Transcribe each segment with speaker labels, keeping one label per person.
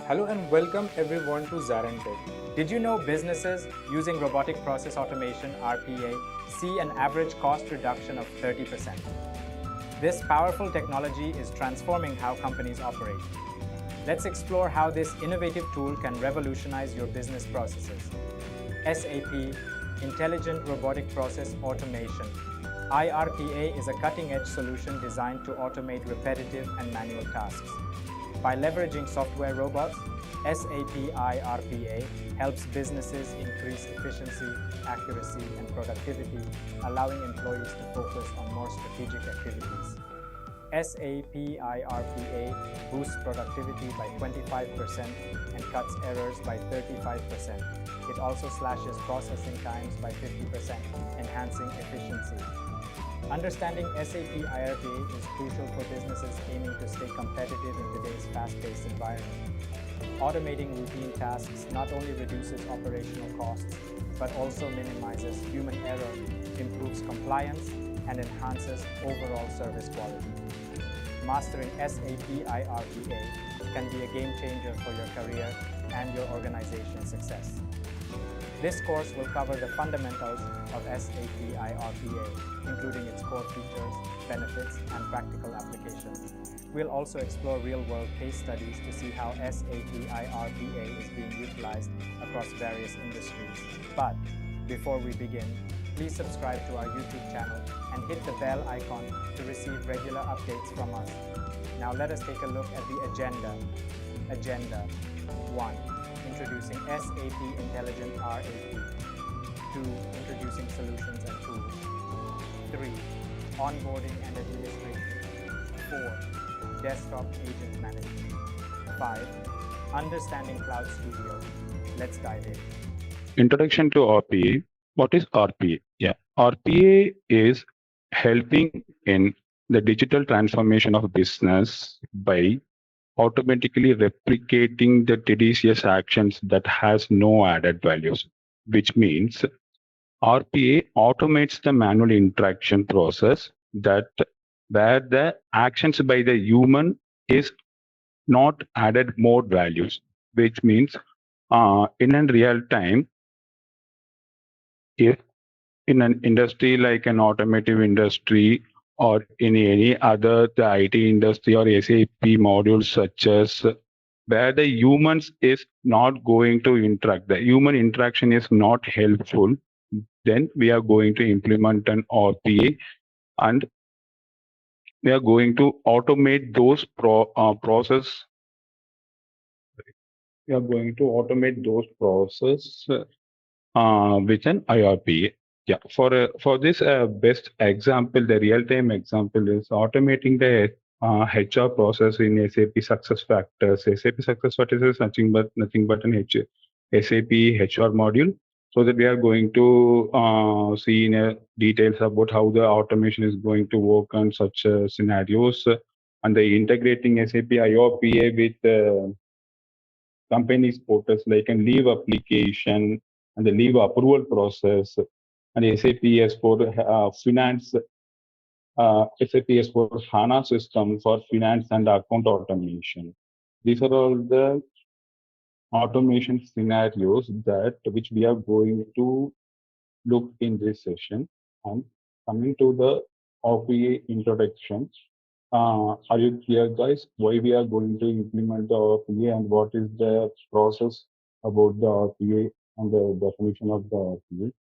Speaker 1: Hello and welcome everyone to ZaranTech. Did you know businesses using Robotic Process Automation (RPA) see an average cost reduction of 30%? This powerful technology is transforming how companies operate. Let's explore how this innovative tool can revolutionize your business processes. SAP Intelligent Robotic Process Automation (IRPA) is a cutting-edge solution designed to automate repetitive and manual tasks. By leveraging software robots, SAP iRPA helps businesses increase efficiency, accuracy, and productivity, allowing employees to focus on more strategic activities. SAP iRPA boosts productivity by 25% and cuts errors by 35%. It also slashes processing times by 50%, enhancing efficiency. Understanding SAP iRPA is crucial for businesses aiming to stay competitive in today's fast-paced environment. Automating routine tasks not only reduces operational costs, but also minimizes human error, improves compliance, and enhances overall service quality. Mastering SAP iRPA can be a game changer for your career and your organization's success. This course will cover the fundamentals of SAP iRPA, including its core features, benefits, and practical applications. We'll also explore real-world case studies to see how SAP iRPA is being utilized across various industries. But before we begin, please subscribe to our YouTube channel and hit the bell icon to receive regular updates from us. Now let us take a look at the agenda. Agenda 1. Introducing SAP Intelligent RAP. 2. Introducing solutions and tools. 3. Onboarding and administration. 4. Desktop agent management. 5. Understanding Cloud Studio. Let's dive in.
Speaker 2: Introduction to RPA. What is RPA? RPA is helping in the digital transformation of business by automatically replicating the tedious actions that has no added values, which means RPA automates the manual interaction process that where the actions by the human is not added more values, which means in a real time, if in an industry like an automotive industry or in any other the IT industry or SAP modules such as where the humans is not going to interact, the human interaction is not helpful, then we are going to implement an RPA and we are going to automate those process. We are going to automate those process with an IRPA. For this best example, the real-time example is automating the HR process in SAP SuccessFactors. SAP SuccessFactors is nothing but an SAP HR module. So that we are going to see in details about how the automation is going to work on such scenarios, and the integrating SAP IRPA with companies portals like a leave application and the leave approval process and SAP S4 finance, SAP S4 HANA system for finance and account automation. These are all the automation scenarios that which we are going to look in this session. And coming to the RPA introduction, are you clear, guys, why we are going to implement the RPA and what is the process about the RPA and the definition of the RPA?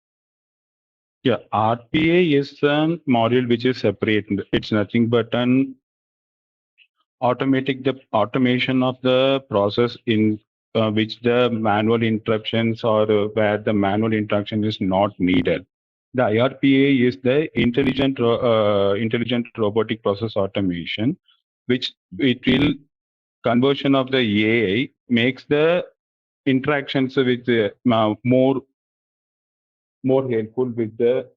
Speaker 2: RPA is a module which is separate. It's nothing but an automation of the process in which the manual interruptions or where the manual interaction is not needed. The IRPA is the intelligent robotic process automation, which it will conversion of the AI makes the interactions with more helpful with the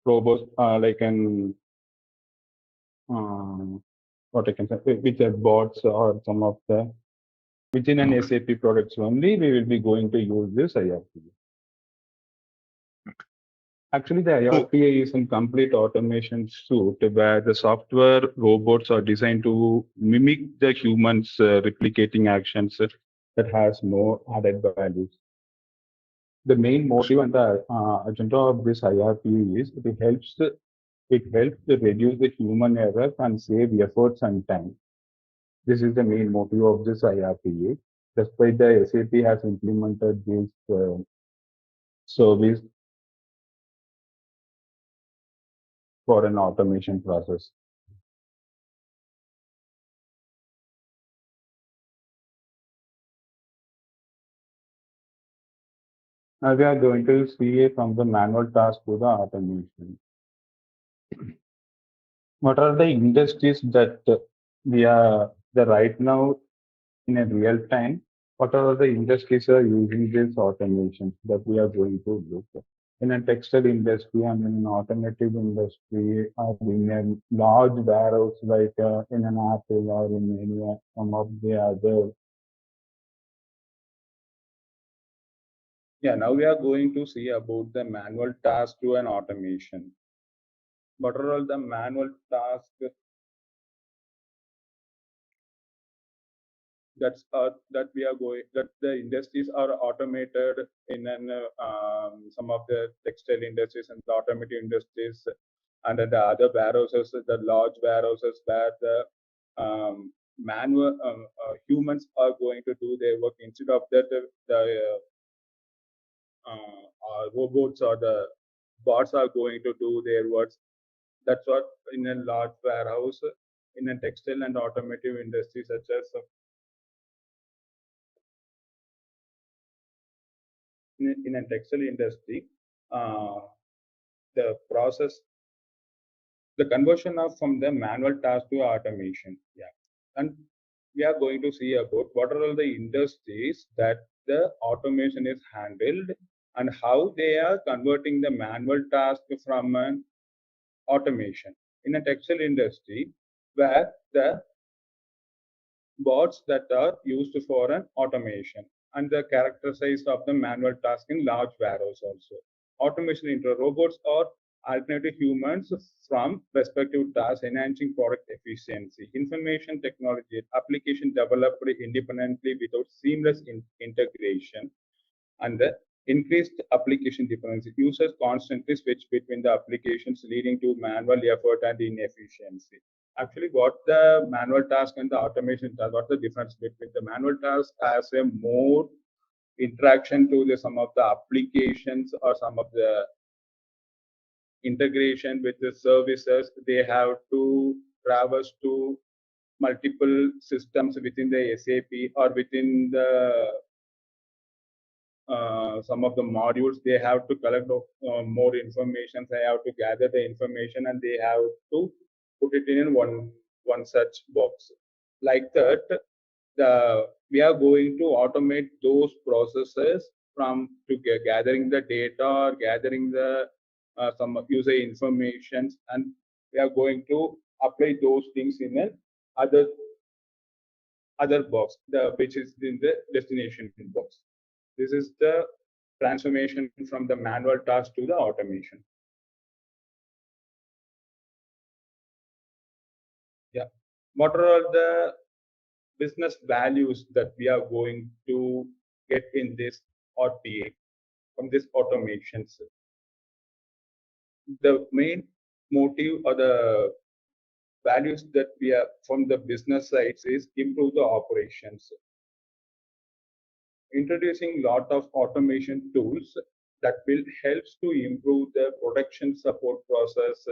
Speaker 2: robots, like an what I can say with the bots or some of the within an SAP products only. We will be going to use this IRPA. Actually, the IRPA is a complete automation suite where the software robots are designed to mimic the humans' replicating actions that has no added values. The main motive and the agenda of this IRP is it helps to reduce the human errors and save efforts and time. This is the main motive of this IRPA. Despite the SAP has implemented this service for an automation process. Now we are going to see from the manual task to the automation. What are the industries that we are the right now in a real time? What are the industries are using this automation that we are going to look? In a textile industry and in an automotive industry or in a large warehouse like in an Apple or in any some of the other. Yeah, now we are going to see about the manual task to an automation. What are all the manual tasks that we are going that the industries are automated in an some of the textile industries and the automotive industries and then the other warehouses, the large warehouses where the manual humans are going to do their work instead of that the robots or the bots are going to do their works. That's what in a large warehouse in a textile and automotive industry such as in a textile industry, uh, the process, the conversion of from the manual task to automation. Yeah, and we are going to see about what are all the industries that the automation is handled and how they are converting the manual task from an automation in a textile industry where the bots that are used for an automation and the characterized of the manual task in large warehouse also. Automation into robots or alternative humans from respective tasks, enhancing product efficiency. Information technology application developed independently without seamless integration and the increased application dependency. Users constantly switch between the applications, leading to manual effort and inefficiency. Actually, what the manual task and the automation task, what's the difference between the manual task as a more interaction to the some of the applications or some of the integration with the services, they have to traverse to multiple systems within the SAP or within the some of the modules. They have to collect more information, they have to gather the information and they have to put it in one such box. Like that, we are going to automate those processes from to gathering the data or gathering the some user information, and we are going to apply those things in a other box, which is in the destination box. This is the transformation from the manual task to the automation. Yeah. What are all the business values that we are going to get in this RPA from this automations? The main motive or the values that we are from the business sides is improve the operations. Introducing lot of automation tools that will helps to improve the production support process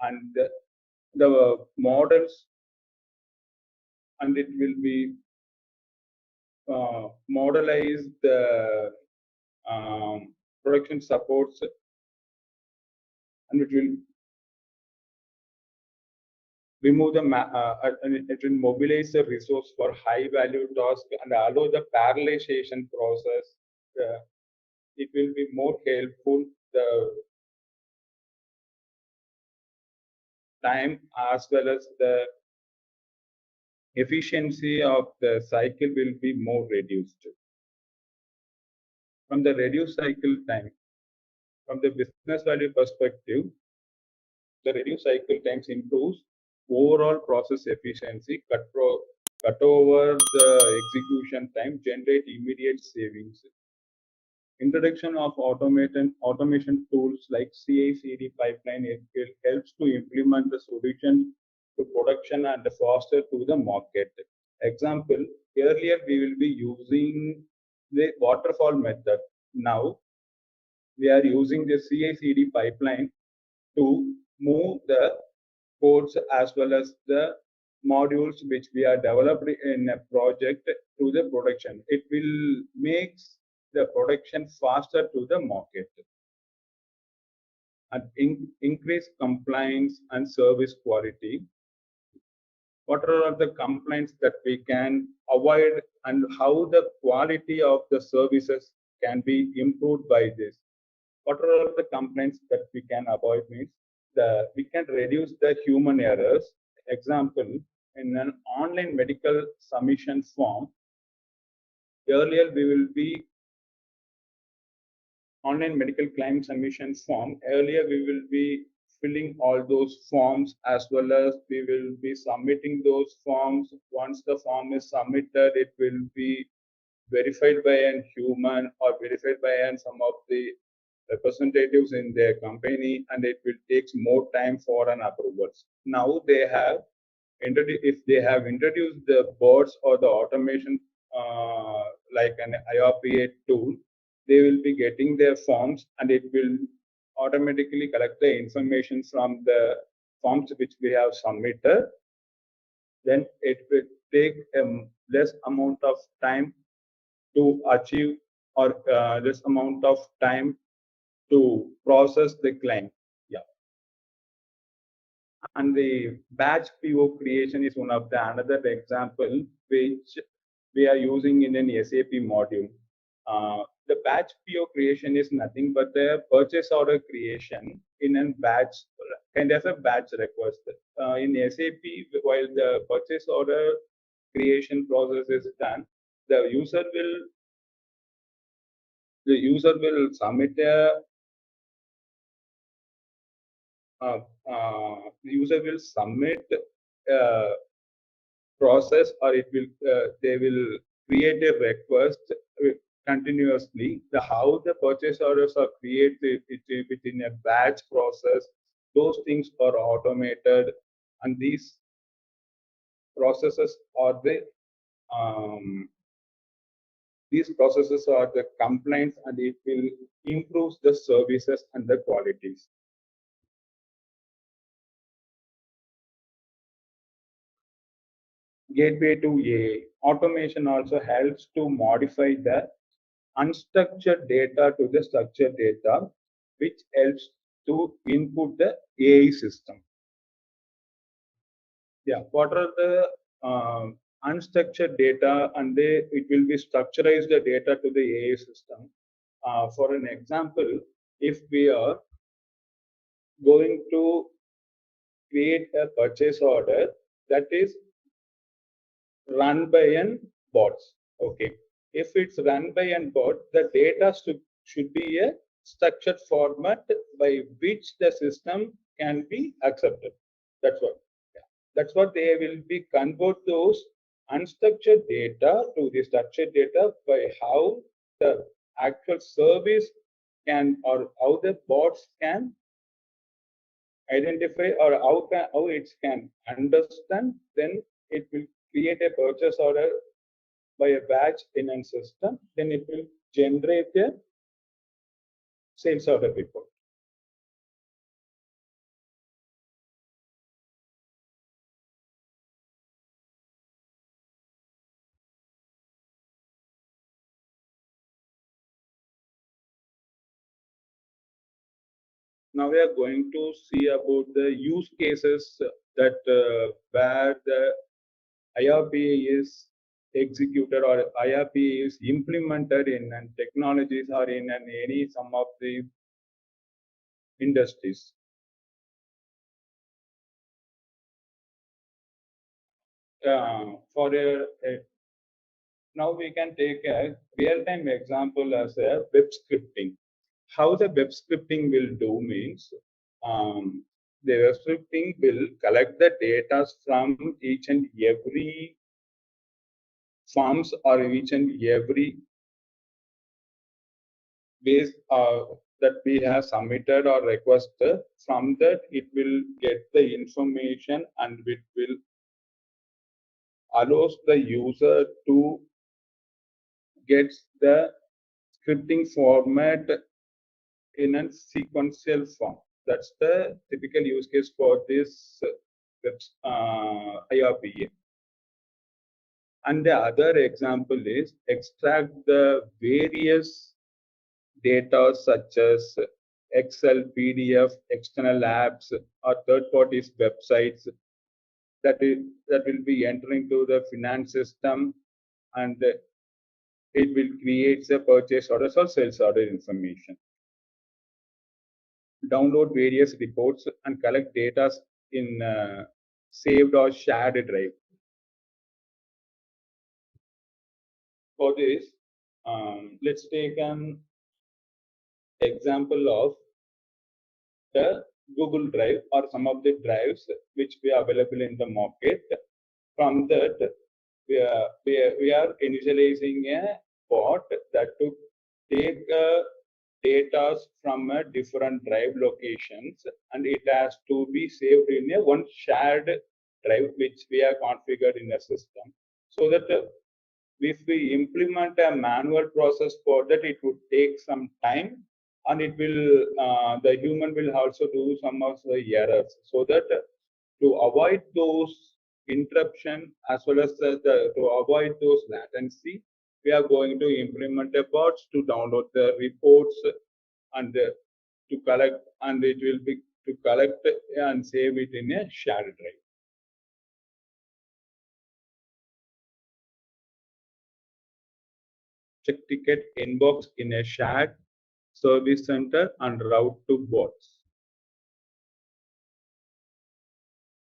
Speaker 2: and the models, and it will be modelize the production supports, and it will remove the and it will mobilize the resource for high value task and allow the parallelization process. It will be more helpful the time as well as the efficiency of the cycle will be more reduced. From the reduced cycle time, from the business value perspective, the reduced cycle times improves overall process efficiency, cut over the execution time, generate immediate savings. Introduction of automation tools like CI/CD pipeline helps to implement the solution to production and faster to the market. Example, earlier we will be using the waterfall method. Now we are using the CI/CD pipeline to move the codes as well as the modules which we are developed in a project to the production. It will make the production faster to the market and increase compliance and service quality. What are the complaints that we can avoid and how the quality of the services can be improved by this? What are the complaints that we can avoid means we can reduce the human errors. Example, in an online medical submission form, earlier we will be online medical claim submission form. Earlier we will be filling all those forms as well as we will be submitting those forms. Once the form is submitted, it will be verified by a human or verified by some of the representatives in their company, and it will take more time for an approvals. Now they have if they have introduced the bots or the automation like an IRPA tool, they will be getting their forms and it will automatically collect the information from the forms which we have submitted. Then it will take a less amount of time to achieve or less amount of time to process the claim. Yeah. And the batch PO creation is one of the another example which we are using in an SAP module. The batch PO creation is nothing but the purchase order creation in a batch, kind of a batch request. In SAP, while the purchase order creation process is done, the user will submit a the user will submit process or it will they will create a request continuously. How the purchase orders are created within a batch process, those things are automated, and these processes are the compliance, and it will improve the services and the qualities. Gateway to AI. Automation also helps to modify the unstructured data to the structured data, which helps to input the AI system. Yeah, what are the unstructured data, and it will be structurized the data to the AI system. For an example, if we are going to create a purchase order that is run by an bots. Okay. If it's run by an bot, the data should be a structured format by which the system can be accepted. That's what. Yeah. That's what they will be convert those unstructured data to the structured data by how the actual service can or how the bots can identify or how it can understand, then it will create a purchase order by a batch in a system, then it will generate a sales order report. Now we are going to see about the use cases that where the IRPA is executed or IRPA is implemented in technologies or in any some of the industries. Now we can take a real-time example as a web scripting. How the web scripting will do means the web scripting will collect the data from each and every forms or each and every ways that we have submitted or requested. From that, it will get the information and it will allows the user to get the scripting format in a sequential form. That's the typical use case for this IRPA. And the other example is extract the various data such as Excel, PDF, external apps, or third parties websites that will be entering to the finance system, and it will create a purchase orders or sales order information. Download various reports and collect data in saved or shared drive. For this, let's take an example of the Google Drive or some of the drives which we are available in the market. From that, we are initializing a bot that to take data from a different drive locations, and it has to be saved in a one shared drive which we have configured in a system, so that if we implement a manual process for that, it would take some time, and it will the human will also do some of the errors, so that to avoid those interruption as well as to avoid those latency, we are going to implement a bots to download the reports and to collect, and it will be to collect and save it in a shared drive. Check ticket inbox in a shared service center and route to bots.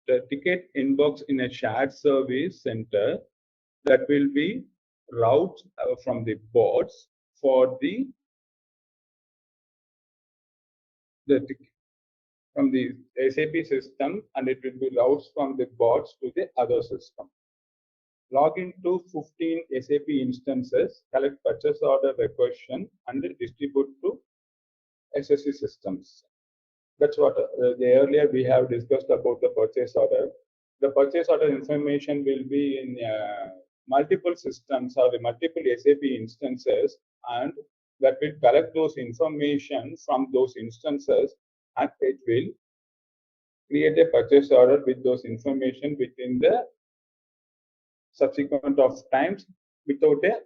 Speaker 2: The ticket inbox in a shared service center that will be routes from the bots for the from the SAP system, and it will be routes from the bots to the other system. Log into 15 SAP instances, collect purchase order request, and distribute to SSC systems. That's what earlier we have discussed about the purchase order. The purchase order information will be in multiple systems or multiple SAP instances, and that will collect those information from those instances, and it will create a purchase order with those information within the subsequent of times without a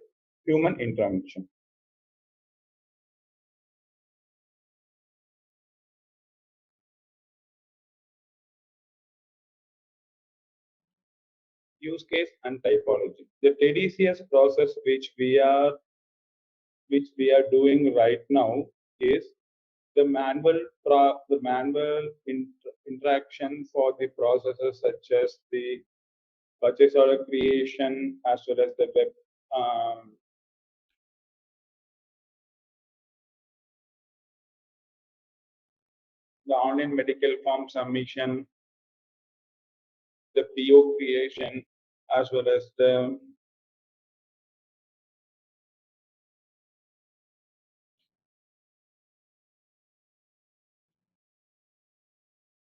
Speaker 2: human intervention. Use case and typology. The tedious process which we are doing right now is the manual interaction for the processes such as the purchase order creation as well as the web the online medical form submission, the PO creation, as well as the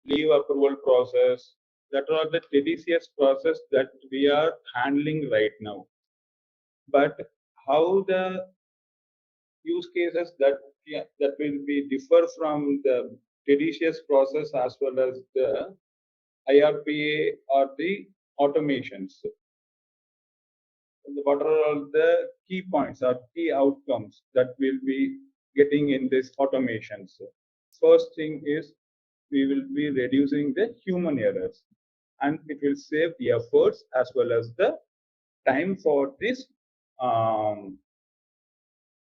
Speaker 2: leave approval process. That are the tedious process that we are handling right now. But how the use cases that will be differ from the tedious process as well as the IRPA or the automations. What are all the key points or key outcomes that will be getting in this automations? First thing is we will be reducing the human errors, and it will save the efforts as well as the time for this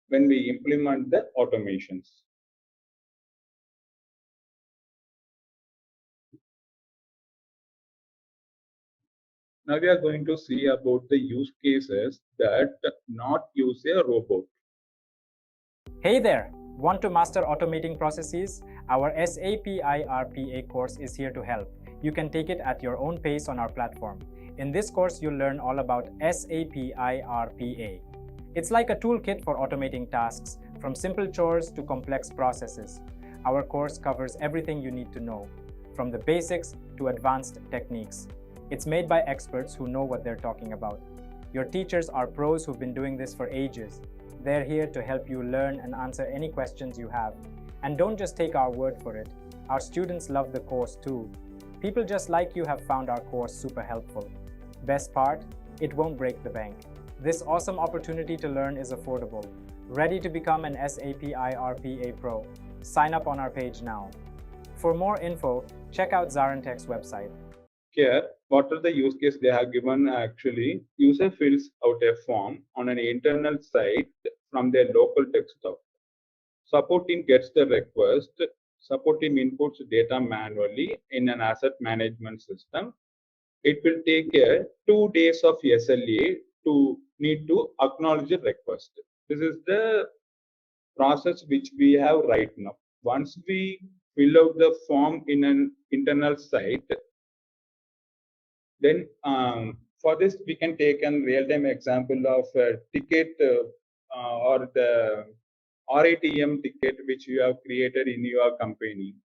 Speaker 2: when we implement the automations. Now we are going to see about the use cases that not use a robot.
Speaker 1: Hey there! Want to master automating processes? Our SAP iRPA course is here to help. You can take it at your own pace on our platform. In this course, you'll learn all about SAP iRPA. It's like a toolkit for automating tasks, from simple chores to complex processes. Our course covers everything you need to know, from the basics to advanced techniques. It's made by experts who know what they're talking about. Your teachers are pros who've been doing this for ages. They're here to help you learn and answer any questions you have. And don't just take our word for it. Our students love the course too. People just like you have found our course super helpful. Best part, it won't break the bank. This awesome opportunity to learn is affordable. Ready to become an SAP iRPA Pro? Sign up on our page now. For more info, check out ZaranTech's website.
Speaker 2: Here, what are the use case they have given? Actually, user fills out a form on an internal site from their local desktop. Support team gets the request. Support team inputs data manually in an asset management system. It will take 2 days of SLA to need to acknowledge the request. This is the process which we have right now. Once we fill out the form in an internal site, then for this we can take a real-time example of a ticket or the RATM ticket which you have created in your company.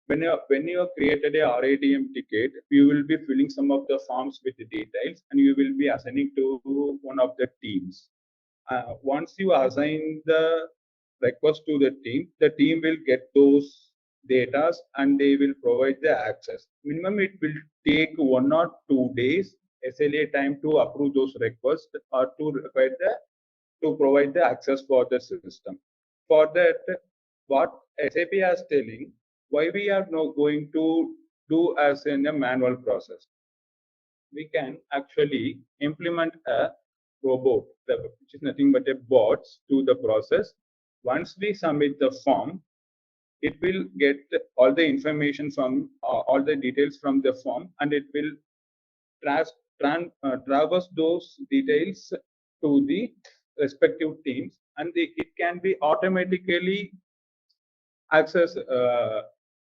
Speaker 2: When you have created a RATM ticket, you will be filling some of the forms with the details and you will be assigning to one of the teams. Once you assign the request to the team will get those data and they will provide the access. Minimum it will take 1 or 2 days SLA time to approve those requests or to provide the access for the system. For that, what SAP is telling, why we are not going to do as in a manual process. We can actually implement a robot, which is nothing but a bot to the process. Once we submit the form, it will get all the information from all the details from the form, and it will traverse those details to the respective teams, and it can be automatically access,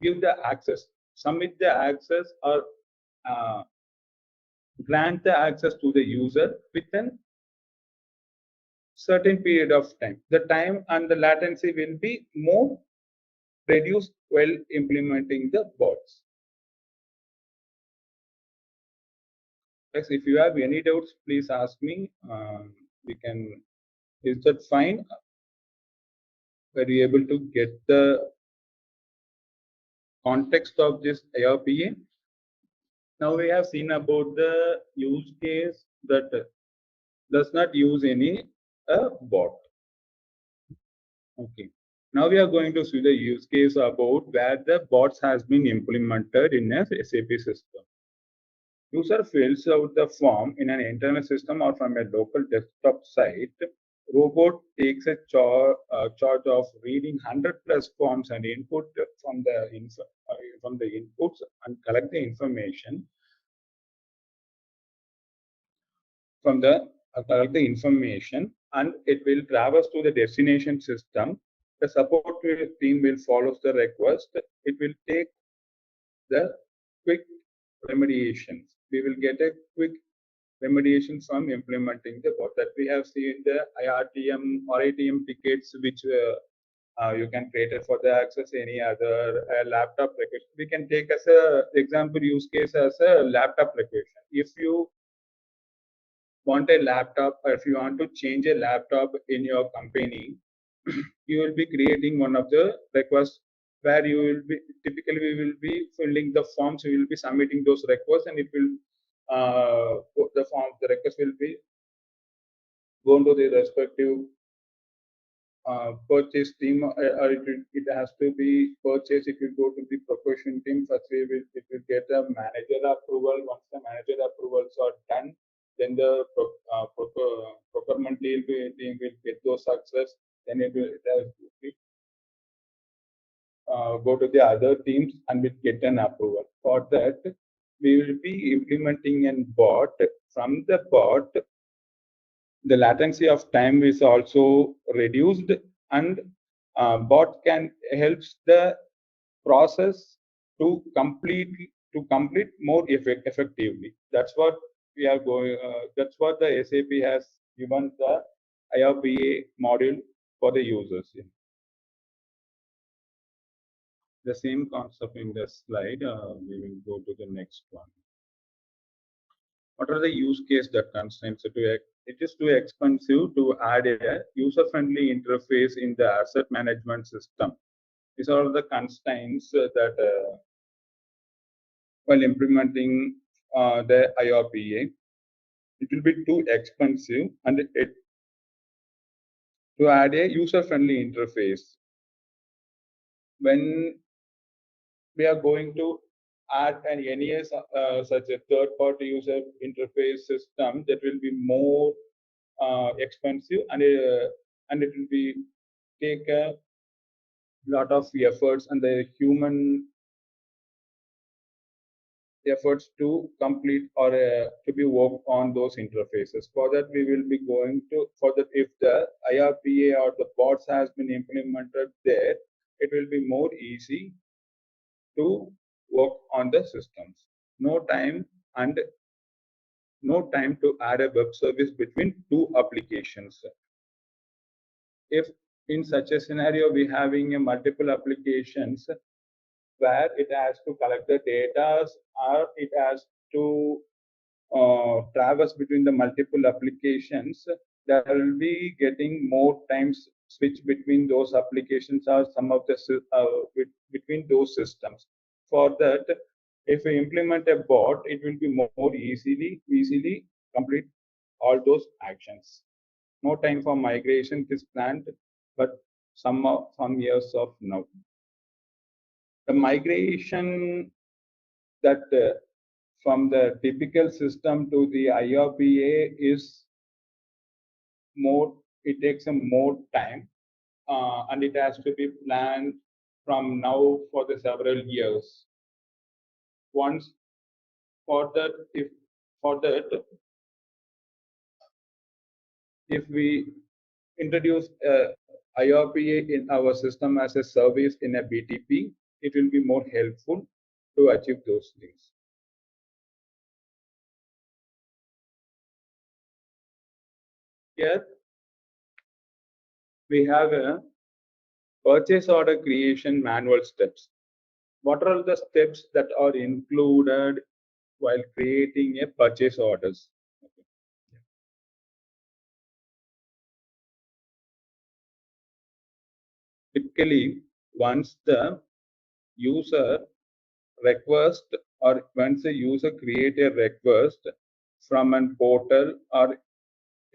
Speaker 2: give the access, submit the access, or uh, grant the access to the user within certain period of time. The time and the latency will be more reduced while implementing the bots. Yes, if you have any doubts, please ask me. We can. Is that fine? Were you able to get the context of this IRPA? Now we have seen about the use case that does not use any bot. Okay. Now we are going to see the use case about where the bots has been implemented in a SAP system. User fills out the form in an internal system or from a local desktop site. Robot takes a charge of reading 100 plus forms and input from the inputs and collect the information from the and it will traverse to the destination system. The support team will follow the request. It will take the quick remediations. We will get a quick remediation from implementing the bot that we have seen the IRTM or ATM tickets which you can create it for the access any other laptop request. We can take as a example use case as a laptop request. If you want a laptop or if you want to change a laptop in your company, you will be creating one of the requests where you will be typically we will be filling the forms, we will be submitting those requests, and it will the request will be going to the respective purchase team, or it has to be purchased. It will go to the procurement team. First, it will get a manager approval. Once the manager approvals are done, then the procurement team will get those success. Then it has to be, go to the other teams and will get an approval. For that, we will be implementing a bot. From the bot, the latency of time is also reduced, and bot can helps the process to complete more effectively. That's what we are going. That's what the SAP has given the IRPA module for the users. Yeah. The same concept in the slide. We will go to the next one. What are the use case that constraints it is too expensive to add a user-friendly interface in the asset management system. These are the constraints that while implementing the IRPA, it will be too expensive and it to add a user-friendly interface. When we are going to add an NES, such a third-party user interface system, that will be more expensive and it will be take a lot of efforts and the human efforts to complete or to be worked on those interfaces. For that, we will be going to, for that, if the IRPA or the bots has been implemented there, it will be more easy to work on the systems. No time to add a web service between two applications. If in such a scenario we having a multiple applications where it has to collect the data or it has to traverse between the multiple applications, there will be getting more times switch between those applications or some of the between those systems. For that, if we implement a bot, it will be more easily complete all those actions. No time for migration is planned, but some years of now. The migration that from the typical system to the IRPA is more, it takes a more time and it has to be planned from now for the several years. Once for that, if we introduce IRPA in our system as a service in a BTP, it will be more helpful to achieve those things. Here we have a purchase order creation manual steps. What are the steps that are included while creating a purchase orders? Okay. Typically, once the user request or once a user create a request from an portal or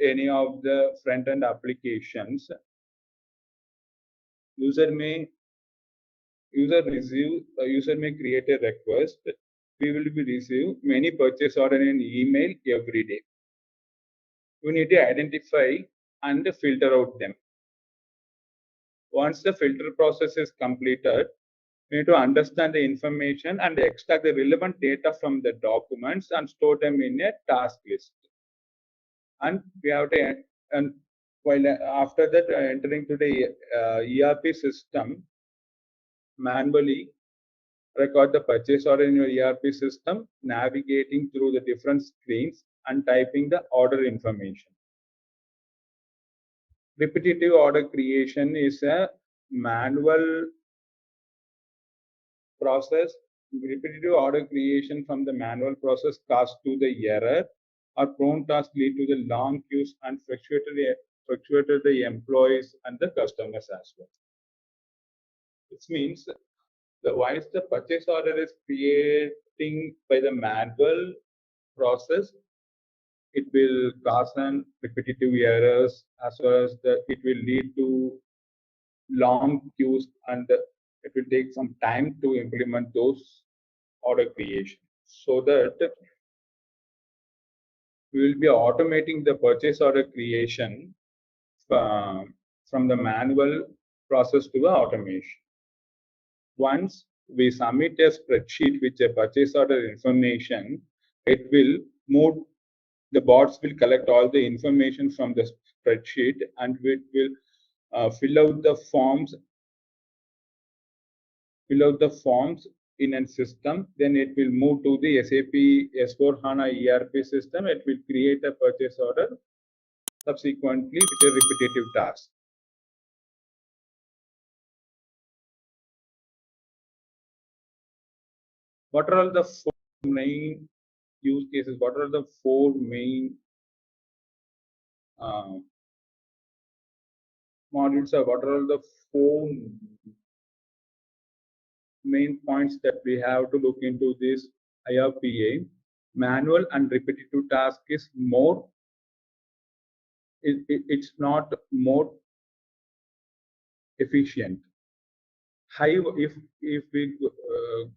Speaker 2: any of the front-end applications, user may create a request. We will be receive many purchase order in email every day. We need to identify and filter out them. Once the filter process is completed, we need to understand the information and extract the relevant data from the documents and store them in a task list. And we have to, and while after that entering to the ERP system, manually record the purchase order in your ERP system, navigating through the different screens and typing the order information. Repetitive order creation is a manual process. Repetitive order creation from the manual process caused to the error or prone tasks lead to the long queues and frustrated the employees and the customers as well. This means the once the purchase order is creating by the manual process, it will cause an repetitive errors as well as it will lead to long queues and it will take some time to implement those order creation. So that we will be automating the purchase order creation from the manual process to the automation. Once we submit a spreadsheet with a purchase order information, it will move, the bots will collect all the information from the spreadsheet and it will fill out the forms in a system, then it will move to the SAP S/4HANA ERP system. It will create a purchase order subsequently with a repetitive task. What are all the four main use cases? What are the four main modules? Or what are all the four main points that we have to look into this IRPA? Manual and repetitive task is more. It's not more efficient. High, if we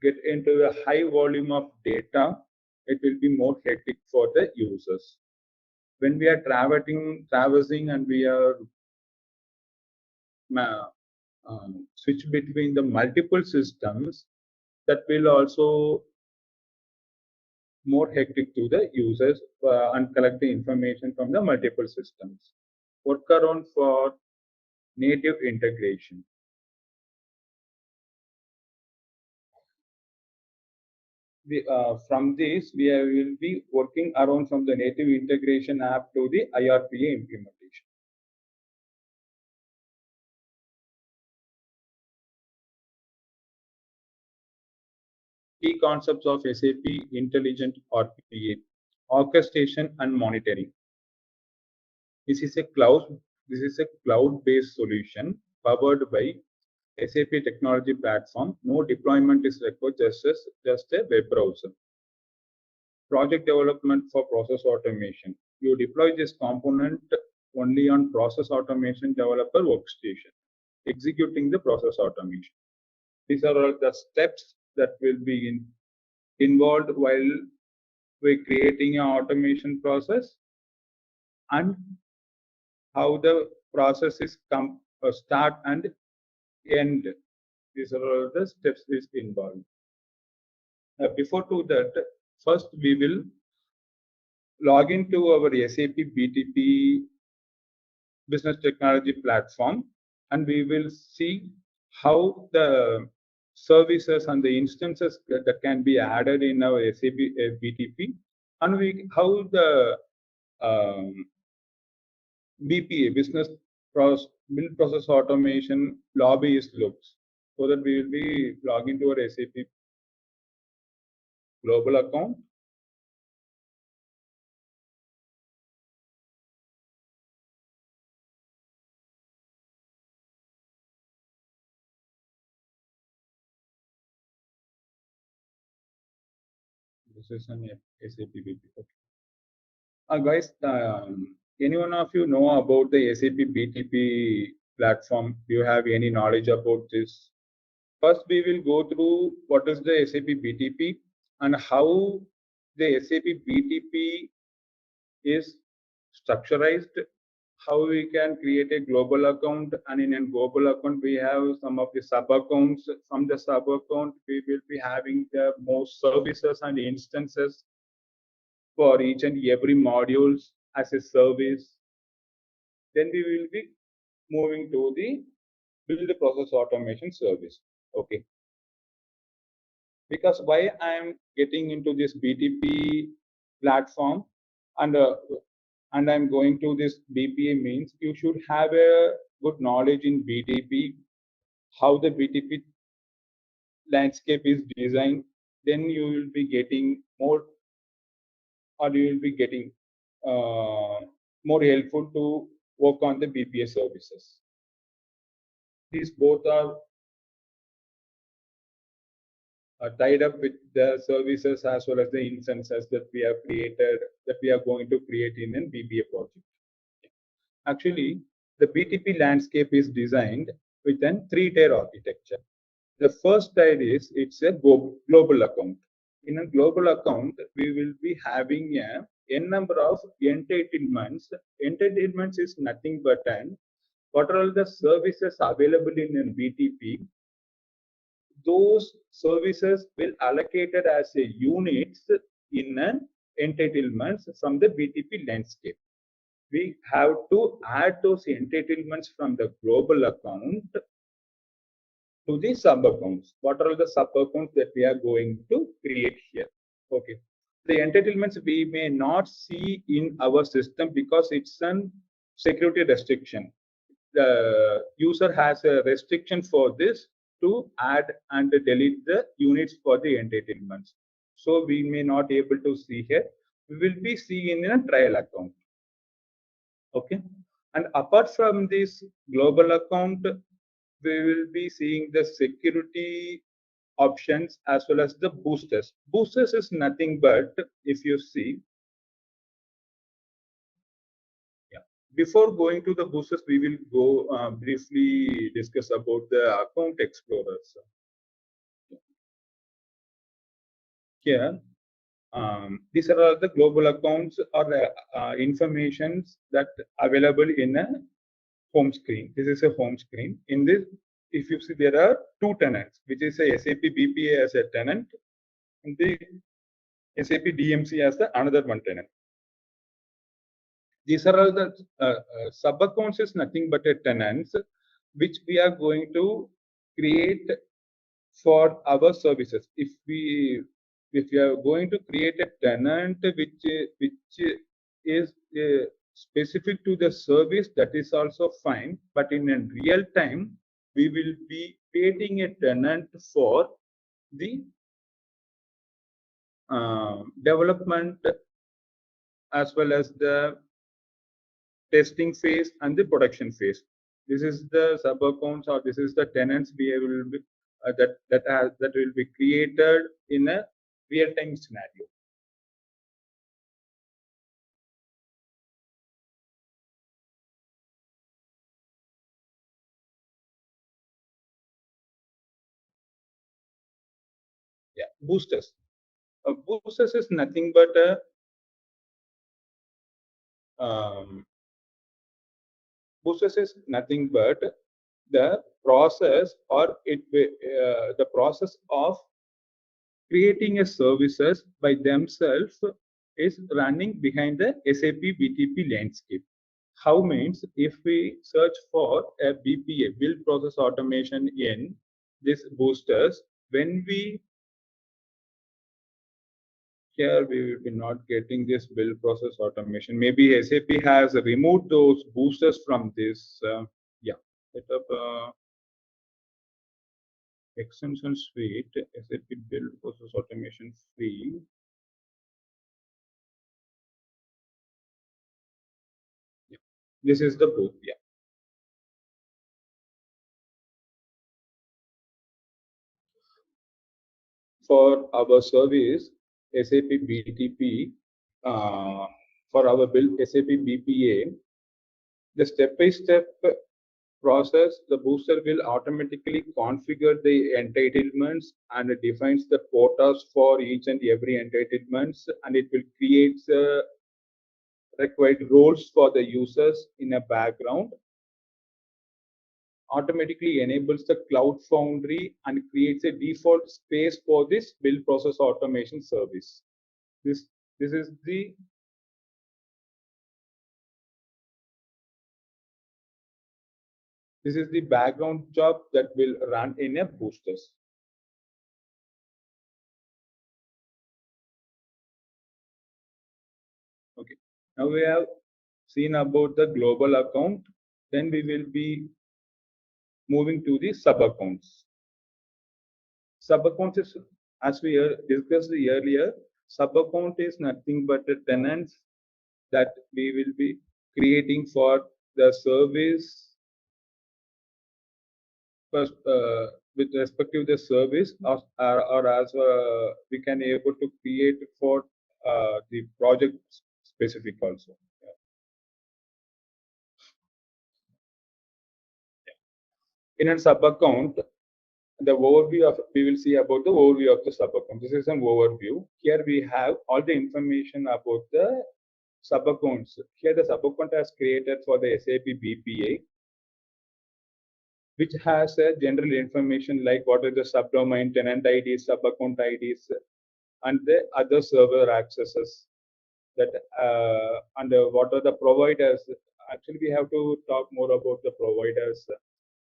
Speaker 2: get into a high volume of data, it will be more hectic for the users. When we are traversing and we are switch between the multiple systems, that will also more hectic to the users and collect the information from the multiple systems. Workaround for native integration. From this, we will be working around from the native integration app to the IRPA implementation. Key concepts of SAP Intelligent RPA: orchestration and monitoring. This is a cloud-based solution powered by SAP technology platform. No deployment is required, just a web browser. Project development for process automation. You deploy this component only on process automation developer workstation, executing the process automation. These are all the steps that will be involved while we're creating an automation process, and how the process is start and end. These are all the steps is involved. Before to that, first we will log into our SAP BTP business technology platform, and we will see how the services and the instances that can be added in our SAP BTP, and how the BPA business process automation lobbyist looks, so that we will be logging to our SAP global account. This is an SAP BTP. Okay. Guys, any one of you know about the SAP BTP platform? Do you have any knowledge about this? First, we will go through what is the SAP BTP and how the SAP BTP is structurized, how we can create a global account, and in a global account we have some of the sub accounts. From the sub account we will be having the most services and instances for each and every modules as a service. Then we will be moving to the build the process automation service. Okay, because why I am getting into this BTP platform and I'm going to this BPA means you should have a good knowledge in BTP, how the BTP landscape is designed. Then you will be getting more, or you will be getting more helpful to work on the BPA services. These both are tied up with the services as well as the instances that we have created, that we are going to create in a BPA project. Actually, the BTP landscape is designed with a three-tier architecture. The first tier is it's a global account. In a global account, we will be having a n number of entitlements. Entitlements is nothing but what are all the services available in a BTP. Those services will allocated as a units in an entitlements from the BTP landscape. We have to add those entitlements from the global account to the sub accounts. What are the sub accounts that we are going to create here? Okay. The entitlements we may not see in our system because it's an security restriction. The user has a restriction for this to add and delete the units for the entitlements. So we may not able to see here. We will be seeing in a trial account. Okay. And apart from this global account, we will be seeing the security options as well as the boosters. Boosters is nothing but, if you see, yeah. Before going to the boosters, we will go briefly discuss about the account explorers. Here, these are all the global accounts or informations that available in a home screen. This is a home screen. In this, if you see, there are two tenants, which is a SAP BPA as a tenant, and the SAP DMC as the another one tenant. These are all the sub accounts is nothing but a tenants which we are going to create for our services. If we are going to create a tenant which is specific to the service, that is also fine. But in a real time, we will be creating a tenant for the development as well as the testing phase and the production phase. This is the sub accounts, or this is the tenants we will be, that will be created in a real time scenario. Yeah, boosters. Boosters is nothing but a boosters is nothing but the process, or the process of creating a services by themselves is running behind the SAP BTP landscape. How means, if we search for a BPA, build process automation, in this boosters, when we here we will be not getting this build process automation. Maybe SAP has removed those boosters from this. Yeah, set up extension suite, SAP build process automation free. Yeah. This is the book. Yeah. For our service, SAP BTP, for our build SAP BPA, the step-by-step process, the booster will automatically configure the entitlements and it defines the quotas for each and every entitlements, and it will create required roles for the users in a background, automatically enables the cloud foundry and creates a default space for this build process automation service. This is the background job that will run in a boosters. Okay. Now we have seen about the global account. Then we will be moving to the sub accounts. Sub accounts is, as we discussed earlier, sub account is nothing but a tenants that we will be creating for the service first, with respect to the service, or as we can able to create for the project specific also. In a sub account, the overview of, we will see about the overview of the sub account. This is an overview. Here we have all the information about the sub accounts. Here the sub account has created for the SAP BPA, which has a general information like what are the subdomain, tenant IDs, sub account IDs, and the other server accesses that and what are the providers. Actually, we have to talk more about the providers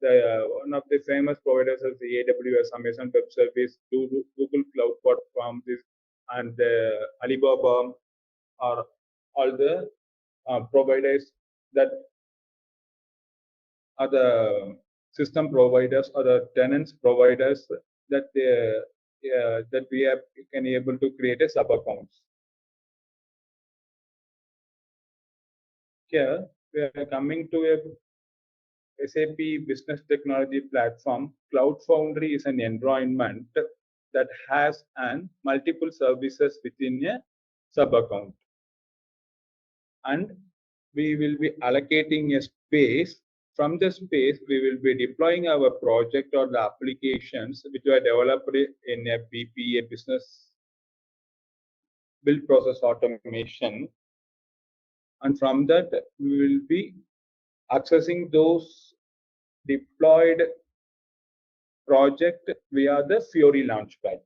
Speaker 3: one of the famous providers is the AWS, Amazon Web Service, Google Cloud Platform, and Alibaba are all the providers that are the system providers or the tenants providers that that we have can able to create a sub accounts. Here we are coming to a SAP Business Technology Platform. Cloud Foundry is an environment that has an multiple services within a sub account, and we will be allocating a space. From the space, we will be deploying our project or the applications which are developed in a BPA, business build process automation, and from that we will be accessing those deployed project via the Fiori Launchpad.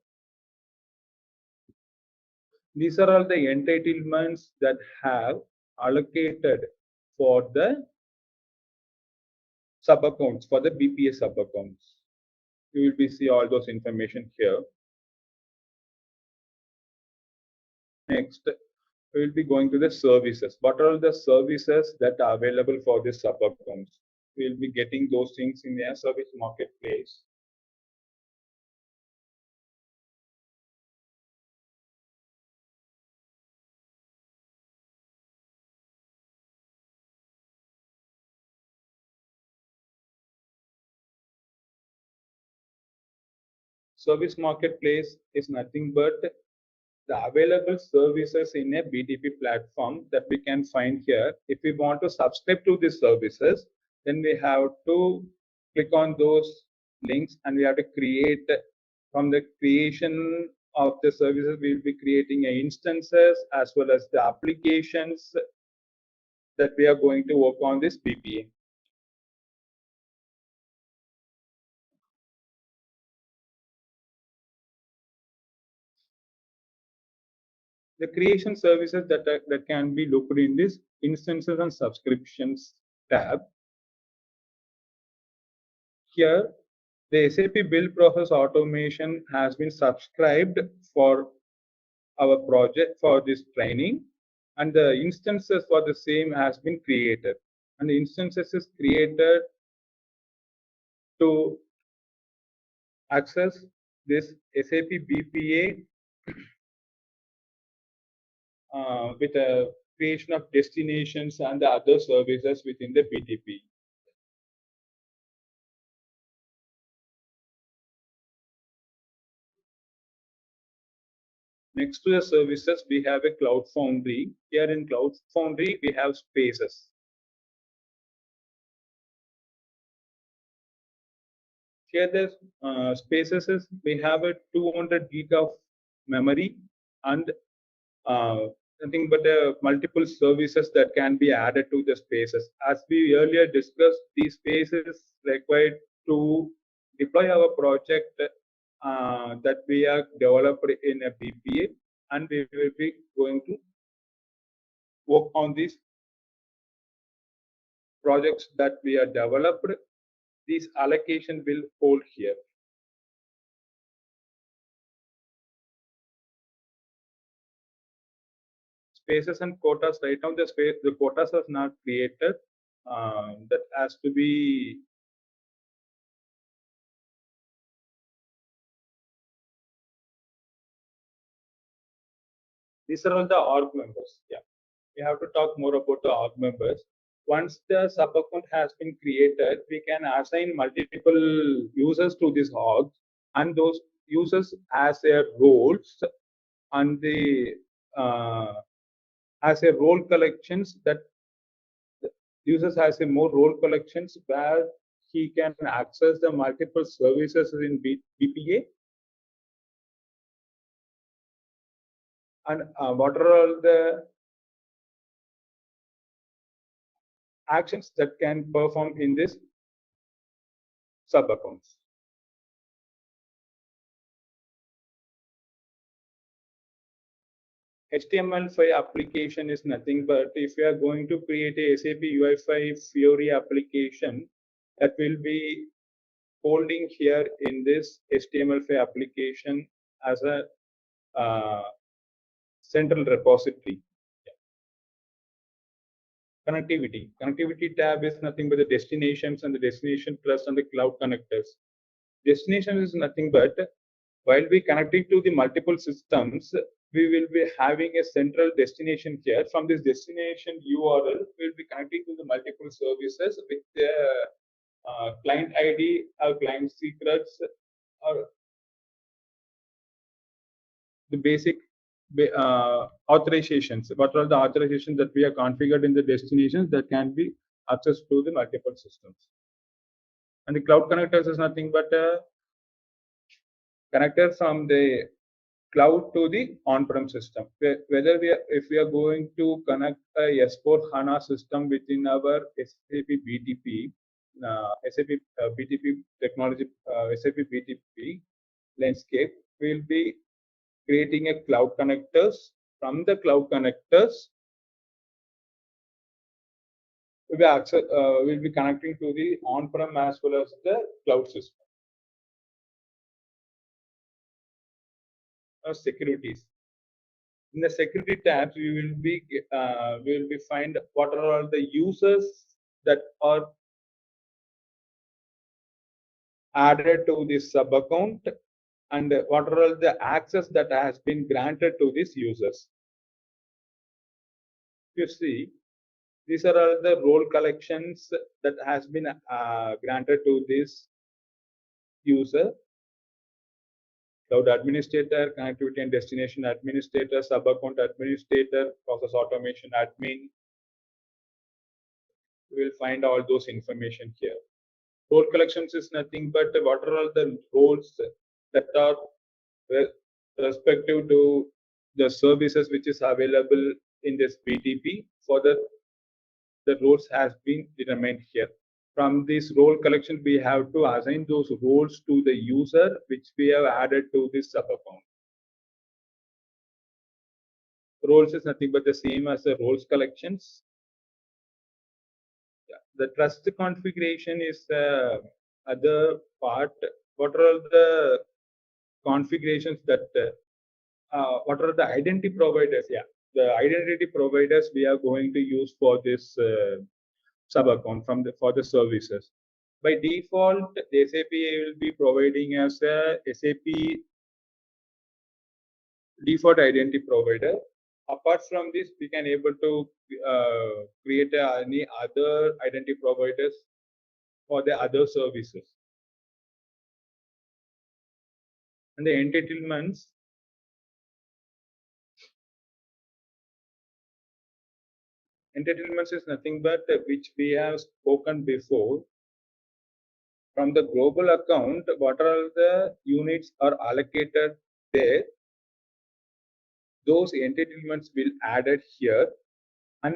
Speaker 3: These are all the entitlements that have allocated for the sub accounts, for the BPA sub accounts. You will be see all those information here. Next, we will be going to the services. What are the services that are available for this sub accounts? We will be getting those things in the service marketplace. Service marketplace is nothing but the available services in a BTP platform that we can find here. If we want to subscribe to these services, then we have to click on those links and we have to create. From the creation of the services, we will be creating instances as well as the applications that we are going to work on this BPA. The creation services that can be looked in this instances and subscriptions tab. Here, the SAP Build Process Automation has been subscribed for our project for this training, and the instances for the same has been created. And the instances is created to access this SAP BPA with a creation of destinations and the other services within the BTP. Next to the services, we have a Cloud Foundry. Here in Cloud Foundry, we have spaces. Here the spaces is, we have a 200 gig of memory and nothing but multiple services that can be added to the spaces. As we earlier discussed, these spaces required to deploy our project that we are developed in a BPA, and we will be going to work on these projects that we are developed. This allocation will hold here. Spaces and quotas. Right now, the quotas are not created. That has to be these are all the org members. Yeah, we have to talk more about the org members. Once the sub account has been created, we can assign multiple users to this org, and those users as their roles and the as a role collections that the users has a more role collections where he can access the multiple services in BPA. And what are all the actions that can perform in this sub accounts. HTML5 application is nothing but if you are going to create a SAP UI5 Fiori application, that will be holding here in this HTML5 application as a central repository. Connectivity. Connectivity tab is nothing but the destinations and the destination plus and the cloud connectors. Destination is nothing but while we connecting to the multiple systems, we will be having a central destination here. From this destination URL, we will be connecting to the multiple services with the client ID or client secrets or the basic authorizations. What are the authorizations that we are configured in the destinations that can be accessed to the multiple systems? And the cloud connectors is nothing but a connector from the cloud to the on-prem system. Whether if we are going to connect a S4 HANA system within our SAP BTP, SAP BTP technology, SAP BTP landscape, we will be creating a cloud connectors. From the cloud connectors, we'll be connecting to the on-prem as well as the cloud system. Securities. In the security tabs, we will be find what are all the users that are added to this sub account and what are all the access that has been granted to these users. You see, these are all the role collections that has been granted to this user. Cloud administrator, connectivity and destination administrator, sub account administrator, process automation admin. We will find all those information here. Role collections is nothing but what are all the roles that are respective to the services which is available in this BTP. For the roles has been determined here. From this role collection, we have to assign those roles to the user which we have added to this sub account. Roles is nothing but the same as the roles collections. Yeah. The trust configuration is the other part. What are the configurations that what are the identity providers? Yeah, the identity providers we are going to use for this sub account for the services. By default, the SAP will be providing as a SAP default identity provider. Apart from this, we can able to create any other identity providers for the other services. And the entitlements. Entitlements is nothing but which we have spoken before. From the global account, what are the units are allocated there? Those entitlements will added here and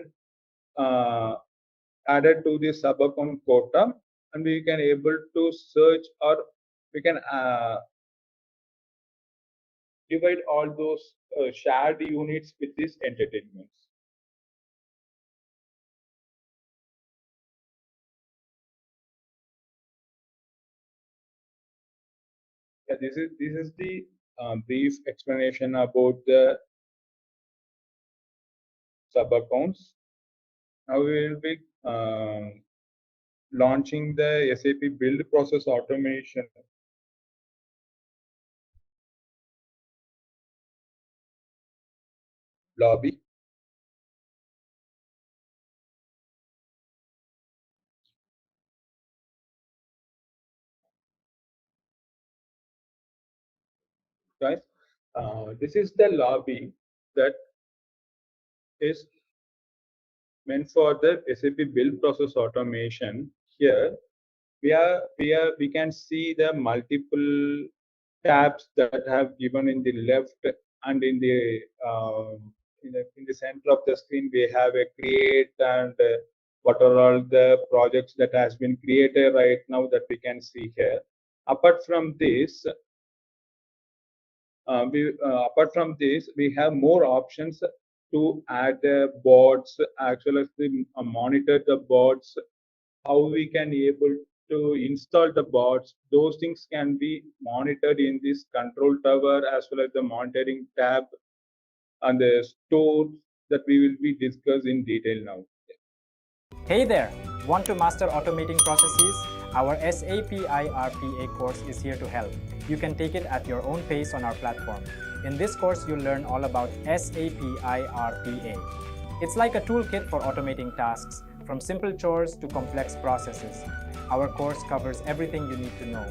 Speaker 3: added to the sub account quota, and we can able to search or we can divide all those shared units with these entitlements. Yeah, this is the brief explanation about the sub accounts. Now we will be launching the SAP Build Process Automation lobby. Guys, this is the lobby that is meant for the SAP Build Process Automation. Here we can see the multiple tabs that have given in the left and in the center of the screen. We have a create and what are all the projects that has been created right now that we can see here. Apart from this, we have more options to add boards as well as monitor the boards. How we can able to install the bots. Those things can be monitored in this control tower as well as the monitoring tab and the stores that we will be discussed in detail now.
Speaker 1: Hey there! Want to master automating processes? Our SAP iRPA course is here to help. You can take it at your own pace on our platform. In this course, you'll learn all about SAP iRPA. It's like a toolkit for automating tasks, from simple chores to complex processes. Our course covers everything you need to know,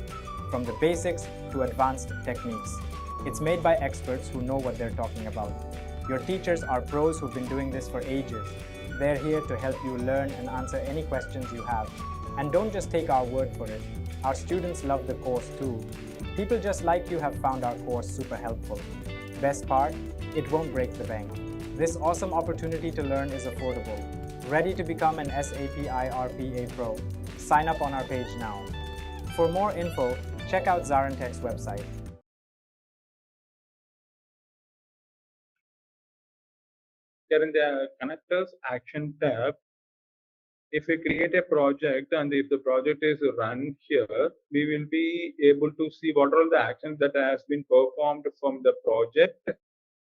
Speaker 1: from the basics to advanced techniques. It's made by experts who know what they're talking about. Your teachers are pros who've been doing this for ages. They're here to help you learn and answer any questions you have. And don't just take our word for it. Our students love the course too. People just like you have found our course super helpful. Best part, it won't break the bank. This awesome opportunity to learn is affordable. Ready to become an SAP iRPA Pro? Sign up on our page now. For more info, check out ZaranTech's website.
Speaker 3: Here in the connectors action tab, if we create a project and if the project is run here, we will be able to see what are the actions that has been performed from the project,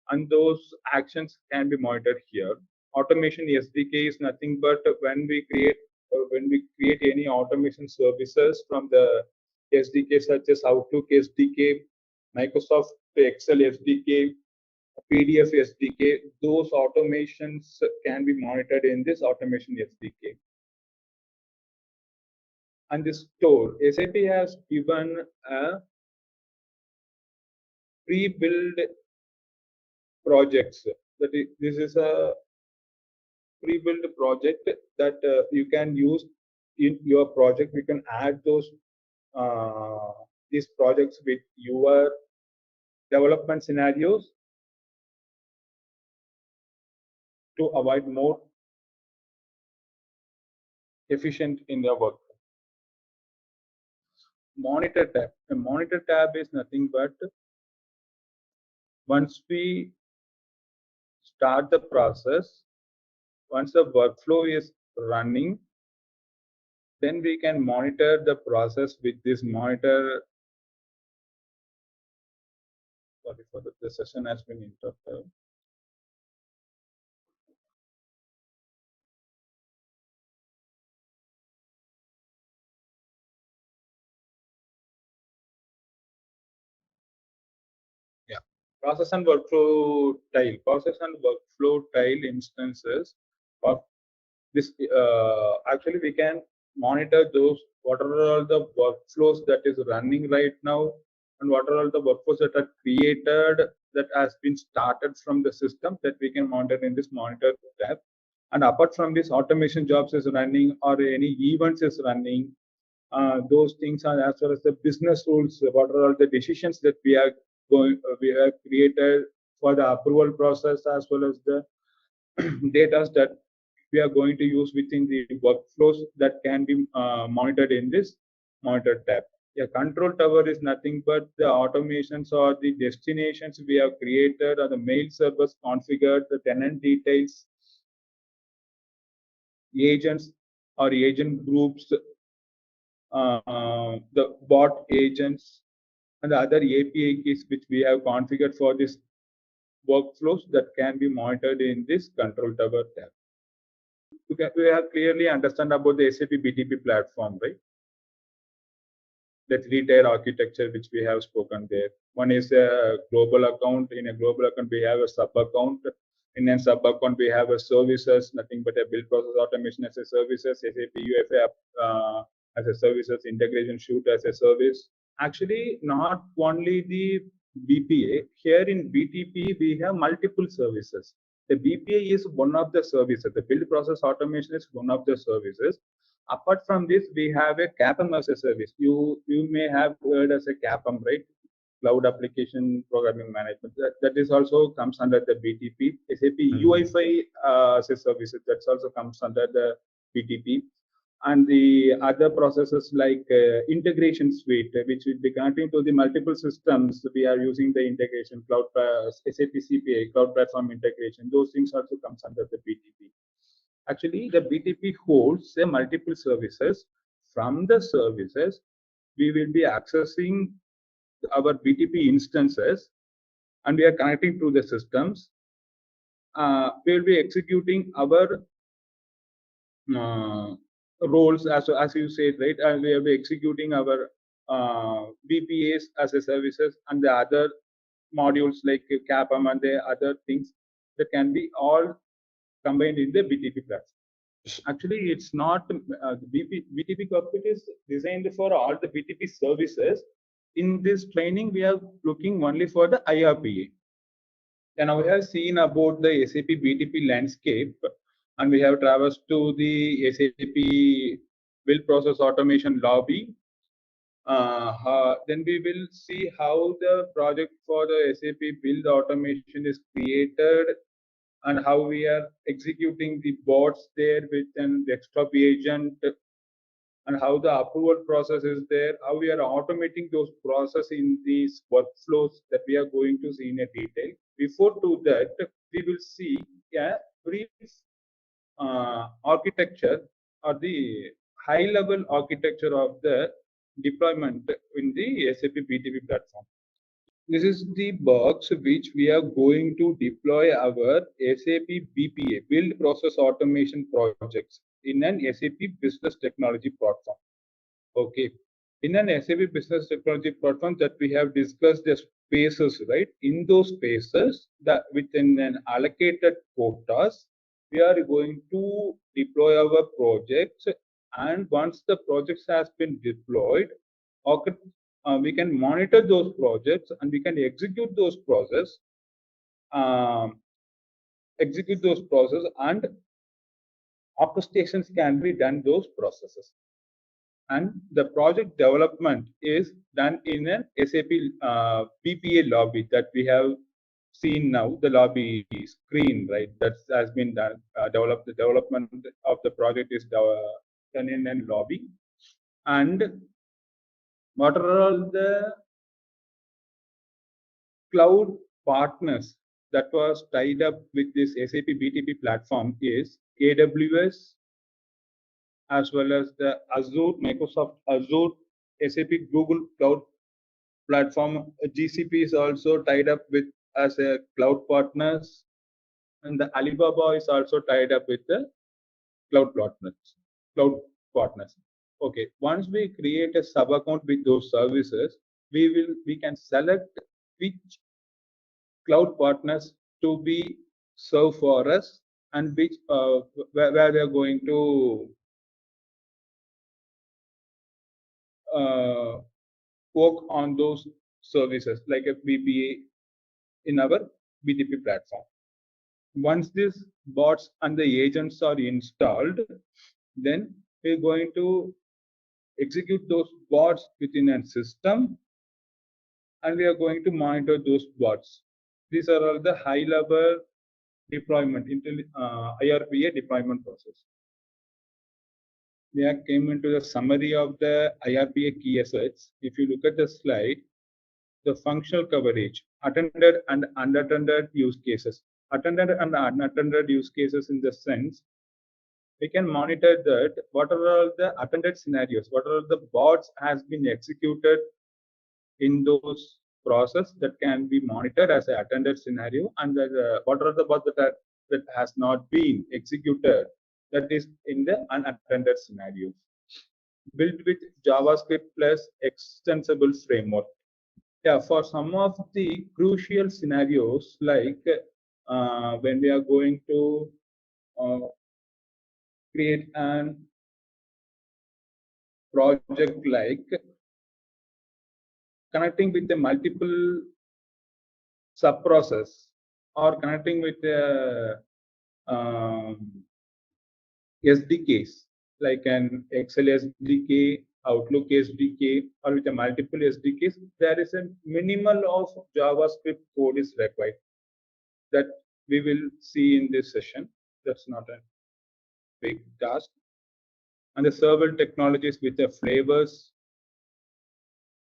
Speaker 3: and those actions can be monitored here. Automation SDK is nothing but when we create any automation services from the SDK such as Outlook SDK, Microsoft Excel SDK, PDF SDK, those automations can be monitored in this automation SDK. And this store, SAP has given a pre-built projects. This is a pre-built project that you can use in your project. You can add these projects with your development scenarios to avoid more efficient in your work. Monitor tab. The monitor tab is nothing but once we start the process, once the workflow is running, then we can monitor the process with this monitor. Sorry for the session has been interrupted. Yeah, process and workflow tile instances of this. Actually, we can monitor those what are all the workflows that is running right now, and what are all the workflows that are created that has been started from the system that we can monitor in this monitor tab. And apart from this, automation jobs is running or any events is running. Those things are as well as the business rules. What are all the decisions that we have created for the approval process as well as the data that we are going to use within the workflows that can be monitored in this monitor tab. A control tower is nothing but the automations or the destinations we have created or the mail servers configured, the tenant details, agents or agent groups, the bot agents, and the other API keys which we have configured for this workflows that can be monitored in this control tower tab. We have clearly understand about the SAP BTP platform, right? The three-tier architecture which we have spoken there. One is a global account. In a global account, we have a sub-account. In a sub-account, we have a services, nothing but a build process automation as a services, SAP UFA as a services, integration suite as a service. Actually, not only the BPA. Here in BTP, we have multiple services. The BPA is one of the services. The build process automation is one of the services. Apart from this, we have a CAPM as a service. You may have heard as a CAPM, right? Cloud Application Programming Management. That is also comes under the BTP. SAP UFI as a service, that also comes under the BTP. And the other processes like integration suite, which will be connecting to the multiple systems. We are using the integration cloud, SAP CPA, cloud platform integration. Those things also comes under the BTP. Actually, the BTP holds multiple services. from the services, we will be accessing our BTP instances, and we are connecting to the systems. We will be executing our roles as you said, right? And we will be executing our BPAs as a services and the other modules like CAPM and the other things that can be all combined in the BTP platform. Actually, it's not the BTP cockpit is designed for all the BTP services. In this training, we are looking only for the IRPA. And now we have seen about the SAP BTP landscape, and we have traversed to the SAP Build Process Automation lobby. Then we will see how the project for the SAP Build Automation is created and how we are executing the bots there with an desktop agent, and how the approval process is there, how we are automating those processes in these workflows that we are going to see in a detail. Before to that, we will see a brief architecture or the high level architecture of the deployment in the SAP BTP platform. This is the box which we are going to deploy our SAP BPA, Build Process Automation projects in an SAP Business Technology platform. Okay. In an SAP Business Technology platform that we have discussed the spaces, right? In those spaces that within an allocated quotas, we are going to deploy our projects. And once the projects has been deployed, we can monitor those projects and we can execute those process, and orchestrations can be done those processes. And the project development is done in an SAP BPA lobby that we have seen now, the lobby screen, right? That has been done. The development of the project is done in a lobby. And what are all the cloud partners that was tied up with this SAP BTP platform is AWS, as well as the Azure, Microsoft Azure, SAP Google Cloud Platform. GCP is also tied up with as a cloud partners, and the Alibaba is also tied up with the cloud partners. Okay, once we create a sub account with those services, we can select which cloud partners to be served for us, and which where we are going to work on those services like a BPA in our BTP platform. Once these bots and the agents are installed, then we're going to execute those bots within a system, and we are going to monitor those bots. These are all the high level deployment into IRPA deployment process. We have came into the summary of the IRPA key assets. If you look at the slide, the functional coverage, attended and unattended use cases. Attended and unattended use cases in the sense, we can monitor that what are all the attended scenarios, what are the bots has been executed in those process that can be monitored as an attended scenario, and what are the bots that has not been executed, that is in the unattended scenario. Built with JavaScript plus extensible framework. Yeah, for some of the crucial scenarios, like when we are going to create an project like connecting with the multiple sub-process, or connecting with the SDKs, like an Excel SDK, Outlook SDK, or with a multiple SDKs, there is a minimal of JavaScript code is required. That we will see in this session. That's not a big task. And the several technologies with the flavors,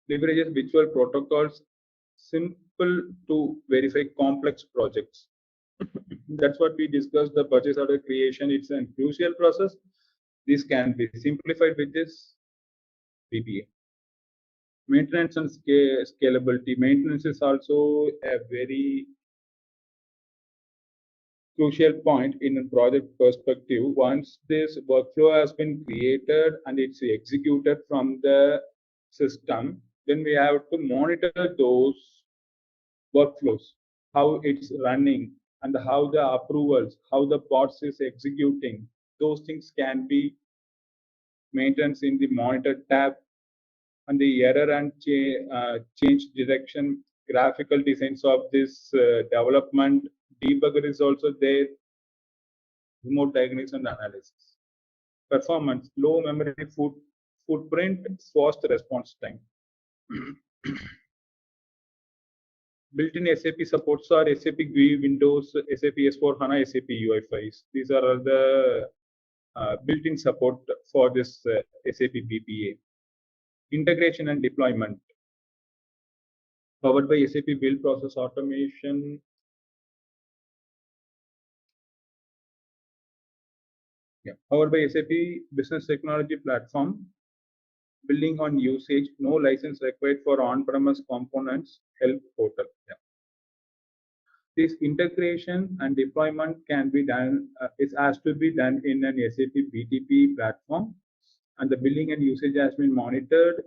Speaker 3: leverages visual protocols, simple to verify complex projects. That's what we discussed, the purchase order creation. It's a crucial process. This can be simplified with this BPA. Maintenance and scalability. Maintenance is also a very crucial point in a project perspective. Once this workflow has been created and it's executed from the system, then we have to monitor those workflows, how it's running, and how the approvals, how the bots is executing. Those things can be maintained in the monitor tab, and the error and change direction graphical designs of this development debugger is also there. Remote diagnosis and analysis. Performance, low memory footprint, fast response time. Built-in SAP supports are SAP GUI, Windows, SAP S/4HANA, SAP UI5s. These are all the built-in support for this SAP BPA. Integration and deployment. Powered by SAP Build Process Automation. Powered by SAP Business Technology Platform. Building on usage, no license required for on-premise components, help portal. This integration and deployment can be done, it has to be done in an SAP BTP platform, and the billing and usage has been monitored.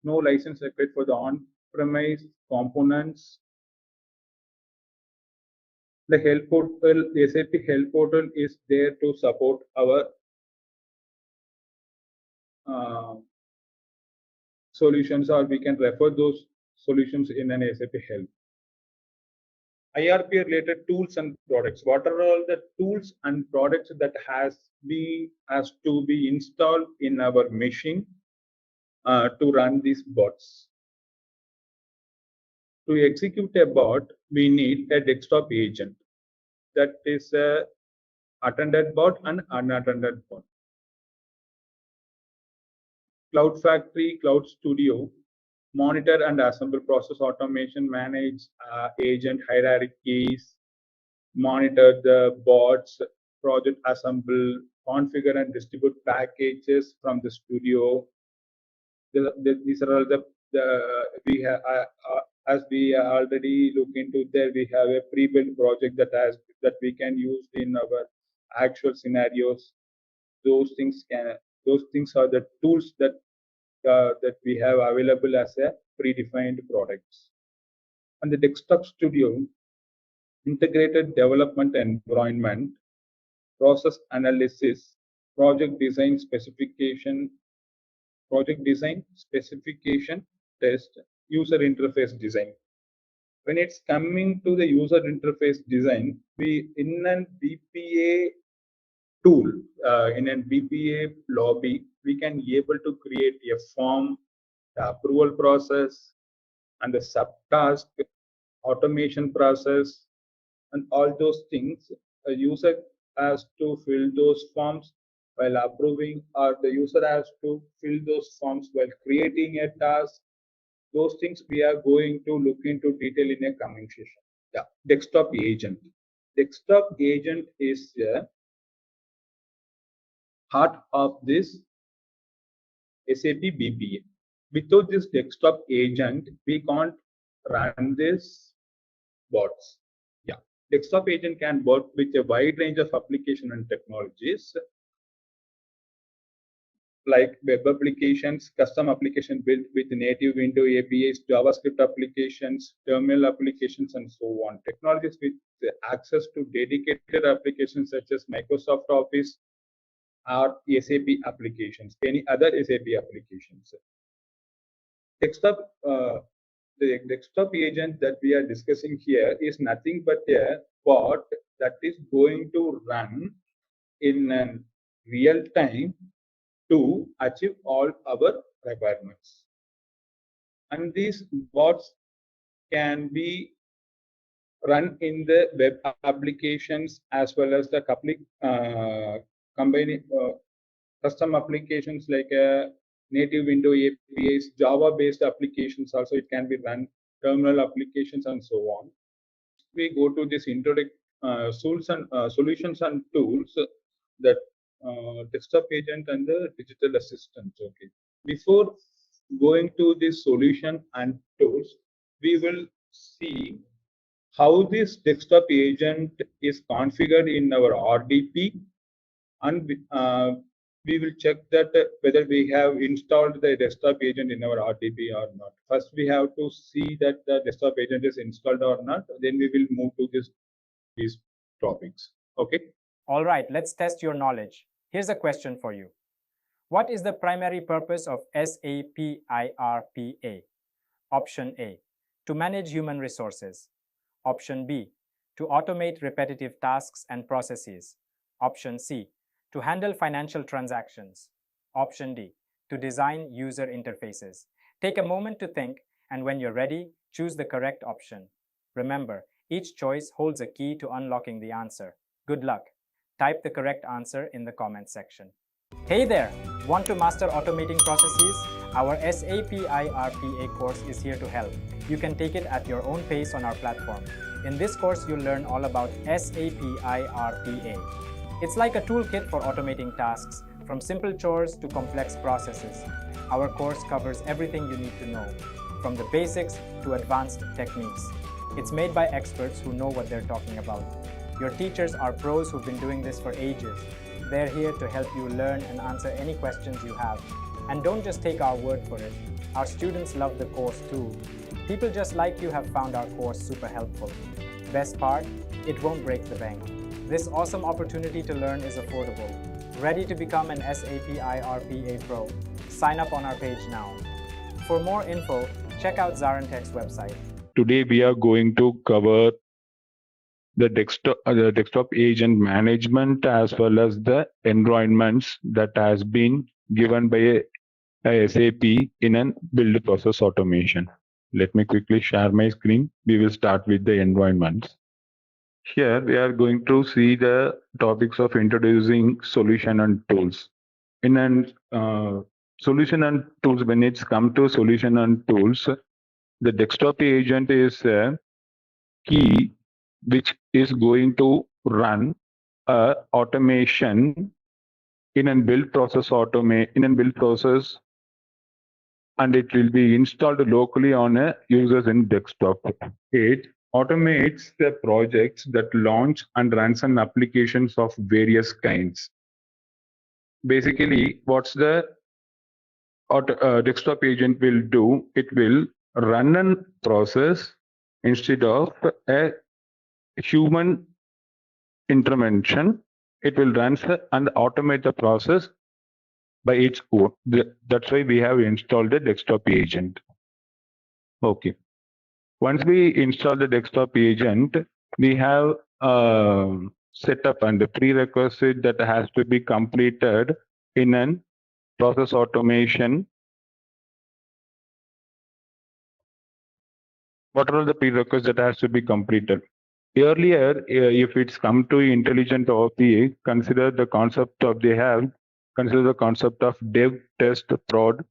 Speaker 3: No license required for the on-premise components. The help portal, the SAP help portal is there to support our solutions, or we can refer those solutions in an SAP help. IRPA related tools and products. What are all the tools and products that has to be installed in our machine to run these bots? To execute a bot, we need a desktop agent. That is a attended bot and unattended bot. Cloud Factory, Cloud Studio, monitor and assemble process automation, manage agent hierarchies, monitor the bots, project assemble, configure and distribute packages from the studio. These are all the we have as we already look into there. We have a pre-built project that we can use in our actual scenarios. Those things are the tools that we have available as a predefined products. And the desktop studio, integrated development environment, process analysis, project design specification test, user interface design. When it's coming to the user interface design, we in an BPA tool, in an BPA lobby, we can be able to create a form, the approval process, and the subtask, automation process, and all those things. A user has to fill those forms while approving, or the user has to fill those forms while creating a task. Those things we are going to look into detail in a coming session. Yeah, desktop agent. Desktop agent is the heart of this SAP BPA. Without this desktop agent, we can't run this bots. Yeah, desktop agent can work with a wide range of application and technologies, like web applications, custom application built with native window APIs, JavaScript applications, terminal applications, and so on. Technologies with access to dedicated applications such as Microsoft Office or SAP applications, any other SAP applications. The desktop agent that we are discussing here is nothing but a bot that is going to run in real time to achieve all our requirements. And these bots can be run in the web applications as well as the custom applications like native window APIs, Java-based applications also it can be run, terminal applications, and so on. We go to this solutions and tools that desktop agent and the digital assistant. Okay, Before going to the solution and tools, we will see how this desktop agent is configured in our RDP, and we will check that whether we have installed the desktop agent in our RDP or not. First, we have to see that the desktop agent is installed or not. Then we will move to these topics. Okay.
Speaker 1: All right, let's test your knowledge. Here's a question for you. What is the primary purpose of SAP iRPA? Option A, to manage human resources. Option B, to automate repetitive tasks and processes. Option C, to handle financial transactions. Option D, to design user interfaces. Take a moment to think, and when you're ready, choose the correct option. Remember, each choice holds a key to unlocking the answer. Good luck. Type the correct answer in the comment section. Hey there! Want to master automating processes? Our SAP iRPA course is here to help. You can take it at your own pace on our platform. In this course, you'll learn all about SAP iRPA. It's like a toolkit for automating tasks, from simple chores to complex processes. Our course covers everything you need to know, from the basics to advanced techniques. It's made by experts who know what they're talking about. Your teachers are pros who've been doing this for ages. They're here to help you learn and answer any questions you have. And don't just take our word for it. Our students love the course too. People just like you have found our course super helpful. Best part, it won't break the bank. This awesome opportunity to learn is affordable. Ready to become an SAP iRPA Pro? Sign up on our page now. For more info, check out ZaranTech's website.
Speaker 2: Today we are going to cover the desktop agent management as well as the environments that has been given by a SAP in an build process automation. Let me quickly share my screen. We will start with the environments. Here we are going to see the topics of introducing solution and tools. In an solution and tools, when it's come to solution and tools, the desktop agent is a key which is going to run automation in a build process and it will be installed locally on a user's in desktop. It automates the projects that launch and runs an applications of various kinds. Basically, what's the desktop agent will do? It will run a process instead of a human intervention. It will run and automate the process by its own. That's why we have installed the desktop agent. Okay. Once we install the desktop agent, we have setup and the prerequisite that has to be completed in an process automation. What are the prerequisites that has to be completed? Earlier, if it's come to intelligent OPA, consider the concept of dev, test, prod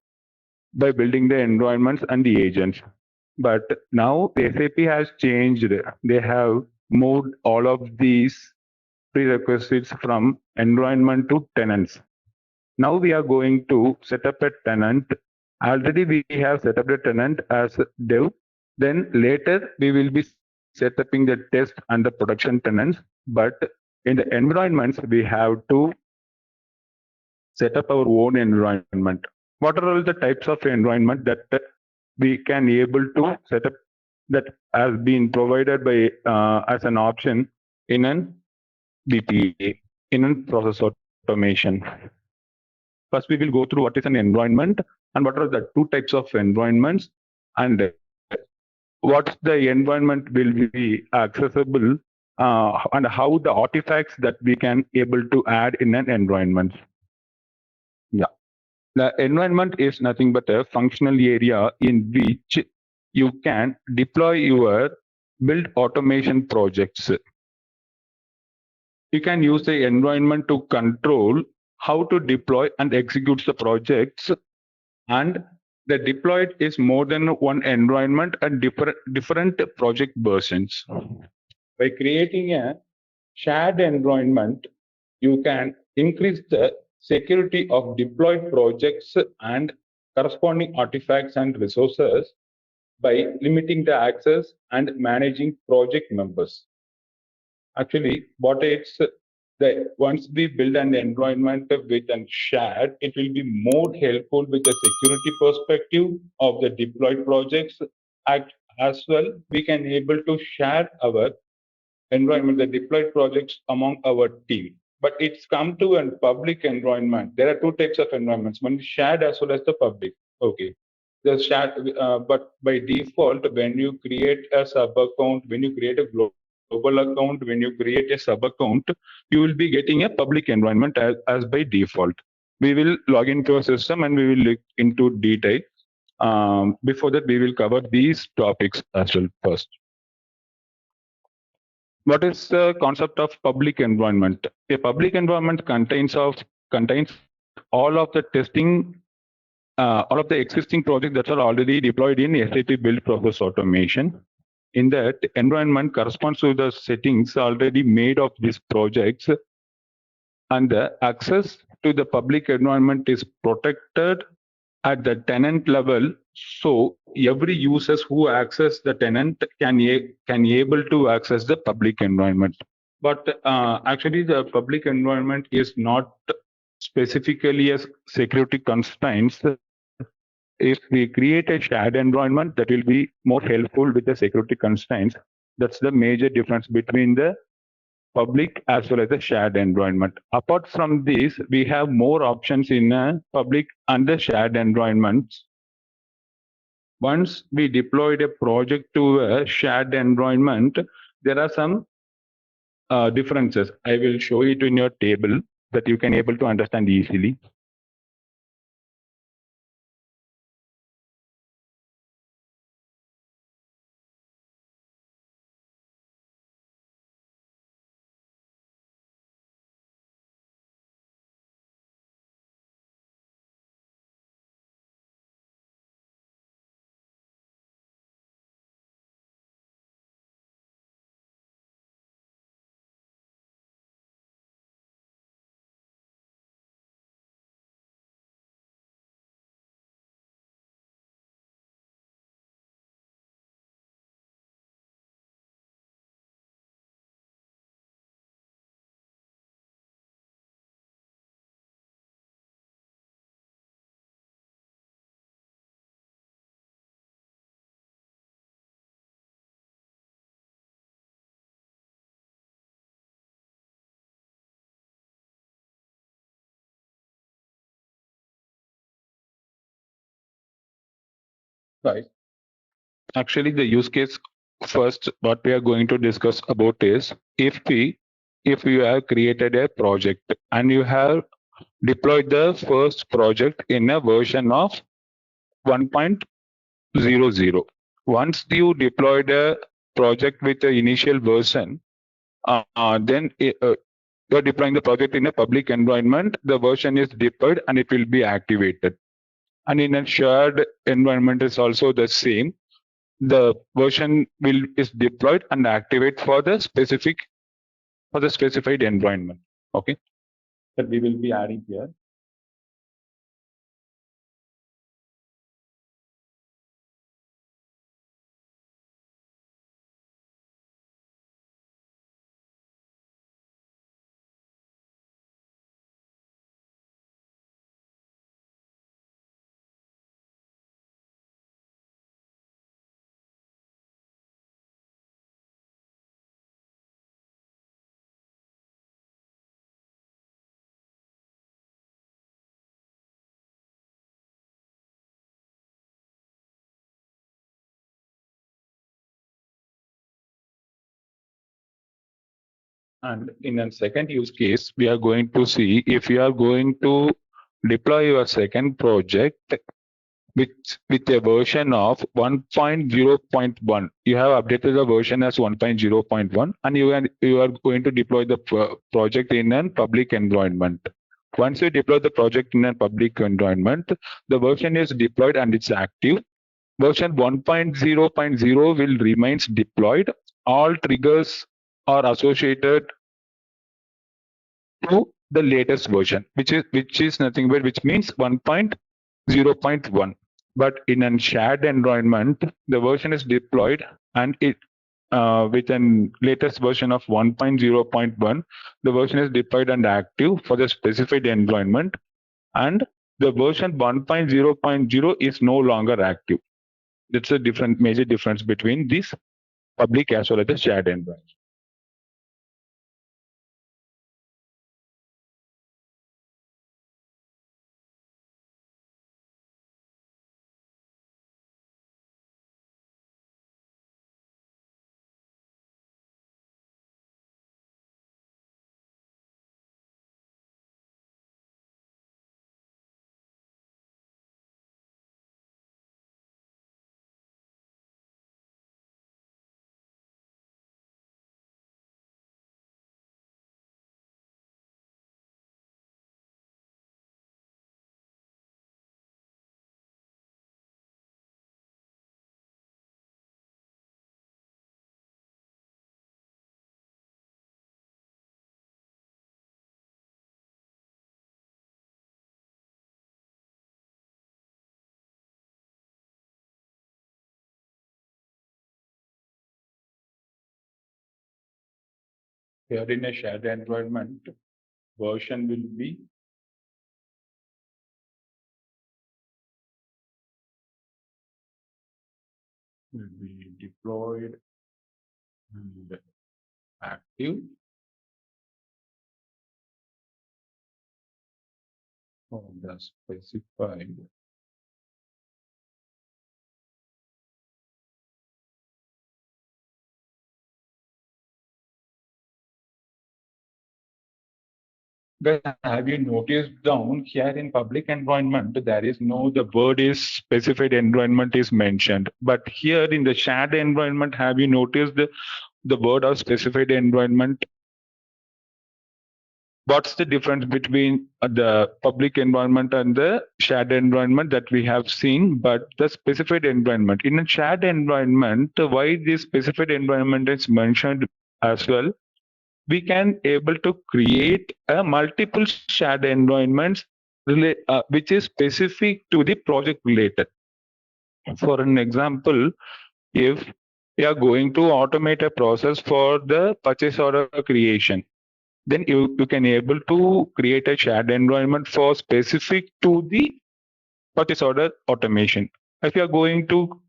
Speaker 2: by building the environments and the agents. But now SAP has changed. They have moved all of these prerequisites from environment to tenants. Now we are going to set up a tenant. Already we have set up the tenant as dev. Then later we will be setting the test and the production tenants. But in the environments, we have to set up our own environment. What are all the types of environment that we can able to set up that has been provided by as an option in an BPA, in a process automation? First, we will go through what is an environment and what are the two types of environments and what the environment will be accessible and how the artifacts that we can able to add in an environment. Yeah. The environment is nothing but a functional area in which you can deploy your build automation projects. You can use the environment to control how to deploy and execute the projects, and the deployed is more than one environment and different project versions. By creating a shared environment, you can increase the security of deployed projects and corresponding artifacts and resources by limiting the access and managing project members. Actually, what it's that once we build an environment with and shared, it will be more helpful with the security perspective of the deployed projects. As well, we can able to share our environment, the deployed projects among our team. But it's come to a public environment. There are two types of environments: one is shared as well as the public. Okay, the shared, but by default, when you create a sub account, when you create a global account, when you create a sub account, you will be getting a public environment as by default. We will log into a system and we will look into detail. Before that, we will cover these topics as well first. What is the concept of public environment? A public environment contains all of the testing, all of the existing projects that are already deployed in SAP Build Process Automation. In that environment corresponds to the settings already made of these projects, and the access to the public environment is protected at the tenant level, so every users who access the tenant can able to access the public environment. But actually, the public environment is not specifically as security constraints. If we create a shared environment, that will be more helpful with the security constraints. That's the major difference between the public as well as the shared environment. Apart from this, we have more options in a public and the shared environments. Once we deployed a project to a shared environment, there are some differences. I will show it in your table that you can able to understand easily. Right. Actually, the use case first, what we are going to discuss about is if you have created a project and you have deployed the first project in a version of 1.00. Once you deployed a project with the initial version, then you're deploying the project in a public environment, the version is deployed and it will be activated. And in a shared environment is also the same. The version is deployed and activate for the specified environment. Okay, that we will be adding here. And in a second use case, we are going to see if you are going to deploy your second project with a version of 1.0.1. You have updated the version as 1.0.1, and you are going to deploy the project in a public environment. Once you deploy the project in a public environment, the version is deployed and it's active. Version 1.0.0 will remains deployed. All triggers are associated to the latest version, which is nothing but which means 1.0. 0.1. But in a shared environment, the version is deployed and it with an latest version of 1.0.1, the version is deployed and active for the specified environment, and the version 1.0.0 is no longer active. That's a major difference between this public as well as the shared environment. Here in a shared environment, version will be deployed and active for the specified Guys, have you noticed down here in public environment, there is no, the word is specified environment is mentioned. But here in the shared environment, have you noticed the word of specified environment? What's the difference between the public environment and the shared environment that we have seen? But the specified environment, in a shared environment, why this specified environment is mentioned as well? We can able to create a multiple shared environments which is specific to the project related. For an example, if we are going to automate a process for the purchase order creation, then you can able to create a shared environment for specific to the purchase order automation. If you are going to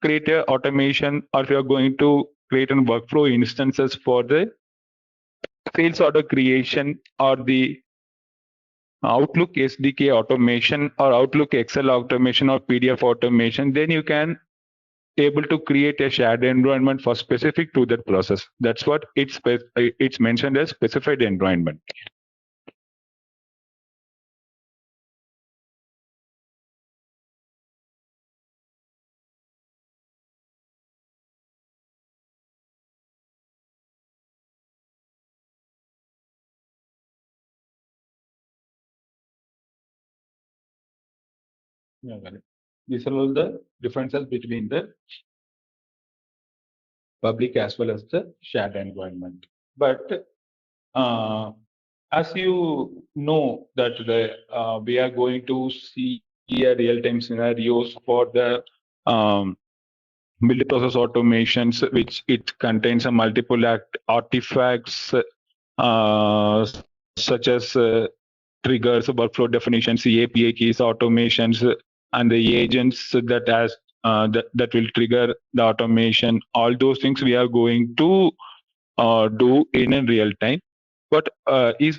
Speaker 2: create a automation, or if you are going to create a workflow instances for the sales order creation or the Outlook SDK automation or Outlook Excel automation or PDF automation, then you can able to create a shared environment for specific to that process. That's what it's mentioned as specified environment. Yeah, got it. These are all the differences between the public as well as the shared environment. But as you know that we are going to see a real-time scenarios for the build process automations, which it contains a multiple artifacts such as triggers, workflow definitions, API keys, automations, and the agents that will trigger the automation. All those things we are going to do in a real time. But is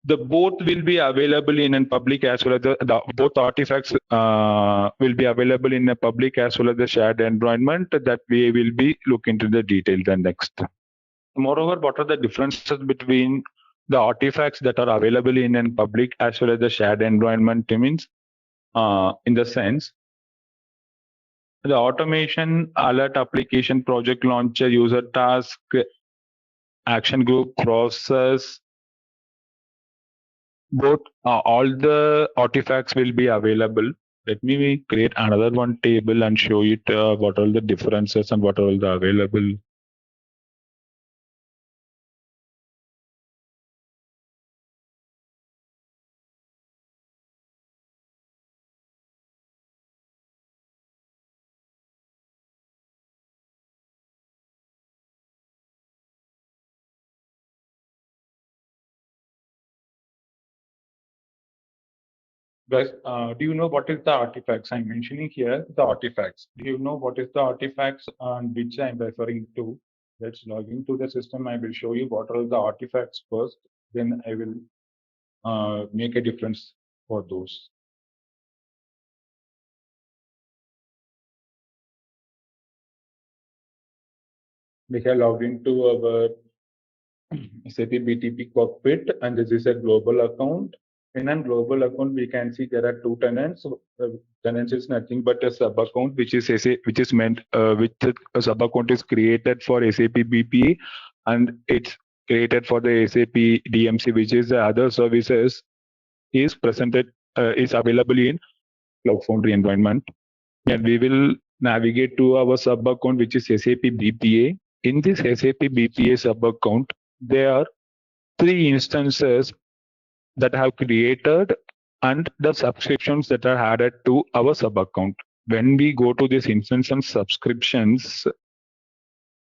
Speaker 2: the both will be available in a public as well as the both artifacts will be available in a public as well as the shared environment that we will be look into the detail then next. Moreover, what are the differences between the artifacts that are available in a public as well as the shared environment means in the sense the automation, alert, application, project launcher, user task, action group, process, both all the artifacts will be available. Let me create another one table and show it what are the differences and what are all the available. Guys, do you know what is the artifacts? I'm mentioning here the artifacts. Do you know what is the artifacts and which I'm referring to? Let's log into the system. I will show you what are the artifacts first. Then I will make a difference for those. We have logged into our SAP BTP cockpit, and this is a global account. In a global account, we can see there are two tenants. So, tenants is nothing but a sub account, which is meant, which a sub account is created for SAP BPA, and it's created for the SAP DMC, which is the other services is presented is available in Cloud Foundry environment. And we will navigate to our sub account, which is SAP BPA. In this SAP BPA sub account, there are three instances that have created and the subscriptions that are added to our sub account. When we go to this instance and subscriptions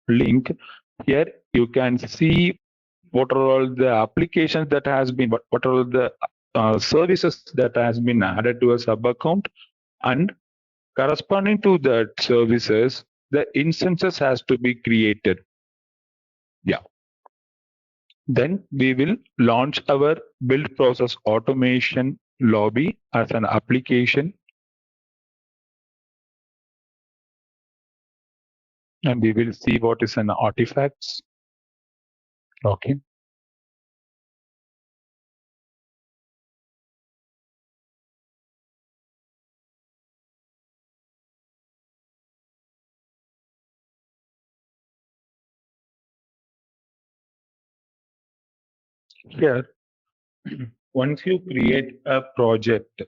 Speaker 2: link, here you can see what are all the applications that has been, what are all the services that has been added to a sub account, and corresponding to that services, the instances has to be created. Yeah. Then we will launch our build process automation lobby as an application. And we will see what is an artifacts. Okay. Here, once you create a project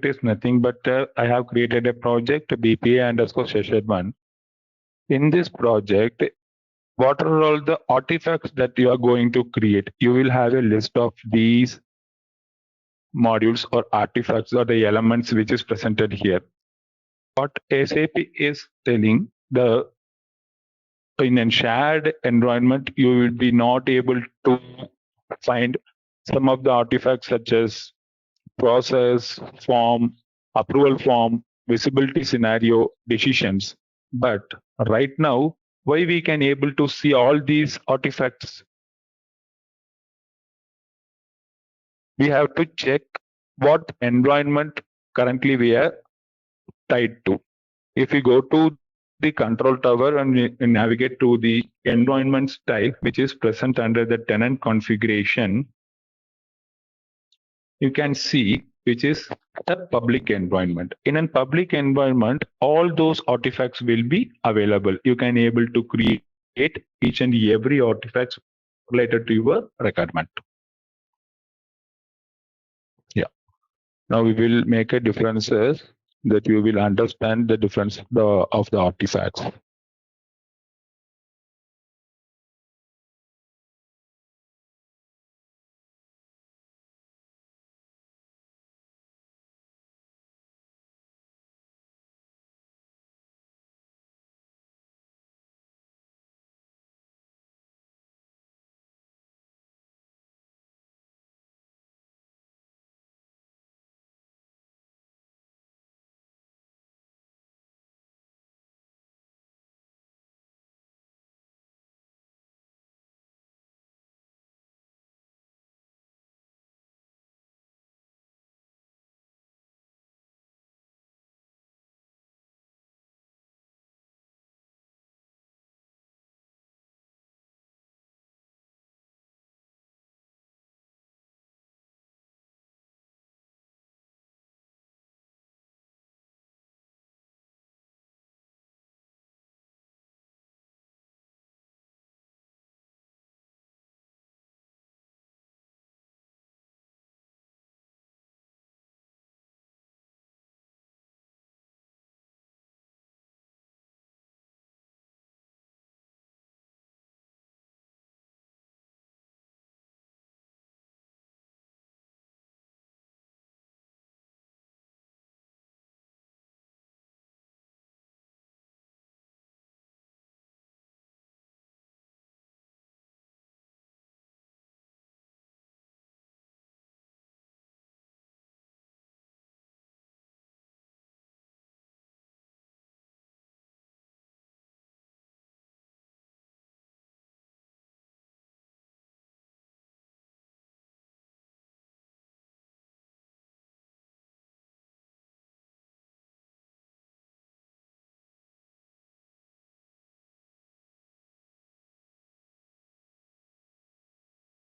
Speaker 2: is nothing but I have created a project BPA underscore session 1. In this project, what are all the artifacts that you are going to create? You will have a list of these modules or artifacts or the elements which is presented here. What SAP is telling, the in a shared environment, you will be not able to find some of the artifacts such as process, form, approval form, visibility scenario, decisions. But right now, why we can able to see all these artifacts? We have to check what environment currently we are tied to. If we go to the control tower and we navigate to the environment style, which is present under the tenant configuration, you can see which is the public environment. In a public environment, all those artifacts will be available. You can able to create each and every artifact related to your requirement. Yeah. Now we will make a differences that you will understand the difference of the artifacts.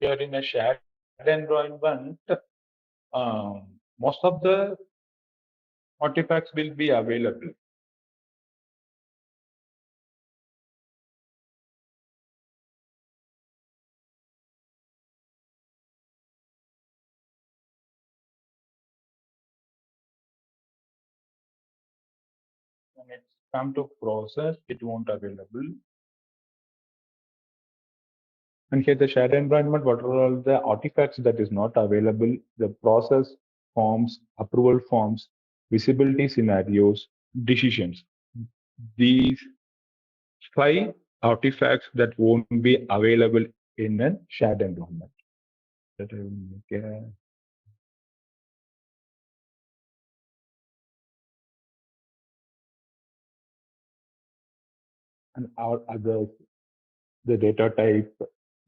Speaker 2: here in a shared environment, most of the artifacts will be available. When it's come to process, it won't available. And here the shared environment, what are all the artifacts that is not available, the process forms, approval forms, visibility scenarios, decisions. These 5 artifacts that won't be available in a shared environment. That I will make and our others, the data type,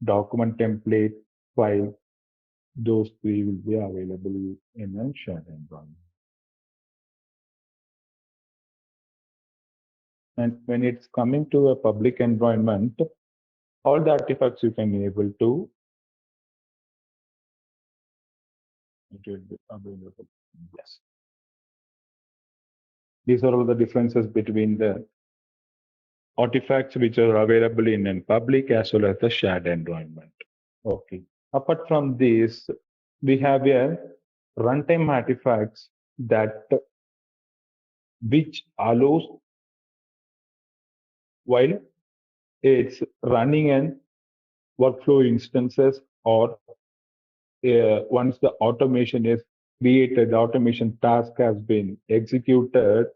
Speaker 2: document template, file, those 3 will be available in a shared environment. And when it's coming to a public environment, all the artifacts you can be able to, it will be available. Yes. These are all the differences between the artifacts which are available in a public as well as the shared environment. Okay. Apart from this, we have a runtime artifacts that which allows while it's running in workflow instances or once the automation is created, the automation task has been executed,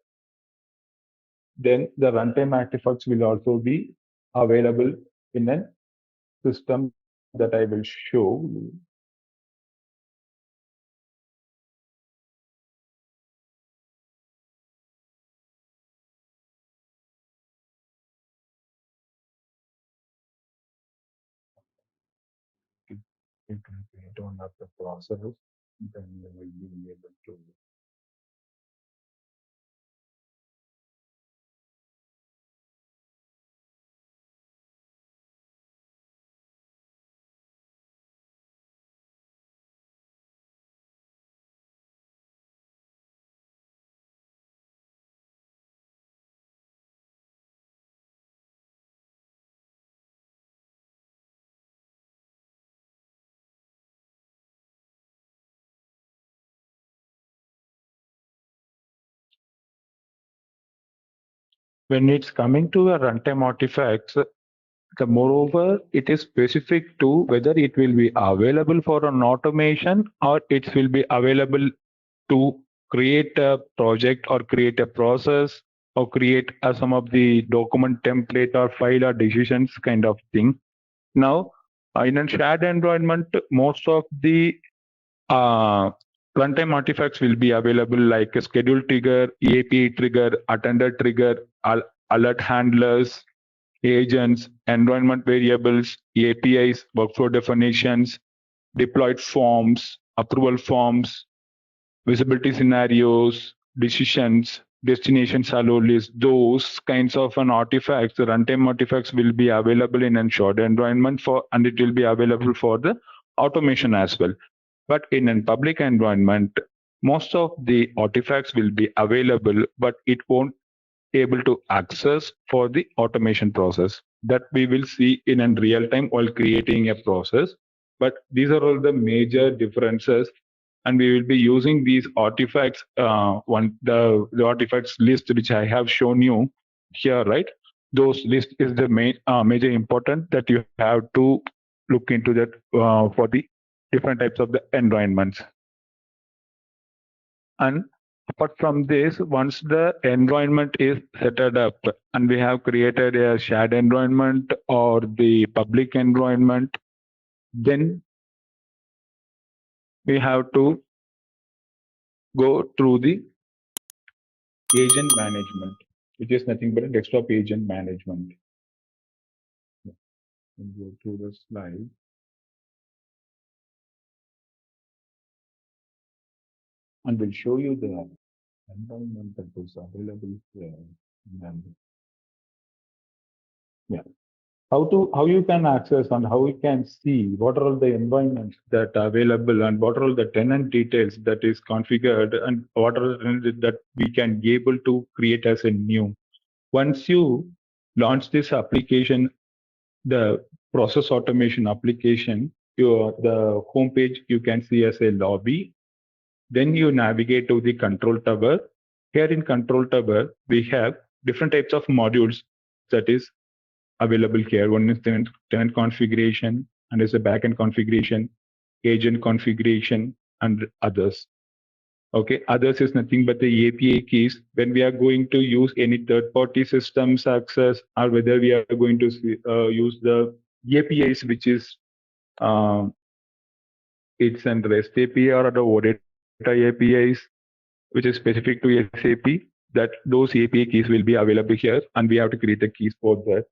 Speaker 2: then the runtime artifacts will also be available in a system that I will show. If we don't have the process, then we will be able to. When it's coming to a runtime artifacts, the moreover, it is specific to whether it will be available for an automation or it will be available to create a project or create a process or create some of the document template or file or decisions kind of thing. Now, in a shared environment, most of the runtime artifacts will be available like a schedule trigger, API trigger, attended trigger, alert handlers, agents, environment variables, APIs, workflow definitions, deployed forms, approval forms, visibility scenarios, decisions, destination shallow list, those kinds of an artifacts, the runtime artifacts will be available in a shared environment for, and it will be available for the automation as well. But in a public environment, most of the artifacts will be available, but it won't able to access for the automation process that we will see in a real time while creating a process. But these are all the major differences, and we will be using these artifacts. The artifacts list which I have shown you here, right? Those list is the main major important that you have to look into that for the different types of the environments. And apart from this, once the environment is set up and we have created a shared environment or the public environment, then we have to go through the agent management, which is nothing but a desktop agent management. We'll go through the slide. And we'll show you the environment that is available here. Yeah. how you can access and how you can see what are all the environments that are available and what are all the tenant details that is configured and what are the tenants that we can be able to create as a new. Once you launch this application, the process automation application, the homepage you can see as a lobby. Then you navigate to the control tower. Here in control tower, we have different types of modules that is available here. One is tenant configuration, and is a backend configuration, agent configuration, and others. Okay, others is nothing but the API keys. When we are going to use any third-party systems access, or whether we are going to use the APIs, which is it's an REST API or the OData APIs, which is specific to SAP. That those API keys will be available here, and we have to create the keys for that.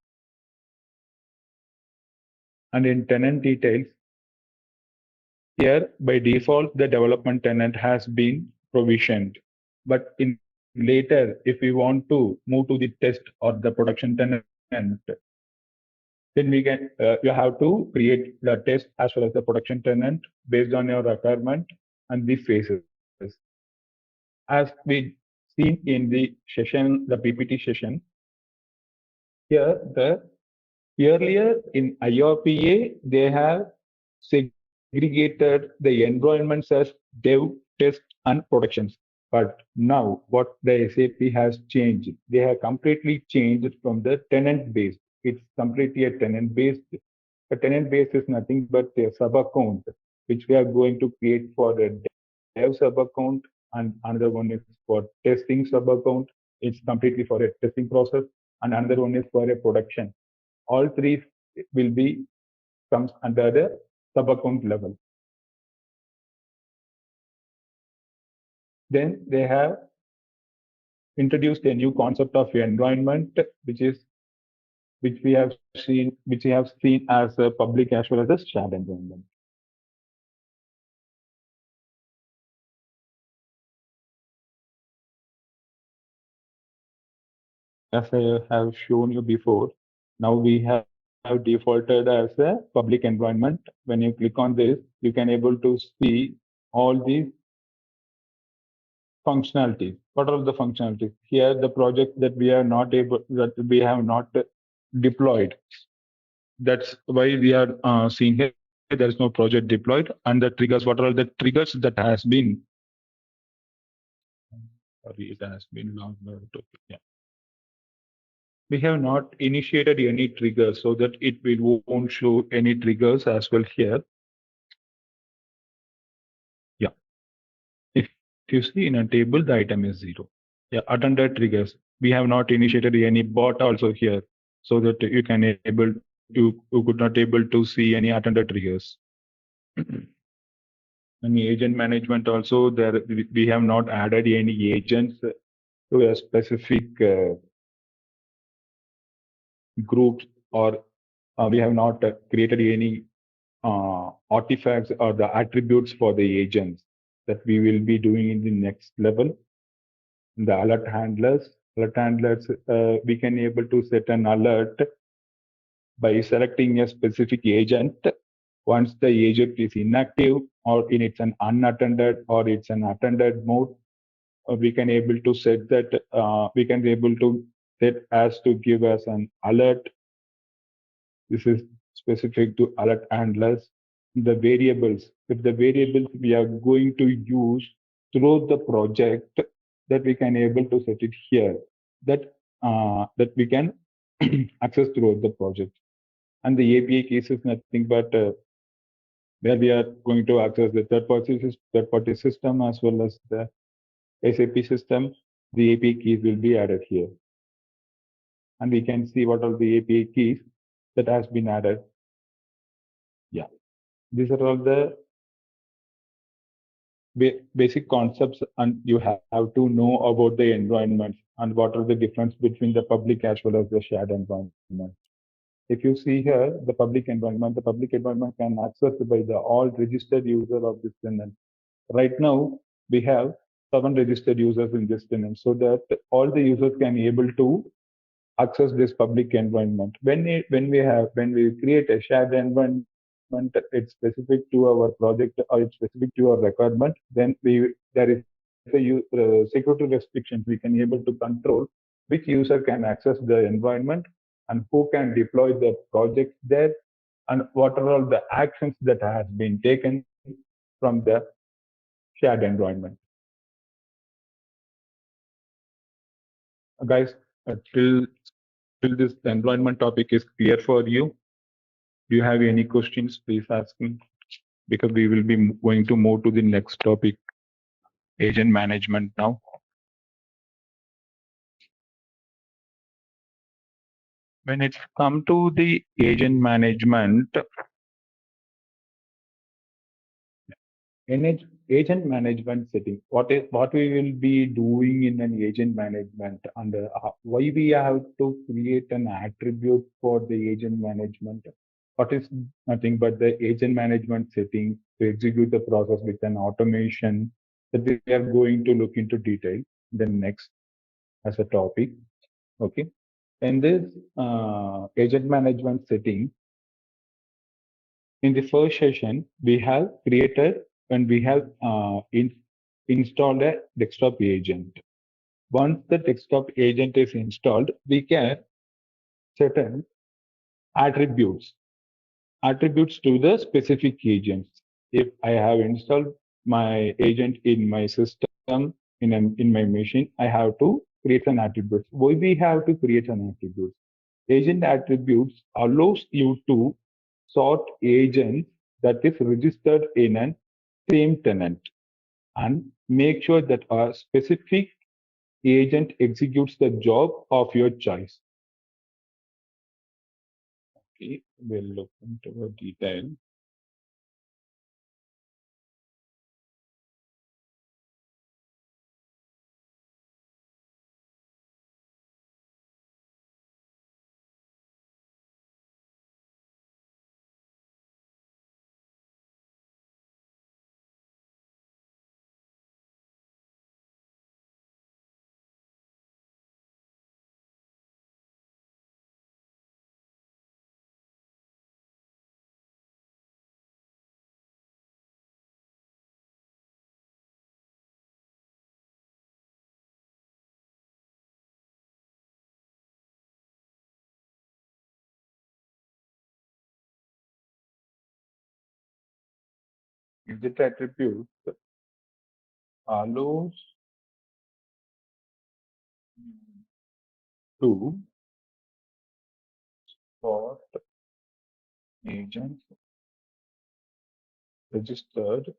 Speaker 2: And in tenant details, here by default the development tenant has been provisioned. But in later, if we want to move to the test or the production tenant, then we can you have to create the test as well as the production tenant based on your requirement and the phases. As we seen in the session, the PPT session, here the earlier in IRPA, they have segregated the environments as dev, test, and productions. But now what the SAP has changed, they have completely changed from the tenant based. It's completely a tenant based. A tenant based is nothing but a sub account, which we are going to create for the dev sub account, and another one is for testing sub account. It's completely for a testing process, and another one is for a production. All three will be comes under the sub account level. Then they have introduced a new concept of environment, which we have seen as a public as well as a shared environment. As I have shown you before, now we have defaulted as a public environment. When you click on this, you can able to see all these functionalities. What are the functionalities? Here, the project that we have not deployed. That's why we are seeing here there is no project deployed, and the triggers. What are the triggers that has been? Sorry, it has been logged out. Yeah. We have not initiated any triggers, so that it won't show any triggers as well here. Yeah. If you see in a table, the item is 0. Yeah, attended triggers. We have not initiated any bot also here, so that you can you could not able to see any attended triggers. Any agent management also, there we have not added any agents to a specific groups, or we have not created any artifacts or the attributes for the agents that we will be doing in the next level. The alert handlers, we can able to set an alert by selecting a specific agent. Once the agent is inactive, or in it's an unattended or it's an attended mode, we can able to set that we can be able to set as to give us an alert. This is specific to alert handlers. The variables, if the variables we are going to use throughout the project, that we can able to set it here, that that we can access throughout the project. And the API case is nothing but where we are going to access the third-party system as well as the SAP system. The API keys will be added here, and we can see what are the API keys that has been added. Yeah, these are all the basic concepts, and you have to know about the environments and what are the difference between the public as well as the shared environment. If you see here, the public environment can access by the all registered user of this tenant. Right now, we have 7 registered users in this tenant, so that all the users can able to
Speaker 3: access this public environment. When we create a shared environment, it's specific to our project or it's specific to our requirement. Then there is security restrictions. We can able to control which user can access the environment and who can deploy the project there, and what are all the actions that has been taken from the shared environment. Guys, till this environment topic is clear for you, do you have any questions? Please ask me, because we will be going to move to the next topic, agent management now. When it's come to the agent management, in agent management setting, what we will be doing in an agent management, and why we have to create an attribute for the agent management. What is nothing but the agent management setting to execute the process with an automation that we are going to look into detail then next as a topic. Okay. In this agent management setting, in the first session, we have created and we have installed a desktop agent. Once the desktop agent is installed, we can certain attributes to the specific agents. If I have installed my agent in my system, in my machine, I have to create an attribute. Why we have to create an attribute? Agent attributes allows you to sort agents that is registered in a same tenant and make sure that a specific agent executes the job of your choice. Okay, we'll look into the detail. Agent attribute allows to sort agents registered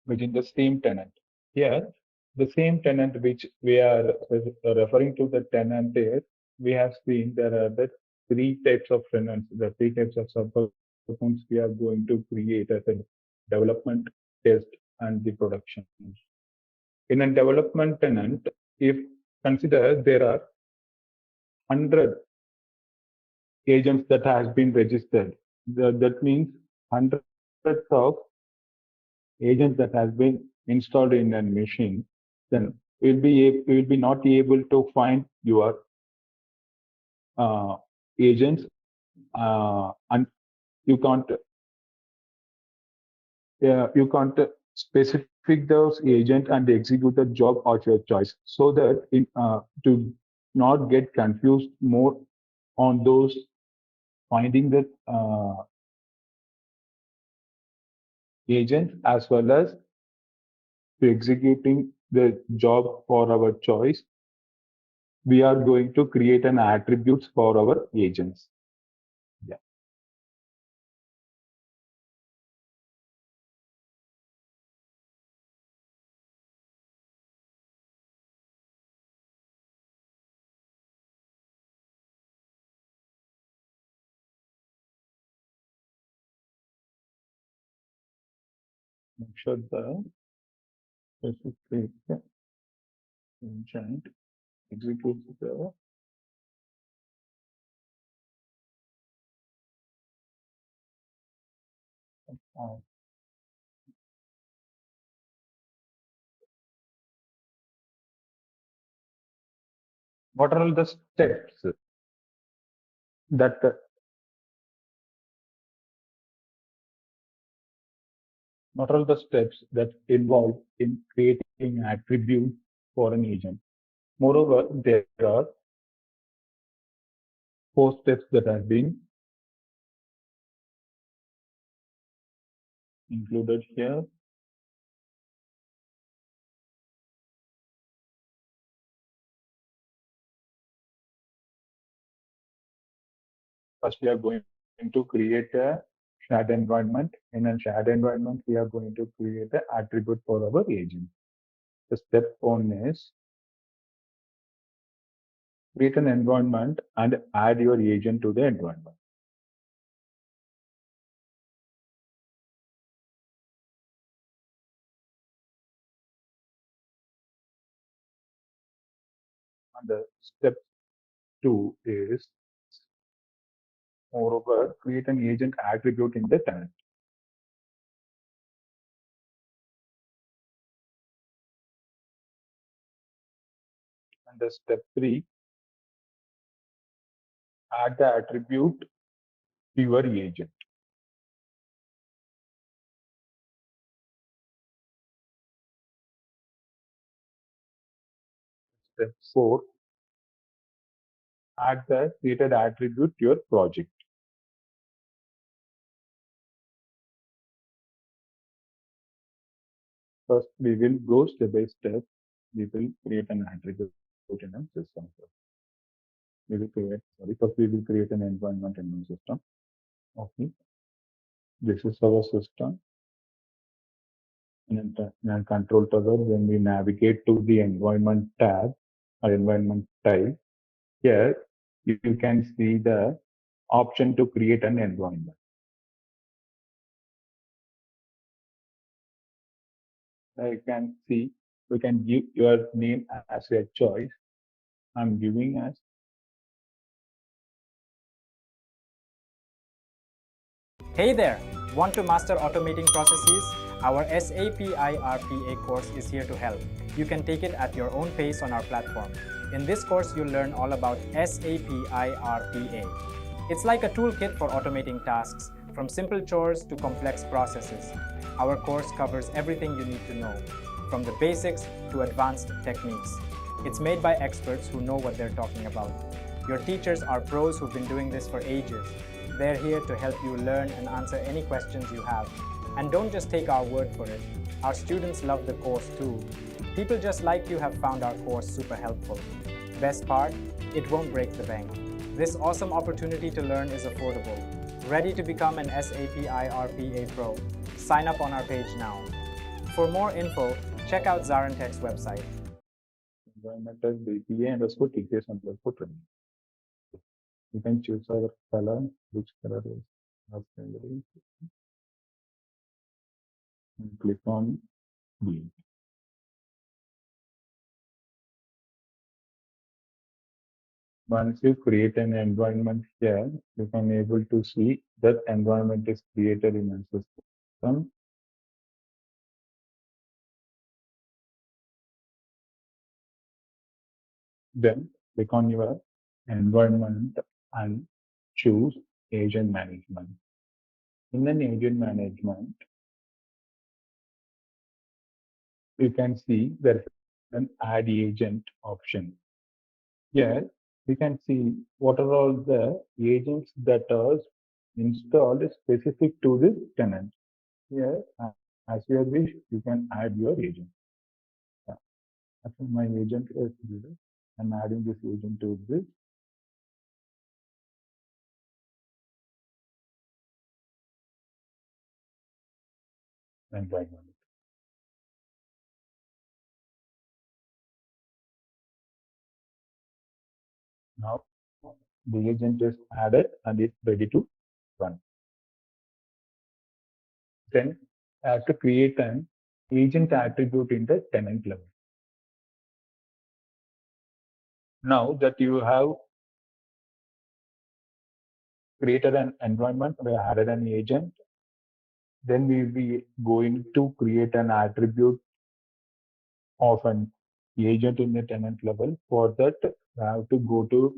Speaker 3: within the same tenant. Here, the same tenant which we are referring to, the tenant is, we have seen there are the three types of tenants, the three types of subaccounts we are going to create as a development, test, and the production. In a development tenant, if consider there are 100 agents that has been registered, that means hundreds of agent that has been installed in a machine, then we'll be not able to find your agents, and you can't specific those agent and execute the job of your choice, so that to not get confused more on those finding the agent as well as to executing the job for our choice, we are going to create an attributes for our agents. Yeah. Make sure the specific agent executes the
Speaker 2: What are all the steps that what are the steps that involve in creating attributes for an agent? Moreover, there are 4 steps that have been included here. First, we are going to create a shared environment. In a shared environment, we are going to create an attribute for our agent. The step 1 is create an environment and add your agent to the environment. And the step 2 is, moreover, create an agent attribute in the tenant. And the step 3, add the attribute to your agent. Step 4, add the created attribute to your project. First, we will go step by step. We will create an attribute in a system. We will create, first we will create an environment in the system. Okay. This is our system. And in control tower, when we navigate to the environment tab or environment type, here you can see the option to create an environment. You can see, we can give your name as a choice. I'm giving as
Speaker 1: Hey there! Want to master automating processes? Our SAP iRPA course is here to help. You can take it at your own pace on our platform. In this course, you'll learn all about SAP iRPA. It's like a toolkit for automating tasks, from simple chores to complex processes. Our course covers everything you need to know, from the basics to advanced techniques. It's made by experts who know what they're talking about. Your teachers are pros who've been doing this for ages. They're here to help you learn and answer any questions you have. And don't just take our word for it. Our students love the course too. People just like you have found our course super helpful. Best part, it won't break the bank. This awesome opportunity to learn is affordable. Ready to become an SAP iRPA Pro? Sign up on our page now. For more info, check out ZaranTech's website.
Speaker 2: environmental BPA underscore TKS underscore training. You can choose our color, which color is our favorite, and click on green. Once you create an environment here, you can able to see that environment is created in a system. Then click on your environment and choose agent management. In an agent management, you can see there is an add agent option. Here, we can see what are all the agents that are installed specific to this tenant. Here, as you wish, you can add your agent. My agent is here. I'm adding this agent to this environment. Now, the agent is added and it's ready to run. Then, I have to create an agent attribute in the tenant level. Now that you have created an environment, we added an agent, then we will be going to create an attribute of an agent in the tenant level. For that,
Speaker 3: I have to go to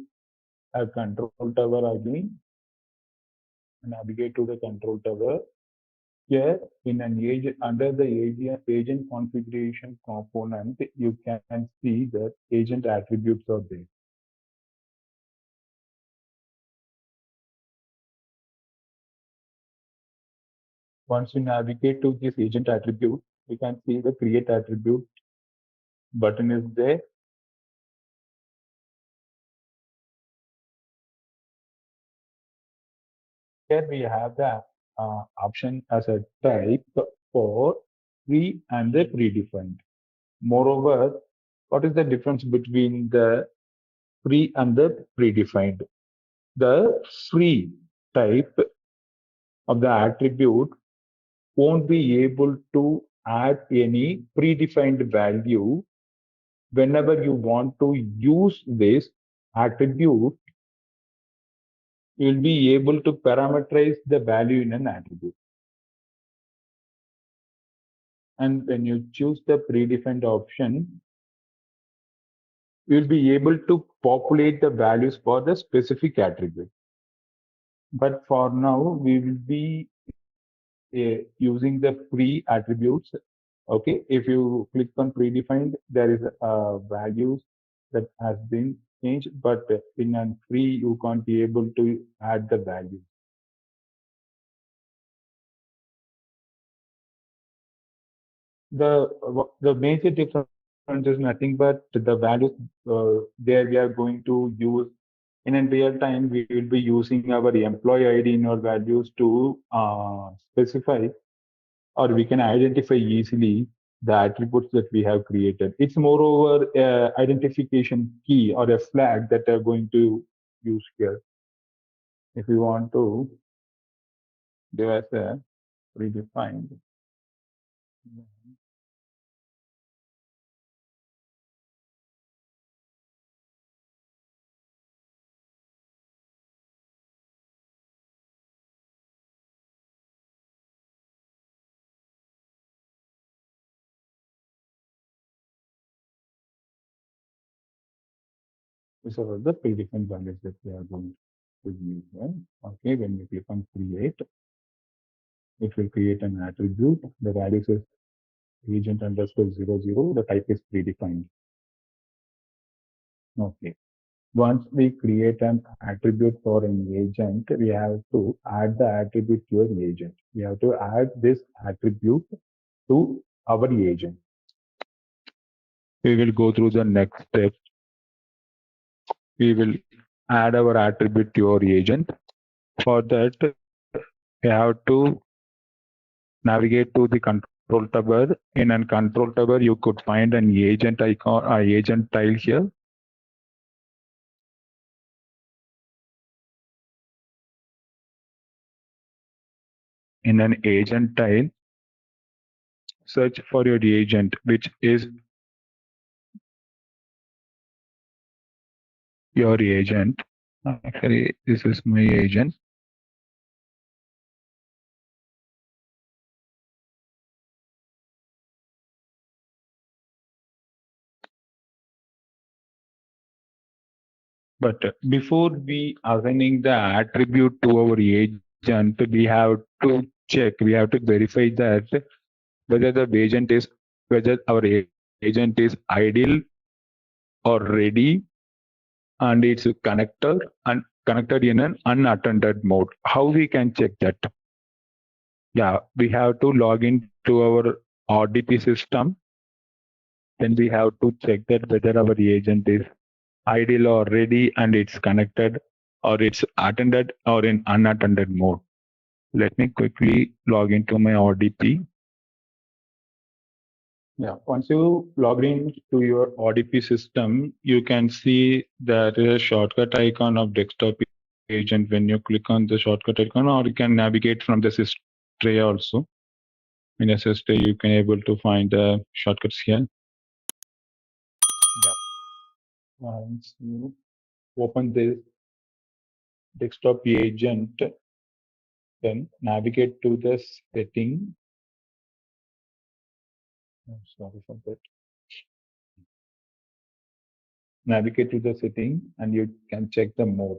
Speaker 3: a control tower again, navigate to the control tower. Here, in an agent, under the agent configuration component, you can see that agent attributes are there. Once you navigate to this agent attribute, you can see the create attribute button is there. Here we have the option as a type for free and the predefined. Moreover, what is the difference between the free and the predefined? The free type of the attribute won't be able to add any predefined value. Whenever you want to use this attribute, you'll be able to parameterize the value in an attribute. And when you choose the predefined option, you'll be able to populate the values for the specific attribute. But for now, we will be using the free attributes. Okay, if you click on predefined, there is values that has been changed, but in a free, you can't be able to add the value. The major difference is nothing but the values there we are going to use in a real time. We will be using our employee ID in our values to specify, or we can identify easily the attributes that we have created. It's moreover identification key or a flag that are going to use here. If you want to give us a predefined. These are all the predefined values that we are going to use. Right? Okay, when we click on create, it will create an attribute. The value is agent underscore 00. The type is predefined. Okay. Once we create an attribute for an agent, we have to add the attribute to an agent. We have to add this attribute to our agent. We will go through the next step. We will add our attribute to our agent. For that, we have to navigate to the control tower. In a control tower, you could find an agent icon, agent tile here. In an agent tile, search for your agent, which is your agent. Actually, this is my agent. But before we assigning the attribute to our agent, we have to check, we have to verify that whether the agent is, whether our agent is idle or ready, and it's connected and connected in an unattended mode. How we can check that? Yeah, we have to log in to our RDP system. Then we have to check that whether our agent is idle or ready and it's connected, or it's attended or in unattended mode. Let me quickly log into my RDP. Yeah, once you log in to your RDP system, you can see there is a shortcut icon of desktop agent. When you click on the shortcut icon, or you can navigate from the sys tray also. In a sys tray, you can able to find the shortcuts here. Yeah. Once you open this desktop agent, then navigate to the setting. Oh, sorry for that. navigate to the setting and you can check the mode.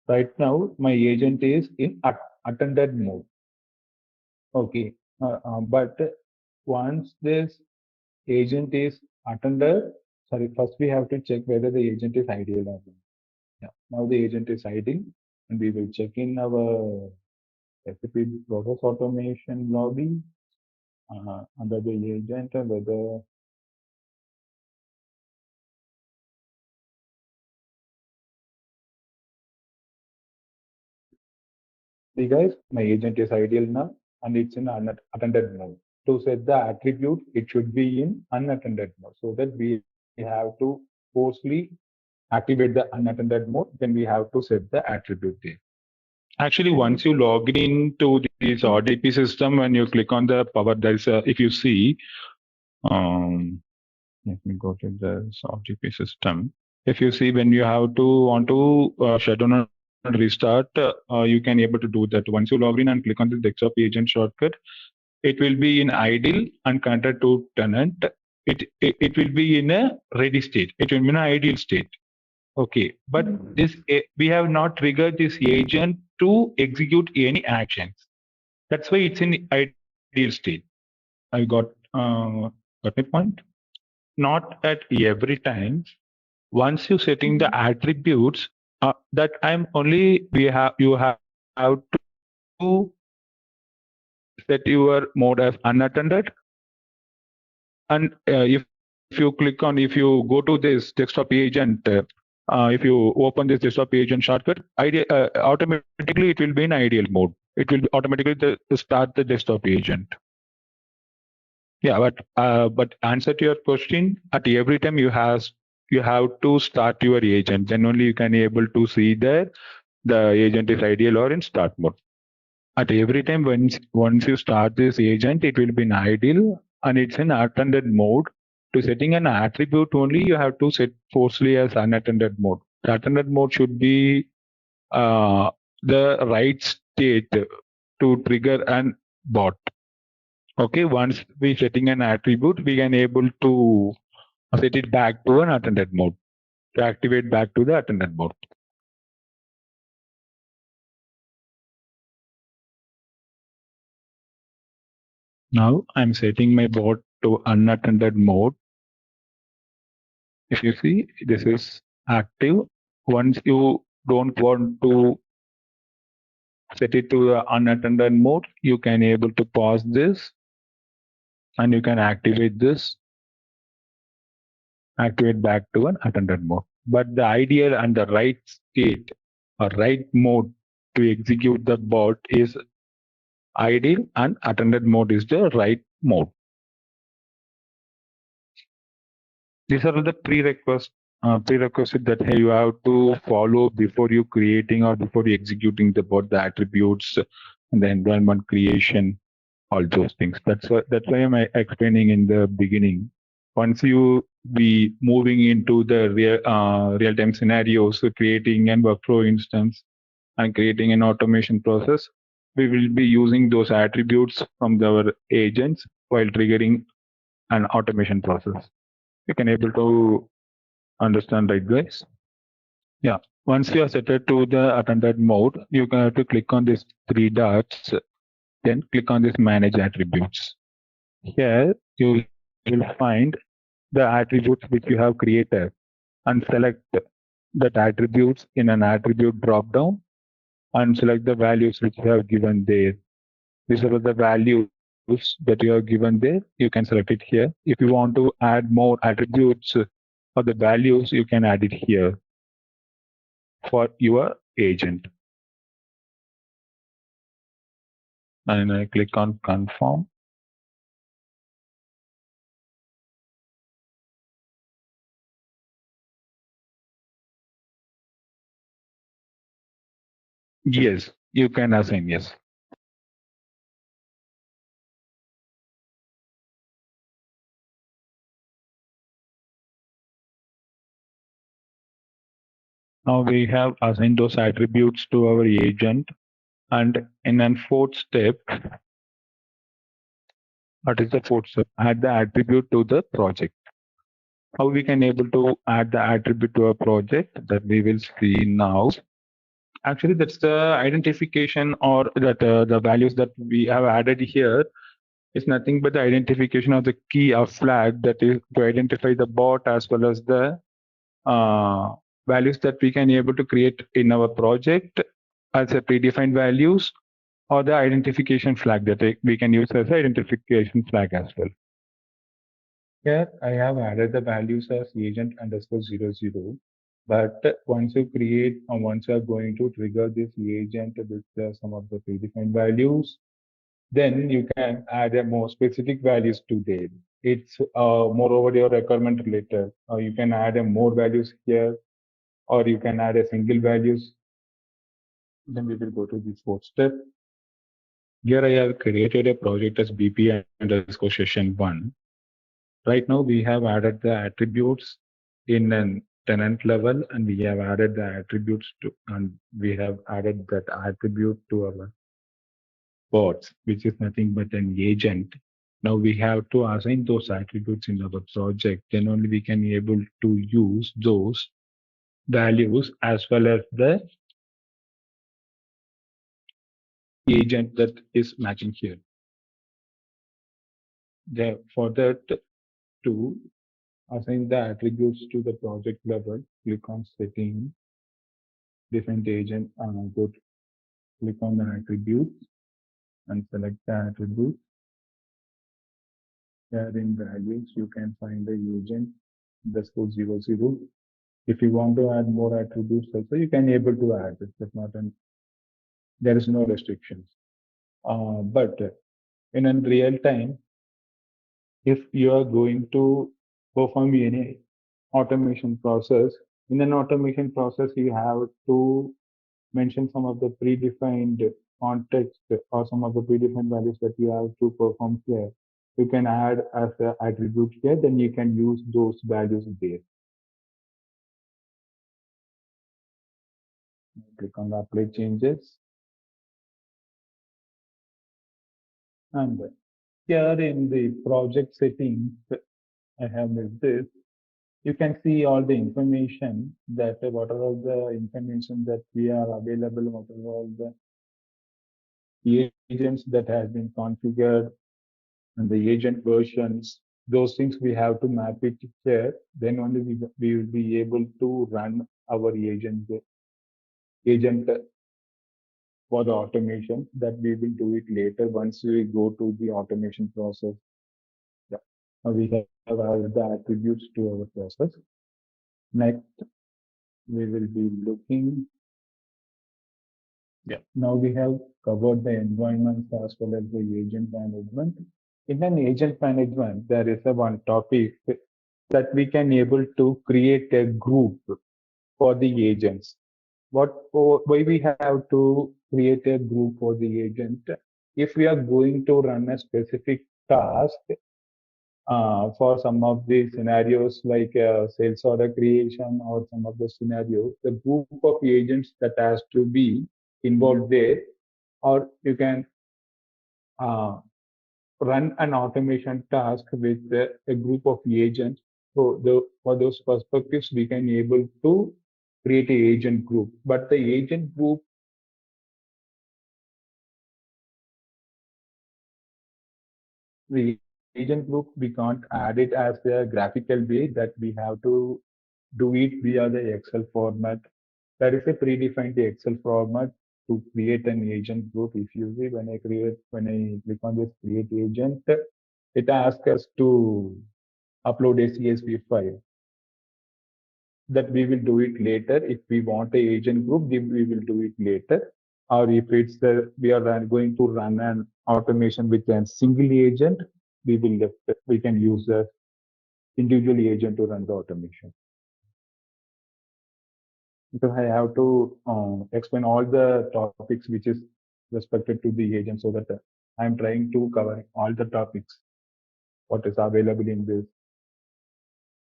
Speaker 3: Right now, my agent is in attended mode. Okay, but once this agent is attended, sorry, first we have to check whether the agent is ideal or not. Yeah, now the agent is ideal, and we will check in our SAP Process Automation lobby under the agent whether see guys, my agent is ideal now and it's in unattended mode. To set the attribute, it should be in unattended mode so that we have to forcefully activate the unattended mode. Then we have to set the attribute there. Actually, once you log into this RDP system and you click on the power, there's if you see, let me go to the RDP system. If you see when you have to want to shut down and restart, you can able to do that. Once you log in and click on the desktop agent shortcut, it will be in idle and connected to tenant. It will be in a ready state. It will be in an ideal state. Okay, but this we have not triggered this agent to execute any actions. That's why it's in ideal state. I got my point. Not at every time. Once you setting the attributes, that time only you have to set your mode as unattended. And if you go to this desktop agent, if you open this desktop agent shortcut, automatically it will be in ideal mode. It will automatically start the desktop agent. Yeah, but answer to your question, at every time you have to start your agent. Then only you can able to see the agent is ideal or in start mode. At every time once you start this agent, it will be in ideal and it's in unattended mode. To setting an attribute only, you have to set forcefully as unattended mode. The attended mode should be the right state to trigger an bot. Okay, once we setting an attribute, we can able to set it back to an attended mode, to activate back to the attended mode. Now I'm setting my bot to unattended mode. If you see, this is active. Once you don't want to set it to the unattended mode, you can able to pause this and you can activate this, activate back to an attended mode. But the ideal and the right state or right mode to execute the bot is ideal and attended mode is the right mode. These are the prerequisites that you have to follow before you creating or before you executing the bot, the attributes and the environment creation, all those things. That's why I'm explaining in the beginning. Once you be moving into the real-time scenarios, so creating an workflow instance and creating an automation process, we will be using those attributes from our agents while triggering an automation process. You can able to understand, right, guys? Yeah. Once you are set to the attended mode, you can have to click on these three dots, then click on this manage attributes. Here you will find the attributes which you have created and select that attributes in an attribute drop down and select the values which you have given there. These are the values that you have given there. You can select it here. If you want to add more attributes or the values, you can add it here for your agent. And I click on confirm. Yes, you can assign yes. Now we have assigned those attributes to our agent, and in a fourth step, what is the fourth step? Add the attribute to the project.
Speaker 2: how we can able to add the attribute to a project that we will see now. Actually, that's the identification or that the values that we have added here is nothing but the identification of the key or flag that is to identify the bot as well as the uh, values that we can able to create in our project as a predefined values or the identification flag that we can use as identification flag as well. Here I have added the values as agent underscore 00. But once you create or once you are going to trigger this agent with some of the predefined values, then you can add a more specific values to them. It's moreover your requirement related. You can add a more values here, or you can add a single values. Then we will go to the fourth step. Here I have created a project as BP underscore session 1. Right now we have added the attributes in a tenant level, and we have added the attributes to, and we have added that attribute to our bots, which is nothing but an agent. Now we have to assign those attributes in our project. Then only we can be able to use those values as well as the agent that is matching here. For that, to assign the attributes to the project level, click on setting, define the agent, click on the attributes and select the attribute. Here in values, you can find the agent underscore 00. If you want to add more attributes also, you can able to add it. But not an, there is no restrictions. But in a real time, if you are going to perform any automation process, in an automation process, you have to mention some of the predefined context or some of the predefined values that you have to perform here. You can add as an attribute here, then you can use those values there. Click on the apply changes. And here in the project settings, I have made this. You can see all the information that what are all the information that we are available, what are all the agents that has been configured and the agent versions. Those things we have to map it here. Then only we will be able to run our agent for the automation. That we will do it later once we go to the automation process. Yeah. Now we have added the attributes to our process. Next, we will be looking. Yeah. Now we have covered the environments as well as the agent management. In an agent management, there is a one topic that we can able to create a group for the agents. Why we have to create a group for the agent? If we are going to run a specific task for some of the scenarios like sales order creation or some of the scenarios, the group of agents that has to be involved there, or you can run an automation task with a group of agents. So for those perspectives, we can able to create a agent group. But the agent group, we can't add it as a graphical way that we have to do it via the Excel format. There is a predefined Excel format to create an agent group. If you see when I click on this create agent, it asks us to upload a CSV file. That we will do it later. If we want a agent group, then we will do it later. Or if it's we are going to run an automation with a single agent, we can use the individual agent to run the automation. Because I have to explain all the topics which is respected to the agent, so that I'm trying to cover all the topics what is available in this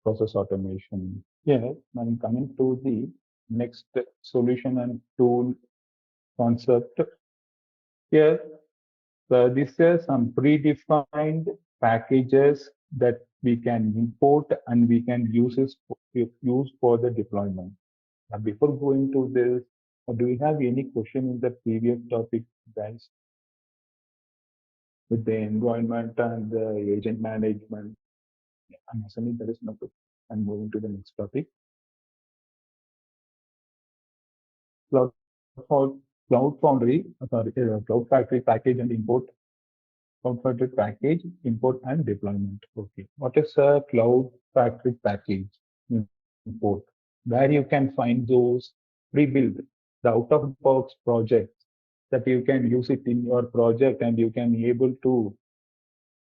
Speaker 2: process automation. Here, I'm coming to the next solution and tool concept. Here, these are some predefined packages that we can import and we can use for the deployment. Now, before going to this, do you have any question in the previous topic, guys? With the environment and the agent management? I'm assuming there is no question. I'm moving to the next topic. Cloud, Cloud Foundry, Cloud Factory package and import. Cloud Factory package, import and deployment. Okay. What is a Cloud Factory package import? Where you can find those pre-built, the out-of-box projects that you can use it in your project and you can be able to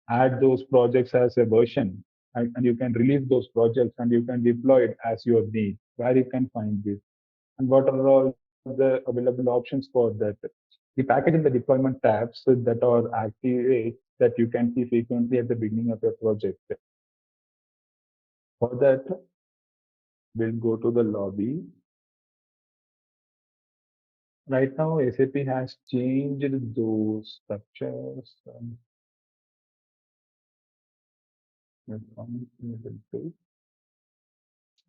Speaker 2: add those projects as a version and you can release those projects and you can deploy it as your need. Where you can find this and what are all the available options for that. The package and the deployment tabs that are activate that you can see frequently at the beginning of your project. For that, we'll go to the lobby. Right now, SAP has changed those structures.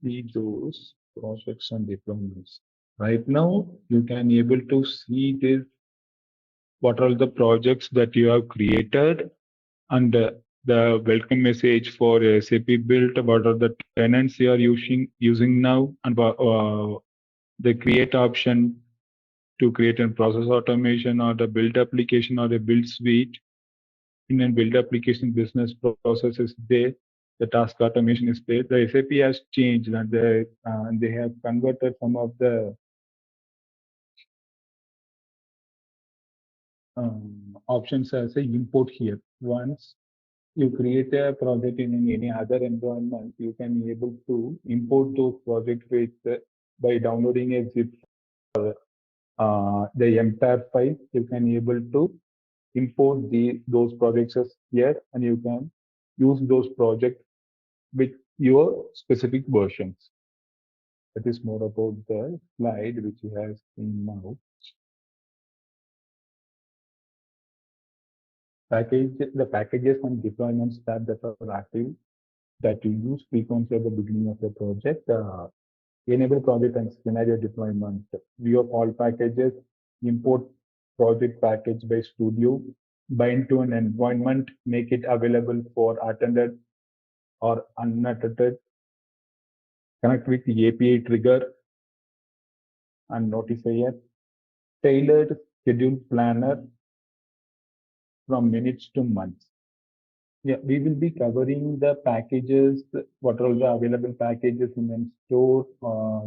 Speaker 2: See those projects and deployments. Right now, you can able to see this. What are the projects that you have created and the welcome message for SAP built? What are the tenants you are using now and the create option to create a process automation or the build application or the build suite. In a build application business process is there, the task automation is there. The SAP has changed and they have converted some of the options as a import here. Once you create a project in any other environment, you can be able to import those projects with by downloading a zip the MTAR file. You can be able to import those projects as here and you can use those projects with your specific versions. That is more about the slide which you have seen now. The packages and deployments tab that are active that you use frequently at the beginning of the project. Enable project and scenario deployment. View of all packages. Import project package by studio. Bind to an environment. Make it available for attended or unattended. Connect with the API trigger and notifier. Tailored schedule planner from minutes to months. Yeah, we will be covering the packages, what are all the available packages in the store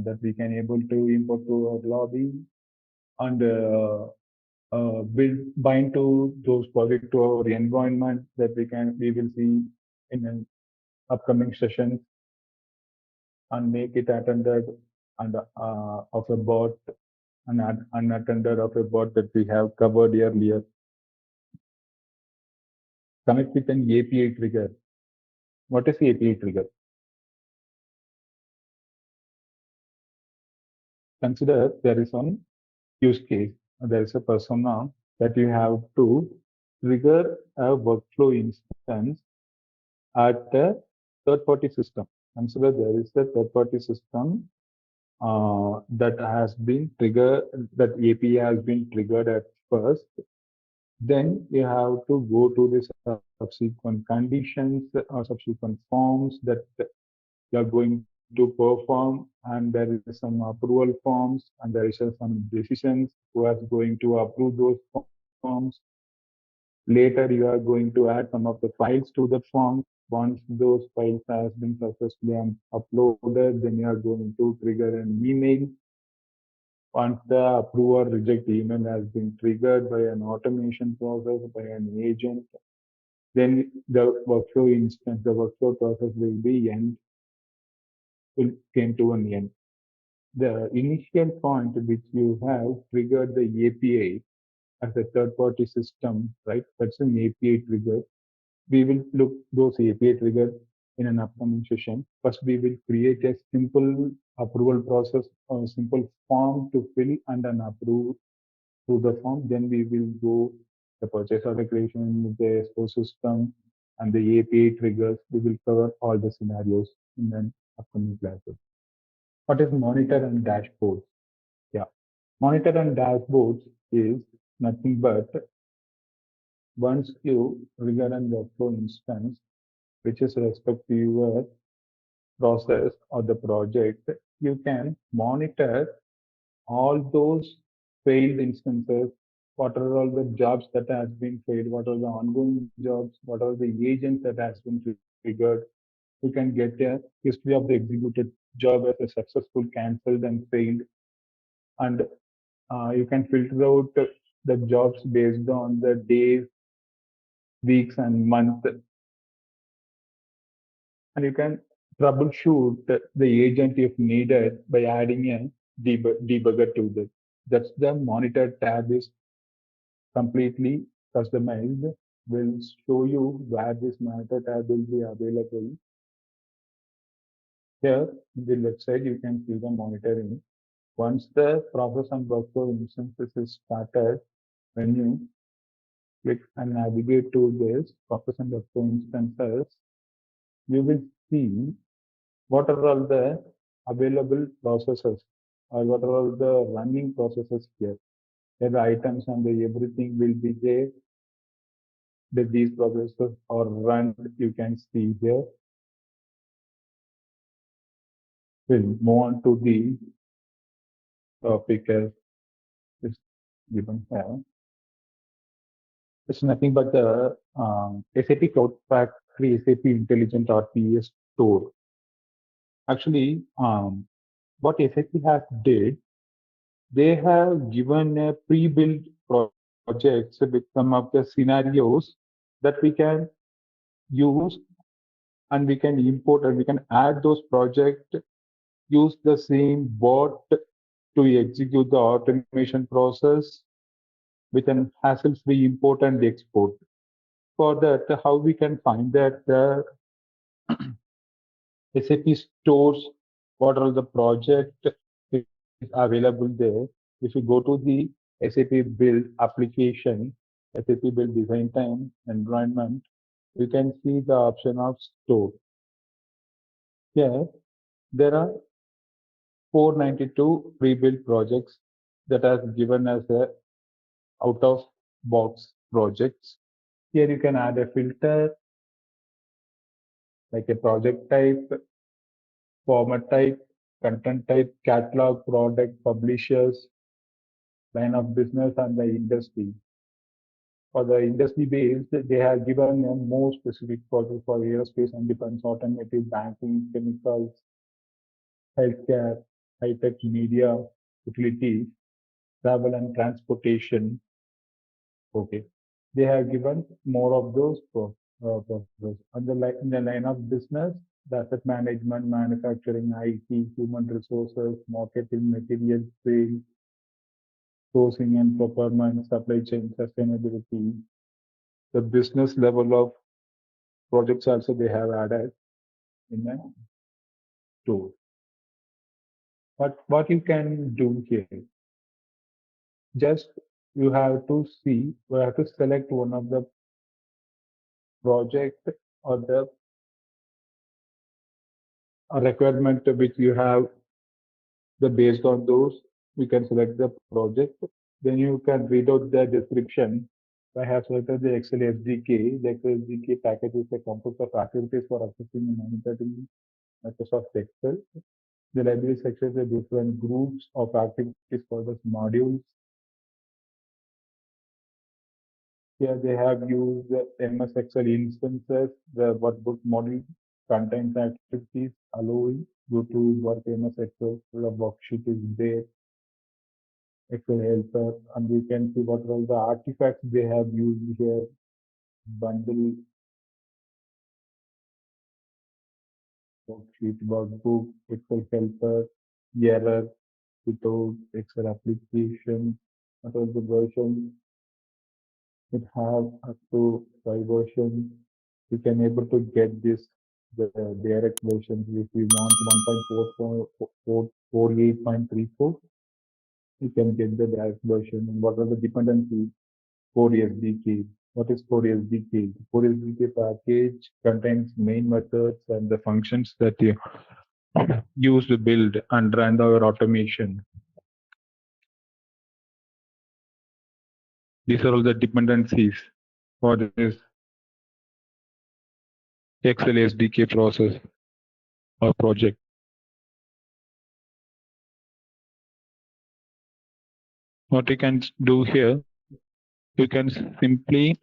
Speaker 2: that we can able to import to our lobby and bind to those projects to our environment that we will see in an upcoming sessions and make it attended and of a bot and unattended of a bot that we have covered earlier. Connect with an API trigger. What is the API trigger? Consider there is one use case. There is a persona that you have to trigger a workflow instance at a third-party system. Consider there is a third-party system that has been triggered, that API has been triggered at first. Then you have to go to the subsequent conditions or subsequent forms that you are going to perform, and there is some approval forms and there is some decisions who are going to approve those forms. Later, you are going to add some of the files to the form. Once those files has been successfully uploaded, then you are going to trigger an email. Once the approve or reject email has been triggered by an automation process, by an agent, then the workflow instance, the workflow process will came to an end. The initial point which you have triggered the API as a third-party system, right? That's an API trigger. We will look those API triggers in an upcoming session. First, we will create a simple approval process or a simple form to fill and then approve through the form. Then we will go the purchase order creation with the export system, and the API triggers. We will cover all the scenarios in the upcoming classes. What is monitor and dashboards? Yeah, monitor and dashboards is nothing but once you trigger an workflow instance, which is respect to your process or the project, you can monitor all those failed instances, what are all the jobs that has been failed, what are the ongoing jobs, what are the agents that has been triggered. You can get a history of the executed job as a successful, cancelled, and failed, and you can filter out the jobs based on the days, weeks, and months, and you can troubleshoot the agent if needed by adding a debugger to this. That's the monitor tab is completely customized. Will show you where this monitor tab will be available. Here, in the left side, you can see the monitoring. Once the process and workflow instances is started, when you click and navigate to this process and workflow instances, you will see what are all the available processes or what are all the running processes here. Here the items and the everything will be there. That these processes are run, you can see here. We'll move on to the topic as is given here. It's nothing but the SAP Cloud Factory SAP Intelligent RPA Store. Actually, what SAP has did, they have given a pre-built projects with some of the scenarios that we can use and we can import and we can add those projects, use the same bot to execute the automation process with an hassle-free import and export. For that, how we can find that SAP stores what are the project is available there. If you go to the SAP build application, SAP build design time environment, you can see the option of store. Here, there are 492 pre-built projects that are given as a out-of-box projects. Here you can add a filter like a project type, format type, content type, catalog, product, publishers, line of business, and the industry. For the industry based, they have given a more specific project for aerospace and defense, automotive, banking, chemicals, healthcare, high-tech media, utilities, travel and transportation. Okay. They have given more of those processes. In the line of business, the asset management, manufacturing, IT, human resources, marketing, material, sales, sourcing and procurement, supply chain, sustainability. The business level of projects also they have added in a tool. But what you can do here, just you have to see, you have to select one of the project or the requirement which you have. The based on those, you can select the project. Then you can read out the description. I have selected the Excel SDK. The Excel SDK package is a composed of activities for accessing and monitoring Microsoft Excel. The library section is different groups of activities for the modules. Here they have used the MS Excel instances. The workbook module contains activities allowing you to work MS Excel. The worksheet is there. Excel helper, and you can see what all the artifacts they have used here. Bundle, worksheet, workbook, Excel helper, error, without Excel application. What are the versions? It have up to 5 versions. You can able to get this the direct versions if you want 1.48.34. You can get the direct version. What are the dependencies? Core SDK.
Speaker 3: What is core SDK? The core SDK package contains main methods and the functions that you use to build and run our automation. These are all the dependencies for this Excel SDK process or project. What you can do here, you can simply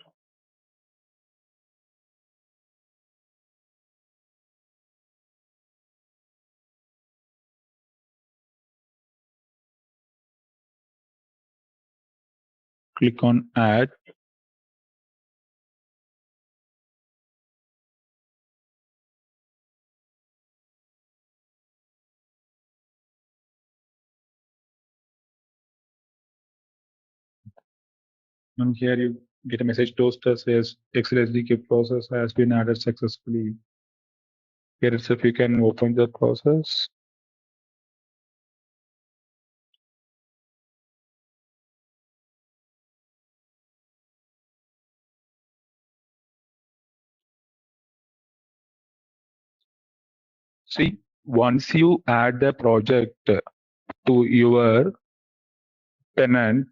Speaker 3: click on add. And here you get a message toaster says Excel SDK process has been added successfully. Here itself you can open the process. See, once you add the project to your tenant,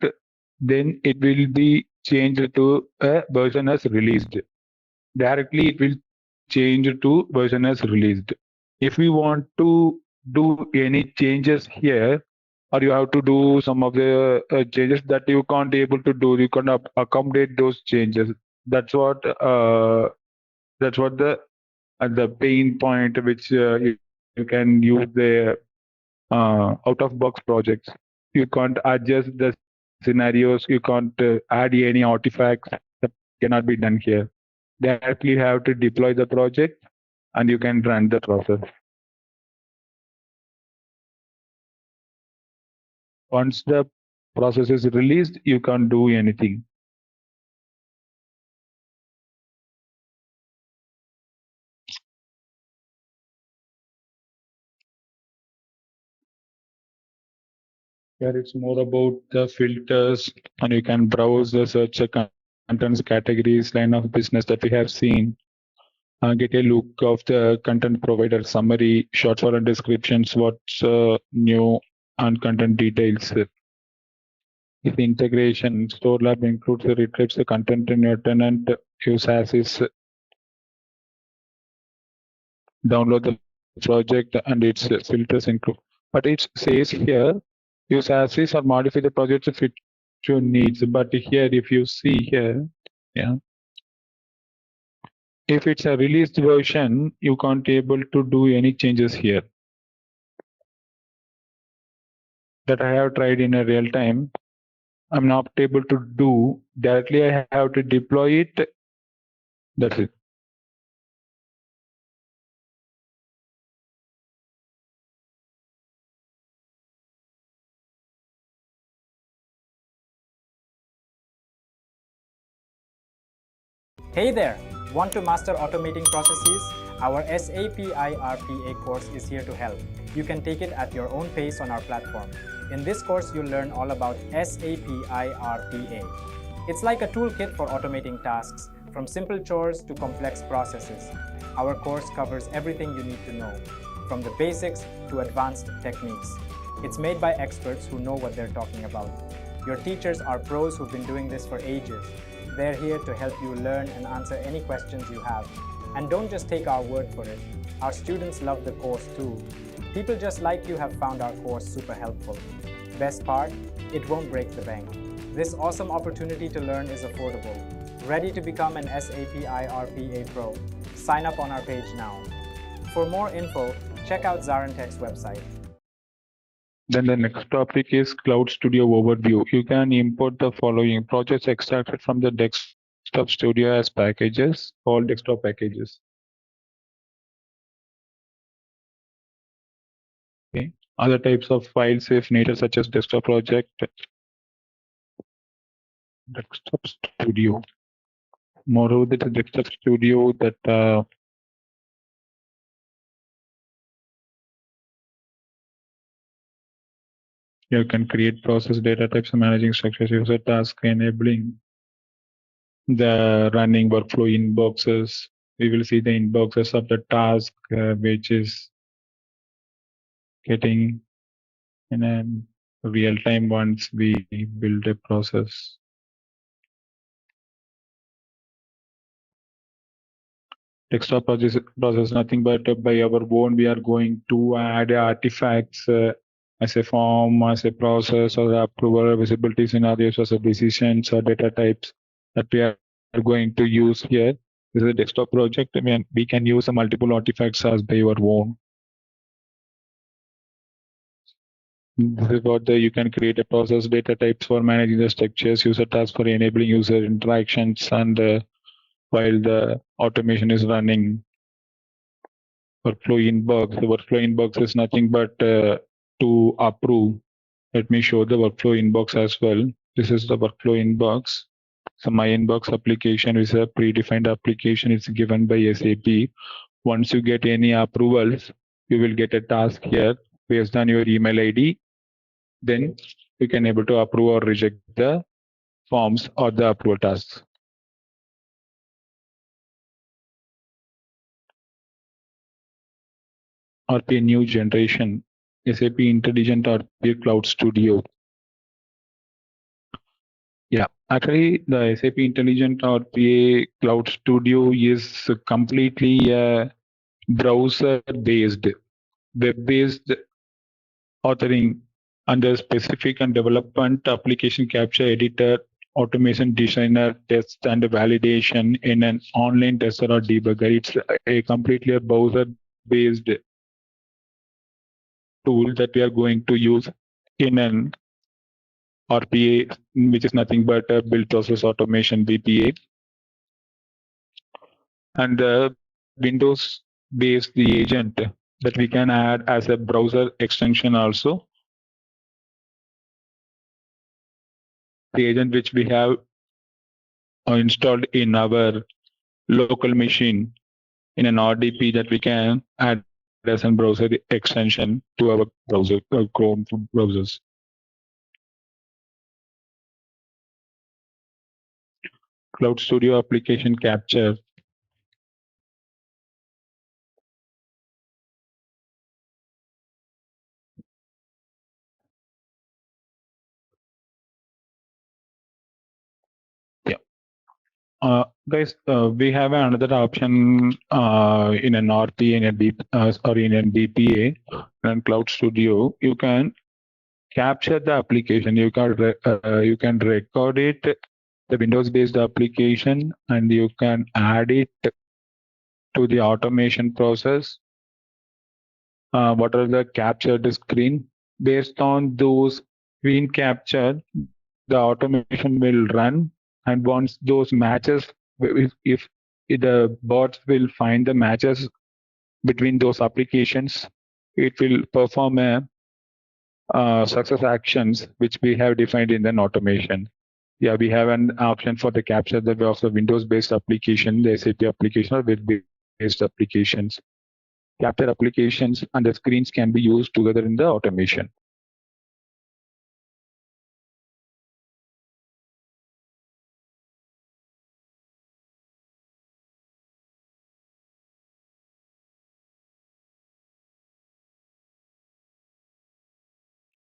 Speaker 3: then it will be changed to a version as released. Directly, it will change to version as released. If we want to do any changes here, or you have to do some of the changes that you can't able to do, you can accommodate those changes. That's what the pain point which you can use the out of box projects. You can't adjust the scenarios. You can't add any artifacts. That cannot be done here. Directly have to deploy the project and you can run the process. Once the process is released, you can't do anything. Here it's more about the filters, and you can browse the search contents categories, line of business that we have seen. Get a look of the content provider summary, short form descriptions, what's new, and content details. If integration store lab includes the retrieves the content in your tenant, use as is, download the project and its filters include. But it says here, use as is or modify the project to fit your needs. But here, if you see here, yeah, if it's a released version, you can't able to do any changes here. That I have tried in a real time. I'm not able to do directly. I have to deploy it. That's it.
Speaker 1: Hey there! Want to master automating processes? Our SAP iRPA course is here to help. You can take it at your own pace on our platform. In this course, you'll learn all about SAP iRPA. It's like a toolkit for automating tasks, from simple chores to complex processes. Our course covers everything you need to know, from the basics to advanced techniques. It's made by experts who know what they're talking about. Your teachers are pros who've been doing this for ages. They're here to help you learn and answer any questions you have. And don't just take our word for it. Our students love the course too. People just like you have found our course super helpful. Best part, it won't break the bank. This awesome opportunity to learn is affordable. Ready to become an SAP iRPA Pro? Sign up on our page now. For more info, check out ZaranTech's website.
Speaker 3: Then the next topic is Cloud Studio overview. You can import the following projects extracted from the Desktop Studio as packages, all desktop packages. Okay. Other types of files if needed, such as desktop project, Desktop Studio. Moreover, the Desktop Studio that you can create process data types, managing structures, user task, enabling
Speaker 2: the running workflow inboxes. We will see the inboxes of the task which is getting in a real time once we build a process. Desktop process nothing but by our own we are going to add artifacts as a form, as a process, or approval, visibility scenarios, as a decisions or data types that we are going to use here. This is a desktop project. I mean, we can use multiple artifacts as by our own. This is what you can create a process data types for managing the structures, user tasks for enabling user interactions, and while the automation is running. Workflow inbox. The workflow inbox is nothing but to approve. Let me show the workflow inbox as well. This is the workflow inbox. So my inbox application is a predefined application. It's given by SAP. Once you get any approvals, you will get a task here based on your email ID. Then you can able to approve or reject the forms or the approval tasks. RPA new generation, SAP Intelligent RPA Cloud Studio. Yeah, actually, the SAP Intelligent RPA Cloud Studio is completely browser-based, web-based authoring under specific and development application capture editor, automation designer, test and validation in an online tester or debugger. It's a completely browser-based tool that we are going to use in an RPA, which is nothing but a build process automation BPA. And the Windows-based the agent that we can add as a browser extension also. The agent which we have installed in our local machine in an RDP that we can add as a browser extension to our browser, Chrome browsers. Cloud Studio application capture. Guys, we have another option in an RPA in a or in a BPA and Cloud Studio. You can capture the application. You can record it, the Windows-based application, and you can add it to the automation process. What are the captured screen? Based on those screen capture, the automation will run, and once those matches, if the bots will find the matches between those applications, it will perform a success actions which we have defined in an automation. Yeah, we have an option for the capture that of the Windows-based application, the SAP application, or web-based applications. Capture applications and the screens can be used together in the automation.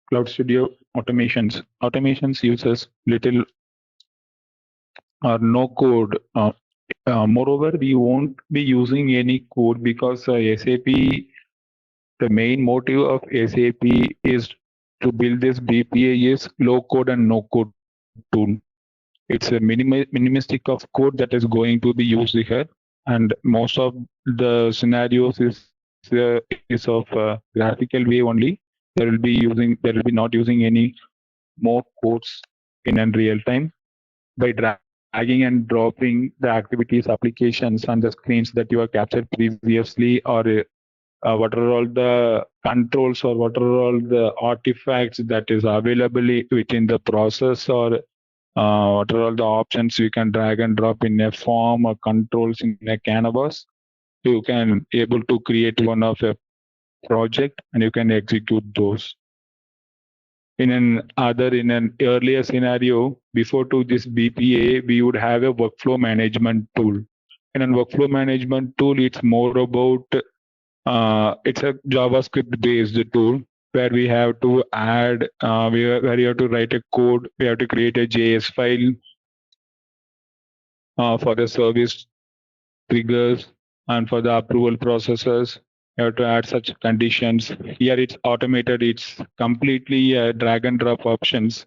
Speaker 2: Cloud Studio automations. Automations uses little or no code. Moreover, we won't be using any code because SAP, the main motive of SAP is to build this BPA is low code and no code tool. It's a minimalistic of code that is going to be used here, and most of the scenarios is of graphical way only. There will be not using any more codes in real time by dragging and dropping the activities applications on the screens that you have captured previously, or what are all the controls or what are all the artifacts that is available within the process, or what are all the options you can drag and drop in a form or controls in a canvas. You can able to create one of a project and you can execute those. In an earlier scenario, before to this BPA, we would have a workflow management tool. In a workflow management tool, it's more about it's a JavaScript based tool where we have to add, where you have to write a code, we have to create a JS file for the service triggers and for the approval processes. You have to add such conditions. Here it's automated, it's completely drag and drop options.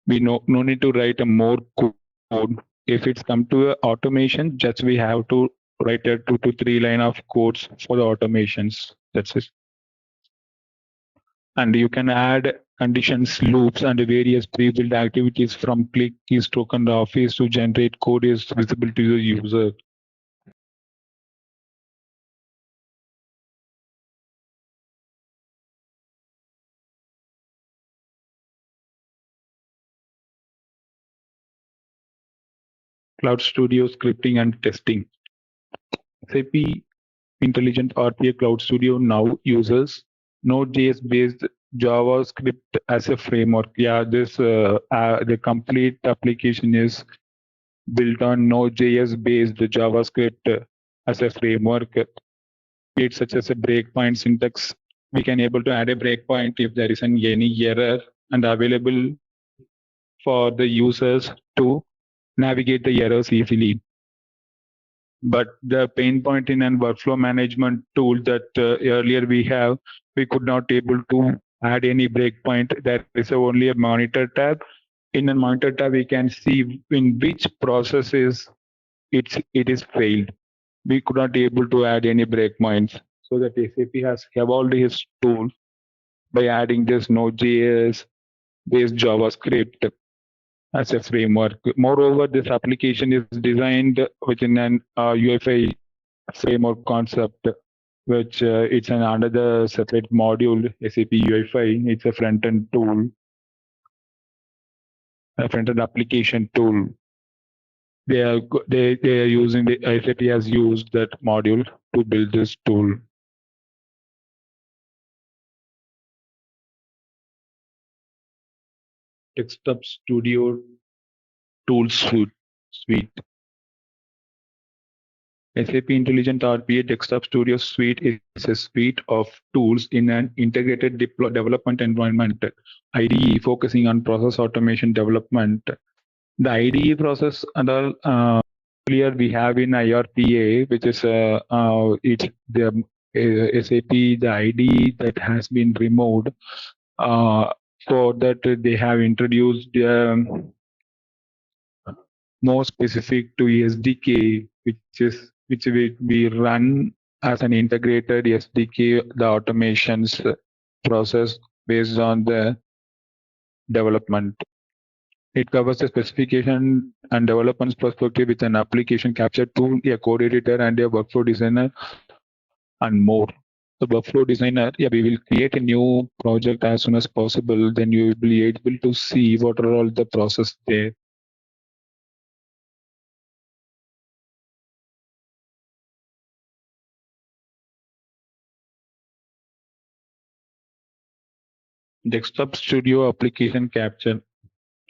Speaker 2: We no need to write a more code. If it's come to automation, just we have to write a 2 to 3 line of codes for the automations. That's it. And you can add conditions, loops, and various pre-built activities from click, keystroke, and office to generate code is visible to the user. Cloud Studio scripting and testing. SAP Intelligent RPA Cloud Studio now uses Node.js based JavaScript as a framework. Yeah, the complete application is built on Node.js based JavaScript as a framework. It's such as a breakpoint syntax. We can able to add a breakpoint if there is any error and available for the users to navigate the errors easily. But the pain point in an workflow management tool that earlier we could not able to add any breakpoint. There is only a monitor tab. In a monitor tab, we can see in which processes it is failed. We could not able to add any breakpoints. So that SAP has evolved his tool by adding this Node.js based JavaScript as a framework. Moreover, this application is designed within an UFI framework concept, which it's another separate module, SAP UFI. It's a front-end tool, a front-end application tool. They are using the SAP has used that module to build this tool. Desktop Studio tool suite. SAP Intelligent RPA Desktop Studio Suite is a suite of tools in an integrated development environment. IDE focusing on process automation development. The IDE process and all earlier we have in IRPA, which is it's the SAP the IDE that has been removed. For that they have introduced more specific to SDK, which we run as an integrated SDK, the automations process based on the development. It covers the specification and development perspective with an application capture tool, a code editor, and a workflow designer, and more. The workflow designer, yeah, we will create a new project as soon as possible. Then you will be able to see what are all the process there. Desktop Studio application capture.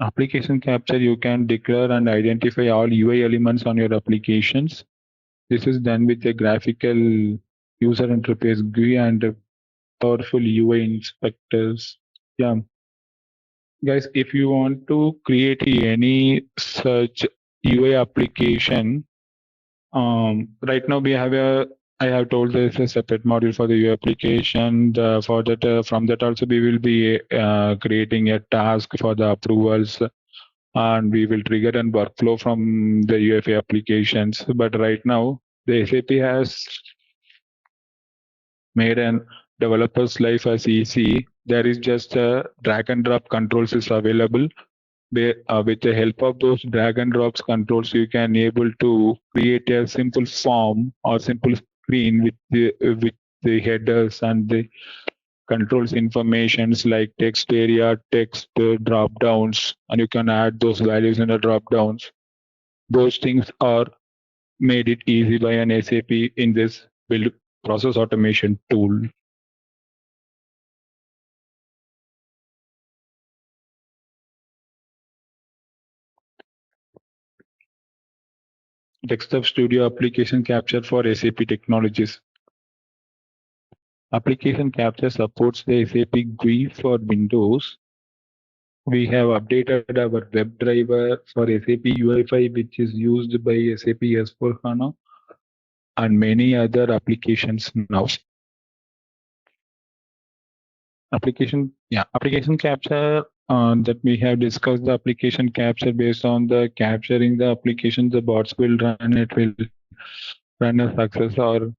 Speaker 2: Application capture, you can declare and identify all UI elements on your applications. This is done with a graphical user interface GUI and powerful UI inspectors. Yeah. Guys, if you want to create any such UI application, right now I have told there's a separate module for the UI application. For that, from that also we will be creating a task for the approvals, and we will trigger and workflow from the UFA applications. But right now, the SAP has made an developer's life as easy. There is just a drag and drop controls is available. With the help of those drag and drops controls, you can able to create a simple form or simple screen with the headers and the controls informations like text area, text drop downs, and you can add those values in the drop downs. Those things are made it easy by an SAP in this build process automation tool. Desktop Studio application capture for SAP technologies. Application capture supports the SAP GUI for Windows. We have updated our WebDriver for SAP UI5, which is used by SAP S/4HANA and many other applications now. Application capture that we have discussed the application capture based on the capturing the application the bots will run. It will run a success or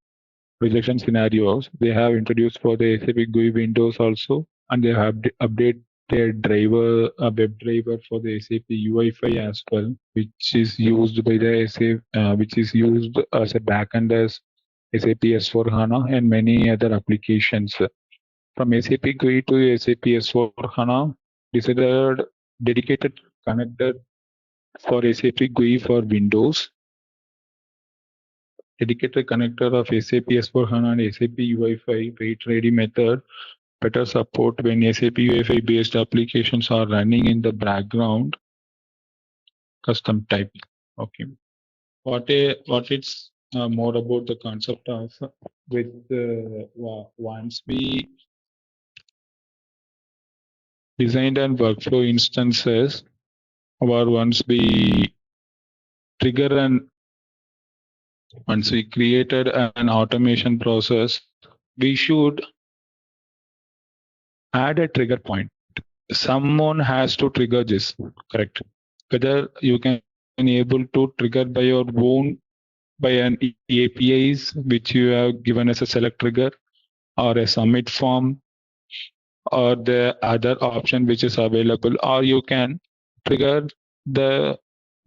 Speaker 2: rejection scenarios. They have introduced for the SAP GUI Windows also, and they have update their driver, a web driver for the SAP UI5 as well, which is used by the SAP, which is used as a backend as SAP S/4HANA and many other applications. From SAP GUI to SAP S/4HANA, decided dedicated connector for SAP GUI for Windows, dedicated connector of SAP S/4HANA and SAP UI5 wait-ready method, better support when SAP UI5 based applications are running in the background. Custom type. Okay. What it's more about the concept of with once we designed and workflow instances, or once we trigger and once we created an automation process, we should add a trigger point. Someone has to trigger this, correct? Whether you can able to trigger by your own by an APIs which you have given as a select trigger or a submit form or the other option which is available, or you can trigger the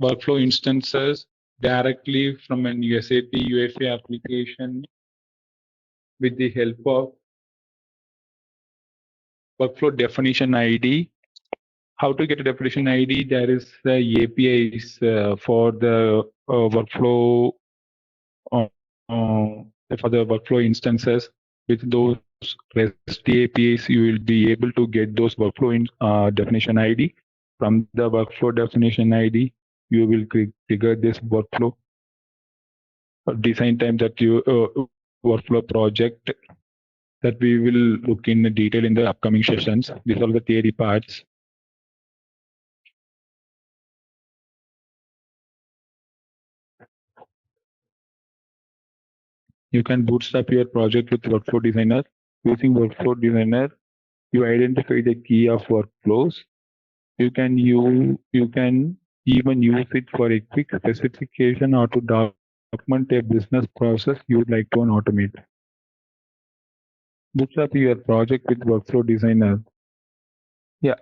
Speaker 2: workflow instances directly from an SAP UFA application with the help of workflow definition ID. How to get a definition ID? There is the APIs for the workflow for the workflow instances. With those REST APIs, you will be able to get those workflow definition ID. From the workflow definition ID, you will trigger this workflow design time that you workflow project that we will look in detail in the upcoming sessions. These are the theory parts. You can bootstrap your project with Workflow Designer. Using Workflow Designer, you identify the key of workflows. You can even use it for a quick specification or to document a business process you would like to automate. Bootstrap your project with Workflow Designer. Yeah,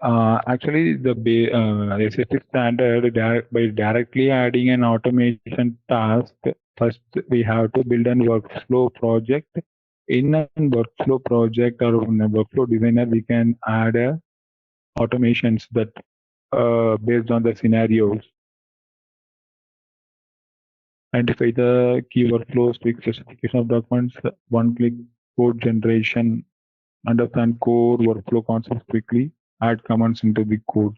Speaker 2: actually, the SAP standard by directly adding an automation task, first we have to build a workflow project. In a workflow project or in a workflow designer, we can add automations that based on the scenarios. Identify the key workflows, quick specification of documents, one-click code generation, understand core workflow concepts quickly, add commands into the code.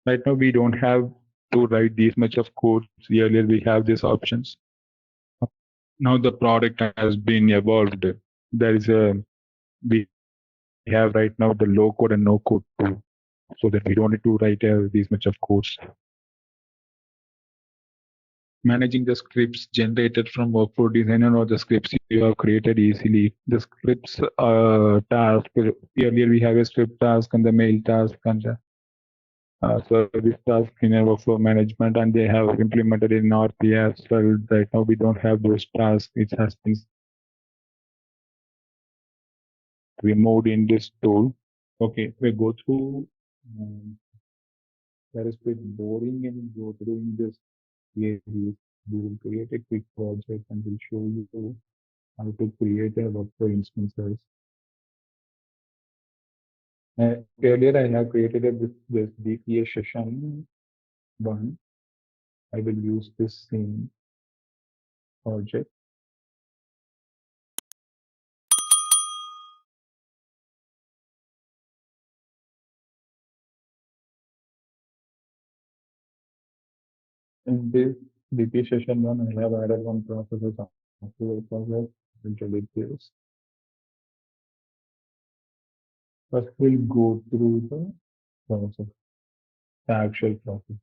Speaker 2: Right now, we don't have to write this much of code. Earlier, we have these options. Now the product has been evolved. There is we have right now the low code and no code too, so that we don't need to write these much of codes. Managing the scripts generated from Workflow Designer or the scripts you have created easily. The scripts task. Earlier, we have a script task and the mail task and the service task in our workflow management, and they have implemented in RPA as well. Right now, we don't have those tasks. It has been removed in this tool. Okay, we go through. That is quite boring and go through this. We will create a quick project and we'll show you how to create a workflow instances. Earlier, I have created this DPA session 1. I will use this same project. In this BP session 1, I have added one process as approval process. We'll delete this. First, we'll go through the process, the actual process.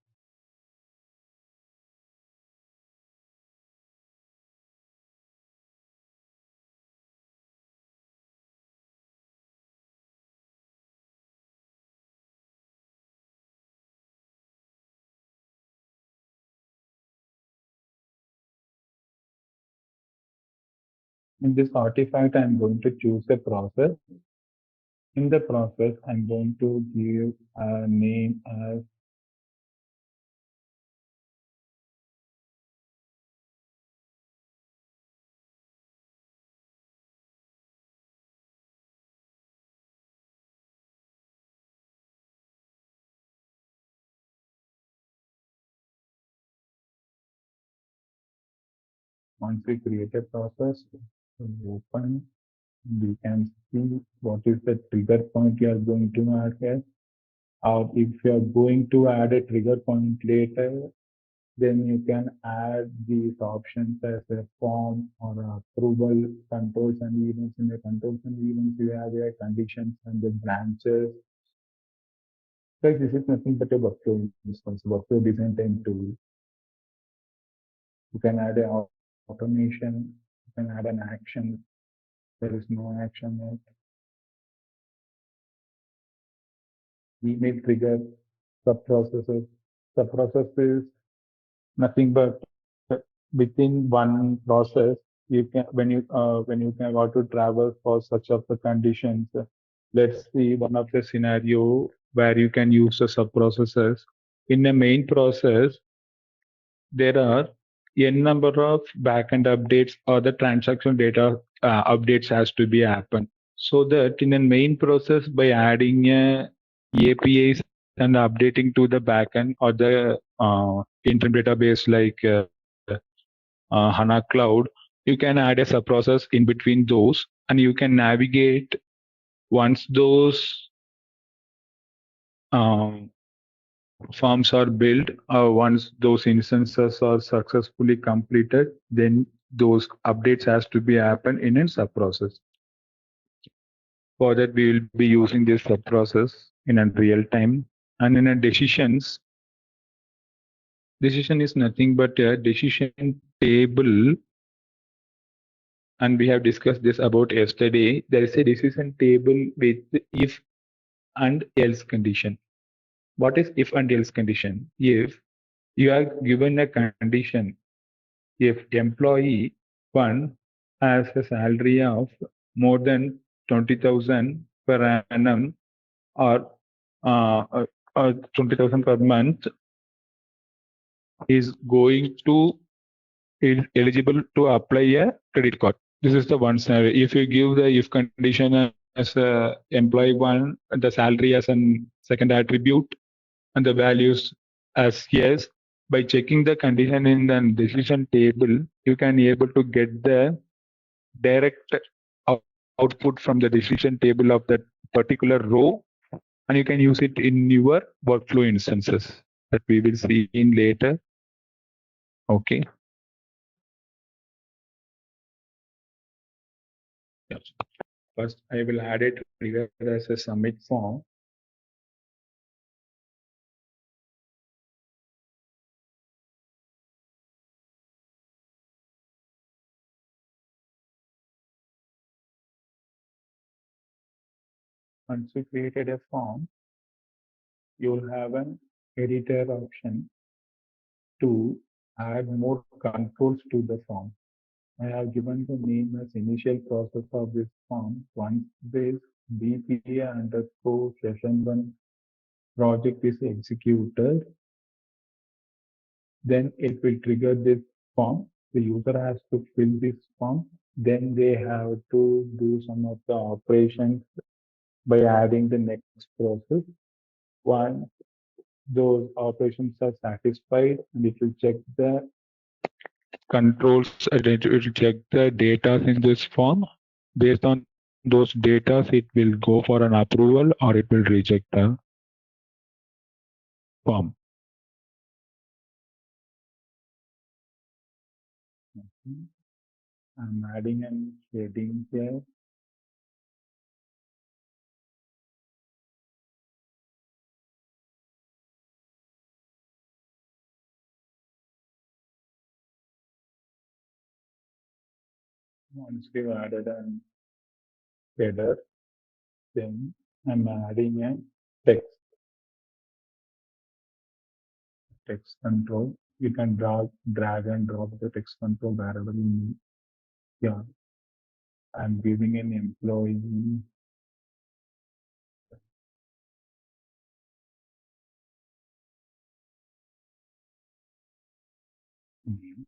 Speaker 2: In this artifact, I'm going to choose a process. In the process, I'm going to give a name as once we create a process, we open, we can see what is the trigger point you are going to add here. Or if you are going to add a trigger point later, then you can add these options as a form or approval controls and events. In the controls and events, you have your conditions and the branches. Like this is nothing but a workflow instance, workflow design time tool. You can add an automation, you can add an action. There is no action yet. Email trigger, subprocesses. Subprocesses nothing but within one process you can when you can want to travel for such of the conditions. Let's see one of the scenario where you can use the subprocesses. In the main process, there are n number of backend updates or the transaction data updates has to be happen. So that in the main process, by adding APIs and updating to the backend or the interim database like HANA Cloud, you can add a subprocess in between those, and you can navigate once those forms are built, once those instances are successfully completed, then those updates has to be happen in a subprocess. For that, we will be using this subprocess in a real time. And in a decision is nothing but a decision table. And we have discussed this about yesterday. There is a decision table with if and else condition. What is if and else condition? If you are given a condition, if employee 1 has a salary of more than 20,000 per annum or 20,000 per month, is going to is eligible to apply a credit card. This is the one scenario. If you give the if condition as a employee 1, the salary as a second attribute, and the values as yes, by checking the condition in the decision table, you can able to get the direct output from the decision table of that particular row, and you can use it in your workflow instances that we will see in later. Okay. Yes. First, I will add it trigger as a submit form. Once you created a form, you'll have an editor option to add more controls to the form. I have given the name as initial process of this form. Once this BPA underscore session 1 project is executed, then it will trigger this form. The user has to fill this form. Then they have to do some of the operations by adding the next process. Once those operations are satisfied, and it will check the controls, it will check the data in this form. Based on those data, it will go for an approval or it will reject the form.
Speaker 3: I'm adding and shading here. Once we've added an header, then I'm adding a text control. You can drag and drop the text control wherever you need. Yeah, I'm giving an employee. Name.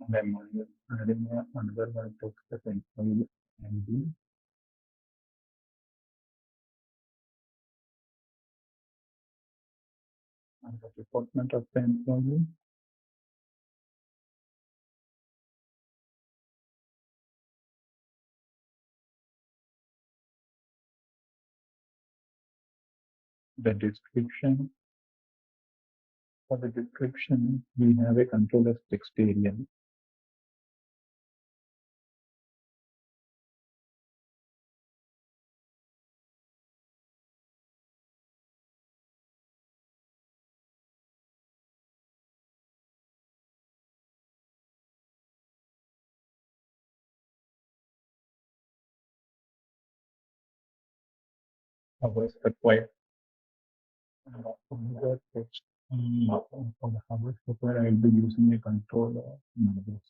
Speaker 3: And I'm adding another one text as employee ID. And the department of the employee. The description. For the description, we have a control as text area. Hours required. For the text, for the hours required, I'll be using a control numbers.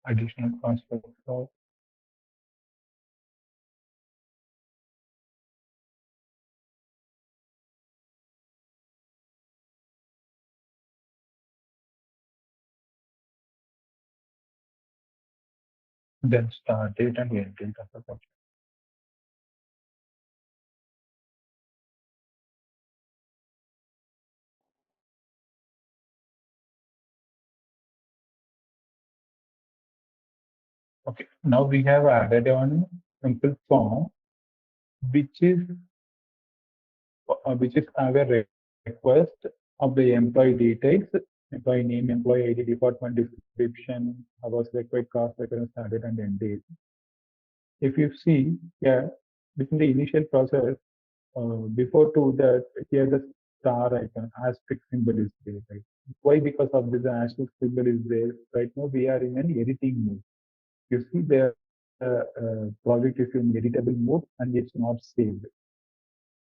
Speaker 3: Additional cost for then start date and end date of the project. Okay, now we have added one simple form which is our request of the employee details, employee name, employee ID, department description, hours required, cost required, started and end date. If you see here, within the initial process, before to that, here the star icon, asterisk symbol is there, right? Why? Because of this asterisk symbol is there. Right now we are in an editing mode. You see the project is in editable mode and it's not saved.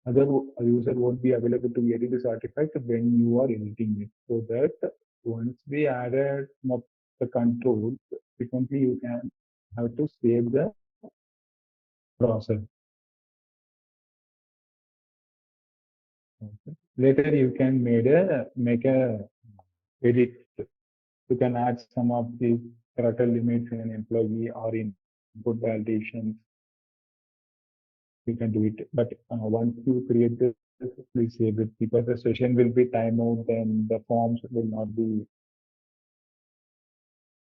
Speaker 3: Other user won't be available to edit this artifact when you are editing it. So that once we added some of the controls, frequently you can have to save the process. Okay. Later you can make a edit. You can add some of these character limits in an employee or in input validations. You can do it, but once you create this, please save it because the session will be timeout and the forms will not be.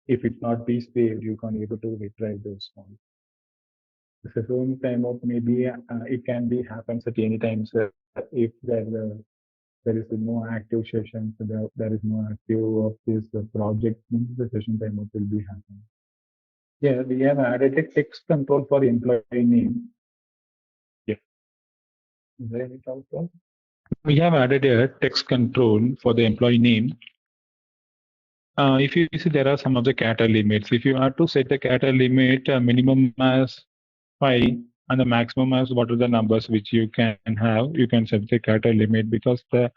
Speaker 3: If it not be saved, you can't able to retry those forms. The session timeout maybe it can be happens at any time. So if there is no active session, so there is no active of this project, means the session timeout will be happening. Yeah, we have added a text control for employee name. Yeah. Is there any also? We have added a text control for the employee name. If you see, there are some of the character limits. If you are to set the character limit minimum as 5 and the maximum as what are the numbers which you can have, you can set the character limit because the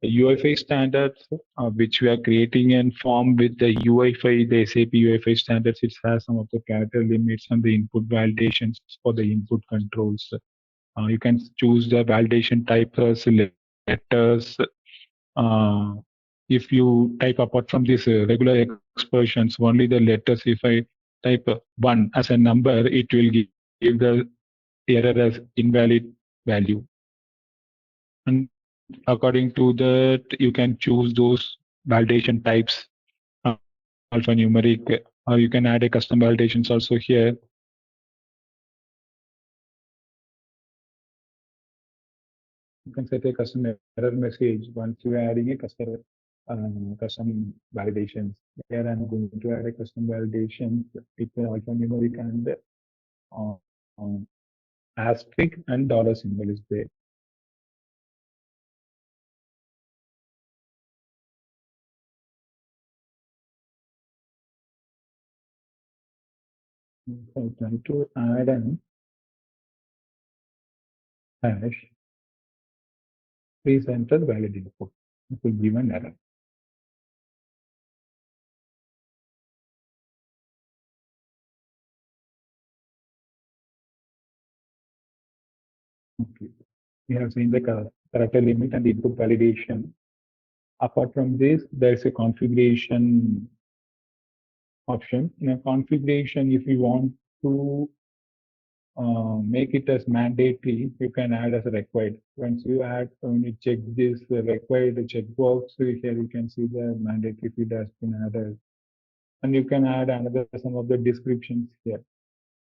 Speaker 3: UEFI standards which we are creating and form with the UEFI, the SAP UEFI standards, it has some of the character limits and the input validations for the input controls. You can choose the validation type as letters,
Speaker 2: if you type apart from these regular expressions, only the letters, if I type 1 as a number, it will give the error as invalid value. And according to that, you can choose those validation types, alphanumeric, or you can add a custom validations also here. You can set a custom error message once you are adding a custom validations. Here I'm going to add a custom validation with alphanumeric and asterisk and dollar symbol is there. So I try to add an hash. Please enter valid input. It will give an error. Okay. We have seen the character limit and input validation. Apart from this, there's a configuration option. In a configuration, if you want to make it as mandatory, you can add as a required. Once you add, when you check this required checkbox, here you can see the mandatory field has been added. And you can add another some of the descriptions here.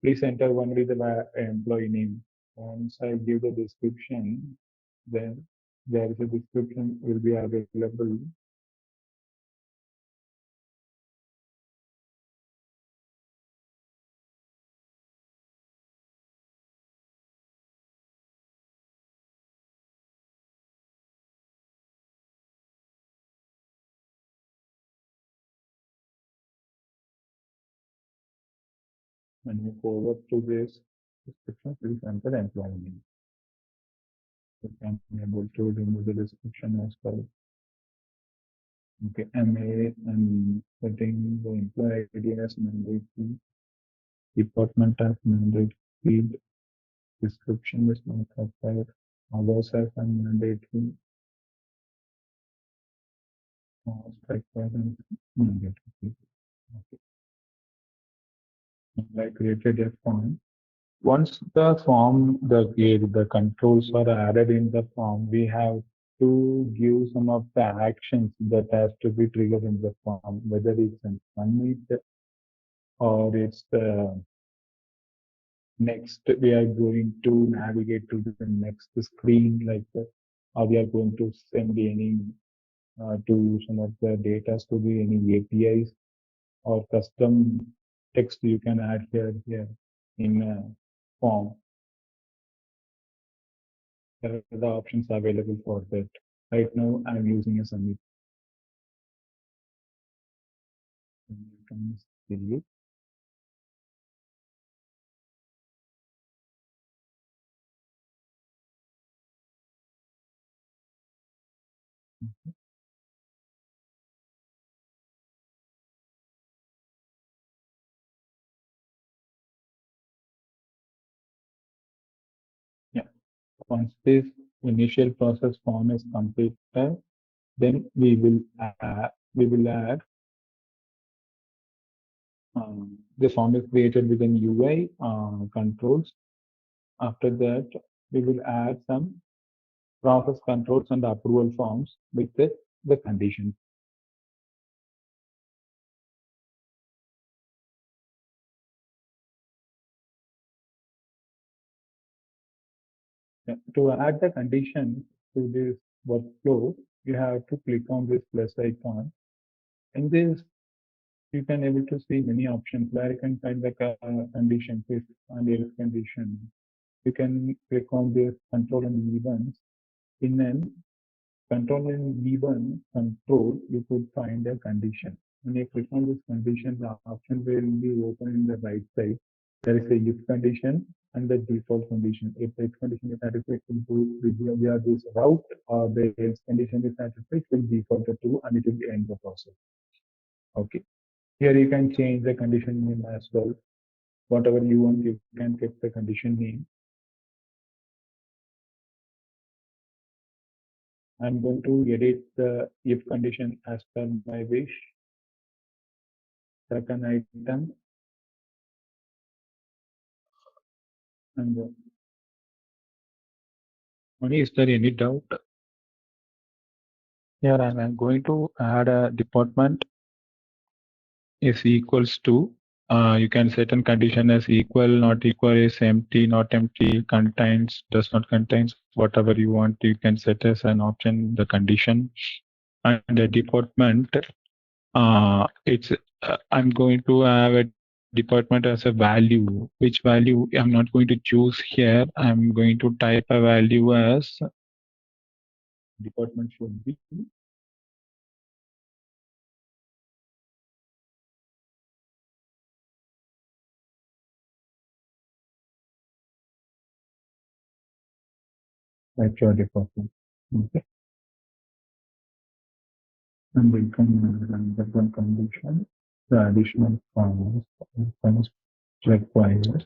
Speaker 2: Please enter only the employee name. Once I give the description, then there is a description will be available. When you forward to this description, please enter employee name. You can be able to remove the description as well. Okay, MA and setting the employee ID as mandatory, department as mandatory, field description is not required, others as mandatory, required and mandatory. Okay. I created a form. Once the form, the controls are added in the form, we have to give some of the actions that has to be triggered in the form, whether it's an submit or it's the next. We are going to navigate to the next screen, like or we are going to send any to some of the data to the any APIs or custom text you can add here in a form. There are the options available for that. Right now, I'm using a submit. You can see it. Yeah. Once this initial process form is completed, then we will add the form is created within UI controls. After that, we will add some process controls and approval forms with the conditions. Yeah. To add the condition to this workflow, you have to click on this plus icon. In this, you can able to see many options where you can find the condition, if and else condition. You can click on this control and events. In an control and event control, you could find a condition. When you click on this condition, the option will be open in the right side. There is a if condition and the default condition. If the if condition is satisfied, it will be this route, or the else condition is satisfied, it will default to true and it will end the process. Okay. Here you can change the condition name as well. Whatever you want, you can keep the condition name.
Speaker 3: I'm going to edit the if condition as per my wish. Second item. And Mani, is there any doubt? Here I'm going to add a department is equals to. You can set a condition as equal, not equal, is empty, not empty, contains, does not contains, whatever you want. You can set as an option the condition and the department. It's I'm going to have a department as a value. Which value I'm not going to choose here. I'm going to type a value as department should be HR department. Okay. And we can run the one condition. The additional funds required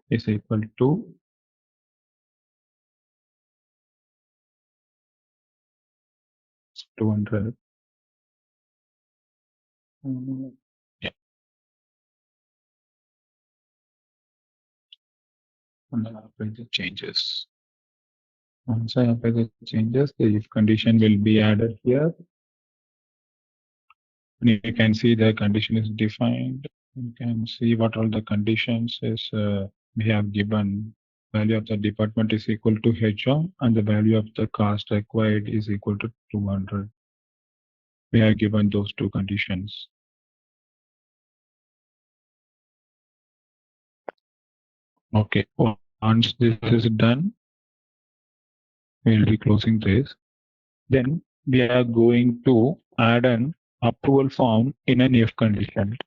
Speaker 3: is equal to 200. Yeah. And I'll apply the changes. Once I apply the changes, the if condition will be added here. And you can see the condition is defined. You can see what all the conditions is we have given. Value of the department is equal to HR and the value of the cost required is equal to 200. We have given those two conditions. Okay, once this is done, we'll be closing this. Then we are going to add an approval form in an if condition.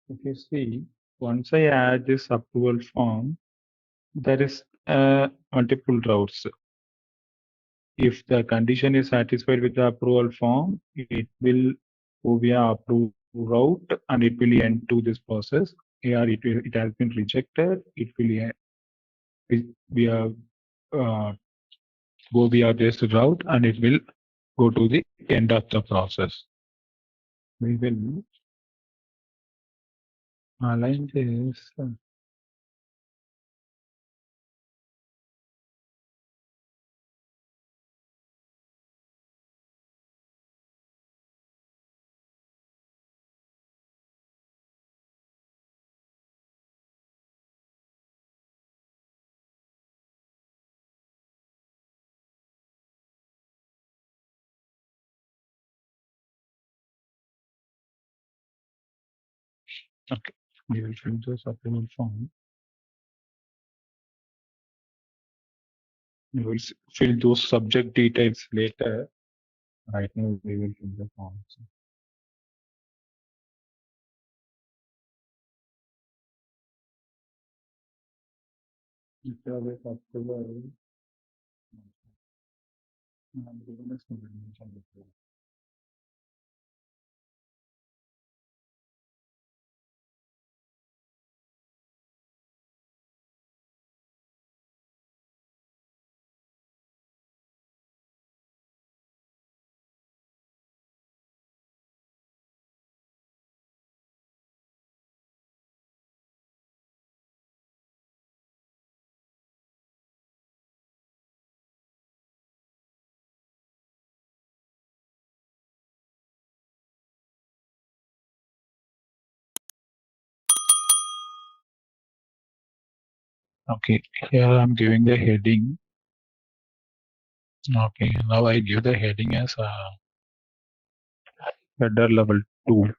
Speaker 3: If you see, once I add this approval form, there is multiple routes. If the condition is satisfied with the approval form, it will go via approve route and it will end to this process. Here it has been rejected. It will go via this route and it will go to the end of the process. We will align this. Okay, we will fill this approval form. We will fill those subject details later. Right now, we will fill the forms. Service approval.
Speaker 4: Okay, here I'm giving the heading. Okay, now I give the heading as header level 2.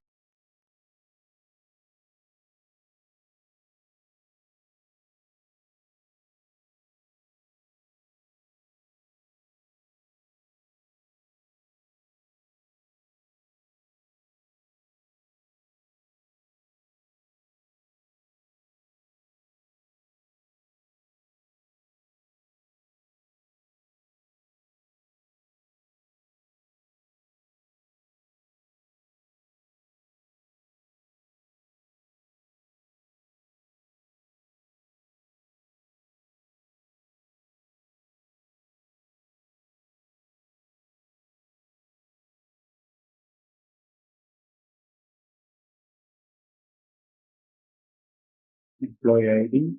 Speaker 4: Employee ID.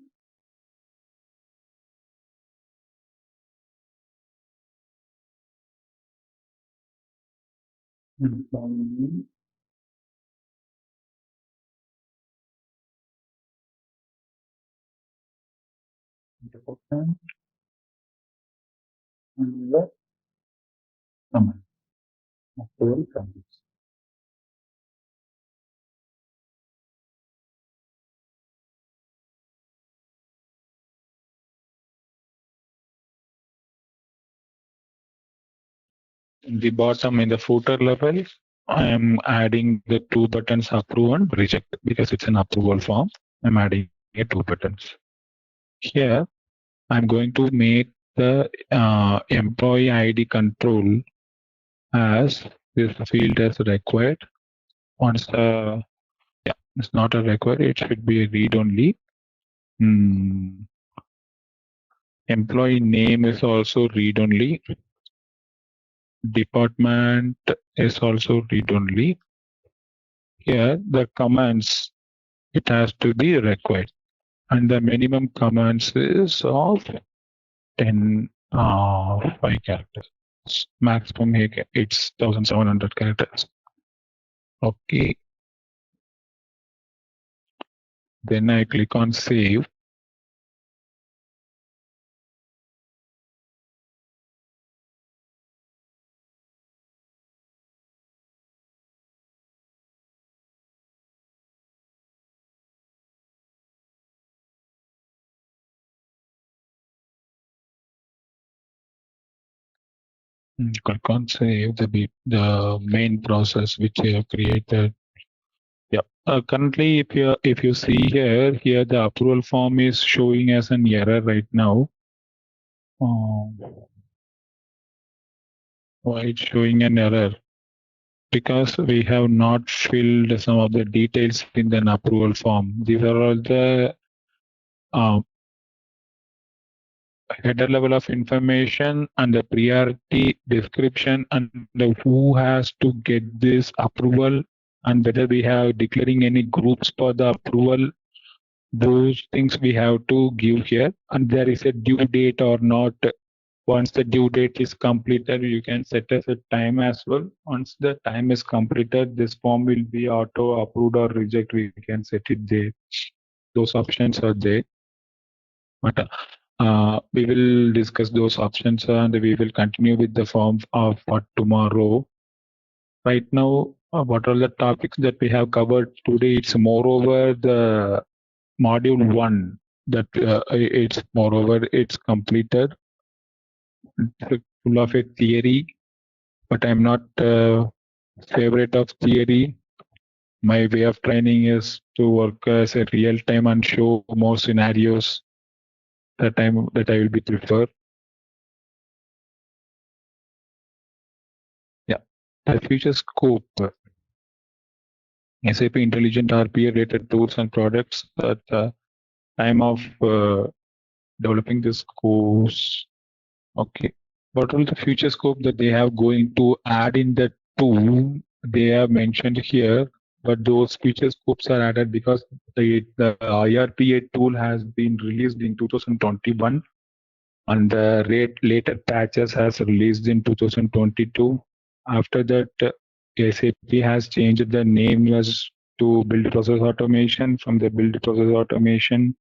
Speaker 4: Employee name. Department. And the command. Actual comments. In the bottom, in the footer level, I am adding the 2 buttons, approve and reject, because it's an approval form. I'm adding 2 buttons. Here, I'm going to make the employee ID control as this field as required. Once it's not a required, it should be a read only. Employee name is also read only. Department is also read only. Here the commands, it has to be required, and the minimum commands is of 10 5 characters. Maximum here it's 1700 characters. Okay. Then I click on save. Click on save the main process which I have created. Yeah. Currently, if you see here the approval form is showing as an error right now. Why it's showing an error? Because we have not filled some of the details in an approval form. These are all the header level of information and the priority description and who has to get this approval and whether we have declaring any groups for the approval. Those things we have to give here, and there is a due date or not. Once the due date is completed, you can set as a time as well. Once the time is completed, this form will be auto approved or reject. We can set it there. Those options are there. But we will discuss those options and we will continue with the form for tomorrow. Right now, what are the topics that we have covered today? It's moreover the module 1 that it's completed. It's full of a theory, but I'm not favorite of theory. My way of training is to work as a real time and show more scenarios that I will be prefer. Yeah, the future scope. SAP Intelligent RPA related tools and products at the time of developing this course. Okay, what are the future scope that they have going to add in the tool? They have mentioned here, but those feature scopes are added because the IRPA tool has been released in 2021 and the later patches has released in 2022. After that, SAP has changed the name as to build process automation. From the build process automation,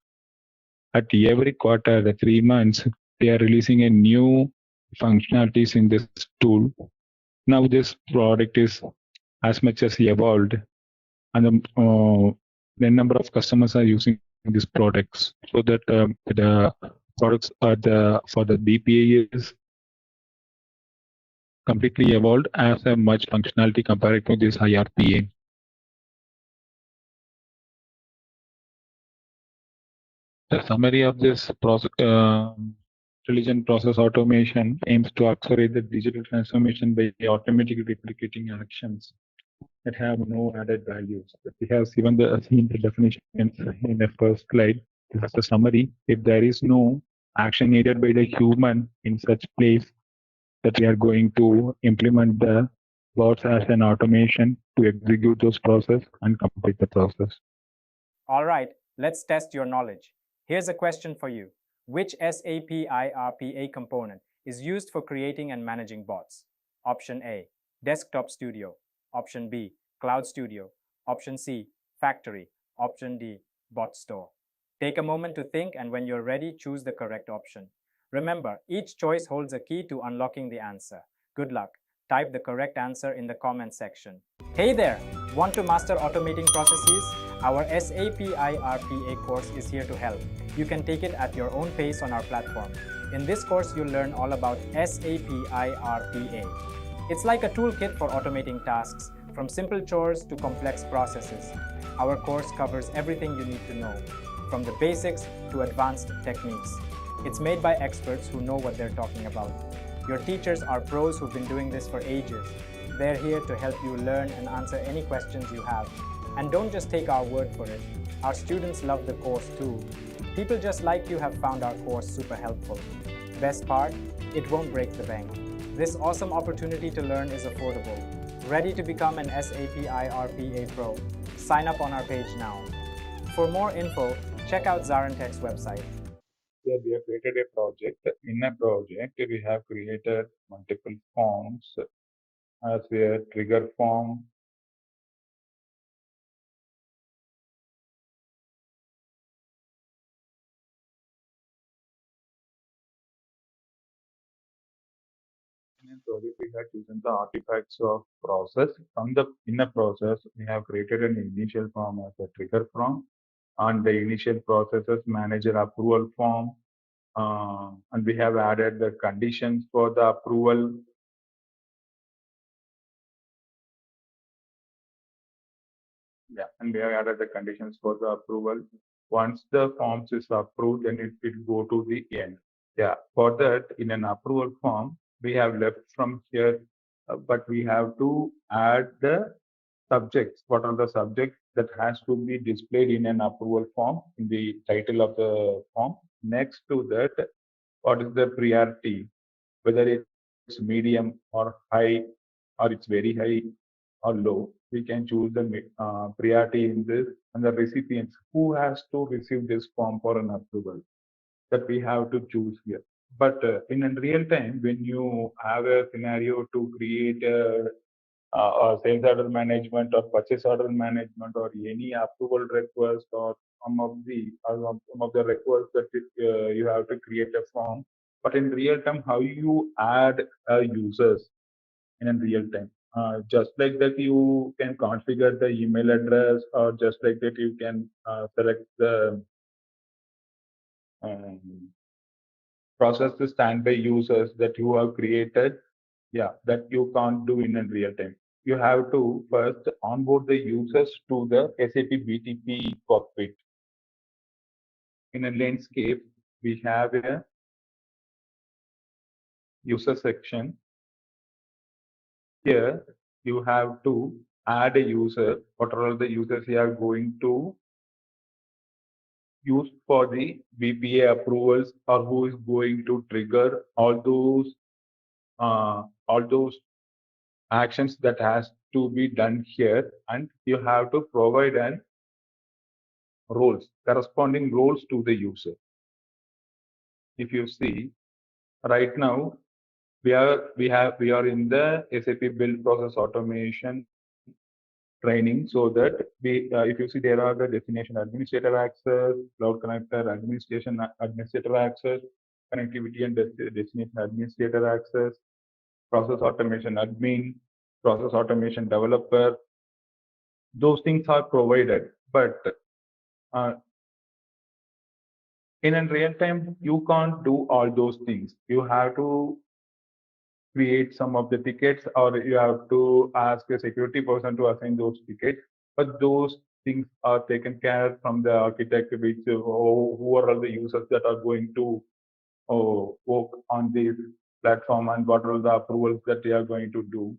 Speaker 4: at every quarter, the 3 months, they are releasing a new functionalities in this tool. Now this product is as much as evolved, and the number of customers are using these products, so that the products are for the BPA is completely evolved as a much functionality compared to this IRPA. The summary of this intelligent process automation aims to accelerate the digital transformation by automatically replicating actions that have no added values. We have seen the definitions in the first slide. This is the summary. If there is no action needed by the human in such place, that we are going to implement the bots as an automation to execute those process and complete the process.
Speaker 1: All right, let's test your knowledge. Here's a question for you. Which SAP iRPA component is used for creating and managing bots? Option A, Desktop Studio. Option B, Cloud Studio. Option C, Factory. Option D, Bot Store. Take a moment to think, and when you're ready, choose the correct option. Remember, each choice holds a key to unlocking the answer. Good luck. Type the correct answer in the comment section. Hey there! Want to master automating processes? Our SAP iRPA course is here to help. You can take it at your own pace on our platform. In this course, you'll learn all about SAP iRPA. It's like a toolkit for automating tasks, from simple chores to complex processes. Our course covers everything you need to know, from the basics to advanced techniques. It's made by experts who know what they're talking about. Your teachers are pros who've been doing this for ages. They're here to help you learn and answer any questions you have. And don't just take our word for it. Our students love the course too. People just like you have found our course super helpful. Best part, it won't break the bank. This awesome opportunity to learn is affordable. Ready to become an SAP iRPA Pro? Sign up on our page now. For more info, check out ZaranTech's website.
Speaker 3: Here we have created a project. In a project, we have created multiple forms as a trigger form, in a project we have chosen the artifacts of process. From the inner process, we have created an initial form as a trigger form, and the initial processes manager approval form, and we have added the conditions for the approval. Yeah, and we have added the conditions for the approval. Once the forms is approved, then it will go to the end. Yeah, for that, in an approval form, we have left from here, but we have to add the subjects. What are the subjects that has to be displayed in an approval form in the title of the form? Next to that, what is the priority? Whether it's medium or high, or it's very high or low, we can choose the priority in this, and the recipients who has to receive this form for an approval, that we have to choose here. But in a real time, when you have a scenario to create a sales order management or purchase order management or any approval request or some of the requests that you have to create a form. But in real time, how you add users in real time? Just like that, you can configure the email address, or just like that, you can select the process the standby users that you have created. Yeah, that you can't do in real time. You have to first onboard the users to the SAP BTP cockpit. In a landscape, we have a user section. Here, you have to add a user. What are all the users you are going to use for the BPA approvals, or who is going to trigger all those actions that has to be done here, and you have to provide an corresponding roles to the user. If you see right now, we are in the SAP build process automation training so that we, if you see, there are the destination administrator access, cloud connector administration administrator access, connectivity and destination administrator access, process automation admin, process automation developer. Those things are provided, but in a real time, you can't do all those things. You have to create some of the tickets, or you have to ask a security person to assign those tickets. But those things are taken care from the architect, which who are all the users that are going to work on this platform, and what are the approvals that they are going to do.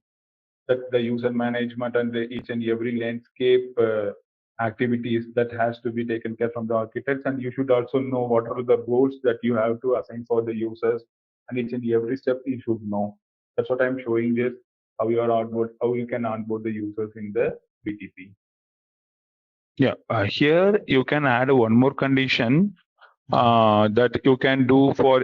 Speaker 3: That the user management and each and every landscape activities that has to be taken care from the architects, and you should also know what are the roles that you have to assign for the users, and each and every step you should know. That's what I'm showing this, how you are onboard, how you can onboard the users in the BTP.
Speaker 4: Yeah, here you can add one more condition that you can do for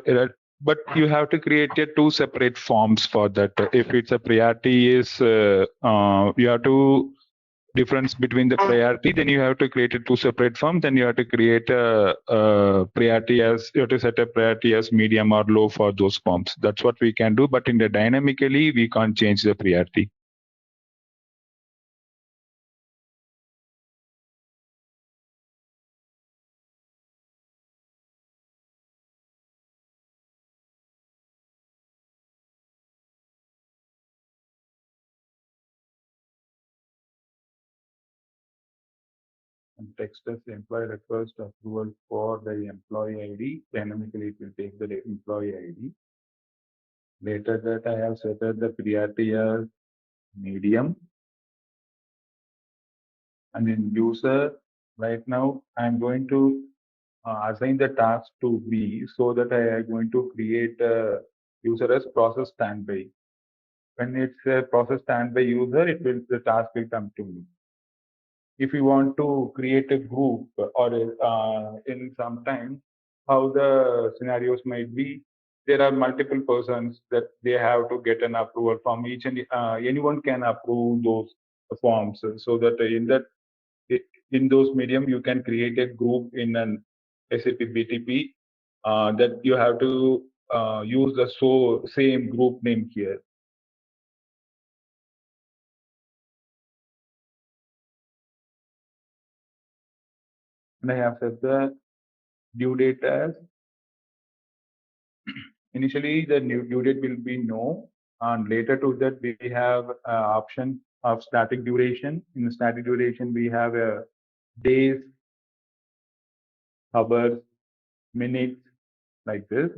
Speaker 4: but you have to create two separate forms for that. If it's a priority is you have to difference between the priority, then you have to create two separate forms. Then you have to create a priority as you have to set a priority as medium or low for those forms. That's what we can do, but in the dynamically we can't change the priority.
Speaker 3: And text as employee request approval for the employee ID. Dynamically, it will take the employee ID. Later that I have set up the priority as medium. And in user, right now, I'm going to assign the task to B, so that I am going to create a user as process standby. When it's a process standby user, the task will come to me. If you want to create a group, or in some time, how the scenarios might be, there are multiple persons that they have to get an approval from each, and anyone can approve those forms, so that in those medium you can create a group in an SAP BTP that you have to use the same group name here. And I have set the due date as, initially the new due date will be no, and later to that we have option of static duration. In the static duration we have days, hours, minutes, like this.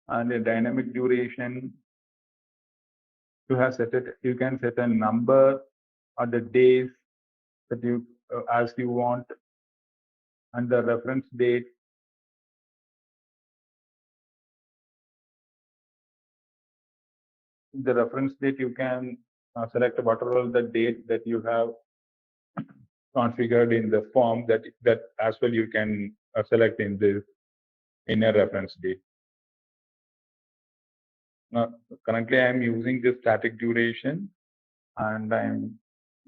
Speaker 3: And the dynamic duration, you have set it, you can set a number or the days that you as you want, and the reference date. The reference date you can select whatever the date that you have configured in the form, that as well you can select in this in a reference date. Currently I am using the static duration, and I am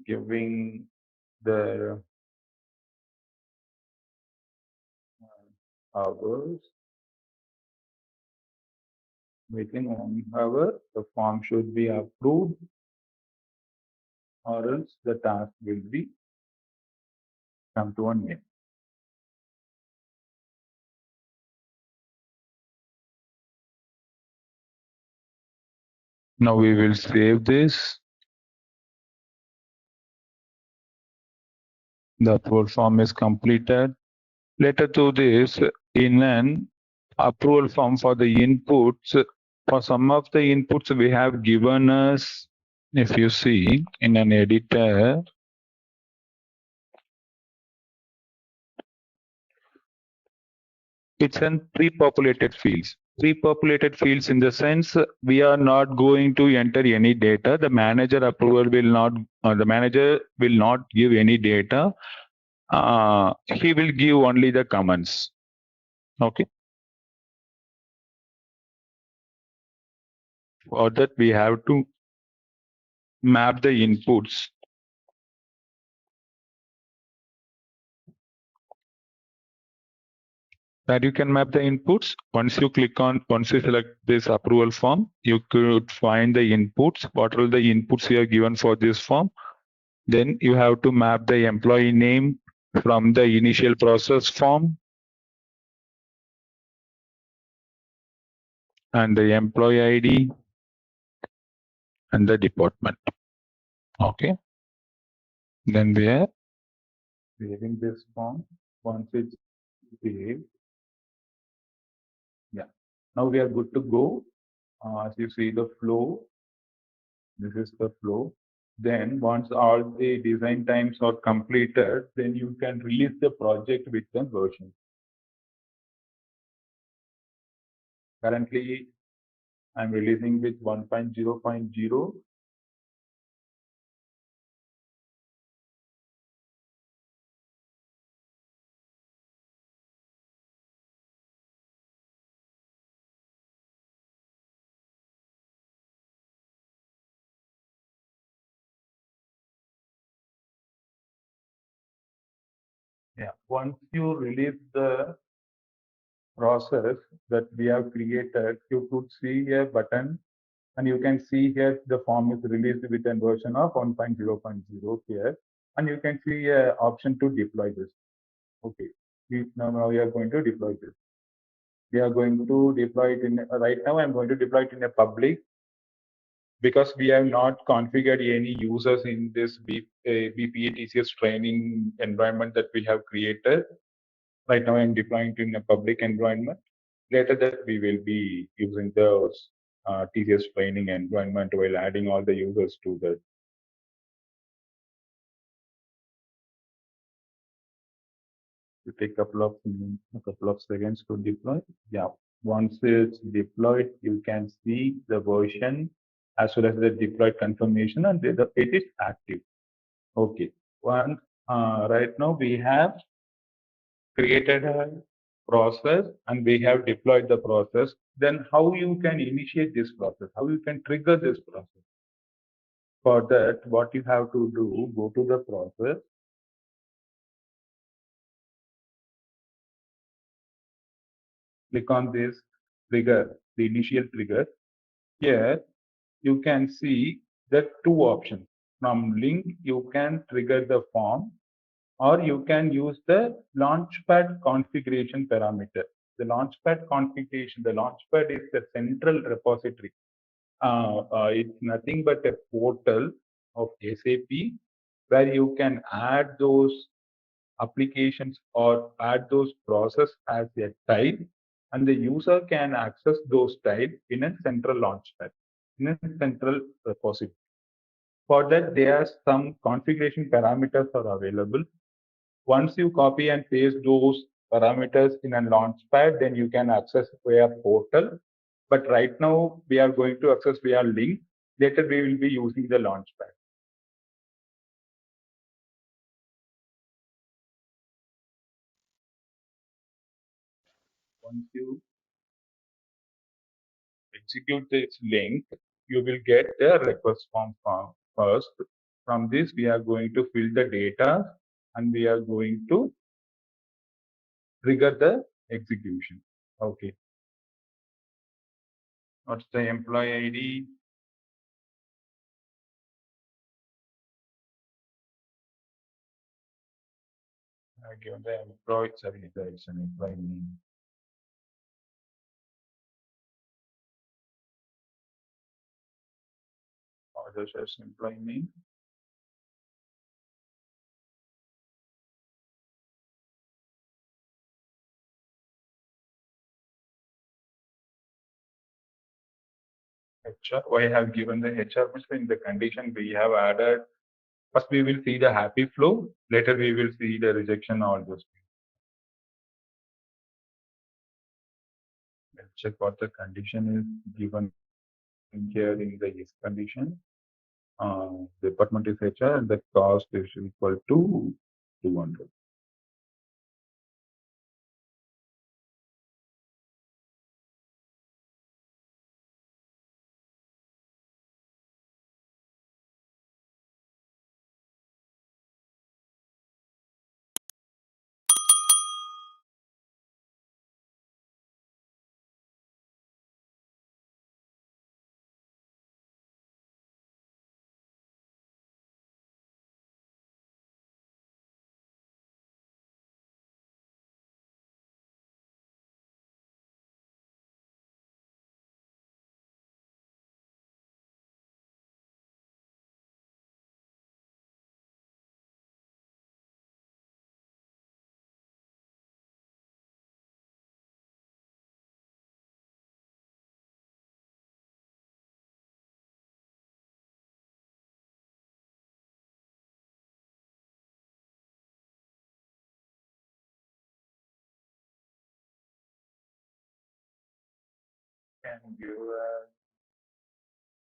Speaker 3: giving the hours. Within 1 hour, the form should be approved, or else the task will be come to an end.
Speaker 4: Now we will save this. The approval form is completed. Later to this, in an approval form for the inputs, for some of the inputs we have given us, if you see in an editor, it's an pre-populated fields. Pre-populated fields in the sense we are not going to enter any data. The manager approval will not, the manager will not give any data. He will give only the comments. Okay. For that we have to map the inputs that you can map the inputs. Once you select this approval form, you could find the inputs. What are the inputs you are given for this form? Then you have to map the employee name from the initial process form and the employee ID and the department. Okay. Then we are
Speaker 2: Saving this form. Once it's saved, yeah. Now we are good to go. As you see the flow, this is the flow. Then once all the design times are completed, then you can release the project with the version. Currently, I'm releasing with 1.0.0. Yeah. Once you release the process that we have created, you could see a button and you can see here the form is released with a version of 1.0.0 here. And you can see a option to deploy this. Okay. Now we are going to deploy this. We are going to deploy it in, right now I'm going to deploy it in a public because we have not configured any users in this BPA TCS training environment that we have created. Right now I'm deploying it in a public environment. Later that we will be using those TCS training environment while adding all the users to that. It take a couple of seconds to deploy. Yeah. Once it's deployed, you can see the version as well as the deployed confirmation and it is active. Okay. Right now we have created a process and we have deployed the process. Then how you can initiate this process? How you can trigger this process? For that, what you have to do, go to the process, click on this trigger, the initial trigger. Here, you can see the two options. From link, you can trigger the form or you can use the launchpad configuration parameter. The launchpad configuration, the launchpad is the central repository. It's nothing but a portal of SAP where you can add those applications or add those process as a type and the user can access those type in a central launchpad, in a central repository. For that, there are some configuration parameters are available. Once you copy and paste those parameters in a launchpad, then you can access via portal. But right now, we are going to access via link. Later, we will be using the launchpad. Once you execute this link, you will get the request form first. From this, we are going to fill the data and we are going to trigger the execution. Okay. What's the employee ID? I give the employee, sorry, it's an employee name. Others as employee name. HR. Why I have given the HR? Because in the condition we have added. First, we will see the happy flow. Later, we will see the rejection. All those things. Let's check what the condition is given here in the if condition. Department is HR and the cost is equal to 200.
Speaker 3: can give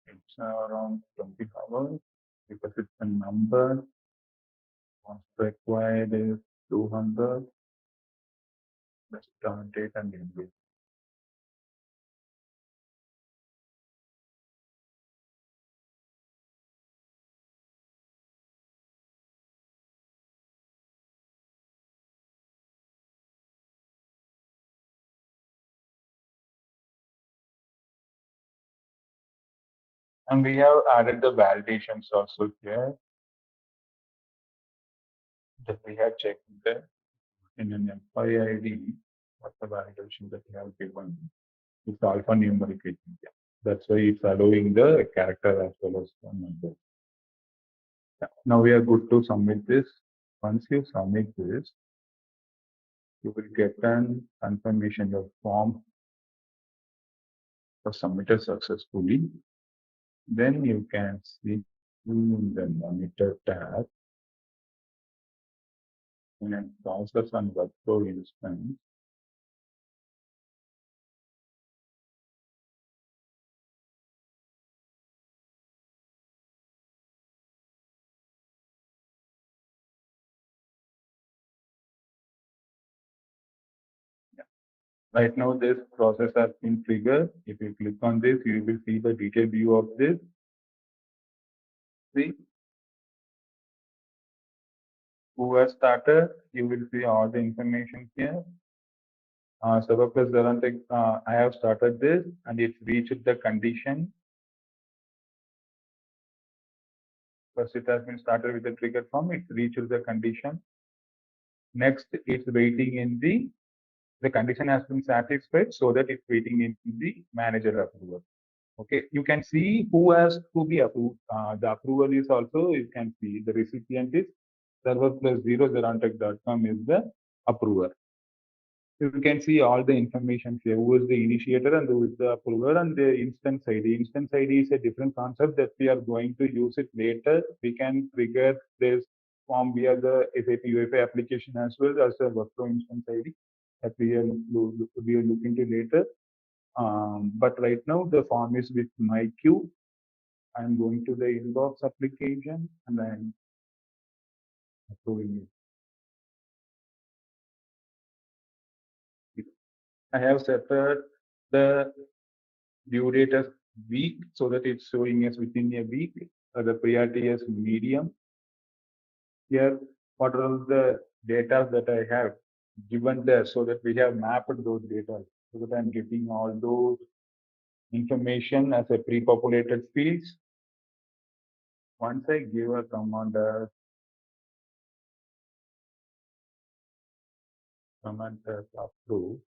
Speaker 3: it's around 20 hours because it's a number. Once required is 200. Let's turn date and English. And we have added the validations also here that we have checked there in an FIID. What's the validation that we have given? It's alphanumeric. Yeah. That's why it's allowing the character as well as the number. Yeah. Now we are good to submit this. Once you submit this, you will get an confirmation your form was submitted successfully. Then you can see in the monitor tab in a process and workflow instance. Right now, this process has been triggered. If you click on this, you will see the detailed view of this. See who has started. You will see all the information here. Server plus ZaranTech, I have started this and it's reached the condition. First, it has been started with the trigger form. It's reached the condition. Next, it's waiting in the condition has been satisfied, so that it's waiting in the manager approval. Okay, you can see who has to be approved. The approval is also, you can see the recipient is server plus 0 ZaranTech.com is the approver. You can see all the information here, who is the initiator and who is the approver, and the instance ID. Instance ID is a different concept that we are going to use it later. We can trigger this form via the SAP iRPA application as well as a workflow instance ID that we are looking to later. But right now the form is with my queue. I'm going to the inbox application and I'm approving it. I have set the due date as week so that it's showing us within a week. The priority is medium. Here, what are all the data that I have given there so that we have mapped those data so that I'm getting all those information as a pre-populated fields. Once I give a command as approve,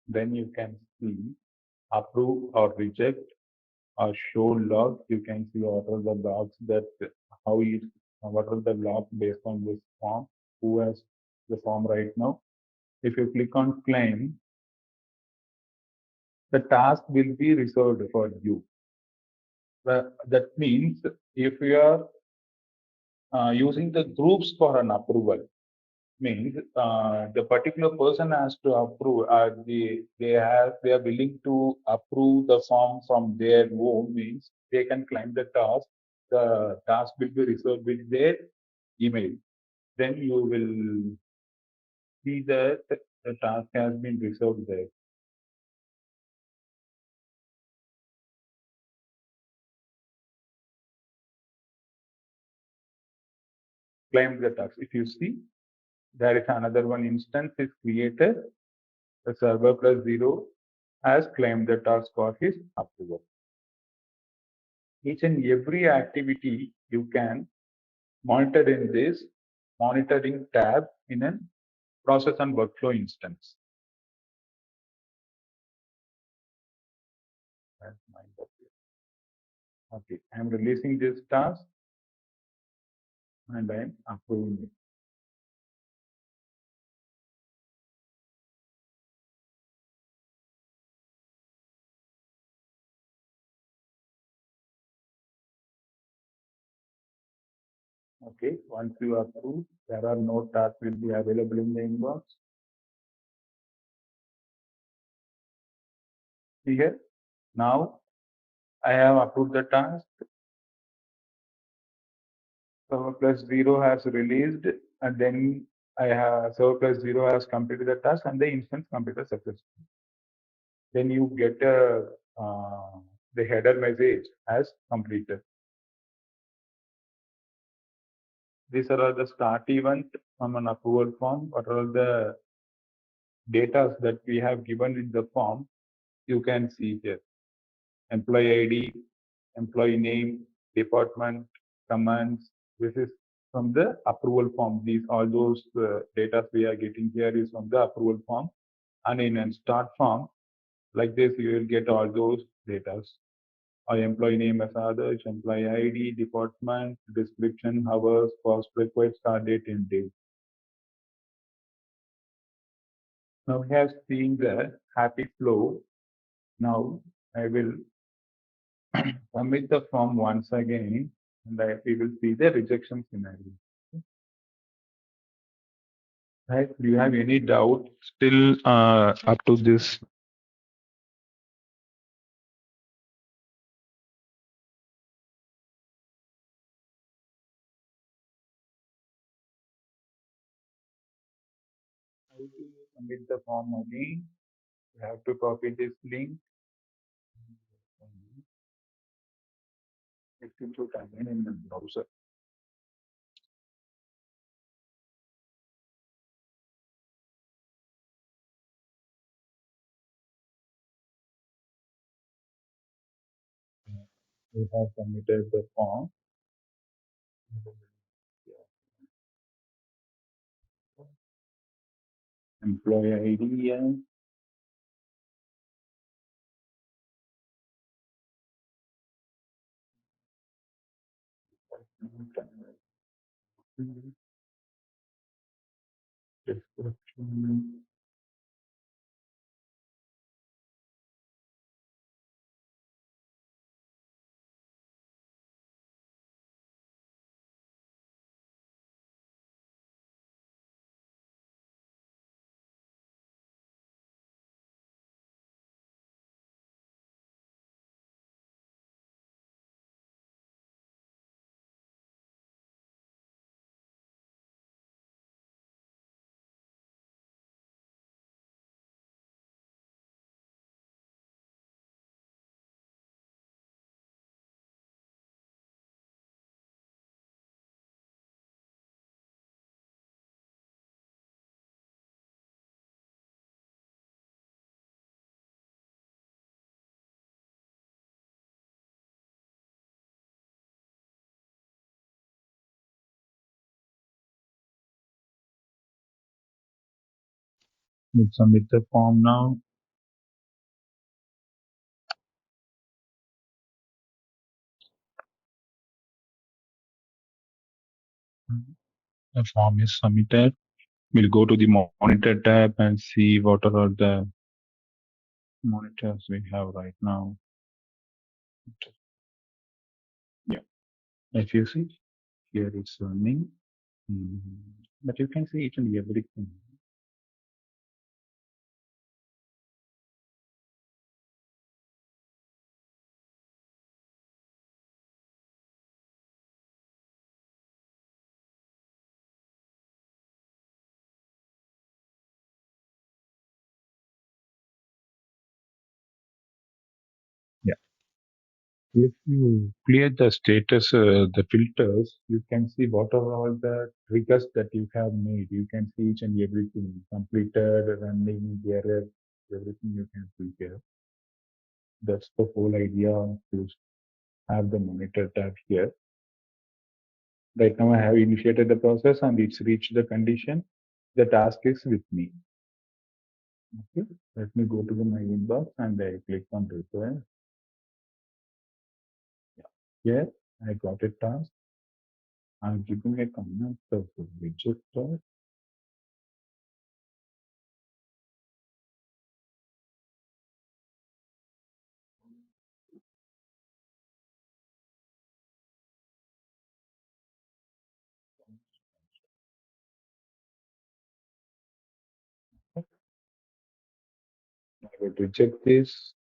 Speaker 3: then you can see approve or reject or show log. You can see what are the logs that what are the logs based on this form, who has the form right now. If you click on claim, the task will be reserved for you. That means if you are using the groups for an approval, means the particular person has to approve. They are willing to approve the form from their own, means they can claim the task. The task will be reserved with their email. Then you will see that the task has been reserved there. Claim the task. If you see, there is another one instance is created. The server plus 0 has claimed the task for his approval. Each and every activity you can monitor in this monitoring tab in a process and workflow instance. Okay, I'm releasing this task and I'm approving it. Okay, once you approve, there are no tasks will be available in the inbox. Here, now I have approved the task. Server plus 0 has released, and then I have server plus 0 has completed the task, and the instance completed successfully. Then you get the header message as completed. These are all the start event from an approval form. What are all the data that we have given in the form? You can see here: employee ID, employee name, department, commands. This is from the approval form. These all those data we are getting here is from the approval form. And in a start form, like this, you will get all those data. Or employee name as others, employee ID, department, description, hours, cost required, start date, and date. Now we have seen the happy flow. Now I will submit the form once again, and we will see the rejection scenario. Right? Do you have any doubt
Speaker 4: Still up to this?
Speaker 3: how to submit the form again? You have to copy this link. Execute again in the browser. We have submitted the form. Employee ID and description.
Speaker 4: Let's submit the form now. The form is submitted. We'll go to the monitor tab and see what are all the monitors we have right now. Yeah, if you see here it's running, but you can see each and everything. Yeah, if you clear the status, the filters, you can see what are all the triggers that you have made. You can see each and everything completed, running, error, everything you can see here. That's the whole idea to have the monitor tab here. Right now I have initiated the process and it's reached the condition. The task is with me. Okay, let me go to my inbox and I click on request. Yeah. Here I got a task. I'm giving a comment of register. I will reject this.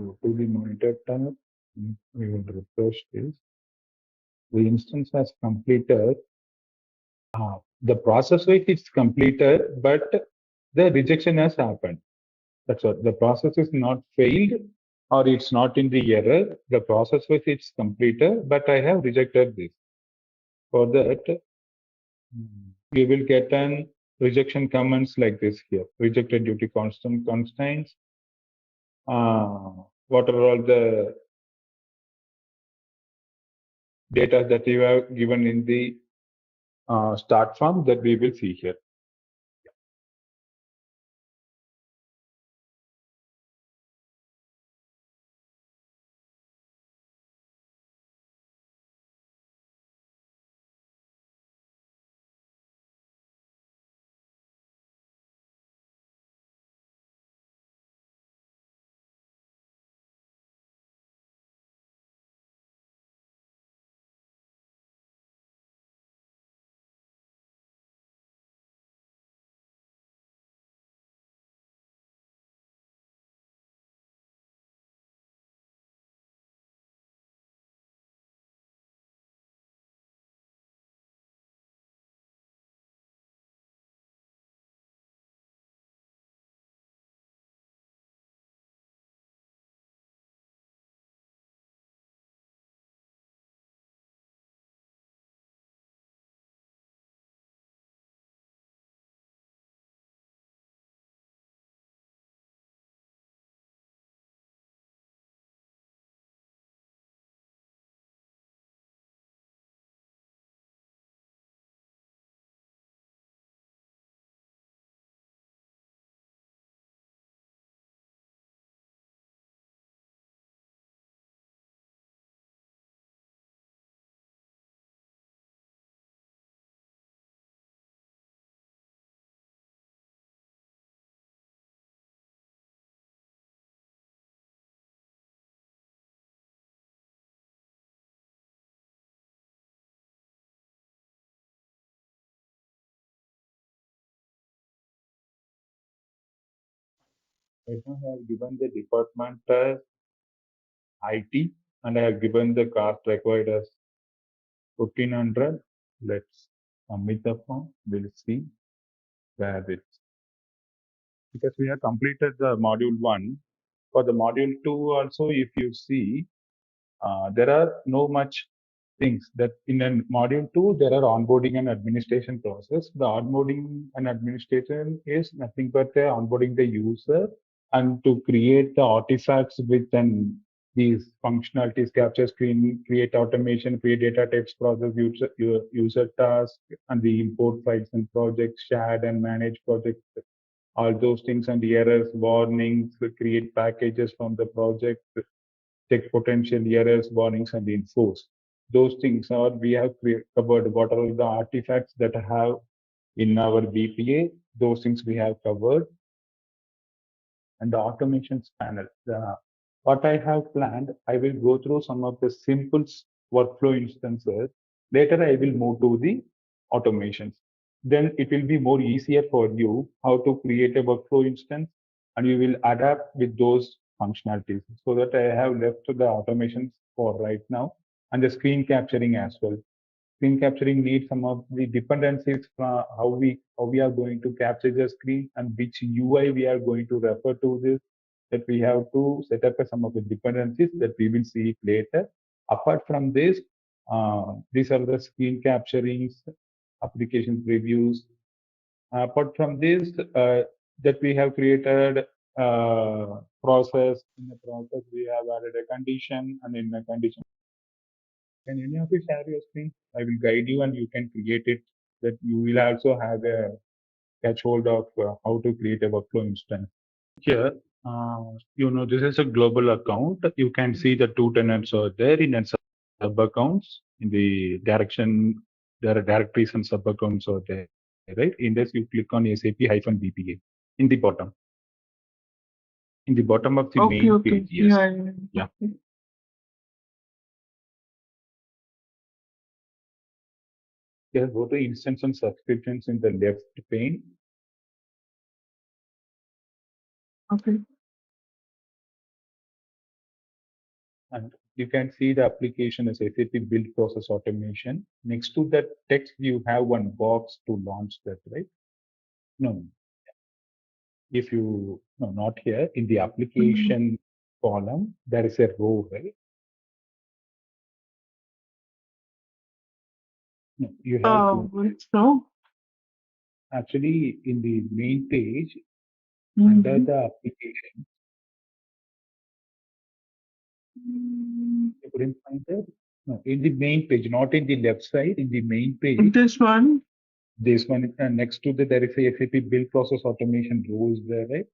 Speaker 3: go to the monitor tab. We will refresh this. The instance has completed. The process wise it's completed, but the rejection has happened. That's what the process is not failed or it's not in the error. The process wise it's completed, but I have rejected this. For that, you will get an rejection comments like this here. Rejected due to constant constraints. What are all the data that you have given in the start form that we will see here. Right now I have given the department as IT and I have given the cost required as 1500. Let's submit the form. We'll see where it's because we have completed the module 1. For the module 2 also, if you see, there are no much things that in a module 2, there are onboarding and administration process. The onboarding and administration is nothing but onboarding the user and to create the artifacts with these functionalities, capture screen, create automation, create data types, process user tasks, and the import files and projects, shared and manage projects, all those things and the errors, warnings, create packages from the project, check potential errors, warnings, and enforce. Those things are we have covered. What are the artifacts that I have in our BPA? Those things we have covered. And the automations panel. What I have planned, I will go through some of the simple workflow instances. Later, I will move to the automations. Then it will be more easier for you how to create a workflow instance and you will adapt with those functionalities so that I have left the automations for right now and the screen capturing as well. Screen capturing needs some of the dependencies from how we are going to capture the screen and which UI we are going to refer to this, that we have to set up some of the dependencies that we will see it later. Apart from this, these are the screen capturings, application previews. Apart from this, that we have created process. In the process, we have added a condition, and in a condition, can any of you share your screen? I will guide you, and you can create it. That you will also have a catch hold of how to create a workflow instance. Here, this is a global account. You can see the two tenants are there in a sub accounts in the direction. There are directories and sub accounts are there, right? In this, you click on SAP-BPA in the bottom. In the bottom of the main page, yes. Yeah. Here, go to instance and subscriptions in the left pane.
Speaker 5: Okay.
Speaker 3: And you can see the application as SAP Build Process Automation. Next to that text, you have one box to launch that, right? No. If you, no, not here. In the application column, there is a row, right? No, you have to.
Speaker 5: No.
Speaker 3: Actually, in the main page, under the application, you couldn't find it? No, in the main page, not in the left side, in the main page.
Speaker 5: This one.
Speaker 3: This one, next to the, there is a SAP Build Process Automation rules there, right?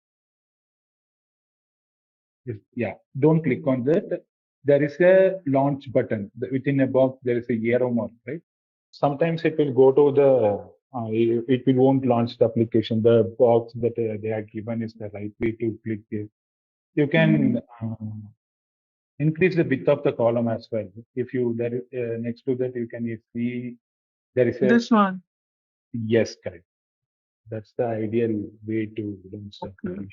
Speaker 3: Yeah, don't click on that. There is a launch button. Within a box, there is a arrow mark, right? Sometimes it will go to the, it will won't launch the application. The box that they are given is the right way to click it. You can increase the width of the column as well. If you, there is, next to that, you can see there is a.
Speaker 5: This one.
Speaker 3: Yes, correct. That's the ideal way to launch the application.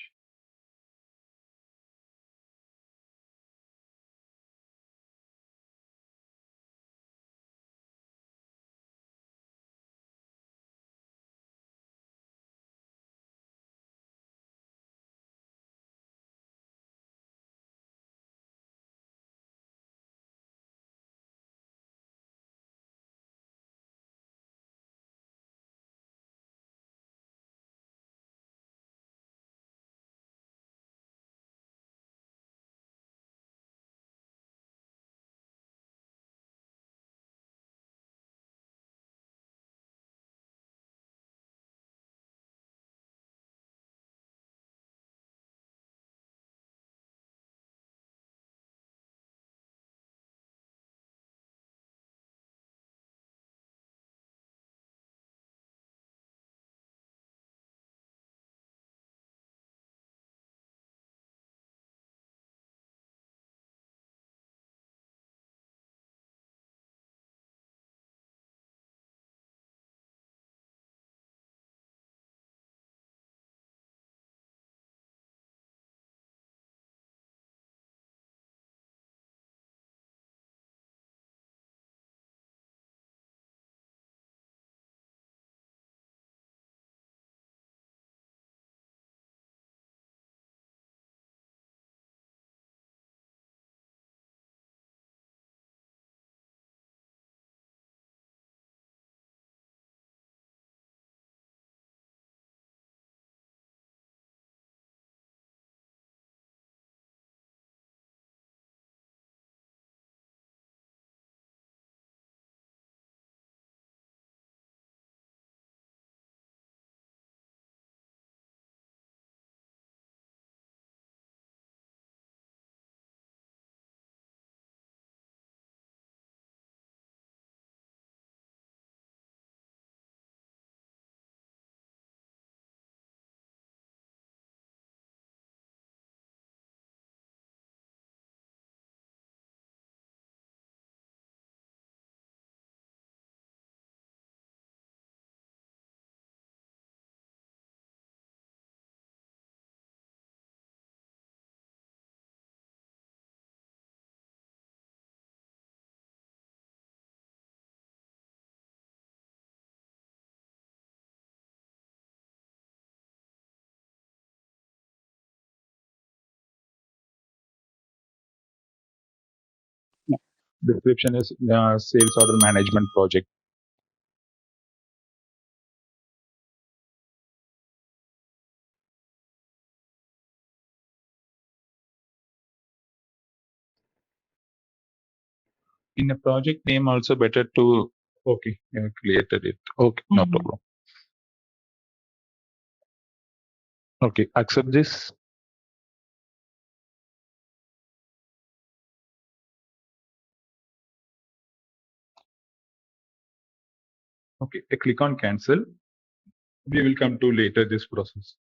Speaker 4: Description is sales order management project. In a project name, also better to okay, created it. Okay, no problem. Okay, accept this. Okay, click on cancel. We will come to later this process.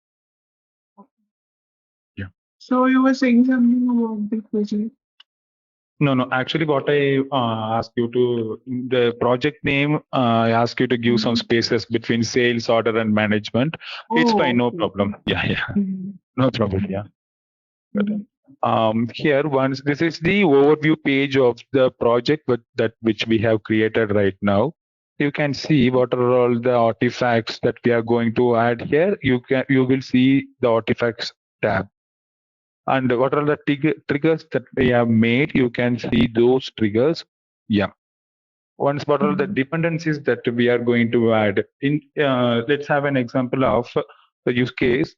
Speaker 4: Yeah.
Speaker 5: So you were saying something about the project.
Speaker 4: No. Actually, what I asked you to the project name, I asked you to give some spaces between sales order and management. It's fine, no problem. Yeah. No problem. Yeah. Here, once this is the overview page of the project which we have created right now. You can see what are all the artifacts that we are going to add here. You will see the artifacts tab, and what are the triggers that we have made. You can see those triggers. Yeah. Once what are the dependencies that we are going to add in? Let's have an example of the use case.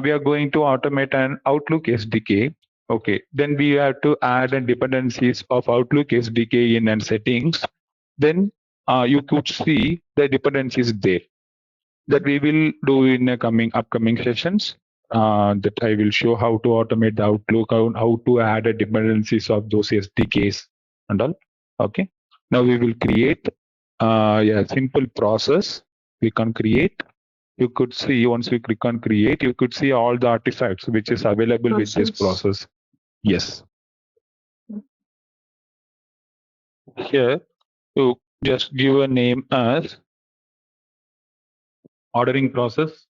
Speaker 4: We are going to automate an Outlook SDK. Okay, then we have to add the dependencies of Outlook SDK in and settings. Then you could see the dependencies there that we will do in the upcoming sessions. That I will show how to automate the Outlook, how to add the dependencies of those SDKs and all. Okay. Now we will create a simple process. We can create. You could see once we click on create, you could see all the artifacts which is available with this process. Yes. Here, you just give a name as ordering process,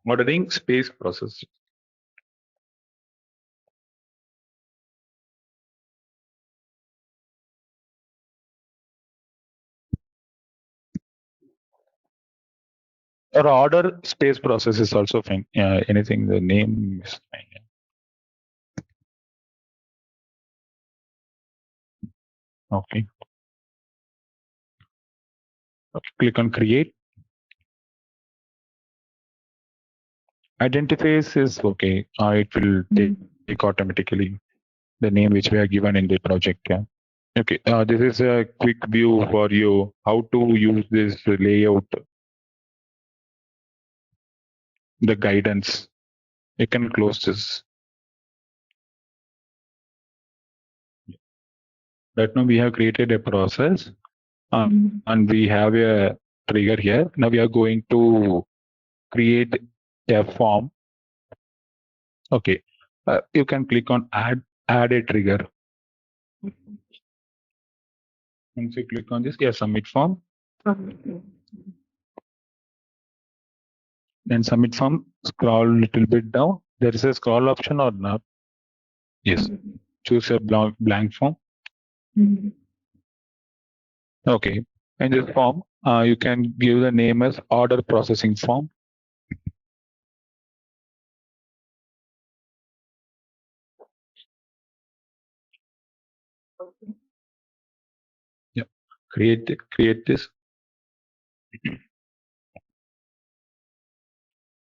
Speaker 4: ordering space process. Or order space process is also fine. Anything, the name is fine. Okay. Okay. Click on create. Identifiers is okay. It will take automatically the name which we are given in the project. Yeah. Okay. This is a quick view for you how to use this layout. The guidance. You can close this. Right now we have created a process and we have a trigger here. Now we are going to create a form. Okay. You can click on add a trigger. Once you click on this, submit form. Then submit form, scroll a little bit down. There is a scroll option or not? Yes. Choose a blank form. Okay. In this form, you can give the name as order processing form. Yeah. Create this.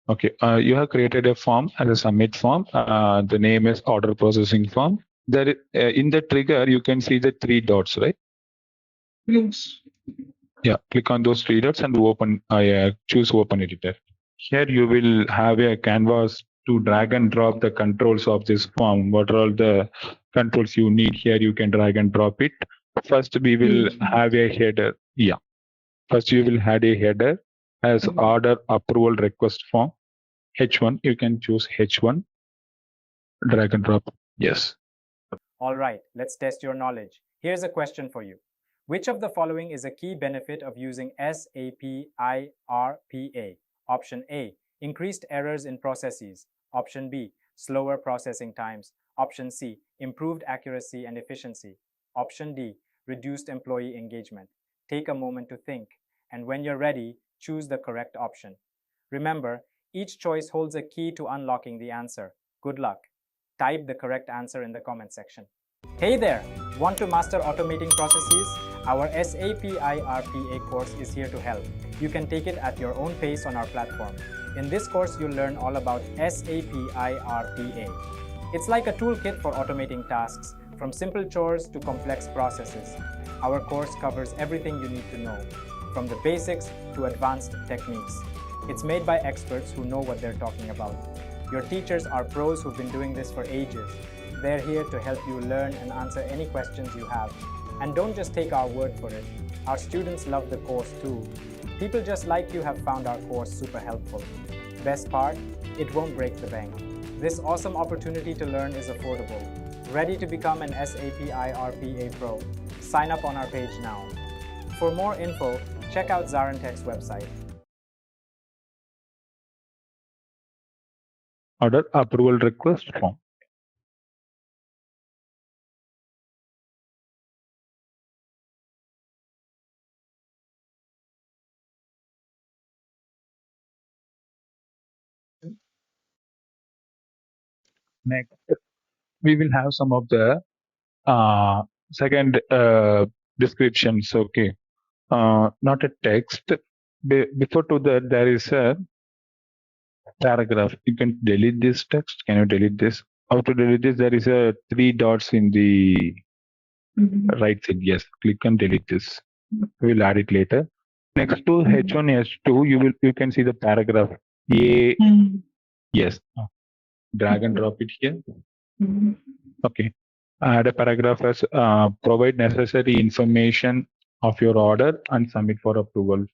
Speaker 4: Okay. You have created a form as a submit form. The name is order processing form. There, in the trigger, you can see the 3 dots, right?
Speaker 5: Yes.
Speaker 4: Yeah, click on those 3 dots and open. Choose open editor. Here you will have a canvas to drag and drop the controls of this form. What are all the controls you need here? You can drag and drop it. First, we will have a header. Yeah. First, you will add a header as order approval request form. H1. You can choose H1. Drag and drop. Yes.
Speaker 1: All right, let's test your knowledge. Here's a question for you. Which of the following is a key benefit of using SAP iRPA? Option A, increased errors in processes. Option B, slower processing times. Option C, improved accuracy and efficiency. Option D, reduced employee engagement. Take a moment to think, and when you're ready, choose the correct option. Remember, each choice holds a key to unlocking the answer. Good luck. Type the correct answer in the comment section. Hey there! Want to master automating processes? Our SAP iRPA course is here to help. You can take it at your own pace on our platform. In this course, you'll learn all about SAP iRPA. It's like a toolkit for automating tasks, from simple chores to complex processes. Our course covers everything you need to know, from the basics to advanced techniques. It's made by experts who know what they're talking about. Your teachers are pros who've been doing this for ages. They're here to help you learn and answer any questions you have. And don't just take our word for it. Our students love the course too. People just like you have found our course super helpful. Best part, it won't break the bank. This awesome opportunity to learn is affordable. Ready to become an SAP iRPA Pro? Sign up on our page now. For more info, check out ZaranTech's website.
Speaker 4: order approval request form. Next, we will have some of the second descriptions. Okay, not a text. Before to that, there is a paragraph. You can delete this text. Can you delete this? How to delete this? There is a 3 dots in the right side. Yes, click on delete this. We will add it later. Next to H1, H2, you can see the paragraph A. Yes. Drag and drop it here. Okay. Add a paragraph as provide necessary information of your order and submit for approval.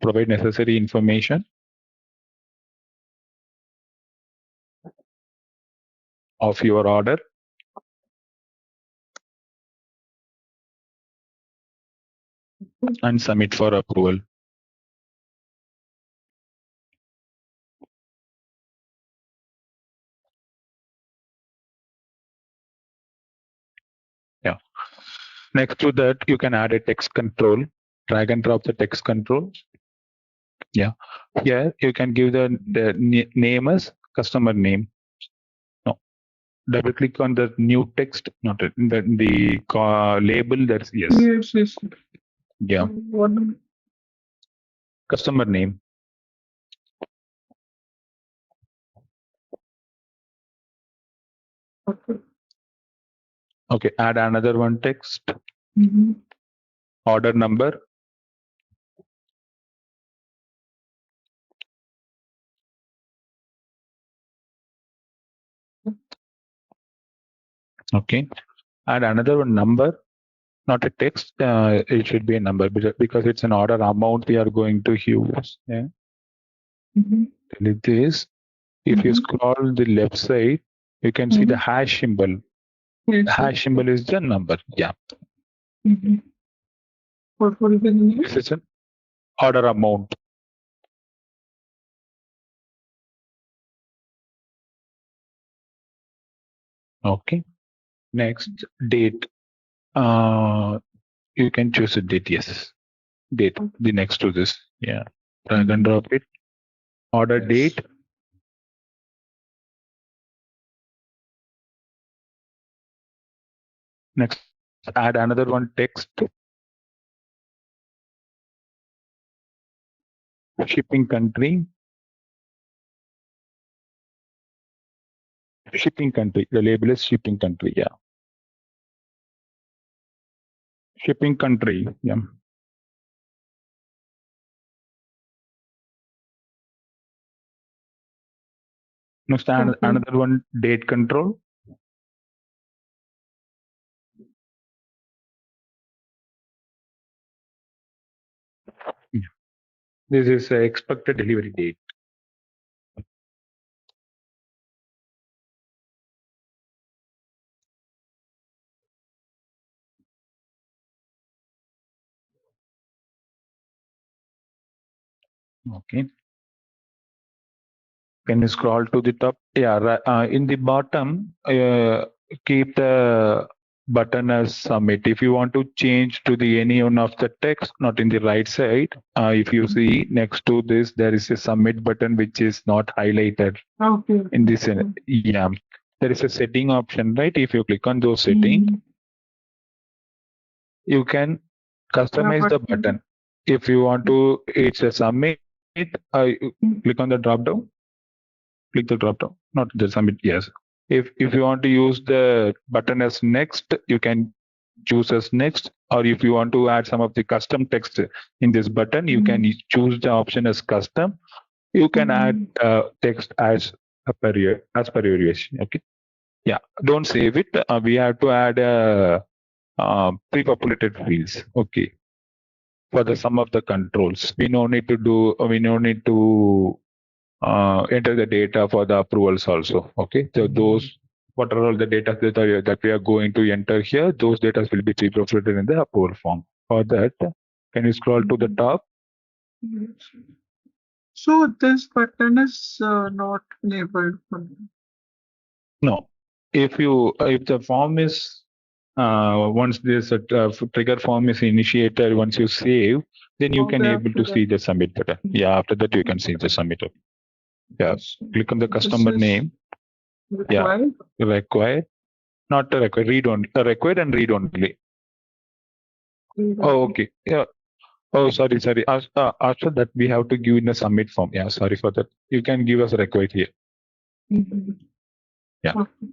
Speaker 4: Provide necessary information of your order and submit for approval. Yeah. Next to that, you can add a text control. Drag and drop the text control. Yeah. Here you can give the name as customer name. No. Double click on the new text, not the label. That's yes.
Speaker 5: Yes.
Speaker 4: Yeah.
Speaker 5: What?
Speaker 4: Customer name. Okay. Add another one text. Order number. Okay. Add another one number, not a text. It should be a number because it's an order amount we are going to use. Yeah. Delete this. If you scroll the left side, you can see the hash symbol.
Speaker 5: Yes,
Speaker 4: The hash symbol is the number. Yeah.
Speaker 5: What is the name?
Speaker 4: This is an order amount. Okay. Next, date. You can choose a date. Yes. Date. The next to this. Yeah. Drag and drop it. Order date. Next, add another one text. Shipping country. Shipping country. The label is shipping country. Yeah. Shipping country. Yeah. Next, another one date control. Yeah. This is expected delivery date. Okay. Can you scroll to the top? Yeah. In the bottom, keep the button as submit. If you want to change to the any one of the text, not in the right side, if you see next to this, there is a submit button which is not highlighted.
Speaker 5: Okay.
Speaker 4: In this, yeah, there is a setting option, right? If you click on those settings, you can customize the button. If you want to, it's a submit. Click on the drop down. Click the drop down, not the submit. Yes. If you want to use the button as next, you can choose as next. Or if you want to add some of the custom text in this button, you can choose the option as custom. You can add text as per your wish. Okay. Yeah. Don't save it. We have to add pre-populated fields. Okay. For the sum of the controls, we no need to do. We no need to enter the data for the approvals also. Okay, so those what are all the data that we are going to enter here, those data will be pre-populated in the approval form. For that, can you scroll to the top?
Speaker 5: So this button is not enabled for me.
Speaker 4: No, if the form is once this trigger form is initiated, once you save, then you can
Speaker 5: Okay,
Speaker 4: able to
Speaker 5: after
Speaker 4: see
Speaker 5: that.
Speaker 4: the submit button. Yeah, after that you can see the submit button. Yeah, click on the
Speaker 5: This
Speaker 4: customer
Speaker 5: is
Speaker 4: name.
Speaker 5: required.
Speaker 4: Required, not the required, read only. Required and read only. Oh, okay. Yeah. Oh, sorry. After that, we have to give in the submit form. Yeah, sorry for that. You can give us required here.
Speaker 5: Mhm.
Speaker 4: Yeah.
Speaker 5: Okay.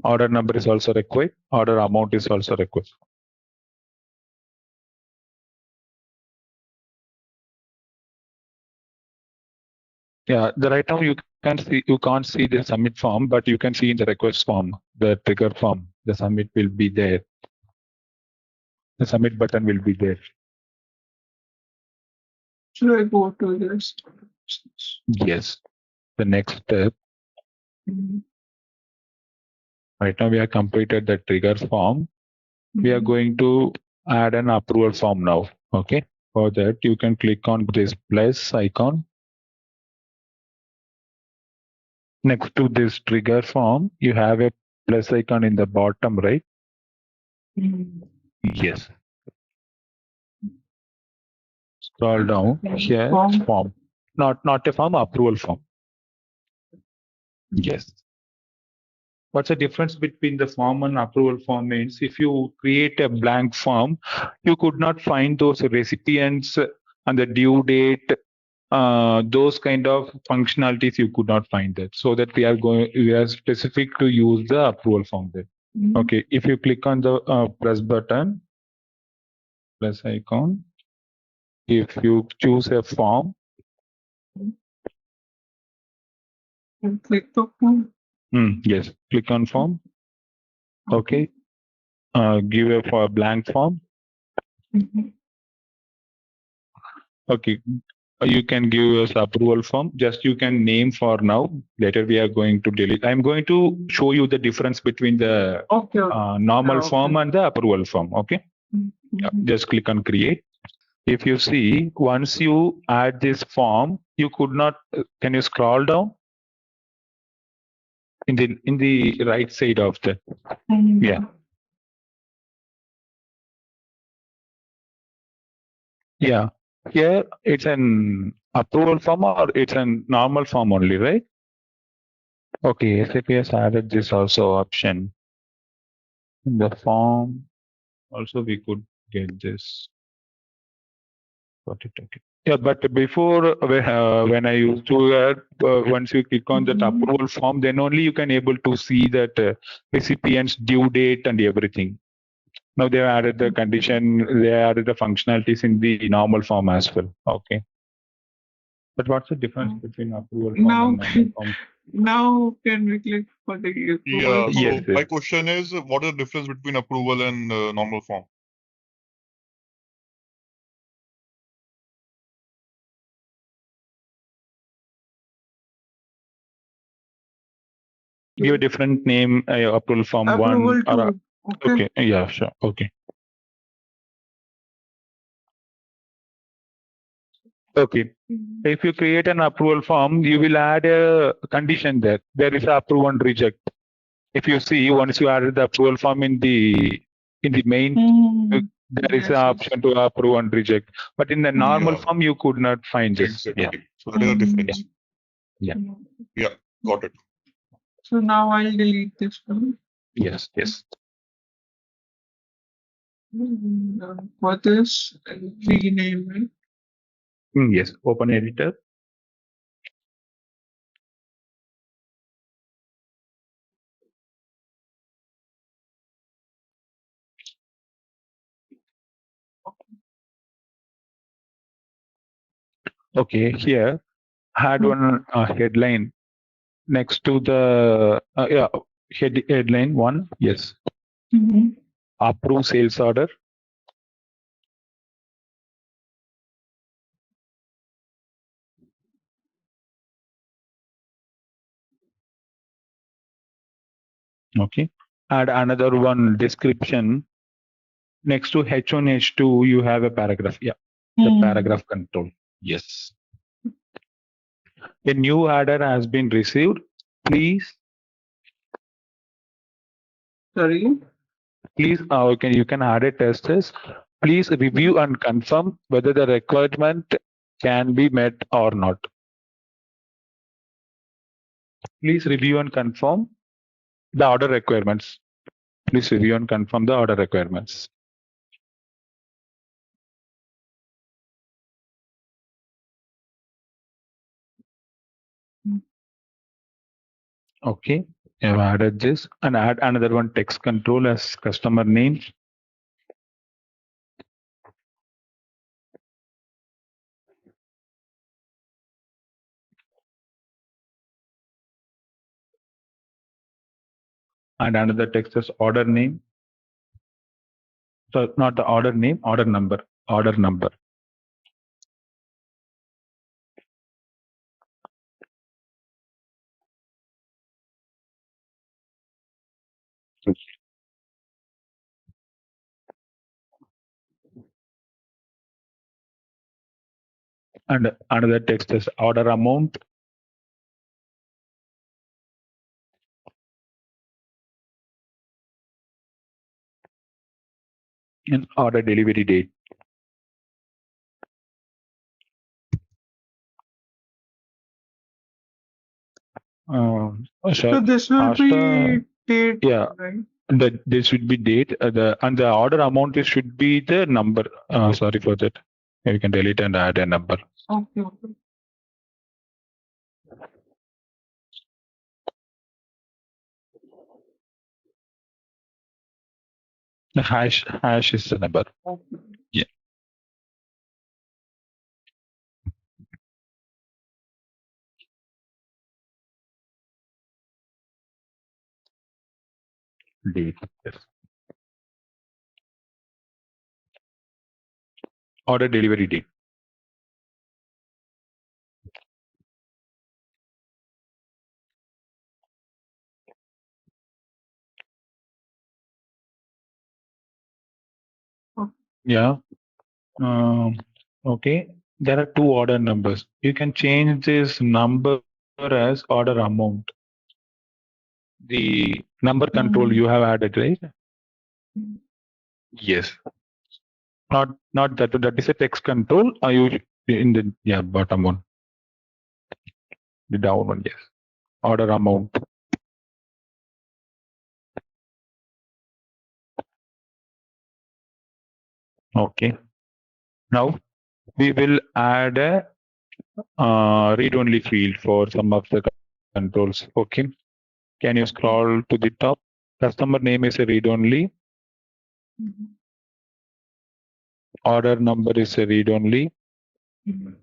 Speaker 4: Order number is also required. Order amount is also required. Yeah, the right now you can't see the submit form, but you can see in the request form, the trigger form, the submit will be there. The submit button will be there.
Speaker 5: Should I go to this?
Speaker 4: Yes. The next step.
Speaker 5: Mhm.
Speaker 4: Right now we have completed the trigger form. We are going to add an approval form now. Okay. For that, you can click on this plus icon. Next to this trigger form, you have a plus icon in the bottom right.
Speaker 5: Mhm.
Speaker 4: Yes. Scroll down here. Form. Not a form, approval form. Yes. What's the difference between the form and approval form means if you create a blank form, you could not find those recipients and the due date, those kind of functionalities you could not find that. So that we are specific to use the approval form there.
Speaker 5: Mhm.
Speaker 4: Okay, if you click on the plus button, plus icon, if you choose a form,
Speaker 5: And click the form.
Speaker 4: yes, click on form. Okay, give a blank form.
Speaker 5: Mhm.
Speaker 4: Okay, you can give us approval form. Just you can name for now. Later we are going to delete. I'm going to show you the difference between the
Speaker 5: Okay.
Speaker 4: normal
Speaker 5: Okay.
Speaker 4: form and the approval form. Okay, yeah,
Speaker 5: Mhm.
Speaker 4: just click on create. If you see, once you add this form, you could not. Can you scroll down in the right side of the?
Speaker 5: Mhm.
Speaker 4: Yeah. Yeah. Here it's an approval form or it's a normal form only, right? Okay, SAP has added this also option in the form. Also, we could get this. Got it. Okay. Yeah, but before when I used to once you click on that approval form, then only you can able to see that recipient's due date and everything. Now they have added the condition, they added the functionalities in the normal form as well. Okay. But what's the difference between approval form
Speaker 5: Now,
Speaker 4: and normal form?
Speaker 5: now can we click for the approval
Speaker 6: Yeah, so
Speaker 4: Yes,
Speaker 6: my
Speaker 4: yes.
Speaker 6: question is, what is the difference between approval and normal form?
Speaker 4: Give a different name, approval form
Speaker 5: approval
Speaker 4: one. Or,
Speaker 5: two? Okay.
Speaker 4: okay. Yeah, sure. Okay. Okay. If you create an approval form, you will add a condition there. There is a approve and reject. If you see, once you added the approval form in the main, there is an option to approve and reject. But in the normal
Speaker 6: Yeah.
Speaker 4: form, you could not find this.
Speaker 6: Exactly.
Speaker 4: Yeah.
Speaker 6: So that is a difference.
Speaker 4: Yeah.
Speaker 6: Yeah, got it.
Speaker 5: So now I'll delete this one.
Speaker 4: Yes. Yes.
Speaker 5: For this, rename it.
Speaker 4: Yes. Open editor. Okay. Here, had one headline next to the headline one. Yes. Approve sales order. Okay. Add another one description. Next to H1, H2, you have a paragraph. Yeah. The paragraph control. Yes. A new adder has been received. Please,
Speaker 5: Sorry.
Speaker 4: you can add a test case. Please review and confirm whether the requirement can be met or not. Please review and confirm the order requirements. Please review and confirm the order requirements. Okay, I've added this and add another one text control as customer name. And another text as order name. So not the order name, order number, order number. And another text is order amount. And order delivery date.
Speaker 5: So this will be date,
Speaker 4: yeah,
Speaker 5: right?
Speaker 4: This should be date. And the order amount should be the number. Sorry for that. You can delete and add a number.
Speaker 5: Okay.
Speaker 4: The hash is the number.
Speaker 5: Okay.
Speaker 4: Yeah. Date. Yes. Order delivery date. Yeah. Okay. There are two order numbers. You can change this number as order amount. The number control you have added, right? Yes. Not that. That is a text control. Are you in the bottom one? The down one, yes. Order amount. Okay. Now we will add a read-only field for some of the controls. Okay. Can you scroll to the top? Customer name is a read-only. Order number is a read-only. And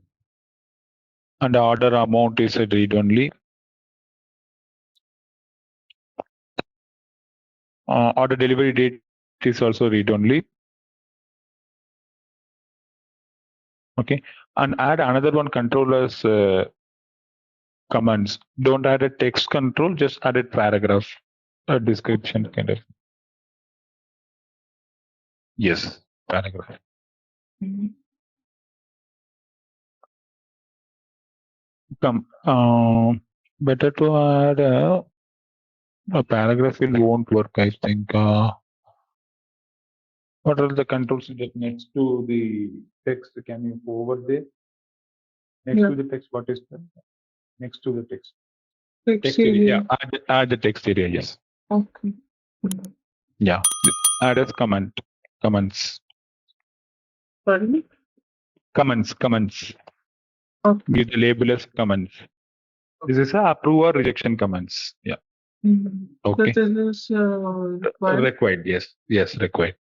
Speaker 4: the order amount is a read-only. Order delivery date is also read-only. Okay. And add another one control as commands. Don't add a text control, just add a paragraph, a description kind of. Yes, paragraph. Better to add a paragraph. It won't work, I think. What are the controls that next to the text? Can you go over there? Next to the text, what is that? Next to the text.
Speaker 5: Text area.
Speaker 4: Yeah, add the text area, yes.
Speaker 5: Okay.
Speaker 4: Yeah, add as comments.
Speaker 5: Pardon me?
Speaker 4: Comments.
Speaker 5: Okay.
Speaker 4: Give the label as comments. This is a approve or rejection comments. Yeah. Okay.
Speaker 5: So this is
Speaker 4: required. Yes, required.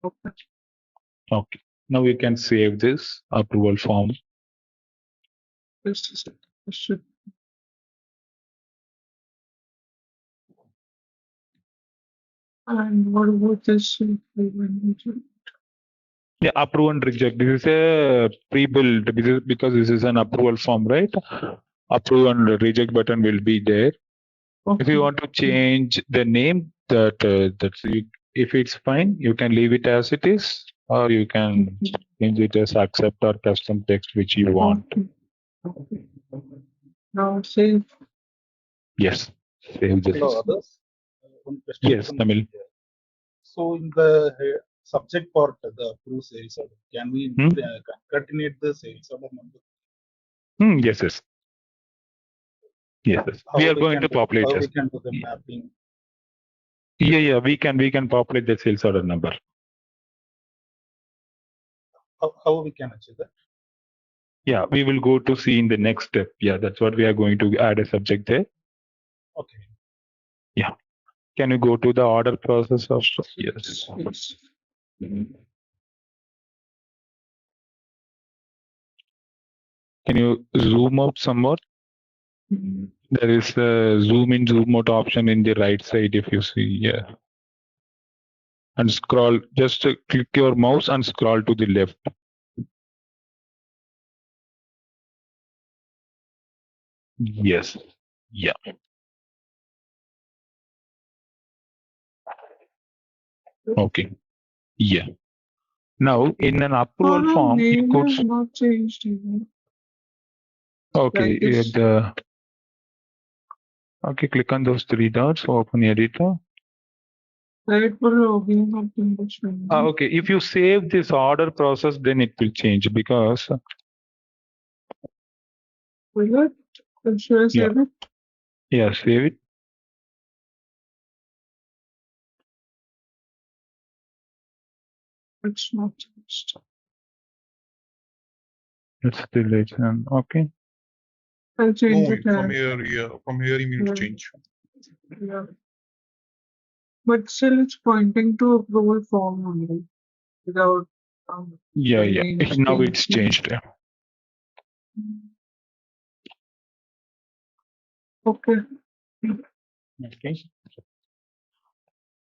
Speaker 5: Okay.
Speaker 4: Okay. Now we can save this approval form.
Speaker 5: Just a second. And what about this?
Speaker 4: Yeah, approve and reject. This is a pre-built because this is an approval form, right? Approve and reject button will be there. Okay. If you want to change the name, if it's fine, you can leave it as it is, or you can change it as accept or custom text, which you want.
Speaker 5: Now save.
Speaker 4: Yes. Save this.
Speaker 7: Hello, others. One question
Speaker 4: Yes,
Speaker 7: from
Speaker 4: Tamil.
Speaker 7: here. So in the subject part, the approve sales order, can we concatenate the sales order number?
Speaker 4: Yes, yes. Yes, yes. We are going to populate
Speaker 7: How
Speaker 4: this.
Speaker 7: we can do the mapping?
Speaker 4: Yeah, we can populate the sales order number.
Speaker 7: How we can achieve that?
Speaker 4: Yeah, we will go to see in the next step. Yeah, that's what we are going to add a subject there.
Speaker 7: Okay.
Speaker 4: Yeah. Can you go to the order process of yes. Can you zoom out some more? There is a zoom in, zoom out option in the right side if you see. Yeah. And scroll, just click your mouse and scroll to the left. Yes. Yeah. Okay. Yeah. Now, in an approval form, you
Speaker 5: Name
Speaker 4: could.
Speaker 5: is not changed even.
Speaker 4: Okay.
Speaker 5: Like it's,
Speaker 4: Okay. Click on those three dots. Open editor.
Speaker 5: right for login of investment.
Speaker 4: Okay. If you save this order process, then it will change because.
Speaker 5: Will it? Should I save it?
Speaker 4: Yeah. Save it.
Speaker 5: It's not changed.
Speaker 4: It's still okay.
Speaker 5: I'll change
Speaker 6: No,
Speaker 5: it.
Speaker 6: from here, yeah, from here you need to change.
Speaker 5: Yeah. But still, it's pointing to approval form only without.
Speaker 4: Yeah.
Speaker 5: the
Speaker 4: Yeah.
Speaker 5: names
Speaker 4: Now it's
Speaker 5: changed.
Speaker 4: changed.
Speaker 5: Okay.
Speaker 4: Okay.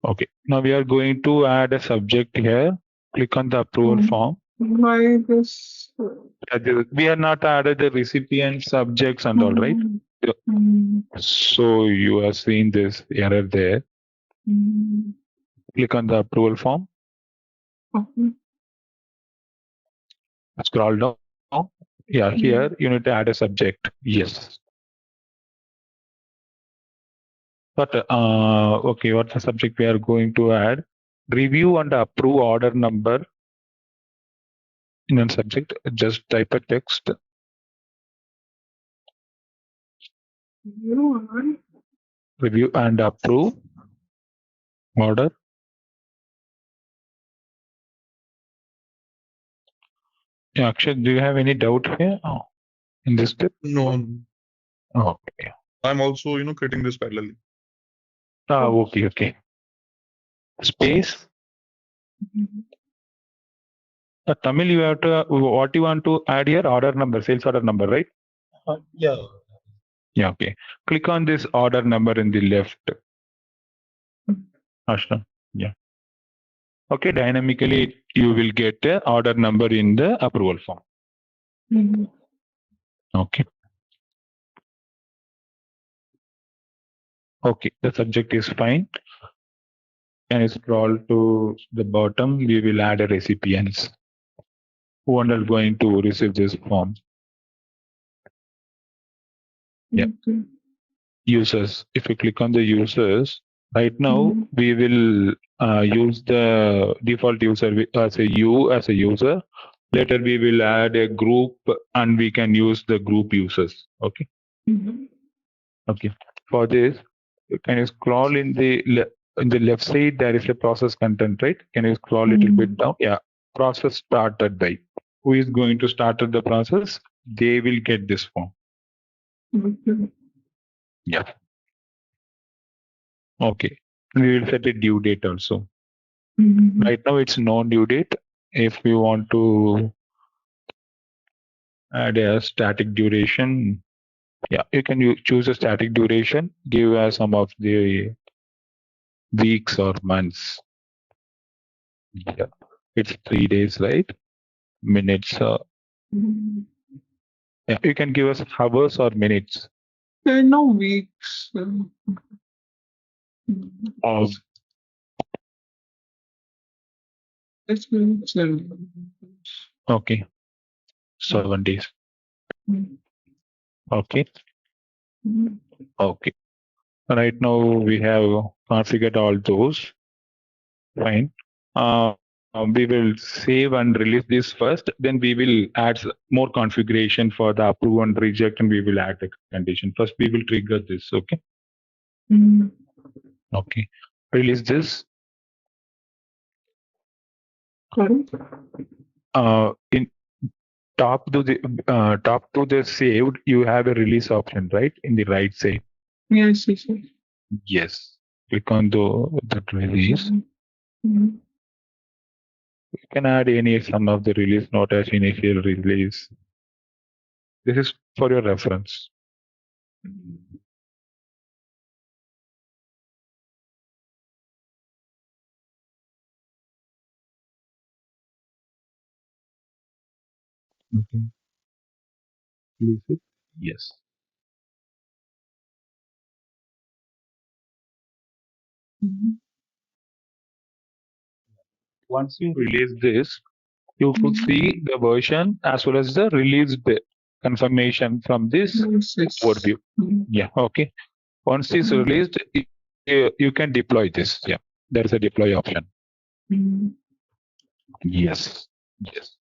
Speaker 4: Okay. Now we are going to add a subject here. Click on the approval form.
Speaker 5: Why this?
Speaker 4: We are not added the recipient subjects and all, right? So you are seeing this error there. Click on the approval form.
Speaker 5: Okay.
Speaker 4: Scroll down. Yeah, here you need to add a subject. Yes. But okay, what's the subject we are going to add? Review and approve order number. In a subject, just type a text. Review and approve order. Yeah, Akshay, do you have any doubt here in this step?
Speaker 6: No,
Speaker 4: Okay.
Speaker 6: I'm also, creating this parallelly.
Speaker 4: Okay. Space. Tamil, you have to what you want to add here? Order number, sales order number, right?
Speaker 7: Yeah.
Speaker 4: Yeah. Okay. Click on this order number in the left. Ashna. Yeah. Okay. Dynamically, you will get the order number in the approval form. Okay. Okay. The subject is fine. Can you scroll to the bottom? We will add a recipients who are going to receive this form. Yeah.
Speaker 5: Okay.
Speaker 4: Users. If you click on the users, right now we will use the default user as a user. Later we will add a group and we can use the group users. Okay. Okay. For this, can you scroll in the left side? There is a process content, right? Can you scroll a little bit down? Yeah. Process started by. Who is going to start the process? They will get this form. Yeah. Okay. We will set a due date also. Right now it's no due date. If we want to add a static duration, yeah, you can choose a static duration. Give us some of the weeks or months. Yeah, it's 3 days, right? Minutes. Yeah, you can give us hours or minutes.
Speaker 5: There are no weeks.
Speaker 4: Of
Speaker 5: It's been 7 days.
Speaker 4: okay, 7 days. Okay.
Speaker 5: Mhm.
Speaker 4: Okay. Right now we have configured all those. Fine. We will save and release this first. Then we will add more configuration for the approve and reject, and we will add the condition. First, we will trigger this. Okay.
Speaker 5: Mhm.
Speaker 4: Okay. Release this.
Speaker 5: Correct.
Speaker 4: In top to the saved, you have a release option, right? In the right side.
Speaker 5: Yes, yes, yes.
Speaker 4: Yes. Click on that release.
Speaker 5: Mhm. Mhm.
Speaker 4: You can add any some of the release note as initial release. This is for your reference. Okay. Release it. Yes.
Speaker 5: Mhm.
Speaker 4: Once you release this, you could see the version as well as the released confirmation from this
Speaker 5: Yes, yes.
Speaker 4: overview.
Speaker 5: Mhm.
Speaker 4: Yeah. Okay. Once it's
Speaker 5: Mhm.
Speaker 4: released, you can deploy this. Yeah. There is a deploy option.
Speaker 5: Mhm.
Speaker 4: Yes. Yes.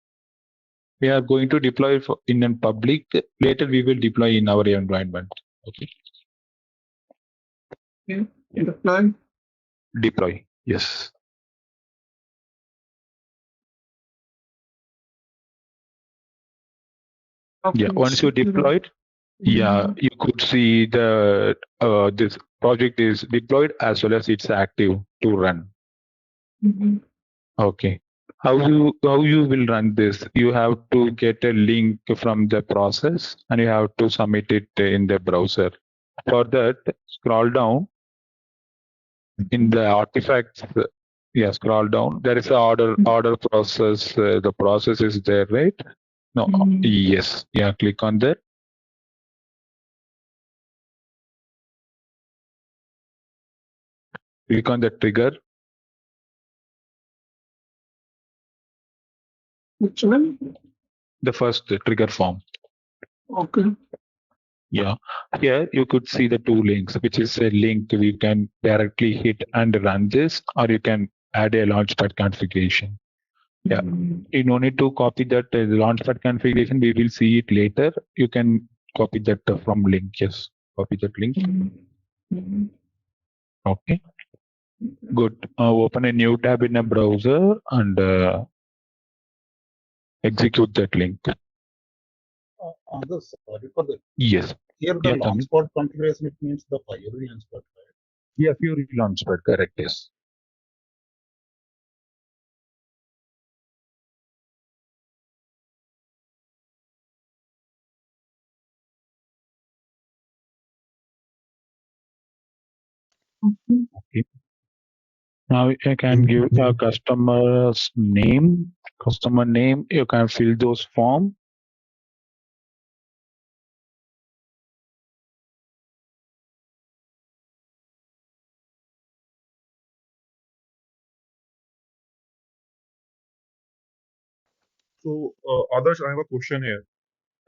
Speaker 4: We are going to deploy in a public. Later, we will deploy in our environment. Okay.
Speaker 5: Yeah. Deploy.
Speaker 4: Deploy. Yes. Yeah.
Speaker 5: Okay.
Speaker 4: Once you deployed, yeah,
Speaker 5: Mhm.
Speaker 4: you could see the this project is deployed as well as it's active to run.
Speaker 5: Mhm.
Speaker 4: Okay. How you will run this? You have to get a link from the process and you have to submit it in the browser. For that, scroll down in the artifacts. Yeah, scroll down. There is a order process. The process is there, right? No.
Speaker 5: Mhm.
Speaker 4: Yes. Yeah. Click on that. Click on the trigger.
Speaker 5: Which one?
Speaker 4: The first trigger form.
Speaker 5: Okay.
Speaker 4: Yeah. Here you could see the two links, which is a link you can directly hit and run this, or you can add a launchpad configuration. Yeah.
Speaker 5: Mhm.
Speaker 4: You no need to copy that launchpad configuration. We will see it later. You can copy that from link. Yes. Copy that link.
Speaker 5: Mhm. Mhm.
Speaker 4: Okay. Good. Open a new tab in a browser and execute that link.
Speaker 7: Others, sorry for the
Speaker 4: Yes.
Speaker 7: here the
Speaker 4: Yeah,
Speaker 7: launch spot configuration, it means the Fiori launch spot, right?
Speaker 4: yeah, Fury launchpad. Correct. Yes.
Speaker 5: Okay.
Speaker 4: Okay. Now you can give a customer's name. Customer name. You can fill those form.
Speaker 6: So, Adarsh, I have a question here.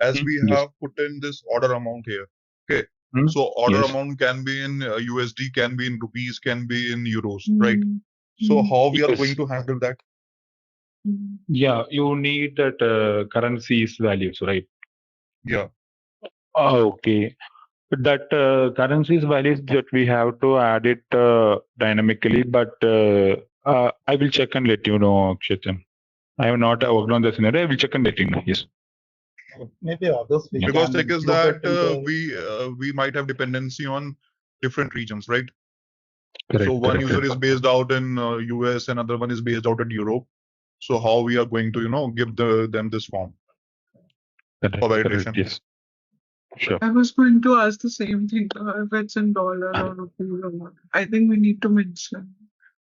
Speaker 6: As we
Speaker 4: Yes.
Speaker 6: have put in this order amount here, okay?
Speaker 4: Hmm?
Speaker 6: So, order
Speaker 4: Yes.
Speaker 6: amount can be in USD, can be in rupees, can be in euros,
Speaker 5: Mhm.
Speaker 6: right? So,
Speaker 5: Mhm.
Speaker 6: how we are
Speaker 4: Yes.
Speaker 6: going to handle that?
Speaker 5: Mhm.
Speaker 4: Yeah, you need that currencies values, right?
Speaker 6: Yeah.
Speaker 4: Okay. That currencies values that we have to add it dynamically, but I will check and let you know, Chetan. I have not worked on the scenario. I will check and let you know. Yes.
Speaker 7: Maybe others we
Speaker 4: Yeah.
Speaker 6: Because
Speaker 7: can
Speaker 6: thing is
Speaker 7: include
Speaker 6: that
Speaker 7: it in the
Speaker 6: we might have dependency on different regions, right?
Speaker 4: Correct.
Speaker 6: So one
Speaker 4: Correct.
Speaker 6: user is based out in US, another one is based out in Europe. So how we are going to give them this form
Speaker 4: Correct.
Speaker 6: for
Speaker 4: Correct.
Speaker 6: validation?
Speaker 4: Yes. Sure.
Speaker 5: I was going to ask the same thing, if it's in dollar or rupees or what. I think we need to mention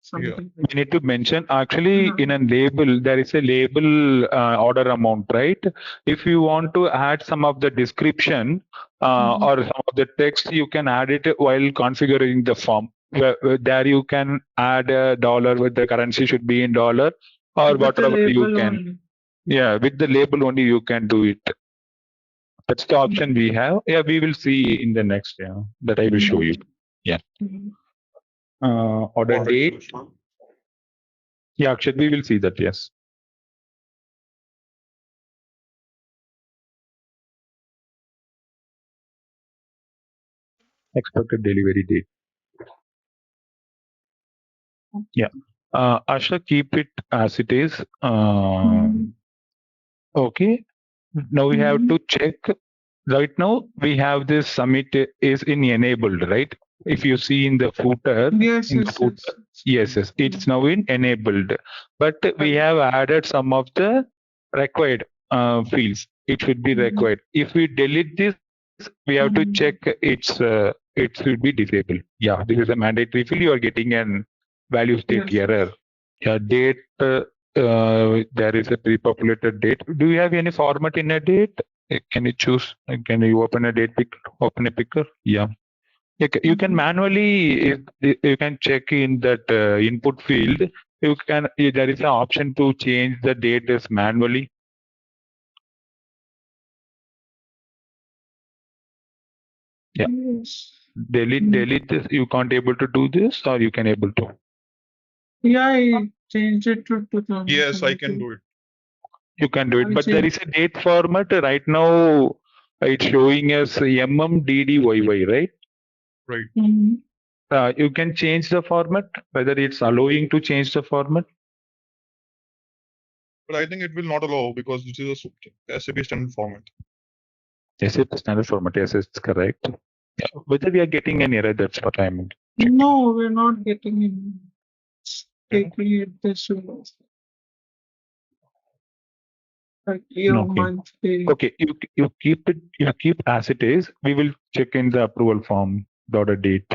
Speaker 5: something
Speaker 4: We
Speaker 5: like
Speaker 4: need to mention actually
Speaker 5: that.
Speaker 4: in a label, there is a label order amount, right? If you want to add some of the description
Speaker 5: Mhm.
Speaker 4: or some of the text, you can add it while configuring the form. Where there you can add a dollar with the currency should be in dollar or
Speaker 5: With the
Speaker 4: whatever you
Speaker 5: label
Speaker 4: can.
Speaker 5: only.
Speaker 4: Yeah, with the label only you can do it. That's the option we have. Yeah, we will see in the next. Yeah, that I will show you. Yeah. Order date. Yeah, Akshat, we will see that. Yes. Expected delivery date. Yeah. Asha, keep it as it is. Okay. Now we have to check. Right now we have this submit is in enabled, right? If you see in the footer,
Speaker 5: Yes,
Speaker 4: in the
Speaker 5: yes,
Speaker 4: footer,
Speaker 5: yes.
Speaker 4: yes, it's now in enabled. But we have added some of the required fields. It should be required. If we delete this, we have to check it should be disabled. Yeah, this is a mandatory field. You are getting an value state error. Yeah, date. There is a pre-populated date. Do you have any format in a date? Can you choose? Can you open a date picker? Open a picker? Yeah. You can manually, you can check in that input field. You can. There is an option to change the date as manually. Yeah. Delete this. You can't able to do this, or you can able to.
Speaker 5: Yeah, I changed it to 2000.
Speaker 6: Yes, I can do it.
Speaker 4: You can do it, but there is a date format right now. It's showing as MMDDYY, right?
Speaker 6: Right.
Speaker 4: You can change the format, whether it's allowing to change the format.
Speaker 6: But I think it will not allow because this is a SAP standard format.
Speaker 4: SAP standard format, yes, it's correct. Yeah. Whether we are getting an error, that's what I'm checking.
Speaker 5: No, we're not getting any. Create this. Like year, month, day.
Speaker 4: Okay, you keep it. You keep as it is. We will check in the approval form. Dot a date.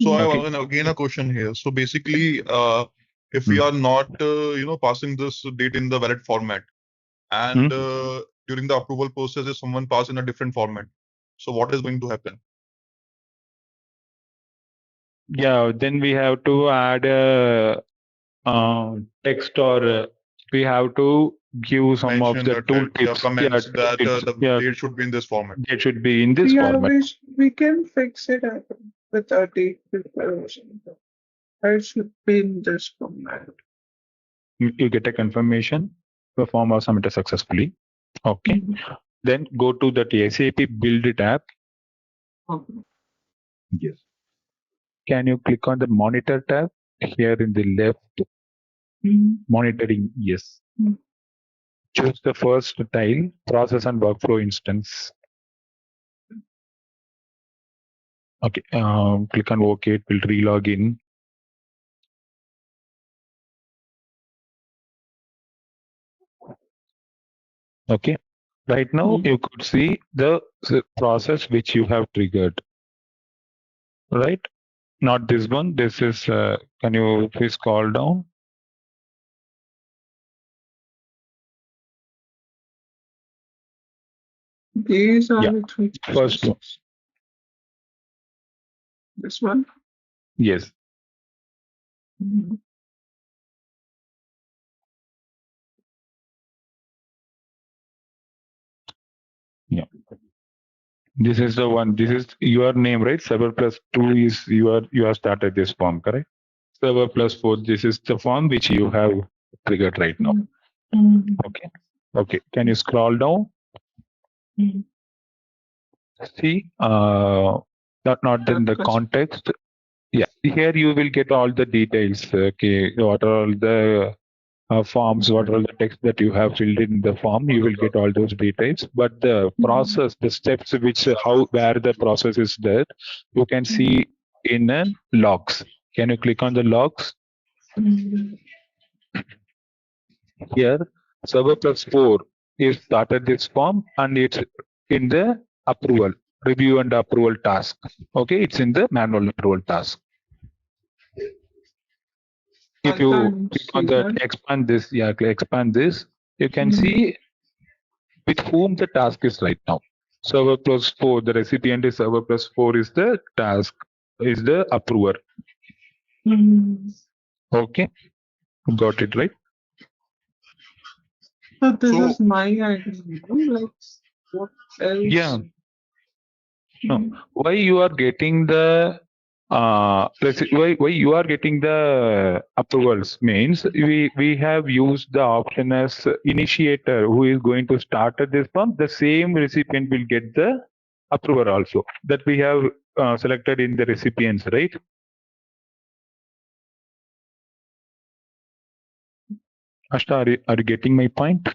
Speaker 6: So I have again a question here. So basically, if we are not, passing this date in the valid format, and during the approval process, if someone passes in a different format, so what is going to happen?
Speaker 4: Yeah, then we have to add a text, or we have to give some of the tooltips.
Speaker 6: Comments that the date should be in this format.
Speaker 4: It should be in this format.
Speaker 5: We can fix it with a date preparation. I should be in this format.
Speaker 4: You get a confirmation. The form was submitted successfully. Okay. Then go to the SAP Build tab. Yes. Can you click on the Monitor tab here in the left? Monitoring, yes. Choose the first tile, Process and Workflow Instance. Okay. Click on OK. It will re-log in. Okay. Right now, you could see the process which you have triggered. Right? Not this one. This is, can you please scroll down?
Speaker 5: These are the three.
Speaker 4: First one.
Speaker 5: This one?
Speaker 4: Yes. Yeah. This is the one. This is your name, right? Server plus 2 is you have started this form, correct? Server plus 4. This is the form which you have triggered right now. Okay. Okay. Can you scroll down? See, not in the context. Yeah. Here you will get all the details. Okay. What are all the forms, what are the text that you have filled in the form, you will get all those details. But the process, the steps which where the process is there, you can see in logs. Can you click on the logs? Here, server plus 4 is started this form and it's in the approval, review and approval task. Okay, it's in the manual approval task. If you click on that, expand this, you can see with whom the task is right now. Server plus 4, the recipient is server plus 4 is the task, is the approver. Okay, got it right?
Speaker 5: So this
Speaker 6: So-
Speaker 5: is my idea. Like what else?
Speaker 4: Yeah. No. Why you are getting the why you are getting the approvals means we have used the option as initiator who is going to start at this form. The same recipient will get the approval also that we have selected in the recipients, right? Ashta, are you getting my point?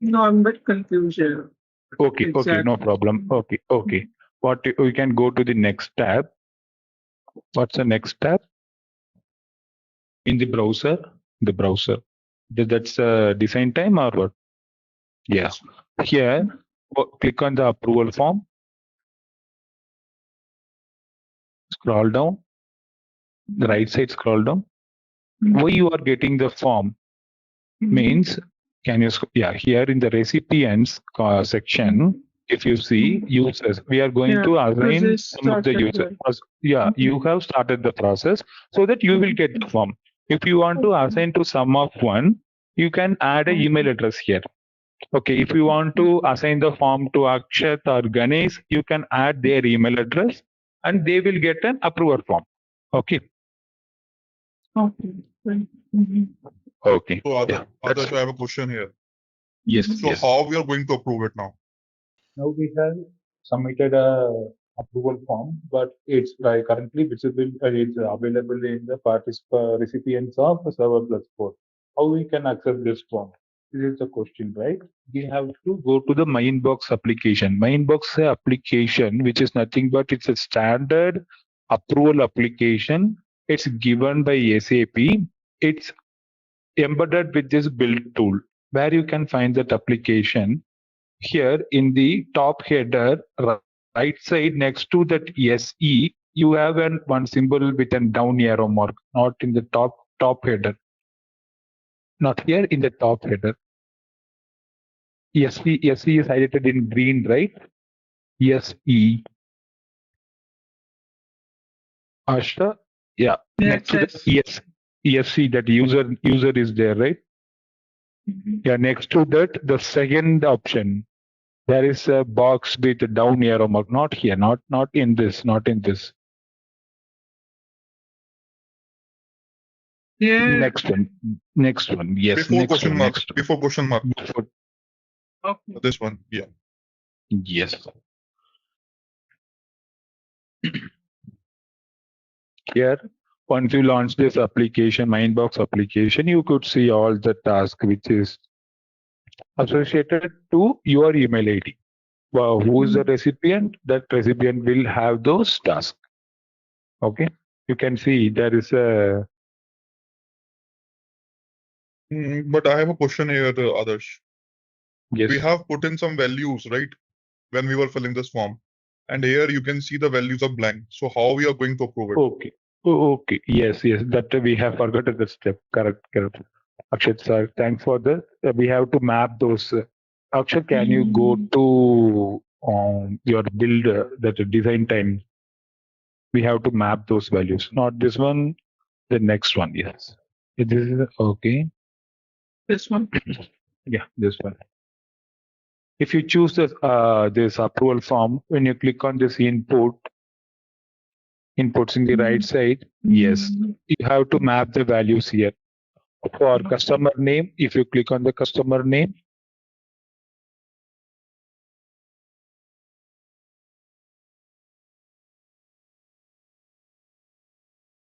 Speaker 5: No, I'm a bit confused here.
Speaker 4: Okay, okay, no
Speaker 5: Exactly.
Speaker 4: problem. Okay. What we can go to the next tab. What's the next tab? In the browser? The browser. That's design time or what? Yeah. Here, click on the approval form. Scroll down. The right side scroll down. Why you are getting the form means, can you, yeah, here in the recipients section, if you see users, we are going to assign some of the users. Yeah, you have started the process so that you will get the form. If you want to assign to some of one, you can add an email address here. Okay, if you want to assign the form to Akshat or Ganesh, you can add their email address and they will get an approval form. Okay.
Speaker 5: Okay.
Speaker 4: Okay.
Speaker 6: So
Speaker 4: Yeah,
Speaker 6: Adarsh, I have a question here.
Speaker 4: yes.
Speaker 6: So
Speaker 4: Yes.
Speaker 6: how we are going to approve it now?
Speaker 3: Now we have submitted a approval form, but it's currently visible. It's available in the recipients of Server Plus 4. How we can access this form? This is the question, right?
Speaker 4: We have to go to the My Inbox application. My Inbox application, which is nothing but it's a standard approval application. It's given by SAP. It's embedded with this build tool where you can find that application. Here in the top header, right side next to that SE, you have one symbol with a down arrow mark, not in the top header. Not here in the top header. SE is highlighted in green, right? SE. Ashta, yeah. Next to the ESC, that user is there, right? Yeah. Next to that, the second option, there is a box with a down arrow mark. Not here. Not in this. Not in this.
Speaker 5: Yeah.
Speaker 4: Next one. Yes.
Speaker 6: Before
Speaker 4: next
Speaker 6: question
Speaker 4: one.
Speaker 6: mark.
Speaker 4: Next one.
Speaker 6: Before question mark.
Speaker 5: Okay.
Speaker 6: This one. Yeah.
Speaker 4: Yes. Here, once you launch this application, My Inbox application, you could see all the tasks which is associated to your email ID. Well, who is the recipient? That recipient will have those tasks. Okay. You can see there is a.
Speaker 6: But I have a question here, Adarsh.
Speaker 4: Yes.
Speaker 6: We have put in some values, right? When we were filling this form. And here you can see the values are blank. So how we are going to approve it?
Speaker 4: Okay. Okay. Yes. That we have forgotten the step. Correct. Akshat sir, thanks for this. We have to map those. Akshat, can you go to your build that design time? We have to map those values. Not this one. The next one. Yes. This is okay.
Speaker 5: This one.
Speaker 4: Yeah. This one. If you choose this approval form, when you click on this inputs in the right side, yes, you have to map the values here. For customer name, if you click on the customer name,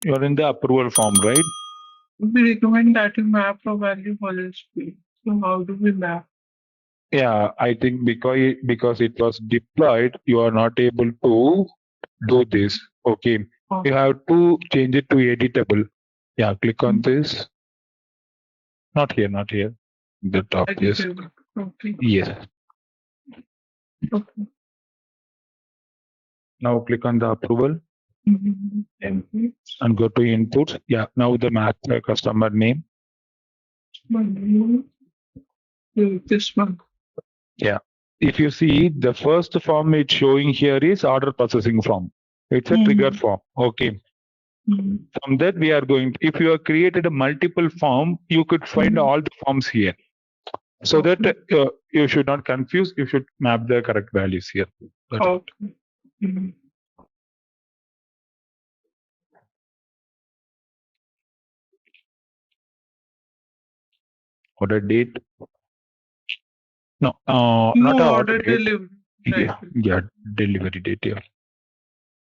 Speaker 4: you're in the approval form, right?
Speaker 5: We recommend that you map a value for each field. So how do we map?
Speaker 4: Yeah, I think because it was deployed, you are not able to do this. Okay, you have to change it to editable. Yeah, click on this. Not here. The top. Yes.
Speaker 5: Okay.
Speaker 4: Yes.
Speaker 5: Okay.
Speaker 4: Now click on the approval and go to inputs. Yeah. Now the map customer name.
Speaker 5: This one.
Speaker 4: Yeah. If you see the first form it's showing here is order processing form. It's a trigger form. Okay. From that, we are going. If you have created a multiple form, you could find all the forms here. So that you should not confuse. You should map the correct values here. That's it. Order date. No, not a order date.
Speaker 5: delivery.
Speaker 4: Yeah, yeah, delivery date. Yeah,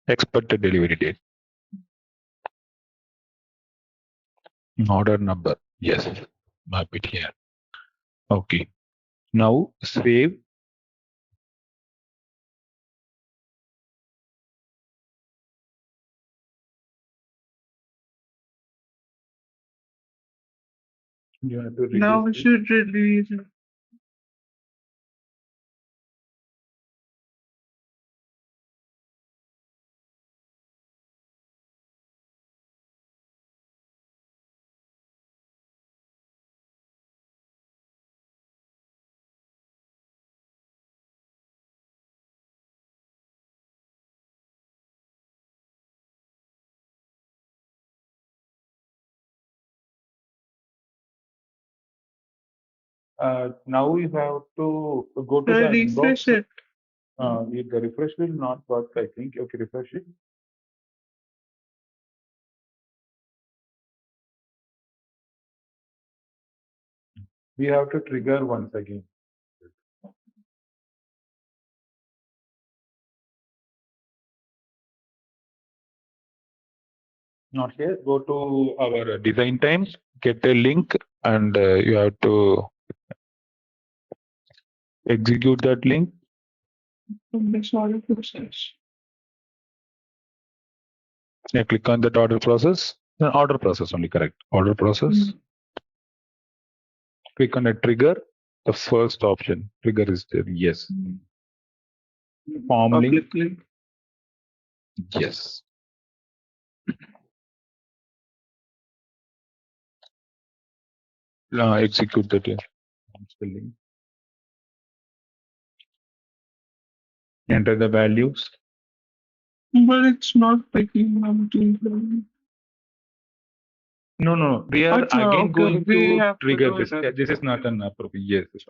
Speaker 4: expected delivery date. Order number. Yes, map it here. Okay. Now save. You have to
Speaker 5: Now we
Speaker 4: release it.
Speaker 5: should release it.
Speaker 4: Now you have to go to
Speaker 5: Should I
Speaker 4: the
Speaker 5: refresh
Speaker 4: inbox.
Speaker 5: it?
Speaker 4: The refresh will not work, I think. Okay, refresh it. We have to trigger once again. Not here. Go to our design times, get a link, and you have to execute that link.
Speaker 5: This order process.
Speaker 4: Yeah, click on that order process. No, order process only, correct. Order process. Click on a trigger. The first option, trigger is there. Yes. Form link.
Speaker 5: Public link.
Speaker 4: Yes. Execute that. Yeah. The link. Enter the values.
Speaker 5: But it's not picking up the.
Speaker 4: No. We are
Speaker 5: Achha,
Speaker 4: again
Speaker 5: okay,
Speaker 4: going
Speaker 5: we
Speaker 4: to
Speaker 5: have to
Speaker 4: trigger
Speaker 5: do
Speaker 4: this.
Speaker 5: it
Speaker 4: Yeah, this is not an appropriate. Yes.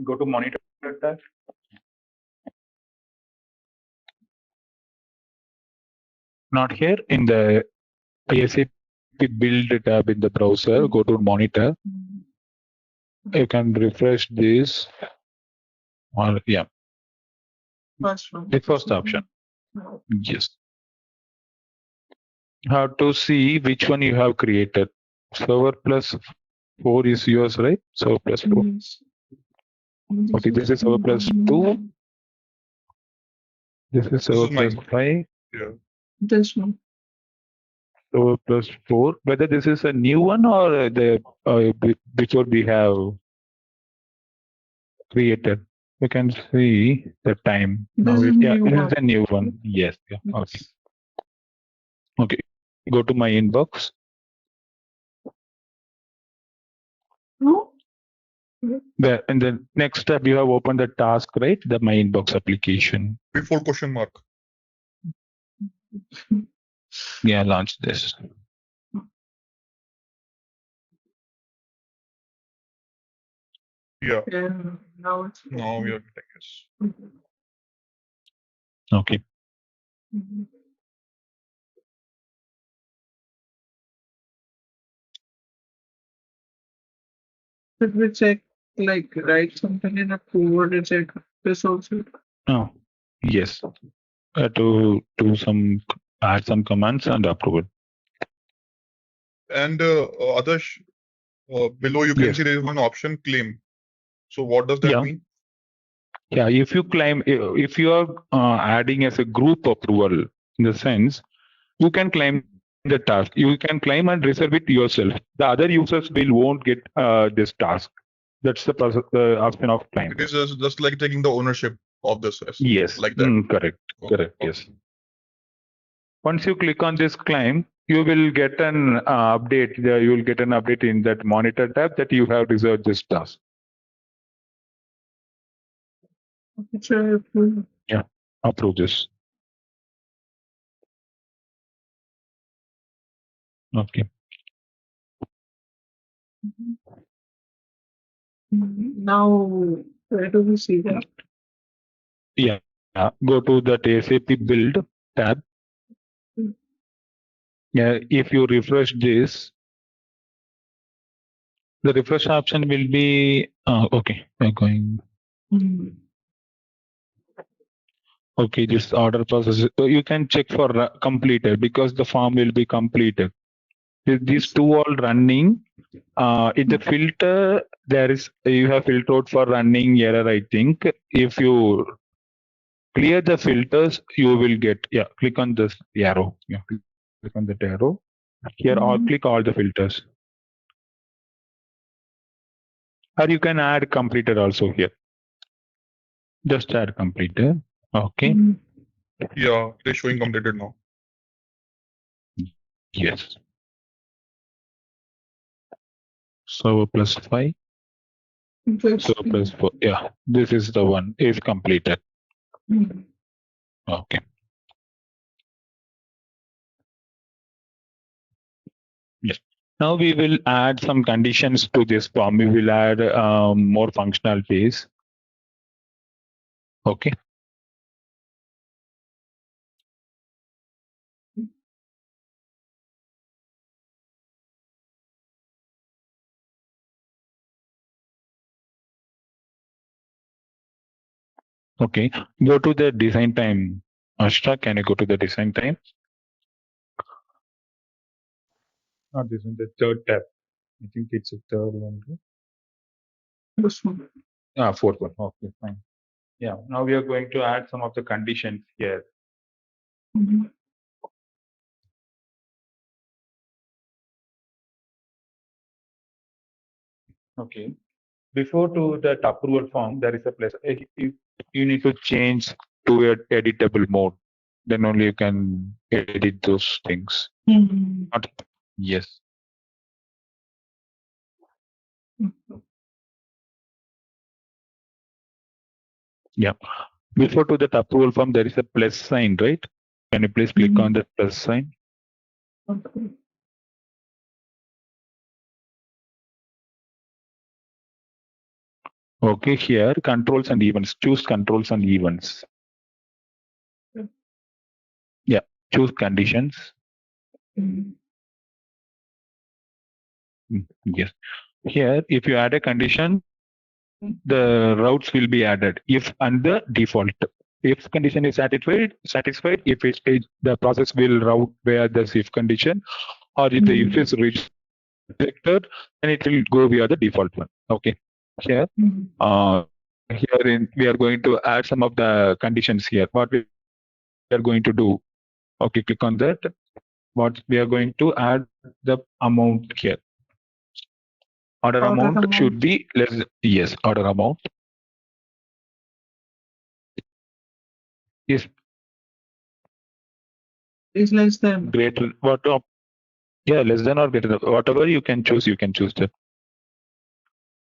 Speaker 4: Go to monitor tab. Not here in the SAP build tab in the browser. Go to monitor. You can refresh this. Or yeah,
Speaker 5: First one.
Speaker 4: the first option. Yes. How to see which one you have created. Server plus 4 is yours, right? Server plus 4.
Speaker 5: Yes.
Speaker 4: Okay, this is server plus 2. This is server
Speaker 6: is
Speaker 4: plus
Speaker 6: mine.
Speaker 4: 5.
Speaker 6: Yeah.
Speaker 5: This one.
Speaker 4: Server plus 4. Whether this is a new one or the before we have created. You can see the time. Now
Speaker 5: This is
Speaker 4: yeah,
Speaker 5: new
Speaker 4: this
Speaker 5: one.
Speaker 4: is a new one. Yes. Yeah. Okay. Okay. Go to my inbox.
Speaker 5: No?
Speaker 4: There, and then next tab you have opened the task, right? The my inbox application.
Speaker 6: Before question mark.
Speaker 4: Yeah, launch this.
Speaker 6: Yeah.
Speaker 5: Yeah. Now it's.
Speaker 6: Now we are getting yes.
Speaker 4: Okay.
Speaker 5: Should we check, like, write something in a code and check this also?
Speaker 4: No, Yes. To do some add some commands and approve it.
Speaker 6: And Adarsh, below you can
Speaker 4: Yes.
Speaker 6: see there is one option claim. So what does that
Speaker 4: Yeah.
Speaker 6: mean?
Speaker 4: Yeah, if you claim, if you are adding as a group approval, in the sense, you can claim the task. You can claim and reserve it yourself. The other users won't get this task. That's the option of claim.
Speaker 6: It is just like taking the ownership of this.
Speaker 4: Yes,
Speaker 6: Like that.
Speaker 4: correct.
Speaker 6: Okay.
Speaker 4: Correct. Yes. Once you click on this claim, you will get an update. You will get an update in that monitor tab that you have reserved this task.
Speaker 5: Sure.
Speaker 4: Yeah, approve this. Okay.
Speaker 5: Now, where do we see that?
Speaker 4: Yeah. Go to that SAP build tab. Yeah, if you refresh this, the refresh option will be okay. We're going. Okay, this order process. So you can check for completed because the form will be completed. With these two all running, in the filter there is you have filtered for running error. I think if you clear the filters, you will get click on this arrow. Yeah, click on that arrow. Here, or click all the filters. Or you can add completed also here. Just add completed. Okay.
Speaker 6: Yeah, they're showing completed now.
Speaker 4: Yes. So plus 5. So plus 4. Yeah, this is the one is completed. Okay. Yes. Now we will add some conditions to this form. We will add more functionalities. Okay. Okay. Go to the design time. Ashra, can you go to the design time? Not this one, the third tab. I think it's the third one.
Speaker 5: This one.
Speaker 4: Fourth one. Okay, fine. Yeah. Now we are going to add some of the conditions here. Okay. Before to that approval form, there is a place. You need to change to a editable mode. Then only you can edit those things. Not, yes. Yeah. Before to that approval form, there is a plus sign, right? Can you please click on the plus sign? Okay, here controls and events. Choose controls and events. Yeah, choose conditions. Yes. Here, if you add a condition, the routes will be added if under default. If condition is satisfied, if the process will route via the if condition, or if the if is rejected, then it will go via the default one. Okay. Here, we are going to add some of the conditions here. What we are going to do? Okay, click on that. What we are going to add the amount here. Order amount should be less. Yes, order amount is
Speaker 5: less than
Speaker 4: greater. Less than or greater than. Whatever you can choose that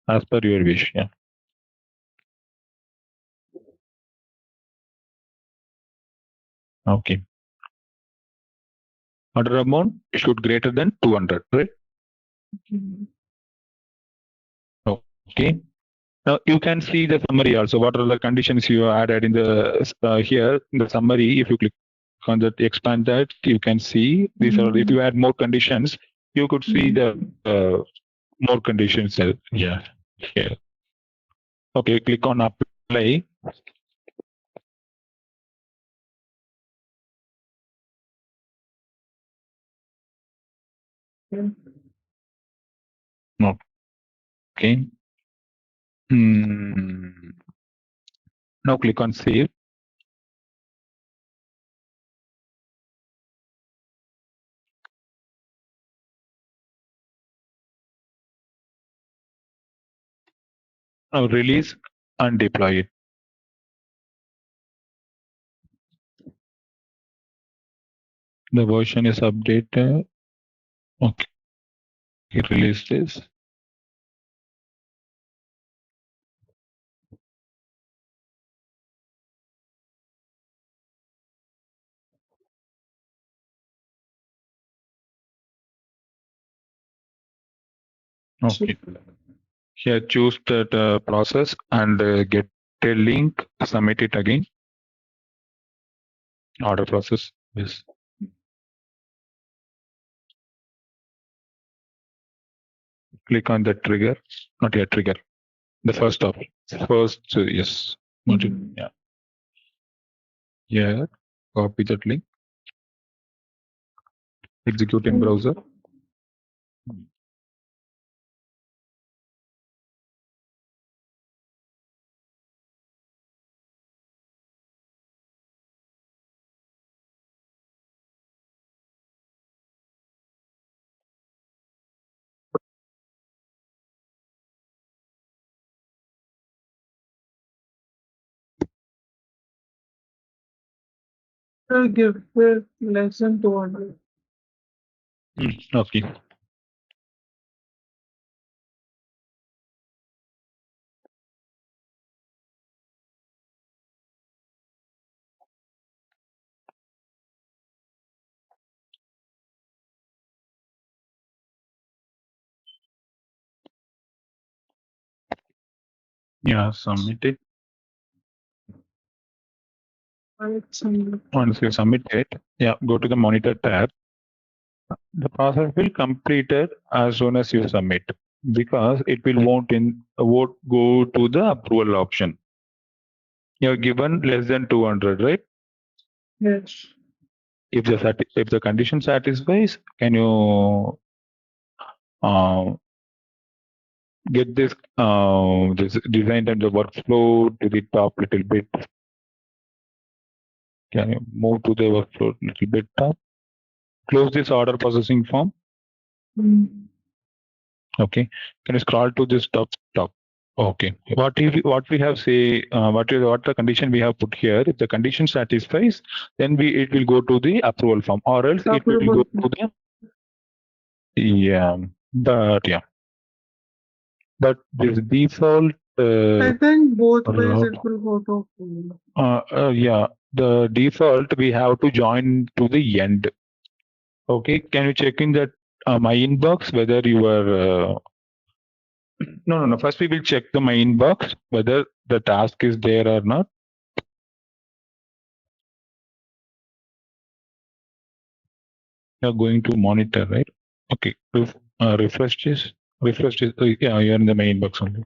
Speaker 4: as per your wish. Yeah. Okay. Order amount should greater than 200, right? Okay. Now you can see the summary also. What are the conditions you added in the here in the summary? If you click on that, expand that, you can see these are. If you add more conditions, you could see the more conditions. Yeah. Here. Okay. Click on apply. Okay. Now click on save. Now release and deploy it. The version is updated. Okay. Release this. Okay. Here choose that process and get a link, submit it again. Order process. Yes. Click on the trigger, not yet trigger. The first of yes. Yeah. Yeah. Copy that link. Execute in browser.
Speaker 5: I'll give it less than 200.
Speaker 4: Okay. Yeah, submit it. Once you submit it, yeah, go to the monitor tab. The process will complete it as soon as you submit, because it will won't go to the approval option. You're given less than 200, right?
Speaker 5: Yes.
Speaker 4: If the condition satisfies, can you get this design and the workflow to the top little bit? Can you move to the workflow little bit top? Close this order processing form. Okay. Can you scroll to this top? Okay. What we have what the condition we have put here? If the condition satisfies, then it will go to the approval form, or else it will go to the But this default.
Speaker 5: I think both ways it will go to approval.
Speaker 4: Yeah. The default we have to join to the end. Okay. Can you check in that my inbox whether you are no. First, we will check the my inbox whether the task is there or not. You're going to monitor, right? Okay. Refresh this. Yeah, you're in the main inbox only.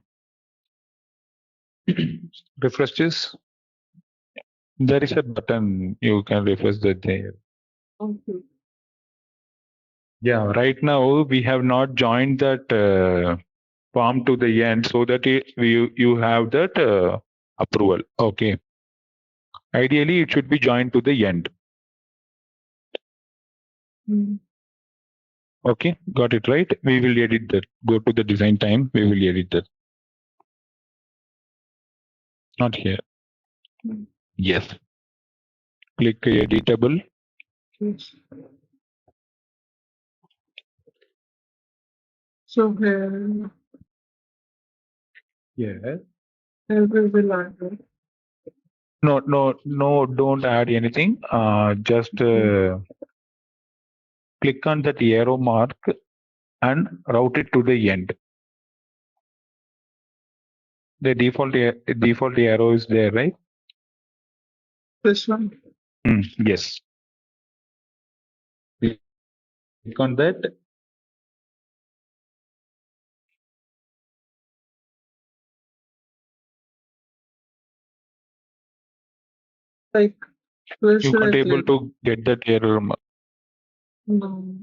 Speaker 4: Refresh this. There is a button you can refresh that there.
Speaker 5: Okay.
Speaker 4: Yeah. Right now we have not joined that form to the end, so that you have that approval. Okay. Ideally, it should be joined to the end. Okay, got it right. We will edit that. Go to the design time. We will edit that. Not here. Yes. Click editable.
Speaker 5: So here.
Speaker 4: Yeah.
Speaker 5: There will be language.
Speaker 4: No, don't add anything. Just click on that arrow mark and route it to the end. The default arrow is there, right?
Speaker 5: This one.
Speaker 4: Yes. Click on that.
Speaker 5: Like, where
Speaker 4: You
Speaker 5: should
Speaker 4: can't
Speaker 5: I
Speaker 4: able
Speaker 5: click?
Speaker 4: to get that error.
Speaker 5: No.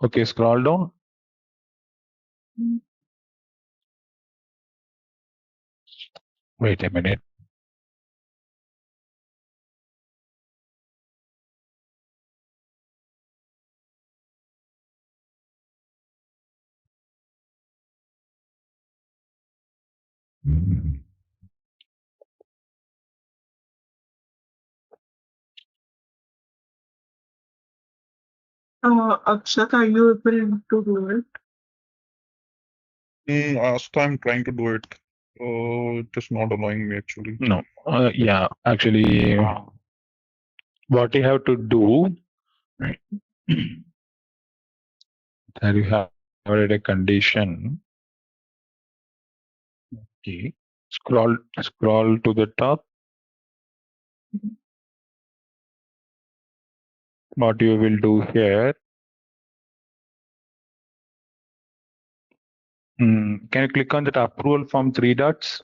Speaker 4: Okay, scroll down. Wait a minute.
Speaker 5: Akshat, are you able to do it?
Speaker 6: So I'm trying to do it. It is not allowing me actually.
Speaker 4: No. Yeah, actually, what you have to do, there you have already a condition. Okay. Scroll to the top. What you will do here. Can you click on that approval form 3 dots?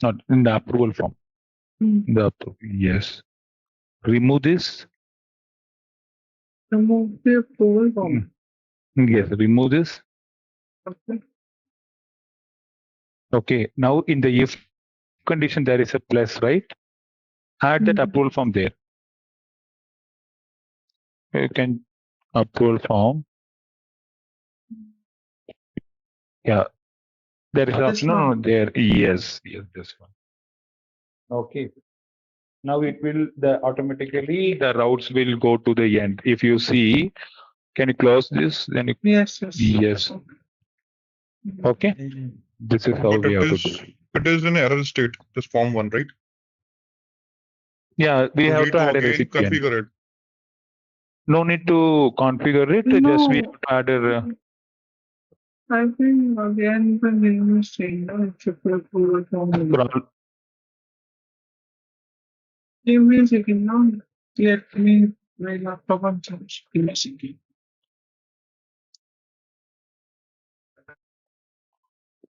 Speaker 4: Not in the approval form. Yes. Remove this.
Speaker 5: Remove the approval form.
Speaker 4: Yes, remove this.
Speaker 5: Okay.
Speaker 4: Okay. Now in the if condition there is a plus, right? Add that approval form there. You can approval form. Yeah. There is option. No, there. Yes, this one. Okay. Now it will automatically the routes will go to the end. If you see, can you close this? Then you,
Speaker 5: Yes.
Speaker 4: yes. Okay. This is how
Speaker 6: But
Speaker 4: we
Speaker 6: it
Speaker 4: have
Speaker 6: is
Speaker 4: to do.
Speaker 6: it is in error state. This form 1, right?
Speaker 4: Yeah, we
Speaker 6: So
Speaker 4: have
Speaker 6: need
Speaker 4: to add a
Speaker 6: again
Speaker 4: recipient.
Speaker 6: configure it.
Speaker 4: No need to configure it.
Speaker 5: No.
Speaker 4: Just we have to add a.
Speaker 5: I think again the name is changed. It's a approval form. Give me a second now. Let me my laptop on charge. Give me a second.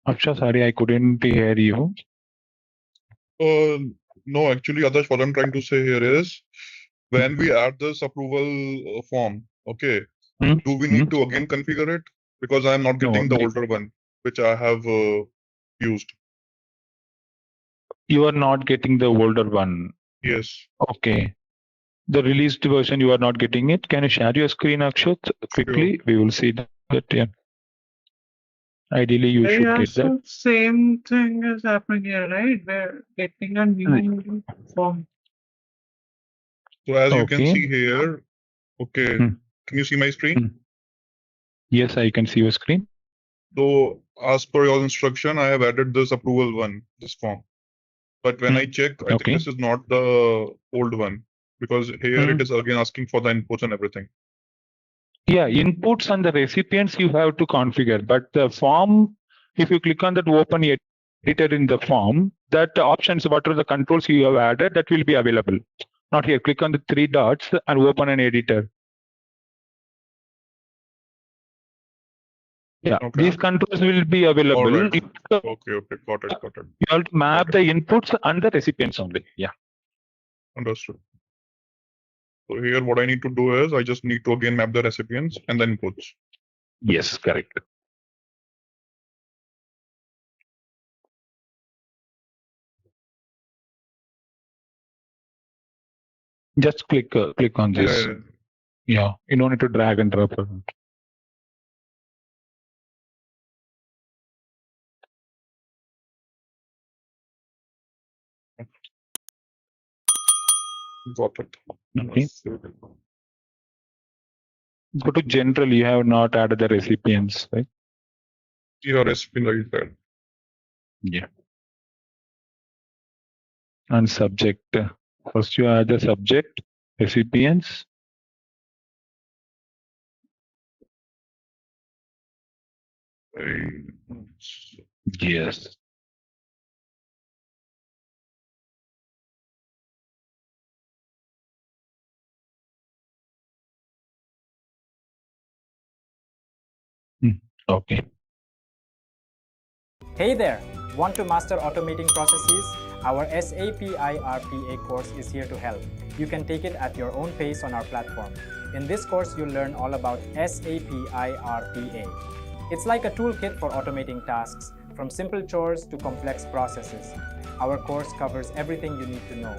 Speaker 4: Aksha, sorry, I couldn't hear you.
Speaker 6: No, actually, Adarsh, what I'm trying to say here is when we add this approval form, okay, do we need to again configure it? Because I'm not getting the older one, which I have used.
Speaker 4: You are not getting the older one.
Speaker 6: Yes.
Speaker 4: Okay. The released version, you are not getting it. Can you share your screen, Akshat, quickly?
Speaker 6: Sure.
Speaker 4: We will see that. Yeah. Ideally, you should get
Speaker 5: So
Speaker 4: that.
Speaker 5: same thing is happening here, right? We're getting a new form.
Speaker 6: So as you can see here, okay, can you see my screen?
Speaker 4: Yes, I can see your screen.
Speaker 6: So as per your instruction, I have added this approval one, this form. But when I check, I think this is not the old one because here it is again asking for the inputs and everything.
Speaker 4: Yeah, inputs and the recipients you have to configure, but the form, if you click on that open editor in the form, that options, what are the controls you have added, that will be available. Not here. Click on the 3 dots and open an editor. Yeah, these controls will be available.
Speaker 6: All right. Okay, got it.
Speaker 4: You have to map the inputs and the recipients only. Yeah.
Speaker 6: Understood. So here what I need to do is I just need to again map the recipients and the inputs.
Speaker 4: Yes, correct. Just click on this. Yeah, you don't need to drag and drop it.
Speaker 6: Got it.
Speaker 4: Okay. Go to general. You have not added the recipients, right?
Speaker 6: Yeah, recipient right there.
Speaker 4: Yeah. And subject. First, you add the subject, recipients. Yes. Okay.
Speaker 1: Hey there! Want to master automating processes? Our SAP iRPA course is here to help. You can take it at your own pace on our platform. In this course, you'll learn all about SAP iRPA. It's like a toolkit for automating tasks, from simple chores to complex processes. Our course covers everything you need to know,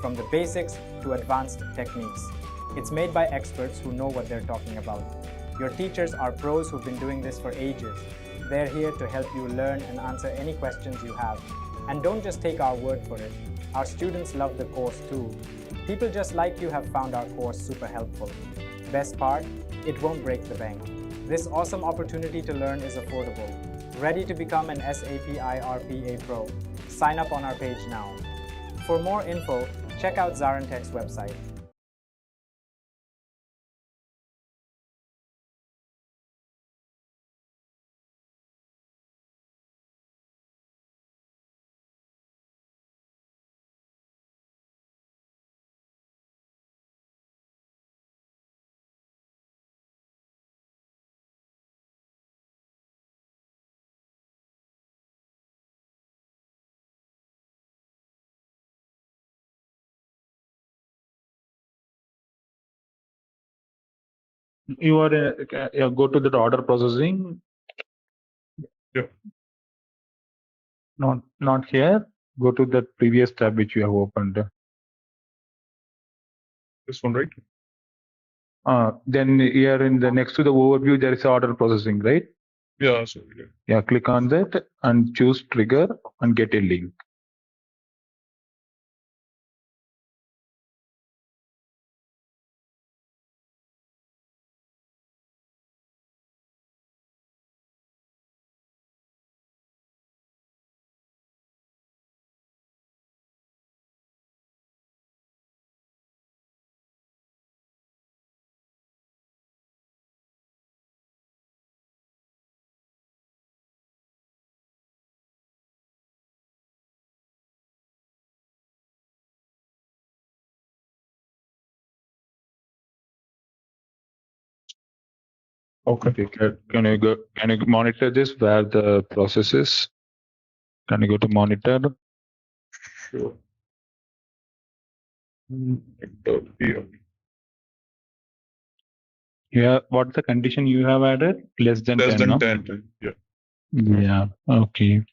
Speaker 1: from the basics to advanced techniques. It's made by experts who know what they're talking about. Your teachers are pros who've been doing this for ages. They're here to help you learn and answer any questions you have. And don't just take our word for it. Our students love the course too. People just like you have found our course super helpful. Best part, it won't break the bank. This awesome opportunity to learn is affordable. Ready to become an SAP iRPA Pro? Sign up on our page now. For more info, check out ZaranTech's website.
Speaker 4: You are go to the order processing.
Speaker 6: Yeah.
Speaker 4: Not here. Go to the previous tab which you have opened.
Speaker 6: This one, right?
Speaker 4: Then here in the next to the overview there is order processing, right?
Speaker 6: Yeah. So yeah.
Speaker 4: Yeah, click on that and choose trigger and get a link. Okay. Can you go? Can you monitor this where the process is? Can you go to monitor?
Speaker 6: Sure. Yeah.
Speaker 4: Yeah. What's the condition you have added? Less than
Speaker 6: Less
Speaker 4: 10.
Speaker 6: than
Speaker 4: No?
Speaker 6: 10. Yeah.
Speaker 4: Yeah. Okay.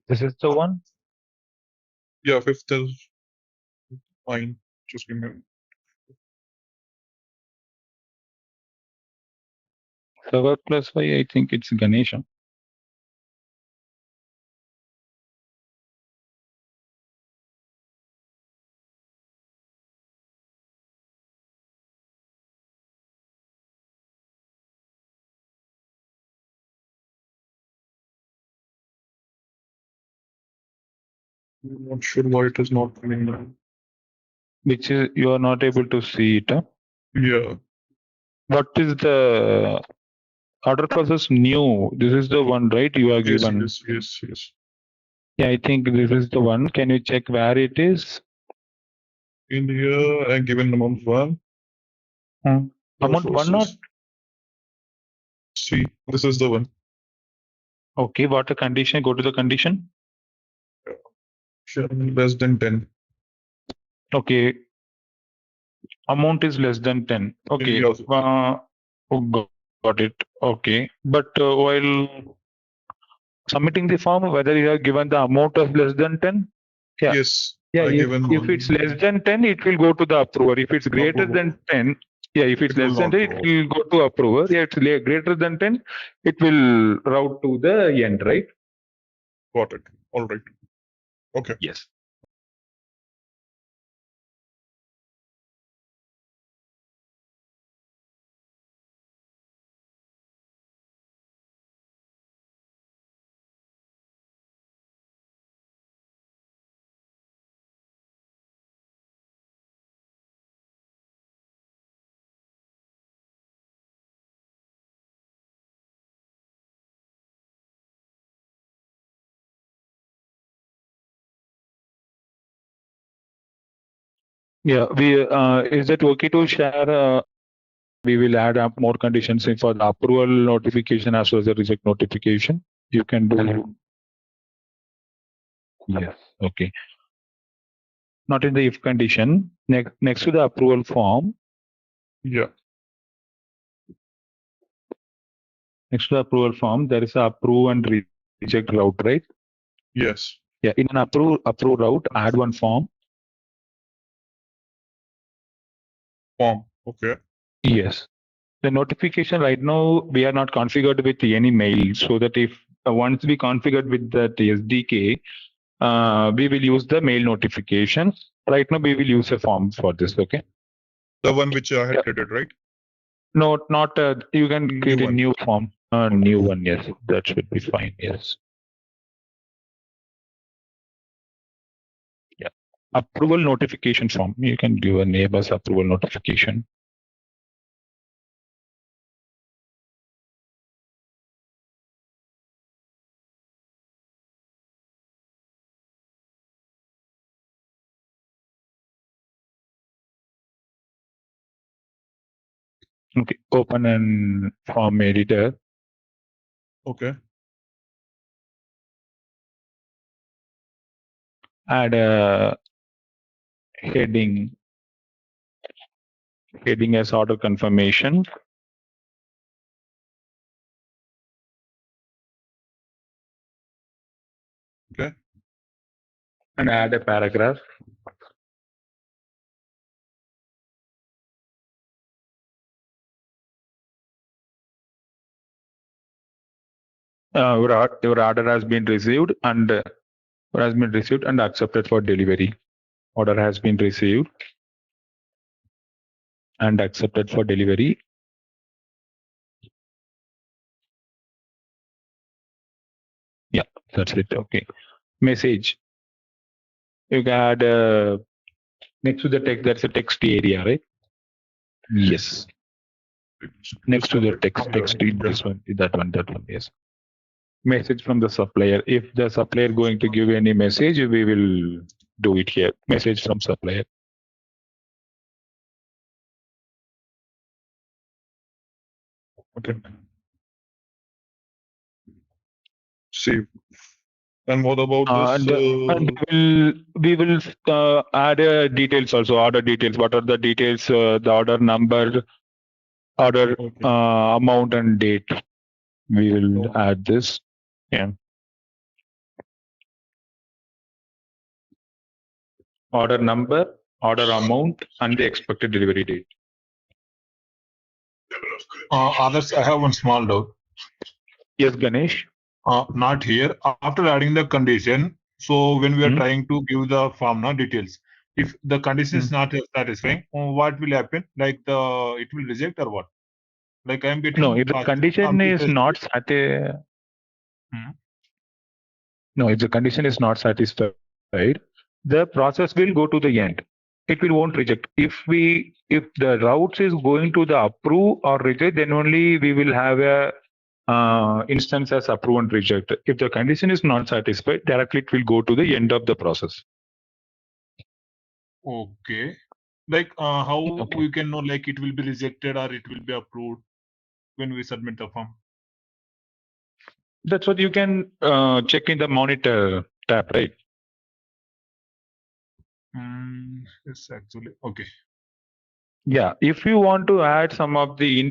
Speaker 4: This is the one.
Speaker 6: Yeah. Fifth is fine. Just give me.
Speaker 4: Server plus 5. I think it's Ganesha.
Speaker 6: I'm not sure why it is not coming down.
Speaker 4: Which is you are not able to see it. Huh?
Speaker 6: Yeah.
Speaker 4: What is the order process new? This is the one, right? You are
Speaker 6: Yes.
Speaker 4: given.
Speaker 6: Yes.
Speaker 4: Yeah, I think this is the one. Can you check where it is?
Speaker 6: In here, I given amount 1.
Speaker 4: Amount one not.
Speaker 6: See, this is the one.
Speaker 4: Okay, what the condition? Go to the condition.
Speaker 6: Sure. Less than 10.
Speaker 4: Okay, amount is less than 10. Okay,
Speaker 6: Yes.
Speaker 4: got it. Okay, but while submitting the form, whether you have given the amount of less than 10? Yeah.
Speaker 6: Yes.
Speaker 4: Yeah,
Speaker 6: I
Speaker 4: if
Speaker 6: given
Speaker 4: it's less than 10, it will go to the approver. If it's greater
Speaker 6: Approver.
Speaker 4: than 10, yeah, if it's
Speaker 6: It will
Speaker 4: less than
Speaker 6: not
Speaker 4: 10, it
Speaker 6: go.
Speaker 4: will go to approver. Yeah, it's greater than 10, it will route to the end, right?
Speaker 6: Got it. All right. Okay.
Speaker 4: Yes. Yeah, we is it okay to share? We will add up more conditions for the approval notification as well as the reject notification. You can do. Yes. Okay. Not in the if condition. Next to the approval form.
Speaker 6: Yeah.
Speaker 4: Next to the approval form, there is a approve and reject route, right?
Speaker 6: Yes.
Speaker 4: Yeah. In an approve route, add one form.
Speaker 6: Form. Okay.
Speaker 4: Yes. The notification right now we are not configured with any mail, so that if once we configured with that SDK, we will use the mail notification. Right now we will use a form for this. Okay.
Speaker 6: The one which I had created, right?
Speaker 4: No, not you can
Speaker 6: New
Speaker 4: create a
Speaker 6: one.
Speaker 4: new form. New one, yes, that should be fine. Yes. Yeah. Approval notification form. You can give a name as approval notification. Okay. Open an form editor.
Speaker 6: Okay.
Speaker 4: Add a heading. Heading as order confirmation.
Speaker 6: Okay.
Speaker 4: And add a paragraph. Your order has been received and accepted for delivery. Order has been received and accepted for delivery. Yeah, that's it. Okay. Message. You can add next to the text. That's a text area, right? Yes. Next to the text. This one. That one. Yes. Message from the supplier. If the supplier going to give any message, we will do it here. Message from supplier.
Speaker 6: Okay. Save. And what about this?
Speaker 4: And we will add details also. Order details. What are the details? The order number, order amount, and date. We will add this. Yeah. Order number, order amount, and the expected delivery date.
Speaker 7: Others, I have one small doubt.
Speaker 4: Yes, Ganesh.
Speaker 7: Not here. After adding the condition, so when we are trying to give the form details, if the condition is not satisfying, what will happen? Like it will reject or what? Like I'm getting.
Speaker 4: No, if the condition is not satisfied. No, if the condition is not satisfied, the process will go to the end. It will won't reject. If the routes is going to the approve or reject, then only we will have a instance as approve and reject. If the condition is not satisfied, directly it will go to the end of the process.
Speaker 7: Okay. Like how we can know like it will be rejected or it will be approved when we submit the form?
Speaker 4: That's what you can check in the monitor tab, right?
Speaker 7: Yes, actually. Okay.
Speaker 4: Yeah, if you want to add some of the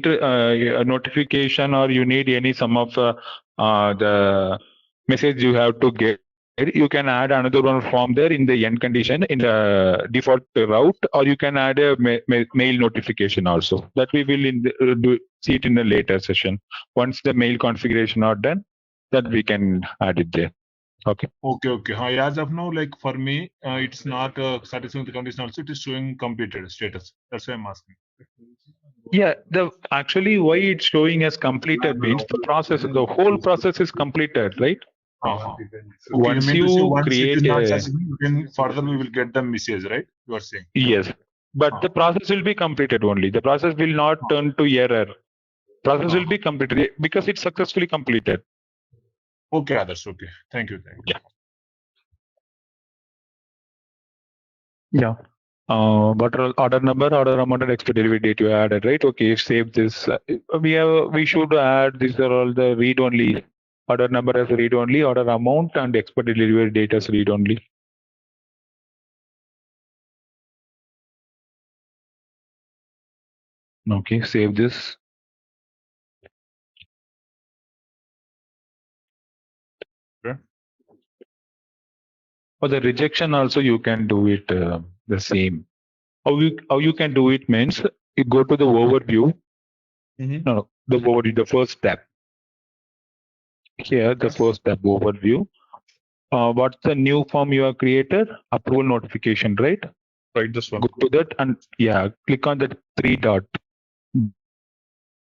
Speaker 4: notification or you need any some of the message you have to get, you can add another one form there in the end condition in the default route, or you can add a mail notification also. That we will see it in the later session. Once the mail configuration are done, that we can add it there. Okay.
Speaker 7: Okay. As of now, like for me, it's not satisfying the condition. Also, it is showing completed status. That's why I'm asking.
Speaker 4: Yeah, actually why it's showing as completed means the whole process is completed, right? Once you create
Speaker 7: it is not satisfying, then further we will get the message, right? You are saying.
Speaker 4: Yes, but the process will be completed only. The process will not turn to error. Process will be completed because it's successfully completed.
Speaker 7: Okay, others. Okay. Thank you.
Speaker 4: Yeah. What are order number, order amount, and expected delivery date you added, right? Okay, save this. We should add these are all the read only. Order number as read only, order amount, and expected delivery date as read only. Okay, save this.
Speaker 6: Okay.
Speaker 4: For the rejection also, you can do it the same. How you can do it means you go to the overview. No, the overview, the first tab. Here, the first tab overview. What's the new form you have created? Approval notification, right?
Speaker 6: Right, this one.
Speaker 4: Go to that and yeah, click on the three dot.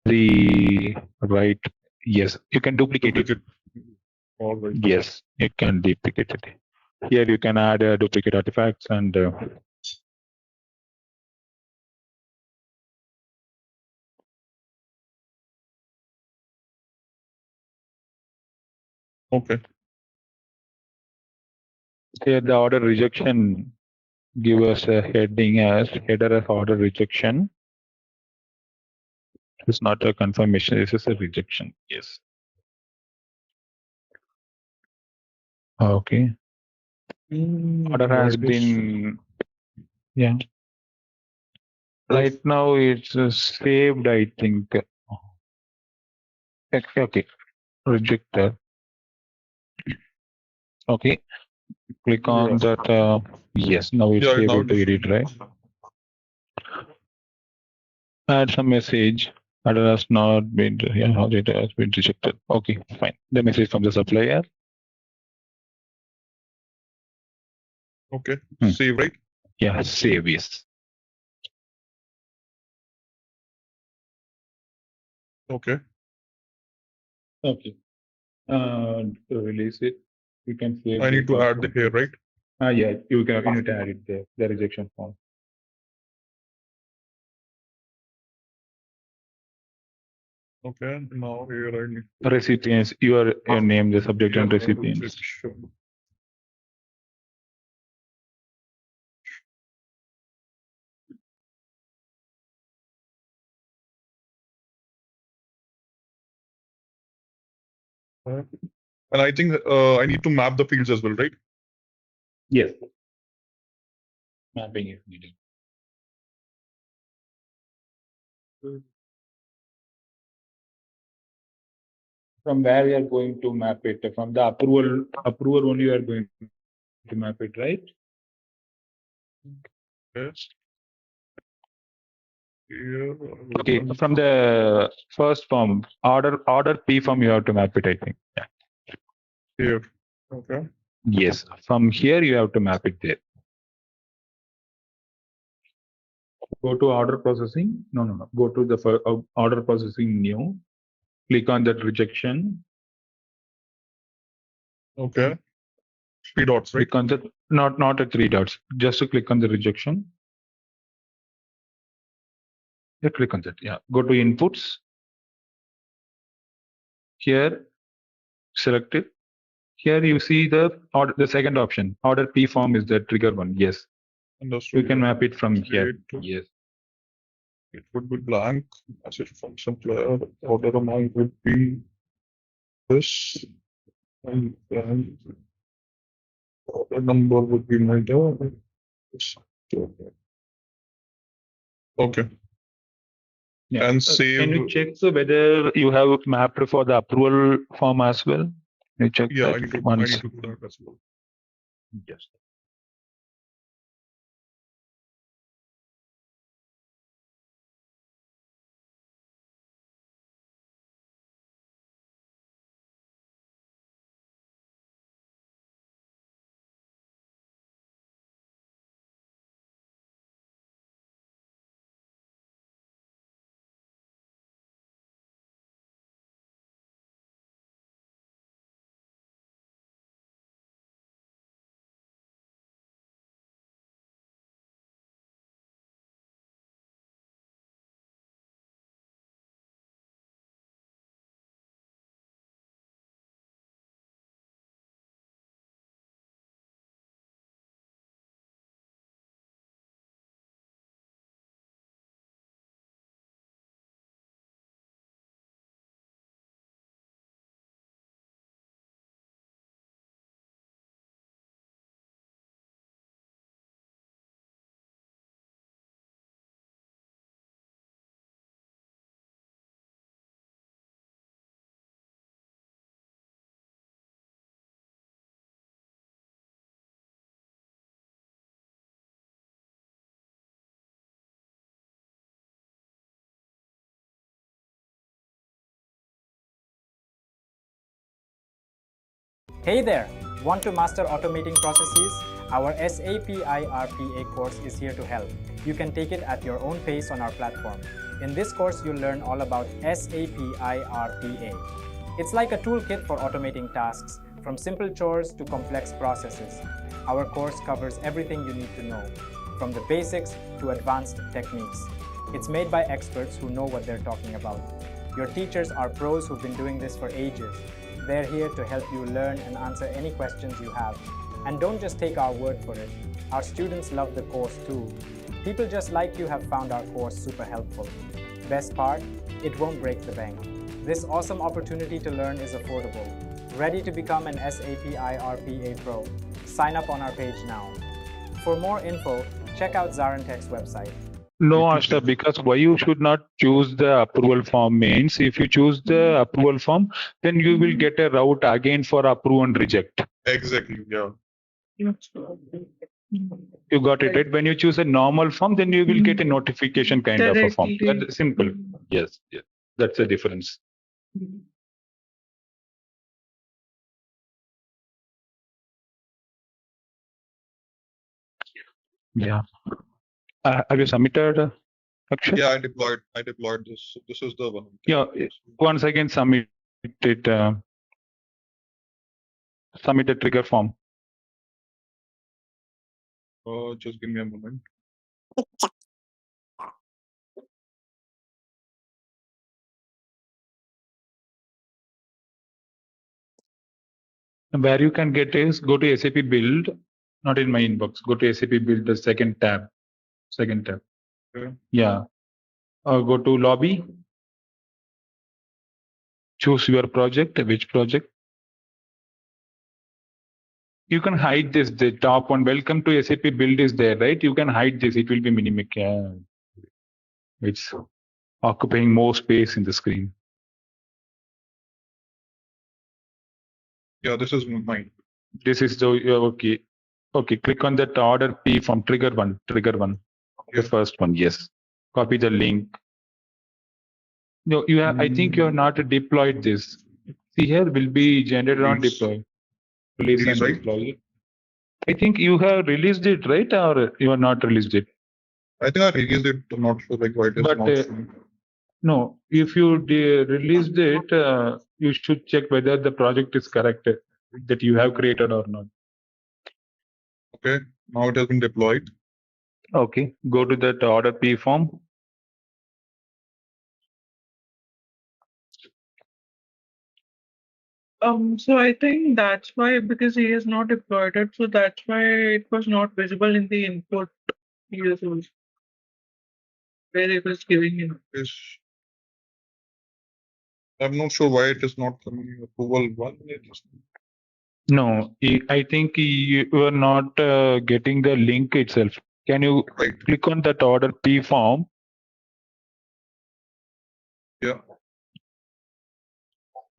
Speaker 4: The right. Yes, you can duplicate it.
Speaker 6: All right.
Speaker 4: Yes, you can duplicate it. Here you can add duplicate artifacts and
Speaker 6: Okay.
Speaker 4: here the order rejection. Give us a heading as header as order rejection. It's not a confirmation. This is a rejection. Yes. Okay. Order has been. Yeah. Right now it's saved. I think. Okay. Rejected. Okay. Click on that. Yes. Now it's able to edit, right? Add some message. Order has not been. Yeah, data has been rejected. Okay, fine. The message from the supplier.
Speaker 6: Okay. Save, right?
Speaker 4: Yeah, save, yes.
Speaker 6: Okay.
Speaker 4: Okay. To release it, you can save.
Speaker 6: I need to add the here, right?
Speaker 4: Yeah, you need to add it there, the rejection form.
Speaker 6: Okay. Now here I need
Speaker 4: Recipients, your name, the subject and recipients.
Speaker 6: And I think I need to map the fields as well, right?
Speaker 4: Yes. Mapping if needed. From where we are going to map it? From the approval only you are going to map it, right?
Speaker 6: Yes. Here.
Speaker 4: Okay, from the first form, order P form you have to map it, I think. Yeah.
Speaker 6: Here. Okay.
Speaker 4: Yes, from here you have to map it there. Go to order processing. No. Go to the order processing new. Click on that rejection.
Speaker 6: Okay. 3 dots, right?
Speaker 4: Click on the not a 3 dots. Just to click on the rejection. Yeah, click on that. Yeah. Go to inputs. Here, select it. Here you see the second option. Order P form is the trigger one. Yes.
Speaker 6: Understood.
Speaker 4: You can map it from here. Yes.
Speaker 6: It would be blank. Message from supplier. Order amount would be this. And then order number would be my door. Okay.
Speaker 4: Yeah.
Speaker 6: And save.
Speaker 4: Can you check whether you have mapped for the approval form as well? Can you check
Speaker 6: Yeah,
Speaker 4: that
Speaker 6: I need to
Speaker 4: once.
Speaker 6: do that as well.
Speaker 4: Yes.
Speaker 1: Hey there! Want to master automating processes? Our SAP iRPA course is here to help. You can take it at your own pace on our platform. In this course, you'll learn all about SAP iRPA. It's like a toolkit for automating tasks, from simple chores to complex processes. Our course covers everything you need to know, from the basics to advanced techniques. It's made by experts who know what they're talking about. Your teachers are pros who've been doing this for ages. They're here to help you learn and answer any questions you have. And don't just take our word for it. Our students love the course too. People just like you have found our course super helpful. Best part, it won't break the bank. This awesome opportunity to learn is affordable. Ready to become an SAP iRPA Pro? Sign up on our page now. For more info, check out ZaranTech's website.
Speaker 4: No, Ashta, because why you should not choose the approval form means if you choose the approval form, then you will get a route again for approve and reject.
Speaker 6: Exactly. Yeah.
Speaker 4: You got it, right? When you choose a normal form, then you will get a notification kind of a form. That's simple. Yes, yes. That's the difference. Yeah. Have you submitted, Akshay?
Speaker 6: Yeah, I deployed this. This is the one.
Speaker 4: Yeah. Once again, submit it. Submit the trigger form.
Speaker 6: Just give me a moment.
Speaker 4: Where you can get is go to SAP Build, not in my inbox. Go to SAP Build, the second tab. Second tab.
Speaker 6: Okay.
Speaker 4: Yeah. Go to lobby. Choose your project. Which project? You can hide this. The top one. Welcome to SAP Build is there, right? You can hide this. It will be mimic. Yeah. It's occupying more space in the screen.
Speaker 6: Yeah, this is mine.
Speaker 4: This is the okay. Okay. Click on that order P from trigger one. Trigger one.
Speaker 6: Yeah.
Speaker 4: The first one. Yes. Copy the link. No, you have. I think you have not deployed this. See here will be generated on
Speaker 6: Release.
Speaker 4: deploy. Release and
Speaker 6: Right?
Speaker 4: deploy. I think you have released it, right? Or you have not released it?
Speaker 6: I think I released it. I'm not sure like why it is
Speaker 4: But
Speaker 6: not showing.
Speaker 4: no, if you released it, you should check whether the project is correct that you have created or not.
Speaker 6: Okay, now it has been deployed.
Speaker 4: Okay, go to that order P form.
Speaker 5: So I think that's why, because he has not deployed it, so that's why it was not visible in the input fields where it was giving in.
Speaker 6: I'm not sure why it is not coming approval one.
Speaker 4: No, I think you are not getting the link itself. Can you
Speaker 6: Right.
Speaker 4: click on that order P form?
Speaker 6: Yeah.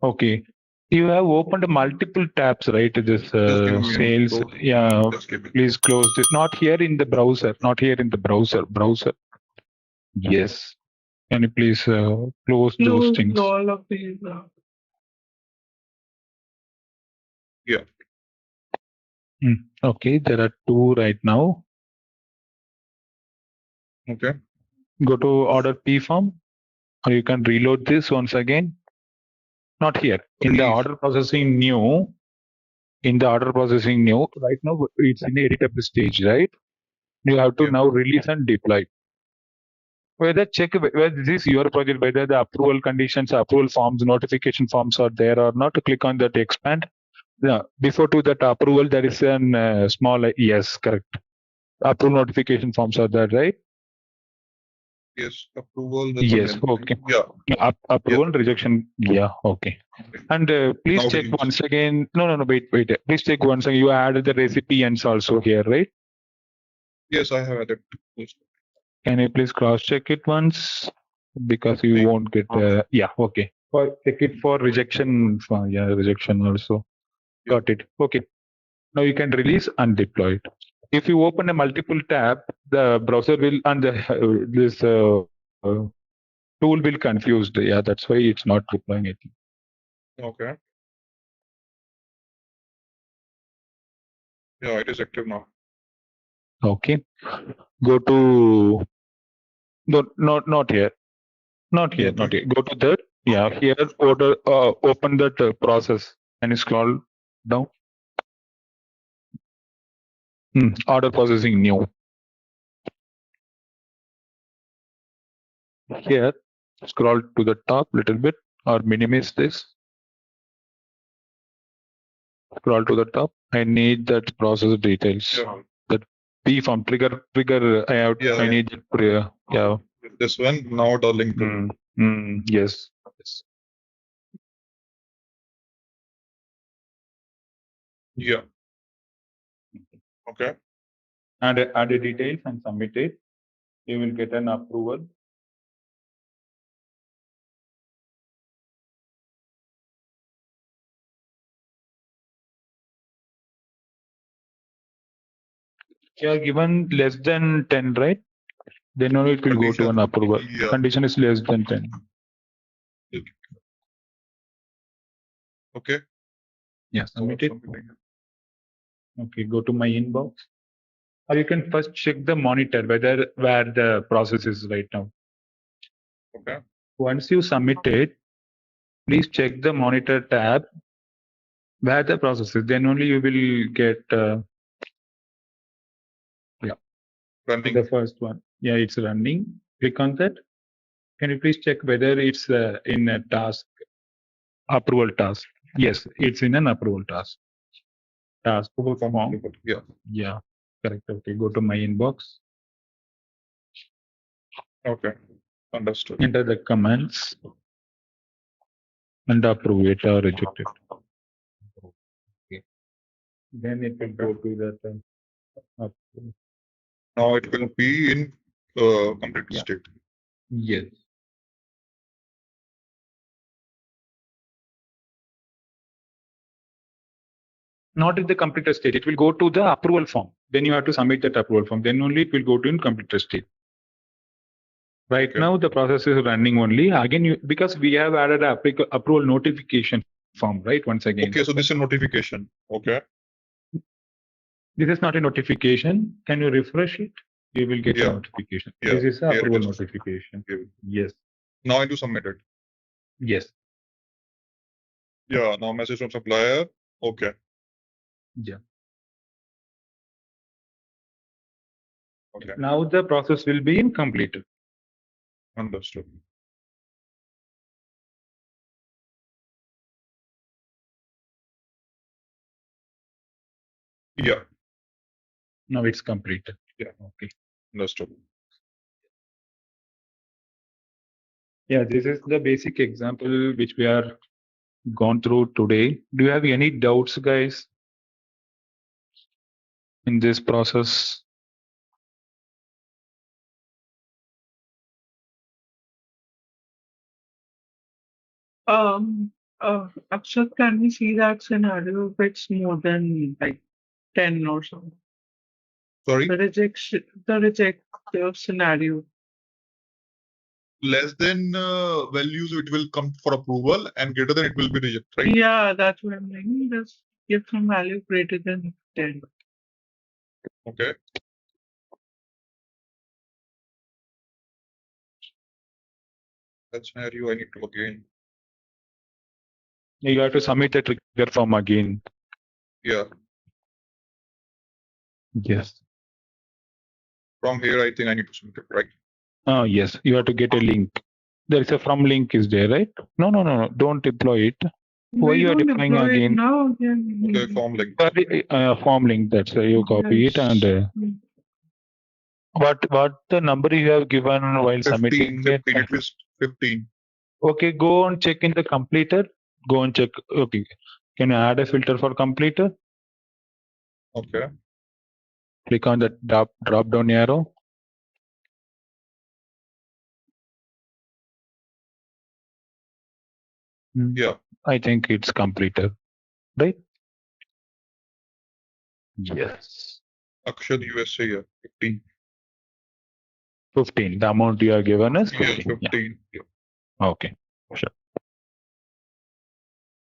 Speaker 4: Okay. You have opened multiple tabs, right? This
Speaker 6: Just give me a
Speaker 4: sales.
Speaker 6: moment.
Speaker 4: Yeah.
Speaker 6: Just give me.
Speaker 4: Please close this. Not here in the browser. Not here in the browser. Browser. Yes. Can you please close those things?
Speaker 5: All of these.
Speaker 6: Yeah.
Speaker 4: Okay. There are two right now.
Speaker 6: Okay.
Speaker 4: Go to order P form, or you can reload this once again. Not here. In the order processing new. In the order processing new. Right now it's in the editable stage, right? You have to now release and deploy. Whether check whether this is your project, whether the approval conditions, approval forms, notification forms are there or not. Click on that expand. Yeah, before to that approval, there is an small yes, correct. Approval notification forms are there, right?
Speaker 6: Yes, approval.
Speaker 4: Yes, okay.
Speaker 6: Yeah.
Speaker 4: Approval and rejection. Yeah, okay. And please
Speaker 6: Now
Speaker 4: check
Speaker 6: release.
Speaker 4: once again. No, wait. Please check once again. You added the recipients also here, right?
Speaker 6: Yes, I have added. Yes.
Speaker 4: Can you please cross check it once? Because you won't get. Yeah, okay. For check it for rejection. Yeah, rejection also. Got it. Okay. Now you can release and deploy it. If you open a multiple tab, the browser will and this tool will confused. Yeah, that's why it's not deploying it.
Speaker 6: Okay. Yeah, it is active now.
Speaker 4: Okay. Go to no, not here. Not here. Not here. Go to that. Yeah, here. Order. Open that process and scroll down. Order processing new. Here, scroll to the top little bit or minimize this. Scroll to the top. I need that process details.
Speaker 6: Yeah.
Speaker 4: That P form trigger. I have.
Speaker 6: Yeah.
Speaker 4: I need that. Yeah.
Speaker 6: This one now the link.
Speaker 4: Yes. Yes.
Speaker 6: Yeah. Okay.
Speaker 4: Add the details and submit it. You will get an approval. You are given less than 10, right? Then only it will go to an approval.
Speaker 6: Yeah.
Speaker 4: Condition is less than 10.
Speaker 6: Okay.
Speaker 4: Yes, submit it. Okay, go to my inbox. Or you can first check the monitor where the process is right now.
Speaker 6: Okay.
Speaker 4: Once you submit it, please check the monitor tab where the process is. Then only you will get
Speaker 6: Running.
Speaker 4: the first one. Yeah, it's running. Click on that. Can you please check whether it's in a task, approval task? Yes, it's in an approval task. Task form.
Speaker 6: Yeah.
Speaker 4: Yeah, correct. Okay, go to my inbox.
Speaker 6: Okay. Understood.
Speaker 4: Enter the commands and approve it or reject it. Okay. Then it will go to the
Speaker 6: Now it will be in complete state.
Speaker 4: yes. Not in the completed state. It will go to the approval form. Then you have to submit that approval form. Then only it will go to in completed state. Right now the process is running only. Again, because we have added a approval notification form, right? Once again.
Speaker 6: Okay, so this is a notification. Okay.
Speaker 4: This is not a notification. Can you refresh it? You will get a notification.
Speaker 6: Yeah.
Speaker 4: This is a approval notification. Yes.
Speaker 6: Now I do submit it.
Speaker 4: Yes.
Speaker 6: Yeah. Now message from supplier. Okay.
Speaker 4: Yeah.
Speaker 6: Okay.
Speaker 4: Now the process will be completed.
Speaker 6: Understood. Yeah.
Speaker 4: Now it's completed.
Speaker 6: Yeah.
Speaker 4: Okay.
Speaker 6: Understood.
Speaker 4: Yeah, this is the basic example which we are gone through today. Do you have any doubts, guys, in this process?
Speaker 5: Akshat, can we see that scenario if it's more than like 10 or so?
Speaker 6: Sorry.
Speaker 5: The reject scenario.
Speaker 6: Less than values, it will come for approval, and greater than it will be rejected, right?
Speaker 5: Yeah, that's what I'm saying. Just give some value greater than 10.
Speaker 6: Okay. That scenario I need to again.
Speaker 4: You have to submit the trigger form again.
Speaker 6: Yeah.
Speaker 4: Yes.
Speaker 6: From here, I think I need to submit it, right?
Speaker 4: Oh, yes. You have to get a link. There is a from link is there, right? No. Don't deploy it. Why you are deploying again?
Speaker 5: Now,
Speaker 6: Okay, form link.
Speaker 4: Form link. That's why you copy it and. What the number you have given while
Speaker 6: 15,
Speaker 4: submitting
Speaker 6: 15, at least 15.
Speaker 4: Okay, go and check in the completer. Go and check. Okay. Can you add a filter for completer?
Speaker 6: Okay.
Speaker 4: Click on the drop down arrow.
Speaker 6: Yeah.
Speaker 4: I think it's completed, right? Yes.
Speaker 6: Akshat USA, yeah. 15.
Speaker 4: 15. The amount you are given is 15.
Speaker 6: Yeah, 15. Yeah.
Speaker 4: Okay. Sure.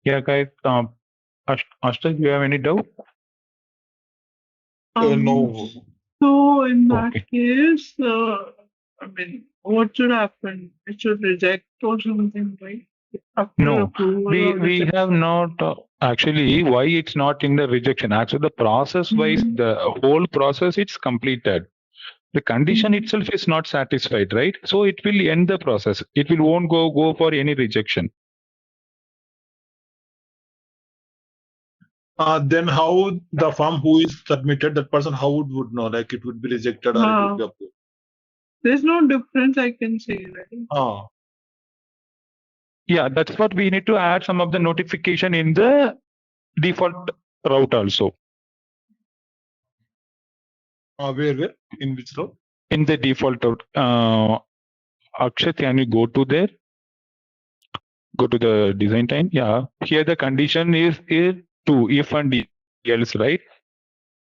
Speaker 4: Yeah, guys. Ashtak, do you have any doubt?
Speaker 6: No.
Speaker 5: So in that
Speaker 4: Okay.
Speaker 5: case, what should happen? It should reject or something, right? After
Speaker 4: No,
Speaker 5: approval
Speaker 4: we
Speaker 5: or
Speaker 4: we
Speaker 5: rejection.
Speaker 4: have not actually why it's not in the rejection. Actually, the process wise, the whole process it's completed. The condition itself is not satisfied, right? So it will end the process. It will won't go for any rejection.
Speaker 7: Then how the form who is submitted, that person how would know, like it would be rejected or it would be approved?
Speaker 5: There's no difference I can see, right?
Speaker 7: Ah,
Speaker 4: Yeah, that's what we need to add some of the notification in the default route also.
Speaker 7: where? In which row?
Speaker 4: In the default route, Akshat, can you go to there? Go to the design time. Yeah, here the condition is to if and else, right?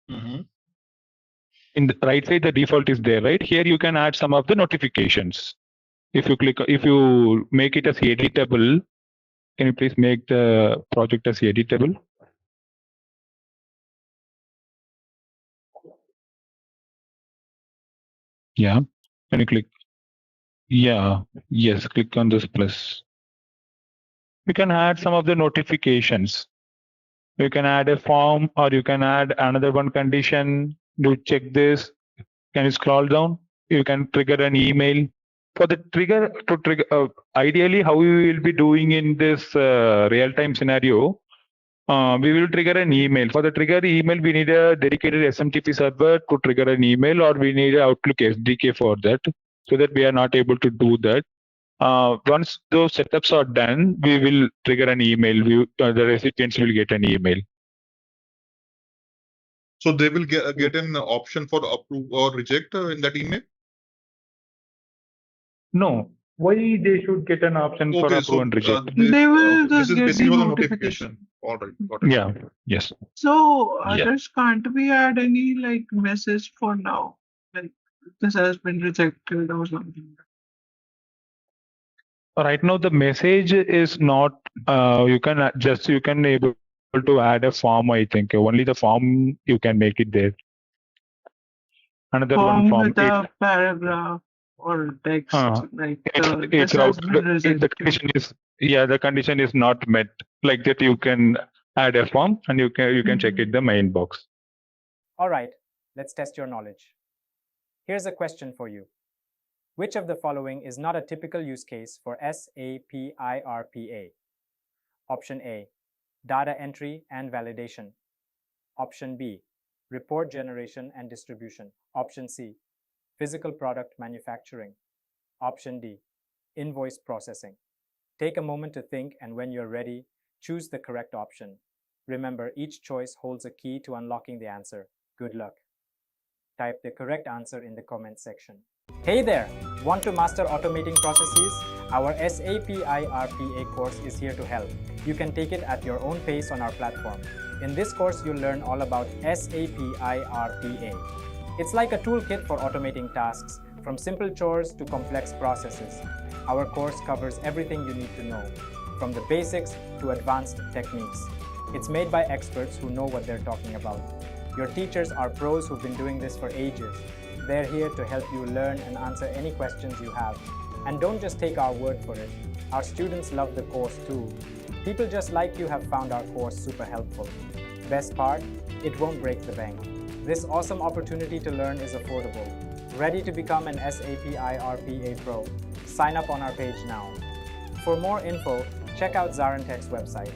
Speaker 4: In the right side, the default is there, right? Here you can add some of the notifications. If you make it as editable, can you please make the project as editable? Yeah. Can you click? Yeah. Yes. Click on this plus. You can add some of the notifications. You can add a form or you can add another one condition. Do check this. Can you scroll down? You can trigger an email. For the trigger to trigger, ideally, how we will be doing in this real-time scenario, we will trigger an email. For the trigger email, we need a dedicated SMTP server to trigger an email, or we need an Outlook SDK for that, so that we are not able to do that. Once those setups are done, we will trigger an email. The recipients will get an email.
Speaker 6: So they will get an option for approve or reject in that email?
Speaker 4: No. Why they should get an option for
Speaker 6: Okay,
Speaker 4: approve
Speaker 6: so
Speaker 4: and reject?
Speaker 5: They will
Speaker 6: this
Speaker 5: just
Speaker 6: is
Speaker 5: get
Speaker 6: basically
Speaker 5: the
Speaker 6: for the
Speaker 5: notification.
Speaker 6: notification. All right, got it.
Speaker 4: Yeah. Yes.
Speaker 5: So
Speaker 4: Yeah.
Speaker 5: others can't we add any like message for now? Like this has been rejected or something.
Speaker 4: Right now, the message is not. You can able to add a form. I think only the form you can make it there. Another one form.
Speaker 5: With a paragraph or text like this has been
Speaker 4: The
Speaker 5: rejected.
Speaker 4: condition is the condition is not met. Like that, you can add a form and you can check it the main box.
Speaker 1: All right, let's test your knowledge. Here's a question for you. Which of the following is not a typical use case for SAP iRPA? Option A, data entry and validation. Option B, report generation and distribution. Option C, physical product manufacturing. Option D, invoice processing. Take a moment to think, and when you're ready, choose the correct option. Remember, each choice holds a key to unlocking the answer. Good luck. Type the correct answer in the comment section. Hey there! Want to master automating processes? Our SAP iRPA course is here to help. You can take it at your own pace on our platform. In this course, you'll learn all about SAP iRPA. It's like a toolkit for automating tasks, from simple chores to complex processes. Our course covers everything you need to know, from the basics to advanced techniques. It's made by experts who know what they're talking about. Your teachers are pros who've been doing this for ages. They're here to help you learn and answer any questions you have. And don't just take our word for it. Our students love the course too. People just like you have found our course super helpful. Best part, it won't break the bank. This awesome opportunity to learn is affordable. Ready to become an SAP iRPA Pro? Sign up on our page now. For more info, check out ZaranTech's website.